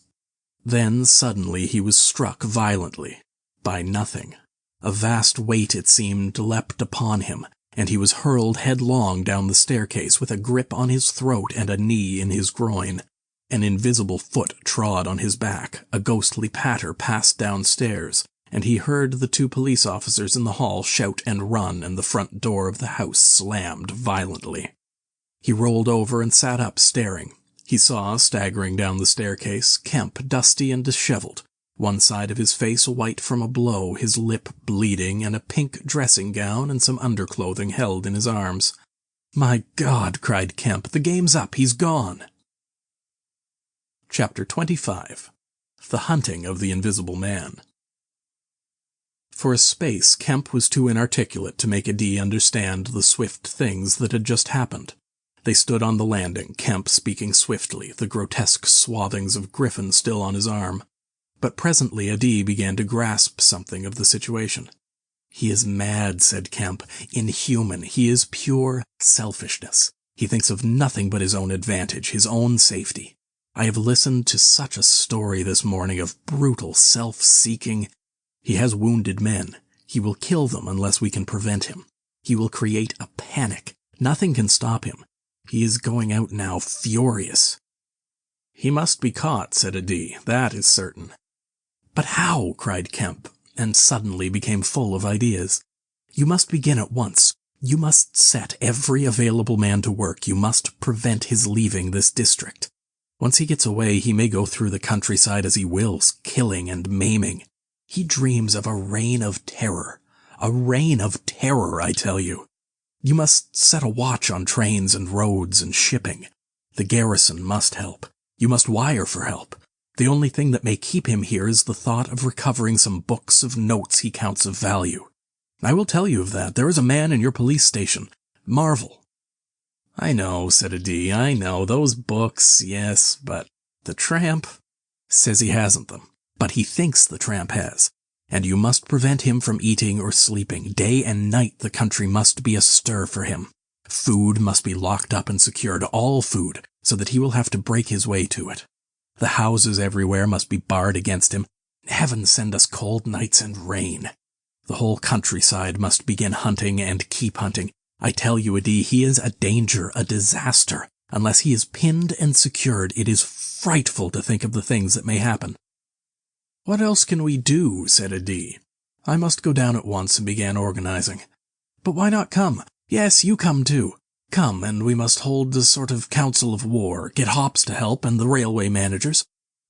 Then, suddenly, he was struck violently by nothing. A vast weight, it seemed, leapt upon him, and he was hurled headlong down the staircase with a grip on his throat and a knee in his groin. An invisible foot trod on his back, a ghostly patter passed downstairs, and he heard the 2 police officers in the hall shout and run, and the front door of the house slammed violently. He rolled over and sat up, staring. He saw, staggering down the staircase, Kemp, dusty and disheveled, one side of his face white from a blow, his lip bleeding, and a pink dressing gown and some underclothing held in his arms. "My God," cried Kemp, "the game's up, he's gone." Chapter 25. The Hunting of the Invisible Man. For a space, Kemp was too inarticulate to make Adee understand the swift things that had just happened. They stood on the landing, Kemp speaking swiftly, the grotesque swathings of Griffin still on his arm. But presently Adee began to grasp something of the situation. "He is mad," said Kemp, "inhuman. He is pure selfishness. He thinks of nothing but his own advantage, his own safety. I have listened to such a story this morning of brutal self-seeking. He has wounded men. He will kill them unless we can prevent him. He will create a panic. Nothing can stop him. He is going out now furious." "He must be caught," said Adee. "That is certain." "But how?" cried Kemp, and suddenly became full of ideas. "You must begin at once. You must set every available man to work. You must prevent his leaving this district. Once he gets away, he may go through the countryside as he wills, killing and maiming. He dreams of a reign of terror. A reign of terror, I tell you. You must set a watch on trains and roads and shipping. The garrison must help. You must wire for help. The only thing that may keep him here is the thought of recovering some books of notes he counts of value. I will tell you of that. There is a man in your police station, Marvel." "I know," said Adee, "I know. Those books, yes, but the tramp says he hasn't them. But he thinks the tramp has. And you must prevent him from eating or sleeping. Day and night the country must be astir for him. Food must be locked up and secured, all food, so that he will have to break his way to it. The houses everywhere must be barred against him. Heaven send us cold nights and rain. The whole countryside must begin hunting and keep hunting. I tell you, Adee, he is a danger, a disaster. Unless he is pinned and secured, it is frightful to think of the things that may happen." "What else can we do?" said Adee. "I must go down at once," and began organizing. "But why not come? Yes, you come too. Come, and we must hold a sort of council of war, get Hops to help, and the railway managers.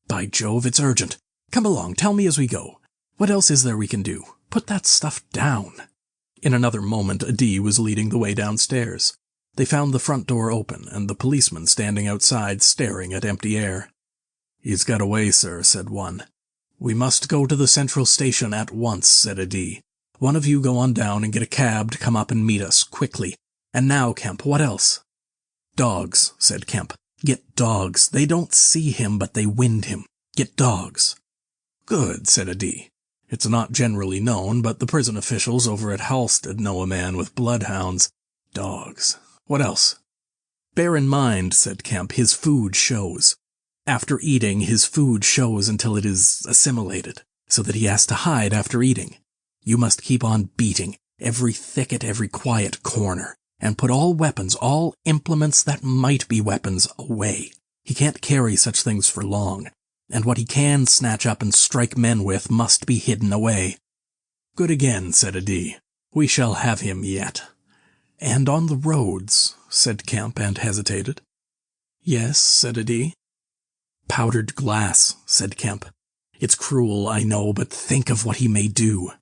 By Jove, it's urgent. Come along, tell me as we go. What else is there we can do? Put that stuff down." In another moment, Adee was leading the way downstairs. They found the front door open, and the policeman standing outside staring at empty air. "He's got away, sir," said one. "We must go to the central station at once," said Adee. "One of you go on down and get a cab to come up and meet us, quickly. And now, Kemp, what else?" "Dogs," said Kemp. "Get dogs. They don't see him, but they wind him. Get dogs." "Good," said Adee. "It's not generally known, but the prison officials over at Halstead know a man with bloodhounds. Dogs. What else?" "Bear in mind," said Kemp, "his food shows. After eating, his food shows until it is assimilated, so that he has to hide after eating. You must keep on beating, every thicket, every quiet corner, and put all weapons, all implements that might be weapons, away. He can't carry such things for long, and what he can snatch up and strike men with must be hidden away." "Good again," said Adee. "We shall have him yet." "And on the roads," said Kemp, and hesitated. "Yes," said Adee. "Powdered glass," said Kemp. "It's cruel, I know, but think of what he may do."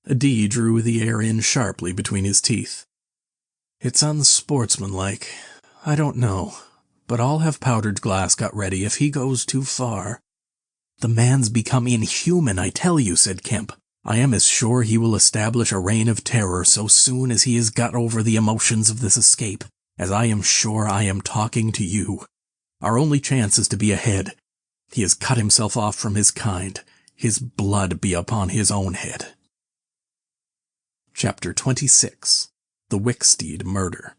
Dee drew the air in sharply between his teeth. "It's unsportsmanlike. I don't know. But I'll have powdered glass got ready if he goes too far." "The man's become inhuman, I tell you," said Kemp. "I am as sure he will establish a reign of terror so soon as he has got over the emotions of this escape, as I am sure I am talking to you. Our only chance is to be ahead. He has cut himself off from his kind. His blood be upon his own head." Chapter 26. The Wicksteed Murder.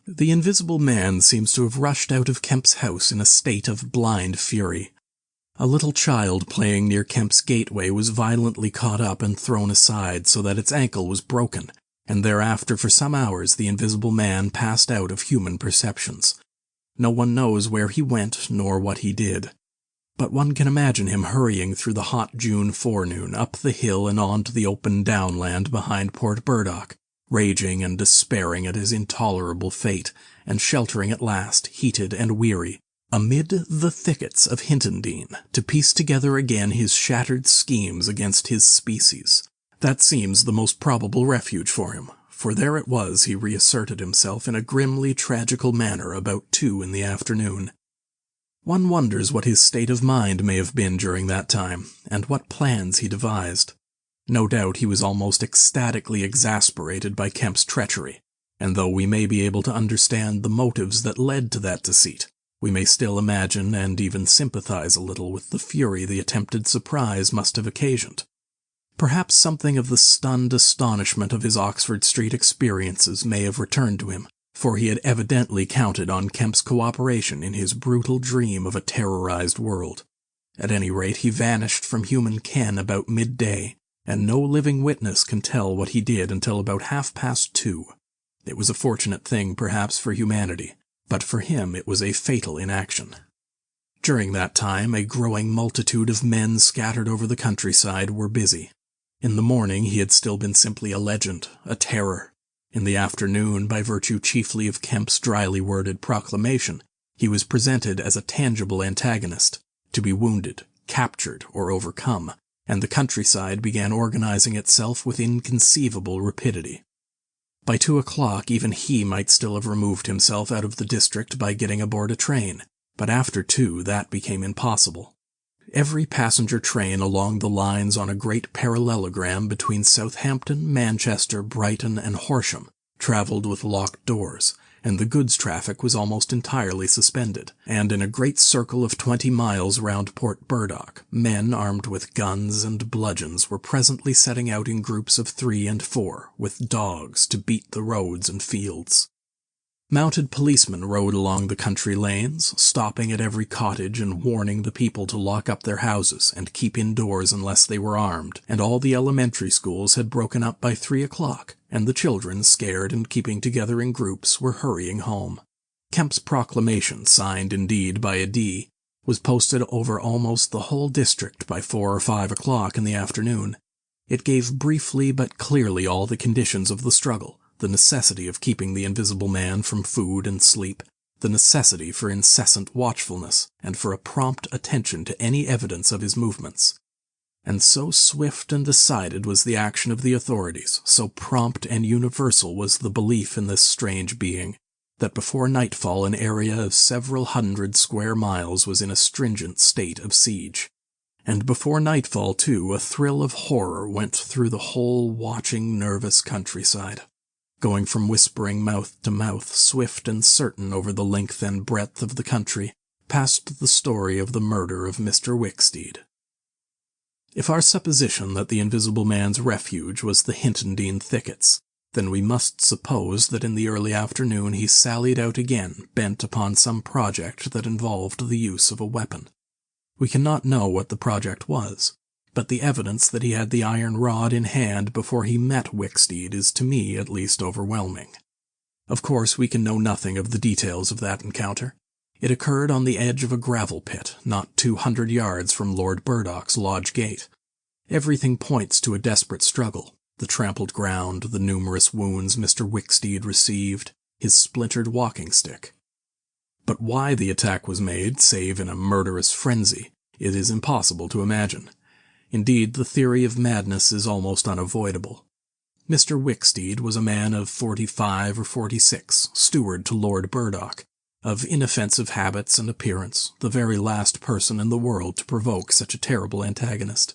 The Invisible Man seems to have rushed out of Kemp's house in a state of blind fury. A little child playing near Kemp's gateway was violently caught up and thrown aside so that its ankle was broken, and thereafter for some hours the Invisible Man passed out of human perceptions. No one knows where he went nor what he did. But one can imagine him hurrying through the hot June forenoon up the hill and on to the open downland behind Port Burdock, raging and despairing at his intolerable fate, and sheltering at last, heated and weary, amid the thickets of Hintondean, to piece together again his shattered schemes against his species. That seems the most probable refuge for him, for there it was he reasserted himself in a grimly tragical manner about 2 in the afternoon. One wonders what his state of mind may have been during that time, and what plans he devised. No doubt he was almost ecstatically exasperated by Kemp's treachery, and though we may be able to understand the motives that led to that deceit, we may still imagine and even sympathize a little with the fury the attempted surprise must have occasioned. Perhaps something of the stunned astonishment of his Oxford Street experiences may have returned to him, for he had evidently counted on Kemp's cooperation in his brutal dream of a terrorized world. At any rate, he vanished from human ken about midday, and no living witness can tell what he did until about 2:30. It was a fortunate thing, perhaps, for humanity, but for him it was a fatal inaction. During that time, a growing multitude of men scattered over the countryside were busy. In the morning he had still been simply a legend, a terror. In the afternoon, by virtue chiefly of Kemp's dryly worded proclamation, he was presented as a tangible antagonist, to be wounded, captured, or overcome, and the countryside began organizing itself with inconceivable rapidity. By 2 o'clock even he might still have removed himself out of the district by getting aboard a train, but after 2 that became impossible. Every passenger train along the lines on a great parallelogram between Southampton, Manchester, Brighton, and Horsham traveled with locked doors, and the goods traffic was almost entirely suspended, and in a great circle of 20 miles round Port Burdock, men armed with guns and bludgeons were presently setting out in groups of 3 and 4, with dogs, to beat the roads and fields. Mounted policemen rode along the country lanes, stopping at every cottage and warning the people to lock up their houses and keep indoors unless they were armed, and all the elementary schools had broken up by 3 o'clock, and the children, scared and keeping together in groups, were hurrying home. Kemp's proclamation, signed indeed by a D, was posted over almost the whole district by 4 or 5 o'clock in the afternoon. It gave briefly but clearly all the conditions of the struggle, the necessity of keeping the Invisible Man from food and sleep, the necessity for incessant watchfulness, and for a prompt attention to any evidence of his movements. And so swift and decided was the action of the authorities, so prompt and universal was the belief in this strange being, that before nightfall an area of several hundred square miles was in a stringent state of siege. And before nightfall, too, a thrill of horror went through the whole watching, nervous countryside, going from whispering mouth to mouth, swift and certain over the length and breadth of the country, past the story of the murder of Mr. Wicksteed. If our supposition that the Invisible Man's refuge was the Hintondean thickets, then we must suppose that in the early afternoon he sallied out again, bent upon some project that involved the use of a weapon. We cannot know what the project was, but the evidence that he had the iron rod in hand before he met Wicksteed is to me at least overwhelming. Of course, we can know nothing of the details of that encounter. It occurred on the edge of a gravel pit, not 200 yards from Lord Burdock's lodge gate. Everything points to a desperate struggle, the trampled ground, the numerous wounds Mr. Wicksteed received, his splintered walking stick. But why the attack was made, save in a murderous frenzy, it is impossible to imagine. Indeed, the theory of madness is almost unavoidable. Mr. Wicksteed was a man of 45 or 46, steward to Lord Burdock, of inoffensive habits and appearance, the very last person in the world to provoke such a terrible antagonist.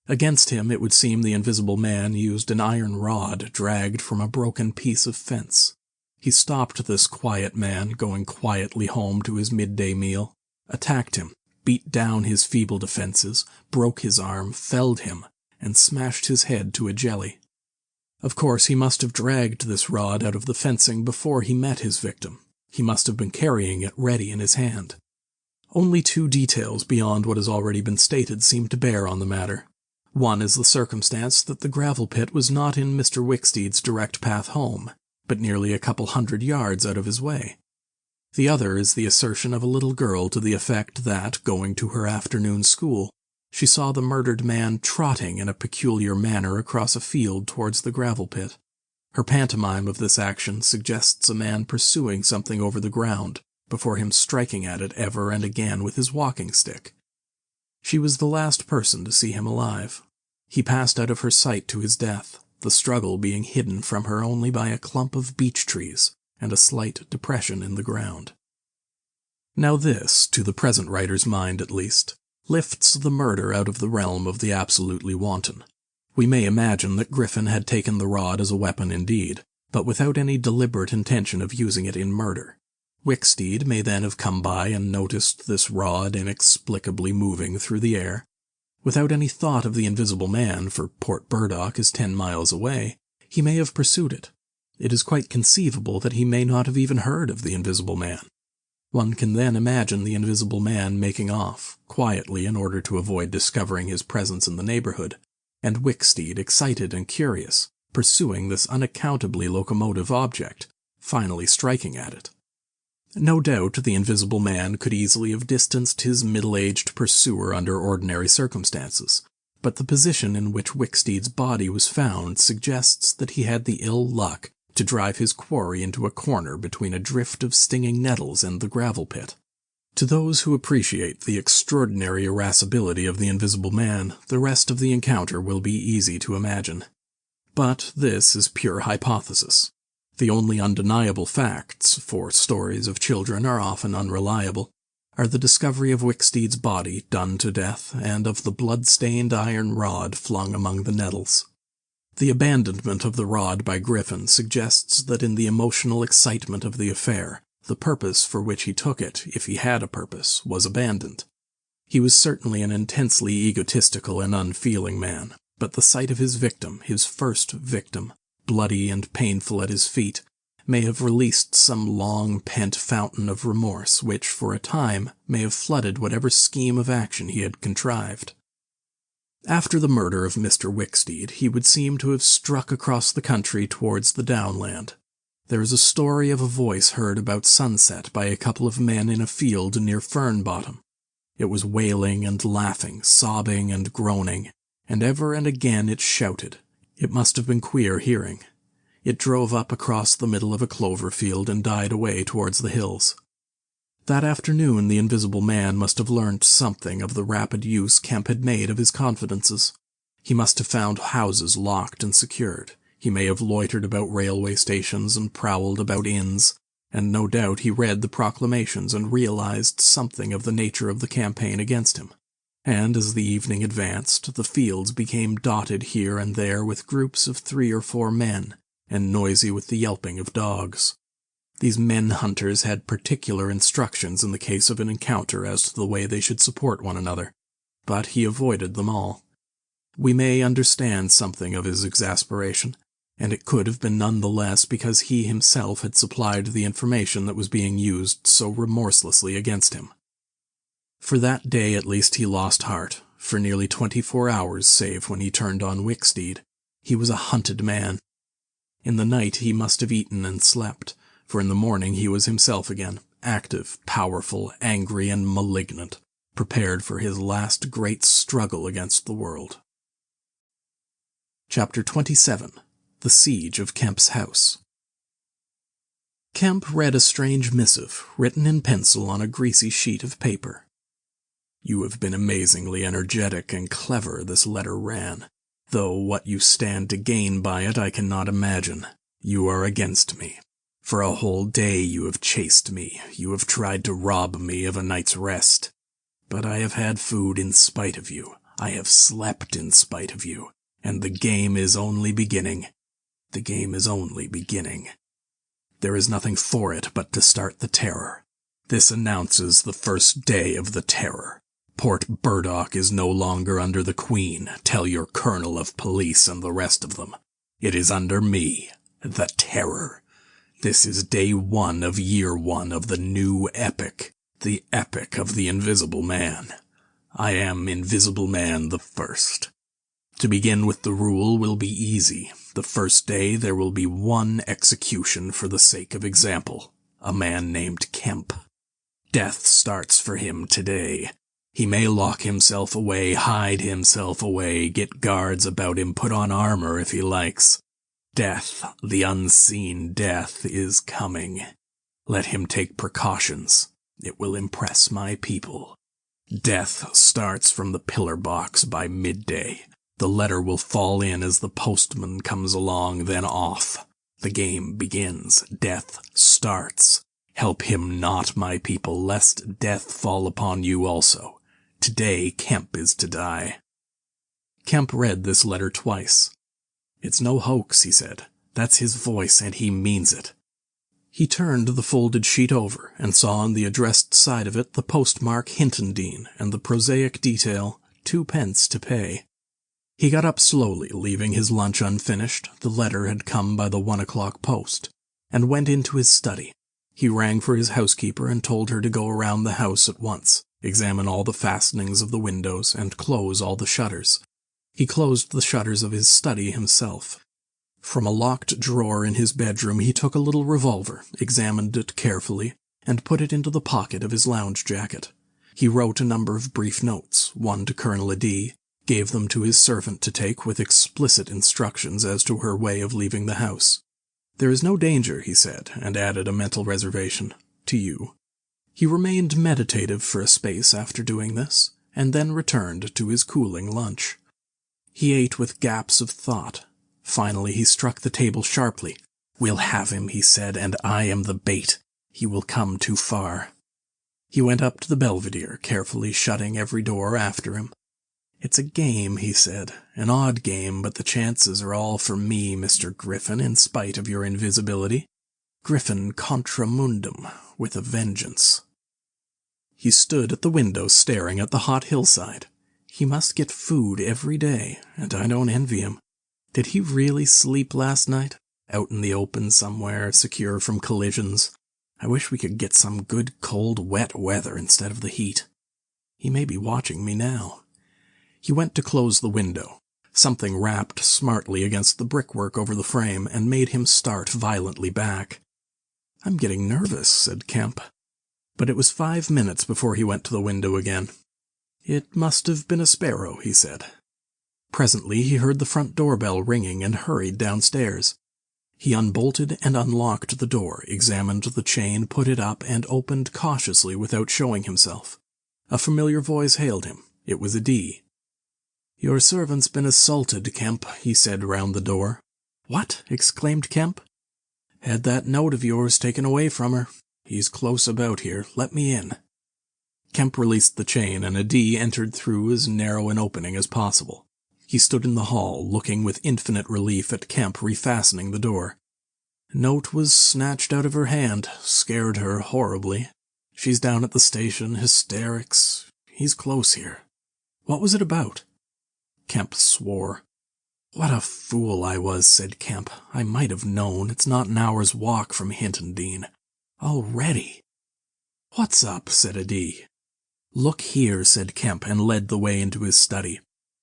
Against him, it would seem, the Invisible Man used an iron rod dragged from a broken piece of fence. He stopped this quiet man going quietly home to his midday meal, attacked him, beat down his feeble defenses, broke his arm, felled him, and smashed his head to a jelly. Of course, he must have dragged this rod out of the fencing before he met his victim. He must have been carrying it ready in his hand. Only 2 details beyond what has already been stated seem to bear on the matter. One is the circumstance that the gravel pit was not in Mr. Wicksteed's direct path home, but nearly a couple 100 yards out of his way. The other is the assertion of a little girl to the effect that, going to her afternoon school, she saw the murdered man trotting in a peculiar manner across a field towards the gravel pit. Her pantomime of this action suggests a man pursuing something over the ground, before him striking at it ever and again with his walking stick. She was the last person to see him alive. He passed out of her sight to his death, the struggle being hidden from her only by a clump of beech trees and a slight depression in the ground. Now this, to the present writer's mind at least, lifts the murder out of the realm of the absolutely wanton. We may imagine that Griffin had taken the rod as a weapon indeed, but without any deliberate intention of using it in murder. Wicksteed may then have come by and noticed this rod inexplicably moving through the air. Without any thought of the Invisible Man, for Port Burdock is 10 miles away, he may have pursued it. It is quite conceivable that he may not have even heard of the Invisible Man. One can then imagine the Invisible Man making off, quietly in order to avoid discovering his presence in the neighborhood, and Wicksteed, excited and curious, pursuing this unaccountably locomotive object, finally striking at it. No doubt the Invisible Man could easily have distanced his middle-aged pursuer under ordinary circumstances, but the position in which Wicksteed's body was found suggests that he had the ill luck to drive his quarry into a corner between a drift of stinging nettles and the gravel pit. To those who appreciate the extraordinary irascibility of the Invisible Man, the rest of the encounter will be easy to imagine. But this is pure hypothesis. The only undeniable facts, for stories of children are often unreliable, are the discovery of Wicksteed's body done to death and of the blood-stained iron rod flung among the nettles. The abandonment of the rod by Griffin suggests that in the emotional excitement of the affair, the purpose for which he took it, if he had a purpose, was abandoned. He was certainly an intensely egotistical and unfeeling man, but the sight of his victim, his first victim, bloody and painful at his feet, may have released some long-pent fountain of remorse which, for a time, may have flooded whatever scheme of action he had contrived. After the murder of Mr. Wicksteed, he would seem to have struck across the country towards the downland. There is a story of a voice heard about sunset by a couple of men in a field near Fern Bottom. It was wailing and laughing, sobbing and groaning, and ever and again it shouted. It must have been queer hearing. It drove up across the middle of a clover field and died away towards the hills. That afternoon the Invisible Man must have learnt something of the rapid use Kemp had made of his confidences. He must have found houses locked and secured. He may have loitered about railway stations and prowled about inns, and no doubt he read the proclamations and realized something of the nature of the campaign against him. And as the evening advanced, the fields became dotted here and there with groups of 3 or 4 men, and noisy with the yelping of dogs. These men-hunters had particular instructions in the case of an encounter as to the way they should support one another, but he avoided them all. We may understand something of his exasperation, and it could have been none the less because he himself had supplied the information that was being used so remorselessly against him. For that day at least he lost heart. For nearly 24 hours, save when he turned on Wicksteed, he was a hunted man. In the night he must have eaten and slept, for in the morning he was himself again, active, powerful, angry, and malignant, prepared for his last great struggle against the world. Chapter 27. The Siege of Kemp's House. Kemp read a strange missive, written in pencil on a greasy sheet of paper. You have been amazingly energetic and clever, this letter ran, though what you stand to gain by it I cannot imagine. You are against me. For a whole day you have chased me, you have tried to rob me of a night's rest. But I have had food in spite of you, I have slept in spite of you, and the game is only beginning. The game is only beginning. There is nothing for it but to start the terror. This announces the first day of the terror. Port Burdock is no longer under the Queen. Tell your colonel of police and the rest of them. It is under me, the Terror. This is day 1 of year 1 of the new epic, the epic of the Invisible Man. I am Invisible Man the First. To begin with, the rule will be easy. The first day there will be one execution for the sake of example. A man named Kemp. Death starts for him today. He may lock himself away, hide himself away, get guards about him, put on armor if he likes. Death, the unseen death, is coming. Let him take precautions. It will impress my people. Death starts from the pillar box by midday. The letter will fall in as the postman comes along, then off. The game begins. Death starts. Help him not, my people, lest death fall upon you also. Today Kemp is to die. Kemp read this letter twice. It's no hoax, he said. That's his voice, and he means it. He turned the folded sheet over, and saw on the addressed side of it the postmark Hintondean, and the prosaic detail, 2 pence to pay. He got up slowly, leaving his lunch unfinished. The letter had come by the 1 o'clock post, and went into his study. He rang for his housekeeper and told her to go around the house at once, examine all the fastenings of the windows, and close all the shutters. He closed the shutters of his study himself. From a locked drawer in his bedroom he took a little revolver, examined it carefully, and put it into the pocket of his lounge jacket. He wrote a number of brief notes, one to Colonel Adee, gave them to his servant to take with explicit instructions as to her way of leaving the house. There is no danger, he said, and added a mental reservation, to you. He remained meditative for a space after doing this, and then returned to his cooling lunch. He ate with gaps of thought. Finally he struck the table sharply. We'll have him, he said, and I am the bait. He will come too far. He went up to the belvedere, carefully shutting every door after him. It's a game, he said, an odd game, but the chances are all for me, Mr. Griffin, in spite of your invisibility. Griffin contra mundum, with a vengeance. He stood at the window staring at the hot hillside. He must get food every day, and I don't envy him. Did he really sleep last night? Out in the open somewhere, secure from collisions? I wish we could get some good cold wet weather instead of the heat. He may be watching me now. He went to close the window. Something rapped smartly against the brickwork over the frame and made him start violently back. I'm getting nervous, said Kemp. But it was 5 minutes before he went to the window again. It must have been a sparrow, he said. Presently he heard the front doorbell ringing and hurried downstairs. He unbolted and unlocked the door, examined the chain, put it up, and opened cautiously without showing himself. A familiar voice hailed him. It was Adee. Your servant's been assaulted, Kemp, he said round the door. What? Exclaimed Kemp. Had that note of yours taken away from her. He's close about here. Let me in. Kemp released the chain, and Adee entered through as narrow an opening as possible. He stood in the hall, looking with infinite relief at Kemp refastening the door. Note was snatched out of her hand, scared her horribly. She's down at the station, hysterics. He's close here. What was it about? Kemp swore. What a fool I was, said Kemp. I might have known. It's not an hour's walk from Hintondean. Already. What's up? Said Adee. Look here, said Kemp, and led the way into his study.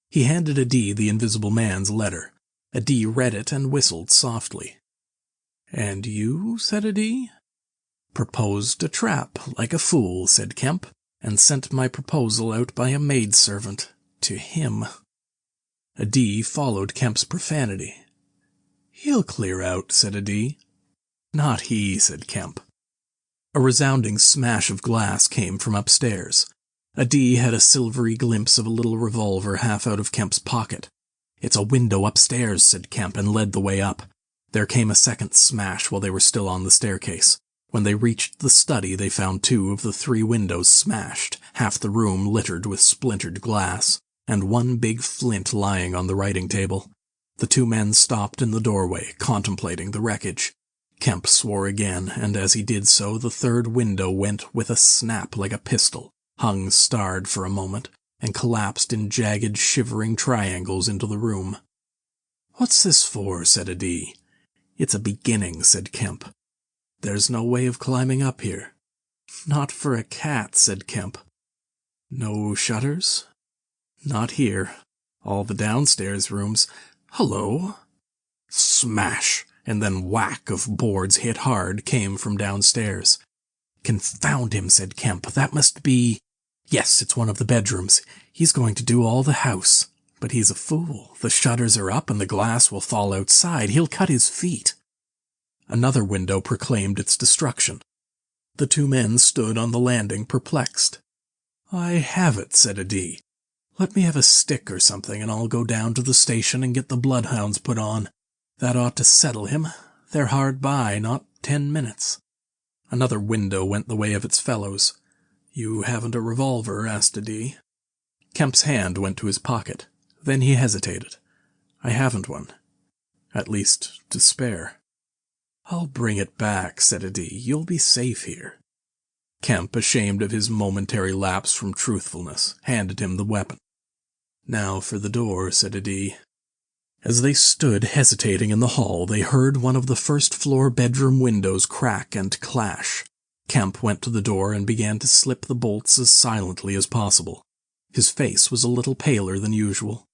He handed Adee the Invisible Man's letter. Adee read it and whistled softly. And you? Said Adee. Proposed a trap, like a fool, said Kemp, and sent my proposal out by a maidservant. To him. Adee followed Kemp's profanity. He'll clear out, said Adee. Not he, said Kemp. A resounding smash of glass came from upstairs. Adi had a silvery glimpse of a little revolver half out of Kemp's pocket. "It's a window upstairs," said Kemp, and led the way up. There came a second smash while they were still on the staircase. When they reached the study, they found 2 of the 3 windows smashed, half the room littered with splintered glass, and one big flint lying on the writing table. The 2 men stopped in the doorway, contemplating the wreckage. Kemp swore again, and as he did so, the 3rd window went with a snap like a pistol, hung starred for a moment, and collapsed in jagged, shivering triangles into the room. "What's this for?" said Adi. "It's a beginning," said Kemp. "There's no way of climbing up here." "Not for a cat," said Kemp. "No shutters?" "Not here. All the downstairs rooms—" "Hullo!" Smash, and then whack of boards hit hard came from downstairs. "Confound him," said Kemp. "That must be— Yes, it's one of the bedrooms. He's going to do all the house. But he's a fool. The shutters are up and the glass will fall outside. He'll cut his feet." Another window proclaimed its destruction. The 2 men stood on the landing, perplexed. "I have it," said Adi. "Let me have a stick or something, and I'll go down to the station and get the bloodhounds put on. That ought to settle him. They're hard by, not 10 minutes. Another window went the way of its fellows. "You haven't a revolver?" asked Adi. Kemp's hand went to his pocket. Then he hesitated. "I haven't one. At least, to spare." "I'll bring it back," said Adi. "You'll be safe here." Kemp, ashamed of his momentary lapse from truthfulness, handed him the weapon. "Now for the door," said Adi. As they stood hesitating in the hall, they heard one of the first-floor bedroom windows crack and clash. Kemp went to the door and began to slip the bolts as silently as possible. His face was a little paler than usual.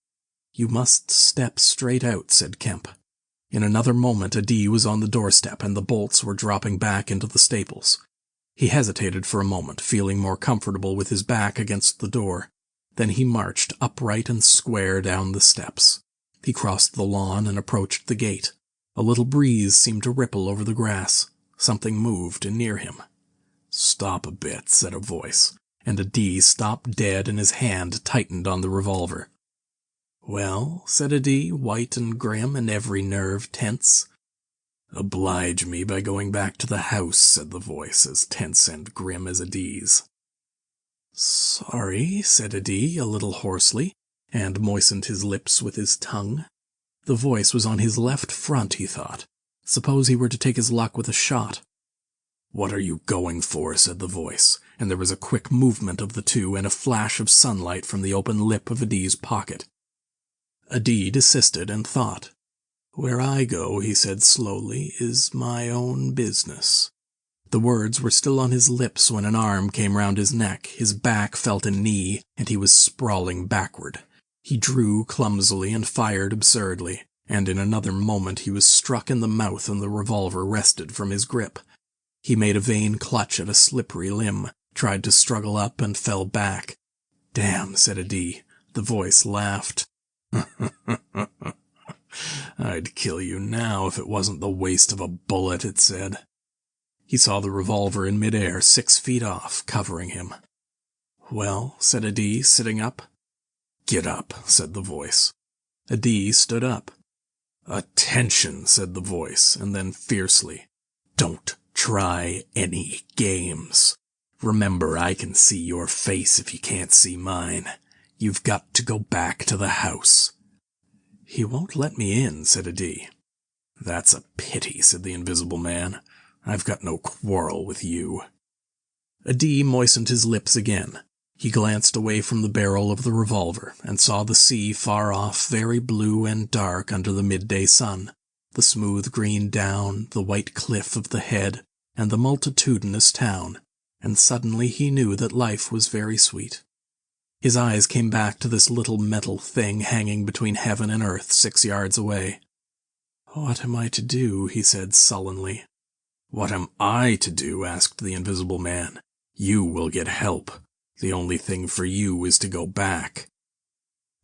"You must step straight out," said Kemp. In another moment Adi was on the doorstep and the bolts were dropping back into the staples. He hesitated for a moment, feeling more comfortable with his back against the door. Then he marched upright and square down the steps. He crossed the lawn and approached the gate. A little breeze seemed to ripple over the grass. Something moved near him. "Stop a bit," said a voice, and Adi stopped dead and his hand tightened on the revolver. "Well?" said Adi, white and grim and every nerve tense. "Oblige me by going back to the house," said the voice, as tense and grim as Adi's. "Sorry," said Adi, a little hoarsely, and moistened his lips with his tongue. The voice was on his left front, he thought. Suppose he were to take his luck with a shot. "What are you going for?" said the voice, and there was a quick movement of the 2 and a flash of sunlight from the open lip of Adi's pocket. Adi desisted and thought. "Where I go," he said slowly, "is my own business." The words were still on his lips when an arm came round his neck, his back felt a knee, and he was sprawling backward. He drew clumsily and fired absurdly, and in another moment he was struck in the mouth and the revolver wrested from his grip. He made a vain clutch at a slippery limb, tried to struggle up, and fell back. "Damn," said Adi. The voice laughed. "I'd kill you now if it wasn't the waste of a bullet," it said. He saw the revolver in midair, 6 feet off, covering him. "Well?" said Adi, sitting up. "Get up," said the voice. Adi stood up. "Attention," said the voice, and then fiercely, "Don't try any games. Remember, I can see your face if you can't see mine. You've got to go back to the house." "He won't let me in," said Adi. "That's a pity," said the invisible man. "I've got no quarrel with you." Adi moistened his lips again. He glanced away from the barrel of the revolver and saw the sea far off, very blue and dark under the midday sun, the smooth green down, the white cliff of the head, and the multitudinous town, and suddenly he knew that life was very sweet. His eyes came back to this little metal thing hanging between heaven and earth 6 yards away. "What am I to do?" he said sullenly. "What am I to do?" asked the invisible man. "You will get help. The only thing for you is to go back."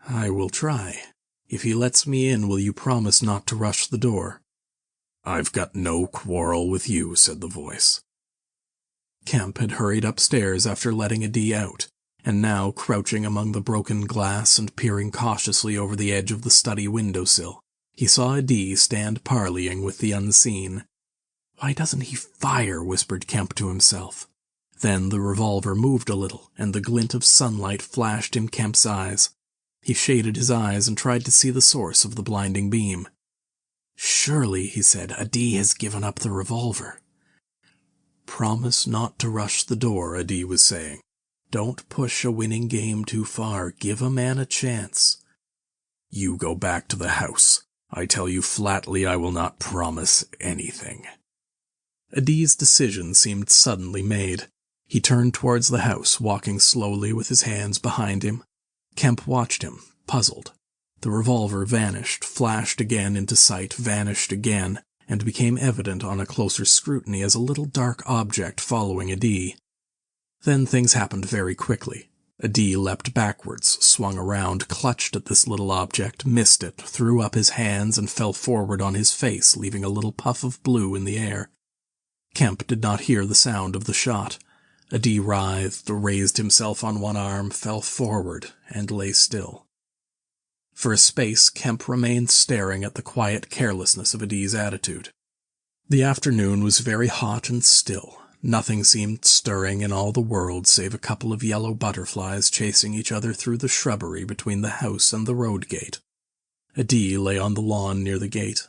"I will try. If he lets me in, will you promise not to rush the door?" "I've got no quarrel with you," said the voice. Kemp had hurried upstairs after letting Adi out. and now, crouching among the broken glass and peering cautiously over the edge of the study windowsill, he saw Adee stand parleying with the unseen. "Why doesn't he fire?" whispered Kemp to himself. Then the revolver moved a little, and the glint of sunlight flashed in Kemp's eyes. He shaded his eyes and tried to see the source of the blinding beam. "Surely," he said, "Adee has given up the revolver." "Promise not to rush the door," Adee was saying. "Don't push a winning game too far. Give a man a chance." "You go back to the house. I tell you flatly I will not promise anything." Adee's decision seemed suddenly made. He turned towards the house, walking slowly with his hands behind him. Kemp watched him, puzzled. The revolver vanished, flashed again into sight, vanished again, and became evident on a closer scrutiny as a little dark object following Adee. Then things happened very quickly. Adee leapt backwards, swung around, clutched at this little object, missed it, threw up his hands, and fell forward on his face, leaving a little puff of blue in the air. Kemp did not hear the sound of the shot. Adee writhed, raised himself on one arm, fell forward, and lay still. For a space, Kemp remained staring at the quiet carelessness of Adee's attitude. The afternoon was very hot and still. Nothing seemed stirring in all the world save a couple of yellow butterflies chasing each other through the shrubbery between the house and the road gate. Adee lay on the lawn near the gate.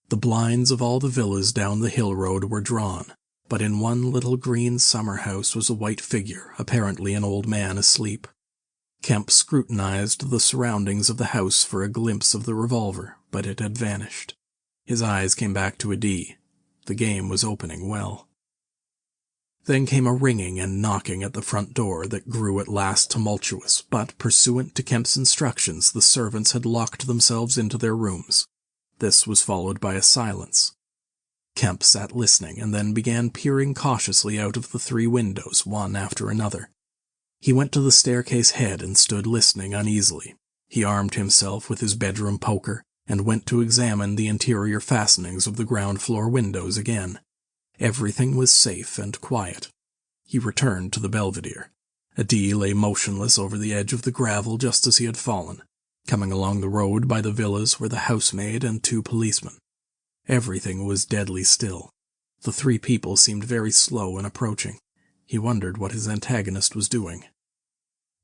The blinds of all the villas down the hill road were drawn, but in one little green summer house was a white figure, apparently an old man asleep. Kemp scrutinized the surroundings of the house for a glimpse of the revolver, but it had vanished. His eyes came back to Adee. The game was opening well. Then came a ringing and knocking at the front door that grew at last tumultuous, but, pursuant to Kemp's instructions, the servants had locked themselves into their rooms. This was followed by a silence. Kemp sat listening and then began peering cautiously out of the 3 windows, one after another. He went to the staircase head and stood listening uneasily. He armed himself with his bedroom poker and went to examine the interior fastenings of the ground-floor windows again. Everything was safe and quiet. He returned to the belvedere. Adee lay motionless over the edge of the gravel just as he had fallen. Coming along the road by the villas were the housemaid and 2 policemen. Everything was deadly still. The 3 people seemed very slow in approaching. He wondered what his antagonist was doing.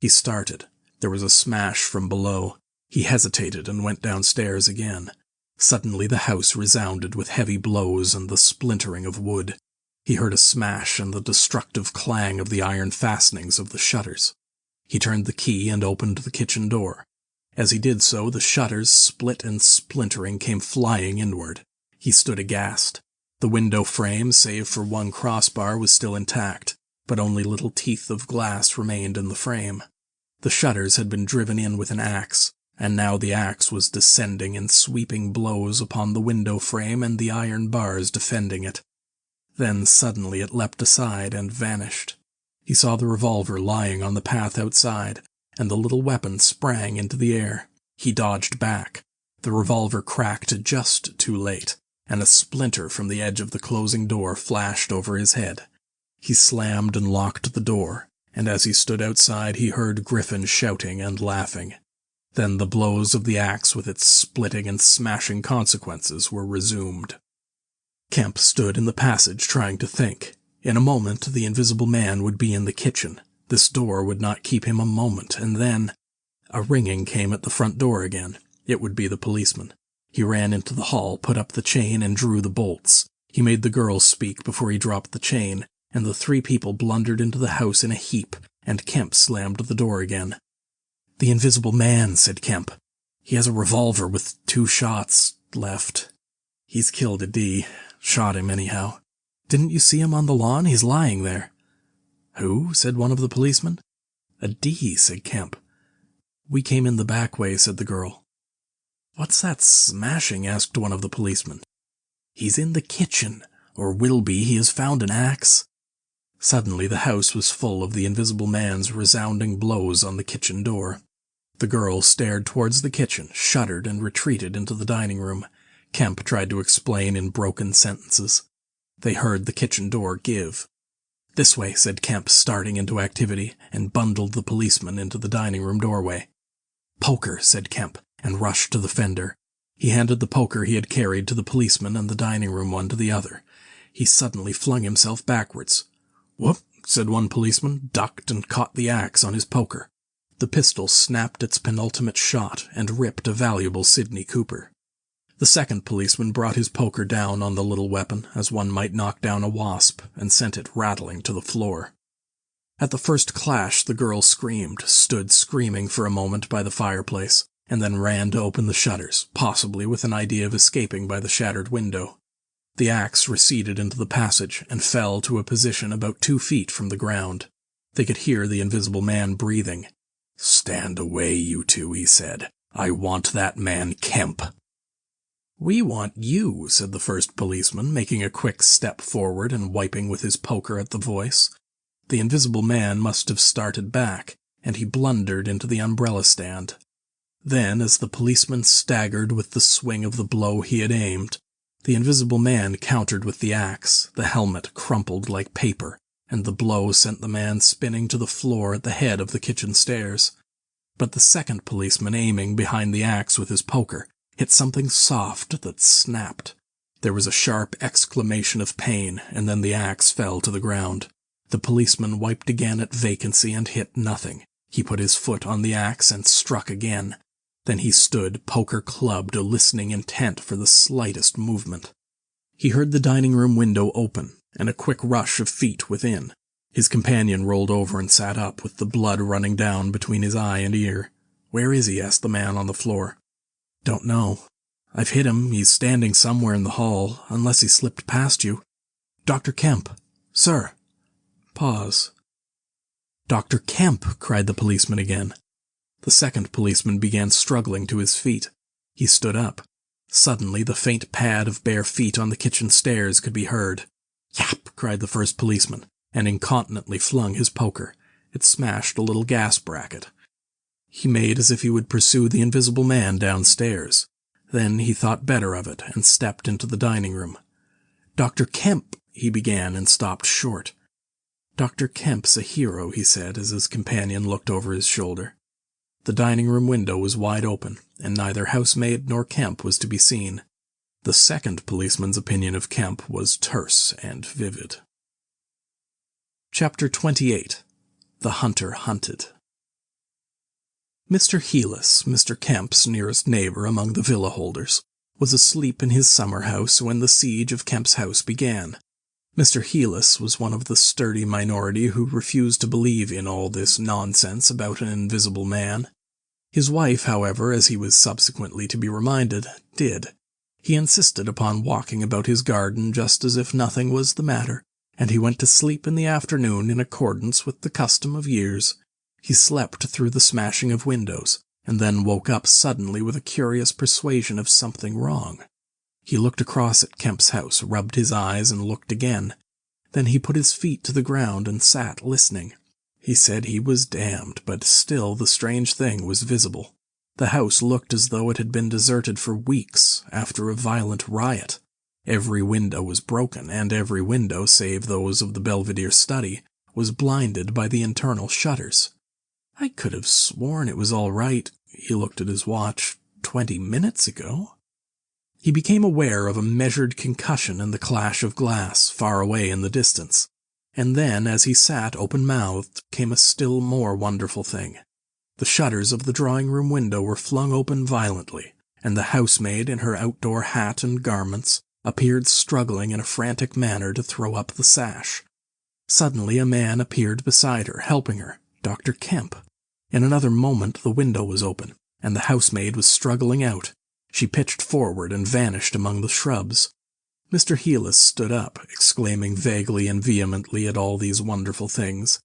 He started. There was a smash from below. He hesitated and went downstairs again. Suddenly the house resounded with heavy blows and the splintering of wood. He heard a smash and the destructive clang of the iron fastenings of the shutters. He turned the key and opened the kitchen door. As he did so, the shutters, split and splintering, came flying inward. He stood aghast. The window frame, save for one crossbar, was still intact, but only little teeth of glass remained in the frame. The shutters had been driven in with an axe, and now the axe was descending in sweeping blows upon the window frame and the iron bars defending it. Then suddenly it leapt aside and vanished. He saw the revolver lying on the path outside, and the little weapon sprang into the air. He dodged back. The revolver cracked just too late, and a splinter from the edge of the closing door flashed over his head. He slammed and locked the door, and as he stood outside he heard Griffin shouting and laughing. Then the blows of the axe with its splitting and smashing consequences were resumed. Kemp stood in the passage trying to think. In a moment the invisible man would be in the kitchen. This door would not keep him a moment, and then... A ringing came at the front door again. It would be the policeman. He ran into the hall, put up the chain, and drew the bolts. He made the girl speak before he dropped the chain, and the 3 people blundered into the house in a heap, and Kemp slammed the door again. "The invisible man," said Kemp. "He has a revolver with 2 shots left. He's killed Adee. Shot him anyhow. Didn't you see him on the lawn? He's lying there." "Who?" said one of the policemen. "Adee," said Kemp. "We came in the back way," said the girl. "What's that smashing?" asked one of the policemen. "He's in the kitchen, or will be. He has found an axe." Suddenly the house was full of the invisible man's resounding blows on the kitchen door. The girl stared towards the kitchen, shuddered, and retreated into the dining room. Kemp tried to explain in broken sentences. They heard the kitchen door give. "This way," said Kemp, starting into activity, and bundled the policeman into the dining room doorway. "Poker," said Kemp, and rushed to the fender. He handed the poker he had carried to the policeman and the dining room one to the other. He suddenly flung himself backwards. "Whoop," said one policeman, ducked and caught the axe on his poker. The pistol snapped its penultimate shot and ripped a valuable Sidney Cooper. The second policeman brought his poker down on the little weapon, as one might knock down a wasp, and sent it rattling to the floor. At the first clash, the girl screamed, stood screaming for a moment by the fireplace, and then ran to open the shutters, possibly with an idea of escaping by the shattered window. The axe receded into the passage and fell to a position about 2 feet from the ground. They could hear the invisible man breathing. "Stand away, you two," he said. "I want that man Kemp." "We want you," said the first policeman, making a quick step forward and wiping with his poker at the voice. The invisible man must have started back, and he blundered into the umbrella stand. Then, as the policeman staggered with the swing of the blow he had aimed, the invisible man countered with the axe. The helmet crumpled like paper, and the blow sent the man spinning to the floor at the head of the kitchen stairs. But the second policeman, aiming behind the axe with his poker, hit something soft that snapped. There was a sharp exclamation of pain, and then the axe fell to the ground. The policeman wiped again at vacancy and hit nothing. He put his foot on the axe and struck again. Then he stood, poker clubbed, listening intent for the slightest movement. He heard the dining room window open, and a quick rush of feet within. His companion rolled over and sat up, with the blood running down between his eye and ear. "Where is he?" asked the man on the floor. "Don't know. I've hit him. He's standing somewhere in the hall, unless he slipped past you. Dr. Kemp. Sir." Pause. "Dr. Kemp!" cried the policeman again. The second policeman began struggling to his feet. He stood up. Suddenly, the faint pad of bare feet on the kitchen stairs could be heard. "Yap!" cried the first policeman, and incontinently flung his poker. It smashed a little gas bracket. He made as if he would pursue the invisible man downstairs. Then he thought better of it and stepped into the dining room. "Dr. Kemp," he began, and stopped short. "Dr. Kemp's a hero," he said as his companion looked over his shoulder. The dining room window was wide open, and neither housemaid nor Kemp was to be seen. The second policeman's opinion of Kemp was terse and vivid. Chapter 28. The Hunter Hunted. Mr. Heelis, Mr. Kemp's nearest neighbor among the villa holders, was asleep in his summer house when the siege of Kemp's house began. Mr. Heelis was one of the sturdy minority who refused to believe in all this nonsense about an invisible man. His wife, however, as he was subsequently to be reminded, did. He insisted upon walking about his garden just as if nothing was the matter, and he went to sleep in the afternoon in accordance with the custom of years. He slept through the smashing of windows, and then woke up suddenly with a curious persuasion of something wrong. He looked across at Kemp's house, rubbed his eyes, and looked again. Then he put his feet to the ground and sat listening. He said he was damned, but still the strange thing was visible. The house looked as though it had been deserted for weeks after a violent riot. Every window was broken, and every window, save those of the Belvedere study, was blinded by the internal shutters. "I could have sworn it was all right," he looked at his watch, 20 minutes ago. He became aware of a measured concussion and the clash of glass far away in the distance. And then, as he sat open-mouthed, came a still more wonderful thing. The shutters of the drawing-room window were flung open violently, and the housemaid in her outdoor hat and garments appeared struggling in a frantic manner to throw up the sash. Suddenly a man appeared beside her, helping her, Dr. Kemp. In another moment the window was open, and the housemaid was struggling out. She pitched forward and vanished among the shrubs. Mr. Heelis stood up, exclaiming vaguely and vehemently at all these wonderful things.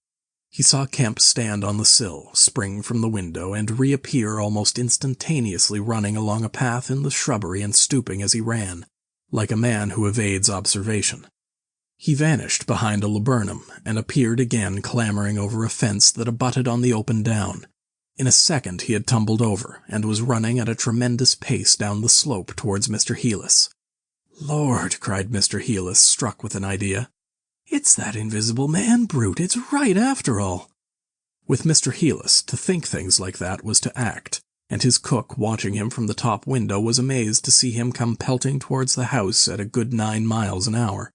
He saw Kemp stand on the sill, spring from the window, and reappear almost instantaneously running along a path in the shrubbery and stooping as he ran, like a man who evades observation. He vanished behind a laburnum, and appeared again clambering over a fence that abutted on the open down. In a second he had tumbled over, and was running at a tremendous pace down the slope towards Mr. Heelis. "Lord!" cried Mr. Heelis, struck with an idea. "It's that invisible man brute. It's right after all." With Mr. Heelis, to think things like that was to act, and his cook, watching him from the top window, was amazed to see him come pelting towards the house at a good 9 miles an hour.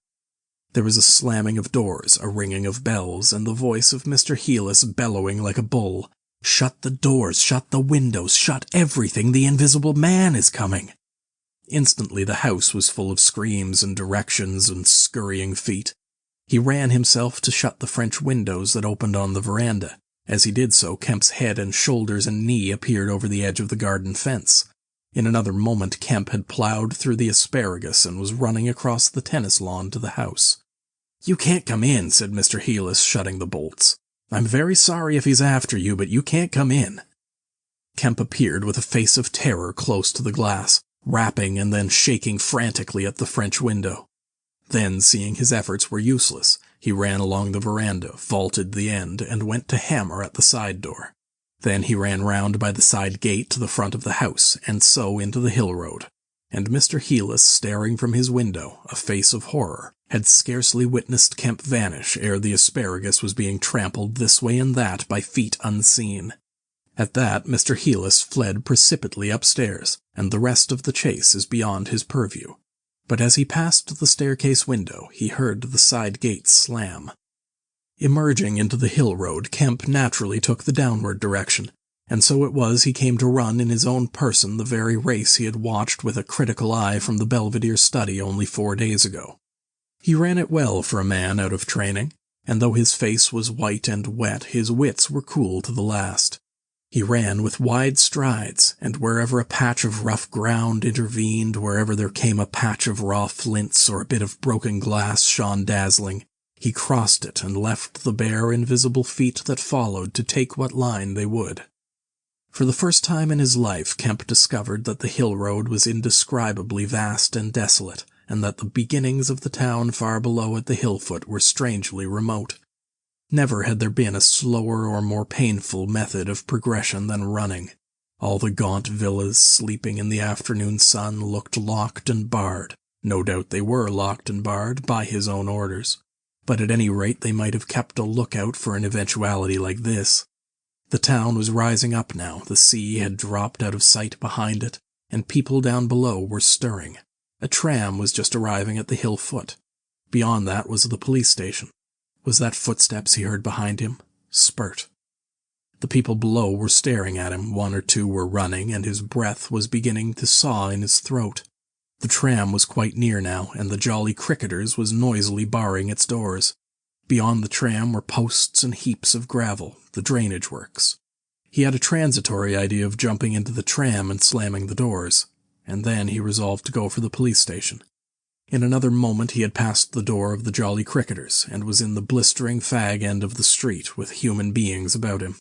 There was a slamming of doors, a ringing of bells, and the voice of Mr. Heelis bellowing like a bull. "Shut the doors, shut the windows, shut everything, the invisible man is coming." Instantly the house was full of screams and directions and scurrying feet. He ran himself to shut the French windows that opened on the veranda. As he did so, Kemp's head and shoulders and knee appeared over the edge of the garden fence. In another moment, Kemp had plowed through the asparagus and was running across the tennis lawn to the house. "You can't come in," said Mr. Heelis, shutting the bolts. "I'm very sorry if he's after you, but you can't come in." Kemp appeared with a face of terror close to the glass, rapping and then shaking frantically at the French window. Then, seeing his efforts were useless, he ran along the veranda, vaulted the end, and went to hammer at the side door. Then he ran round by the side gate to the front of the house, and so into the hill road. And Mr. Heelis, staring from his window, a face of horror, had scarcely witnessed Kemp vanish ere the asparagus was being trampled this way and that by feet unseen. At that, Mr. Heelis fled precipitately upstairs, and the rest of the chase is beyond his purview. But as he passed the staircase window, he heard the side gate slam. Emerging into the hill road, Kemp naturally took the downward direction, and so it was he came to run in his own person the very race he had watched with a critical eye from the Belvedere study only 4 days ago. He ran it well for a man out of training, and though his face was white and wet, his wits were cool to the last. He ran with wide strides, and wherever a patch of rough ground intervened, wherever there came a patch of raw flints or a bit of broken glass shone dazzling, he crossed it and left the bare, invisible feet that followed to take what line they would. For the first time in his life, Kemp discovered that the hill road was indescribably vast and desolate, and that the beginnings of the town far below at the hill foot were strangely remote. Never had there been a slower or more painful method of progression than running. All the gaunt villas sleeping in the afternoon sun looked locked and barred. No doubt they were locked and barred by his own orders, but at any rate they might have kept a lookout for an eventuality like this. The town was rising up now, the sea had dropped out of sight behind it, and people down below were stirring. A tram was just arriving at the hill foot. Beyond that was the police station. Was that footsteps he heard behind him? Spurt. The people below were staring at him, 1 or 2 were running, and his breath was beginning to saw in his throat. The tram was quite near now, and the Jolly Cricketers was noisily barring its doors. Beyond the tram were posts and heaps of gravel, the drainage works. He had a transitory idea of jumping into the tram and slamming the doors, and then he resolved to go for the police station. In another moment he had passed the door of the Jolly Cricketers, and was in the blistering fag end of the street with human beings about him.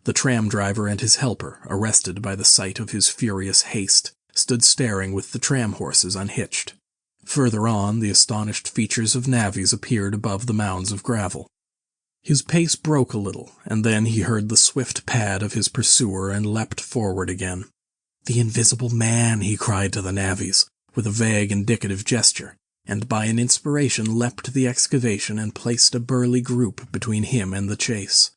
The tram driver and his helper, arrested by the sight of his furious haste, stood staring with the tram horses unhitched. Further on, the astonished features of navvies appeared above the mounds of gravel. His pace broke a little, and then he heard the swift pad of his pursuer and leapt forward again. "The invisible man," he cried to the navvies, with a vague indicative gesture, and by an inspiration leapt to the excavation and placed a burly group between him and the chase.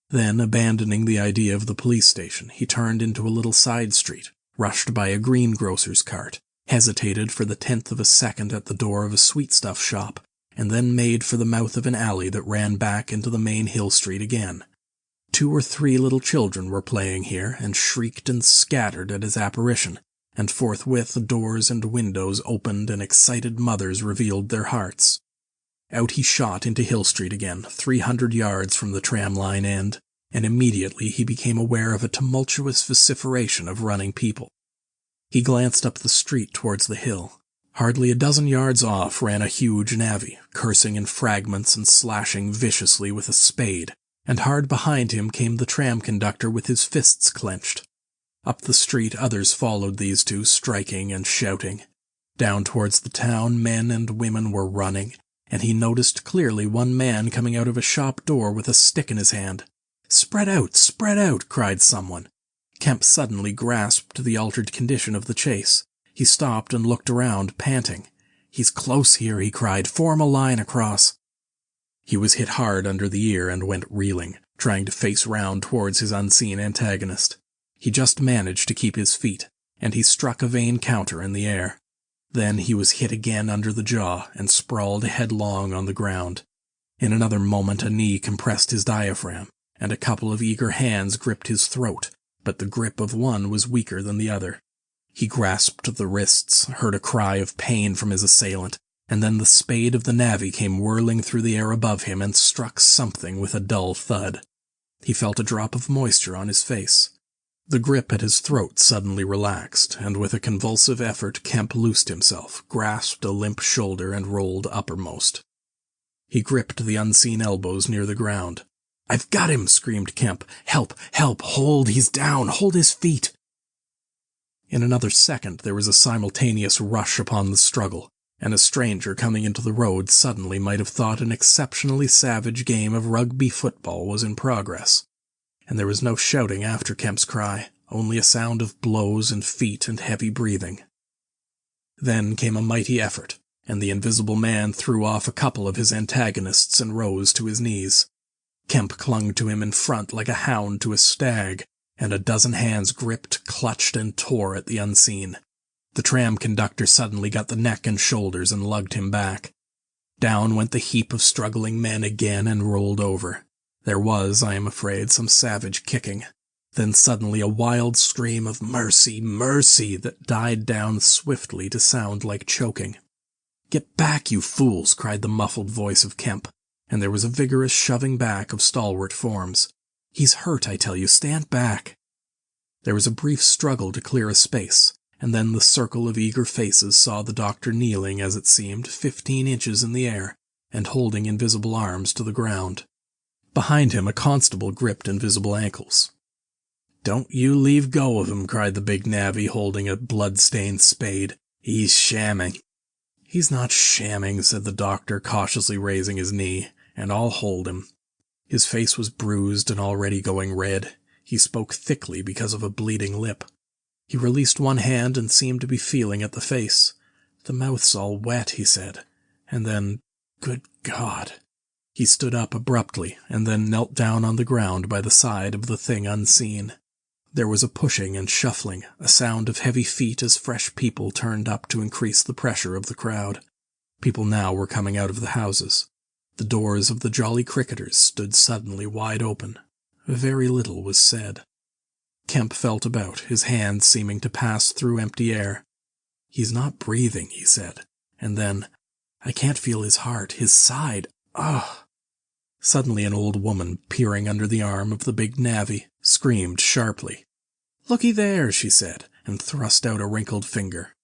Then, abandoning the idea of the police station, he turned into a little side street, rushed by a greengrocer's cart, hesitated for the 10th of a second at the door of a sweetstuff shop, and then made for the mouth of an alley that ran back into the main hill street again. 2 or 3 little children were playing here, and shrieked and scattered at his apparition, and forthwith doors and windows opened and excited mothers revealed their hearts. Out he shot into Hill Street again, 300 yards from the tram-line end, and immediately he became aware of a tumultuous vociferation of running people. He glanced up the street towards the hill. Hardly a dozen yards off ran a huge navvy, cursing in fragments and slashing viciously with a spade, and hard behind him came the tram conductor with his fists clenched. Up the street others followed these 2, striking and shouting. Down towards the town men and women were running, and he noticed clearly one man coming out of a shop door with a stick in his hand. Spread out, cried someone. Kemp suddenly grasped the altered condition of the chase. He stopped and looked around, panting. "He's close here," he cried. "Form a line across." He was hit hard under the ear and went reeling, trying to face round towards his unseen antagonist. He just managed to keep his feet, and he struck a vain counter in the air. Then he was hit again under the jaw and sprawled headlong on the ground. In another moment a knee compressed his diaphragm, and a couple of eager hands gripped his throat, but the grip of one was weaker than the other. He grasped the wrists, heard a cry of pain from his assailant, and then the spade of the navvy came whirling through the air above him and struck something with a dull thud. He felt a drop of moisture on his face. The grip at his throat suddenly relaxed, and with a convulsive effort Kemp loosed himself, grasped a limp shoulder, and rolled uppermost. He gripped the unseen elbows near the ground. "I've got him!" screamed Kemp. "Help! Help! Hold! He's down! Hold his feet!" In another second there was a simultaneous rush upon the struggle, and a stranger coming into the road suddenly might have thought an exceptionally savage game of rugby football was in progress. And there was no shouting after Kemp's cry, only a sound of blows and feet and heavy breathing. Then came a mighty effort, and the invisible man threw off a couple of his antagonists and rose to his knees. Kemp clung to him in front like a hound to a stag, and a dozen hands gripped, clutched, and tore at the unseen. The tram conductor suddenly got the neck and shoulders and lugged him back. Down went the heap of struggling men again and rolled over. There was, I am afraid, some savage kicking. Then suddenly a wild scream of "Mercy! Mercy!" that died down swiftly to sound like choking. "Get back, you fools!" cried the muffled voice of Kemp, and there was a vigorous shoving back of stalwart forms. "He's hurt, I tell you. Stand back!" There was a brief struggle to clear a space, and then the circle of eager faces saw the doctor kneeling, as it seemed, 15 inches in the air, and holding invisible arms to the ground. Behind him a constable gripped invisible ankles. "Don't you leave go of him," cried the big navvy, holding a blood-stained spade. "He's shamming." "He's not shamming," said the doctor, cautiously raising his knee, "and I'll hold him." His face was bruised and already going red. He spoke thickly because of a bleeding lip. He released one hand and seemed to be feeling at the face. "The mouth's all wet," he said, and then, "Good God." He stood up abruptly, and then knelt down on the ground by the side of the thing unseen. There was a pushing and shuffling, a sound of heavy feet as fresh people turned up to increase the pressure of the crowd. People now were coming out of the houses. The doors of the Jolly Cricketers stood suddenly wide open. Very little was said. Kemp felt about, his hands seeming to pass through empty air. "He's not breathing," he said, and then, "I can't feel his heart, his side. Ugh!" Suddenly an old woman, peering under the arm of the big navvy, screamed sharply. "Looky there," she said, and thrust out a wrinkled finger.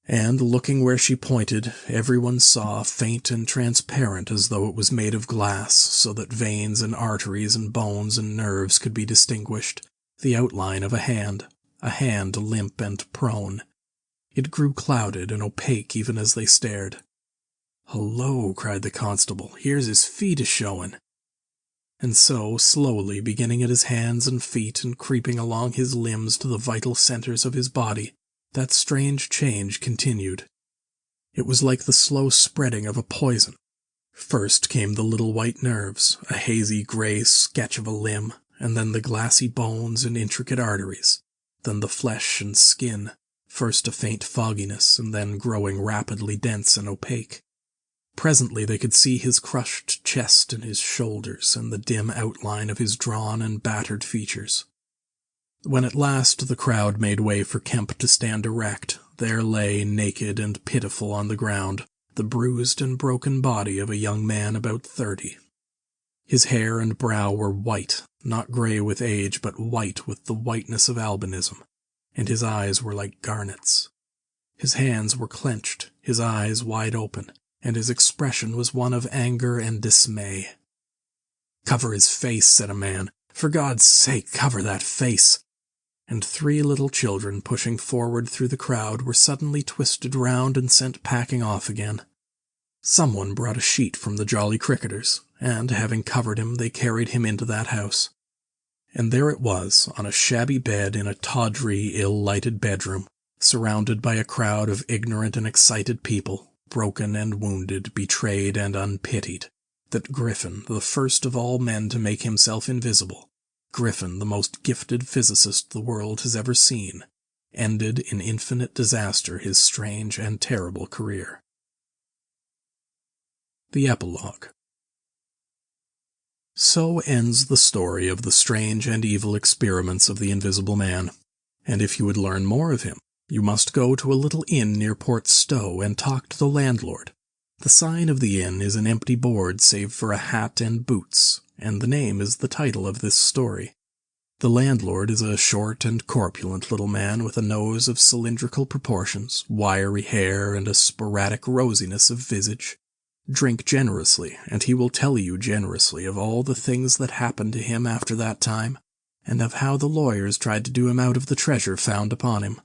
And, looking where she pointed, everyone saw, faint and transparent as though it was made of glass, so that veins and arteries and bones and nerves could be distinguished, the outline of a hand limp and prone. It grew clouded and opaque even as they stared. "Hullo," cried the constable, "here's his feet a-showin'." And so, slowly, beginning at his hands and feet and creeping along his limbs to the vital centers of his body, that strange change continued. It was like the slow spreading of a poison. First came the little white nerves, a hazy gray sketch of a limb, and then the glassy bones and intricate arteries, then the flesh and skin, first a faint fogginess, and then growing rapidly dense and opaque. Presently they could see his crushed chest and his shoulders, and the dim outline of his drawn and battered features. When at last the crowd made way for Kemp to stand erect, there lay, naked and pitiful on the ground, the bruised and broken body of a young man about 30. His hair and brow were white, not gray with age, but white with the whiteness of albinism, and his eyes were like garnets. His hands were clenched, his eyes wide open, and his expression was one of anger and dismay. "Cover his face," said a man. "For God's sake, cover that face." And 3 little children, pushing forward through the crowd, were suddenly twisted round and sent packing off again. Someone brought a sheet from the Jolly Cricketers, and, having covered him, they carried him into that house. And there it was, on a shabby bed in a tawdry, ill-lighted bedroom, surrounded by a crowd of ignorant and excited people, broken and wounded, betrayed and unpitied, that Griffin, the first of all men to make himself invisible, Griffin, the most gifted physicist the world has ever seen, ended in infinite disaster his strange and terrible career. The Epilogue. So ends the story of the strange and evil experiments of the Invisible Man, and if you would learn more of him, you must go to a little inn near Port Stowe and talk to the landlord. The sign of the inn is an empty board save for a hat and boots, and the name is the title of this story. The landlord is a short and corpulent little man with a nose of cylindrical proportions, wiry hair, and a sporadic rosiness of visage. Drink generously, and he will tell you generously of all the things that happened to him after that time, and of how the lawyers tried to do him out of the treasure found upon him.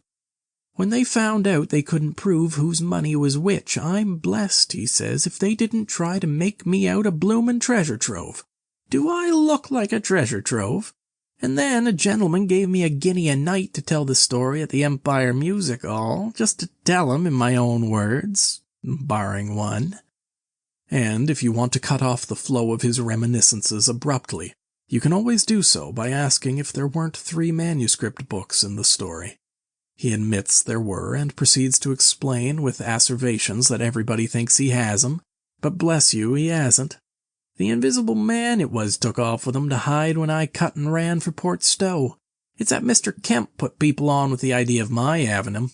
When they found out they couldn't prove whose money was which, I'm blessed, he says, if they didn't try to make me out a bloomin' treasure trove. Do I look like a treasure trove? And then a gentleman gave me £1 a night to tell the story at the Empire Music Hall, just to tell 'em in my own words, barring one. And if you want to cut off the flow of his reminiscences abruptly, you can always do so by asking if there weren't 3 manuscript books in the story. He admits there were and proceeds to explain with asseverations that everybody thinks he has 'em, but bless you, he hasn't. The Invisible Man it was took off with 'em to hide when I cut and ran for Port Stowe. It's that Mr. Kemp put people on with the idea of my having 'em.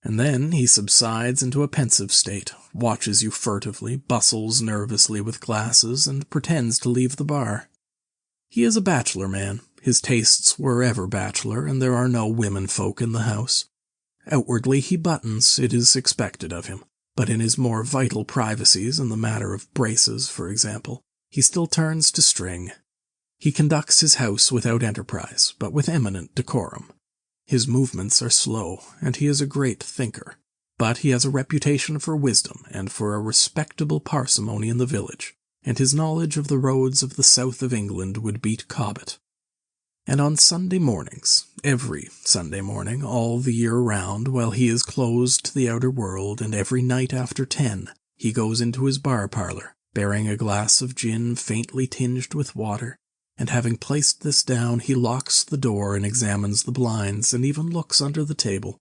And then he subsides into a pensive state, watches you furtively, bustles nervously with glasses, and pretends to leave the bar. He is a bachelor man. His tastes were ever bachelor, and there are no women folk in the house. Outwardly he buttons, it is expected of him, but in his more vital privacies, in the matter of braces, for example, he still turns to string. He conducts his house without enterprise, but with eminent decorum. His movements are slow, and he is a great thinker, but he has a reputation for wisdom and for a respectable parsimony in the village, and his knowledge of the roads of the south of England would beat Cobbett. And on Sunday mornings, every Sunday morning, all the year round, while he is closed to the outer world, and every night after 10, he goes into his bar parlour, bearing a glass of gin faintly tinged with water, and having placed this down, he locks the door and examines the blinds, and even looks under the table,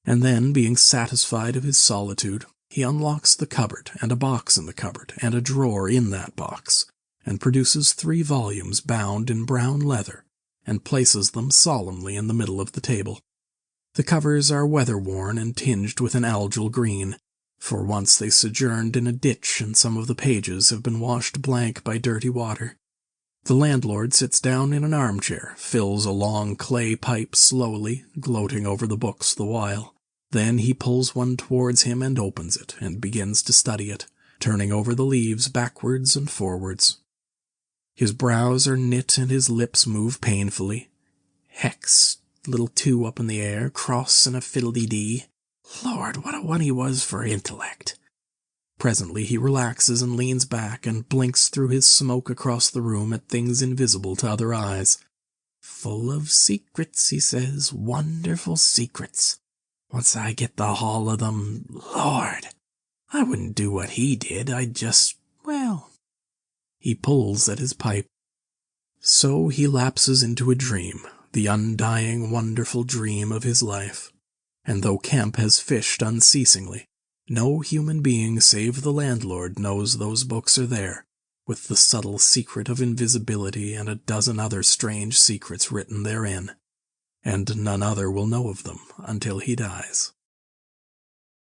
and then, being satisfied of his solitude, he unlocks the cupboard, and a box in the cupboard, and a drawer in that box, and produces 3 volumes bound in brown leather, and places them solemnly in the middle of the table. The covers are weather-worn and tinged with an algal green, for once they sojourned in a ditch, and some of the pages have been washed blank by dirty water. The landlord sits down in an armchair, fills a long clay pipe slowly, gloating over the books the while. Then he pulls one towards him and opens it, and begins to study it, turning over the leaves backwards and forwards. His brows are knit and his lips move painfully. Hex, little 2 up in the air, cross and a fiddle-dee-dee. Lord, what a one he was for intellect. Presently he relaxes and leans back and blinks through his smoke across the room at things invisible to other eyes. Full of secrets, he says, wonderful secrets. Once I get the haul of them, Lord, I wouldn't do what he did, I'd just, well. He pulls at his pipe. So he lapses into a dream, the undying, wonderful dream of his life. And though Kemp has fished unceasingly, no human being save the landlord knows those books are there, with the subtle secret of invisibility and a dozen other strange secrets written therein, and none other will know of them until he dies.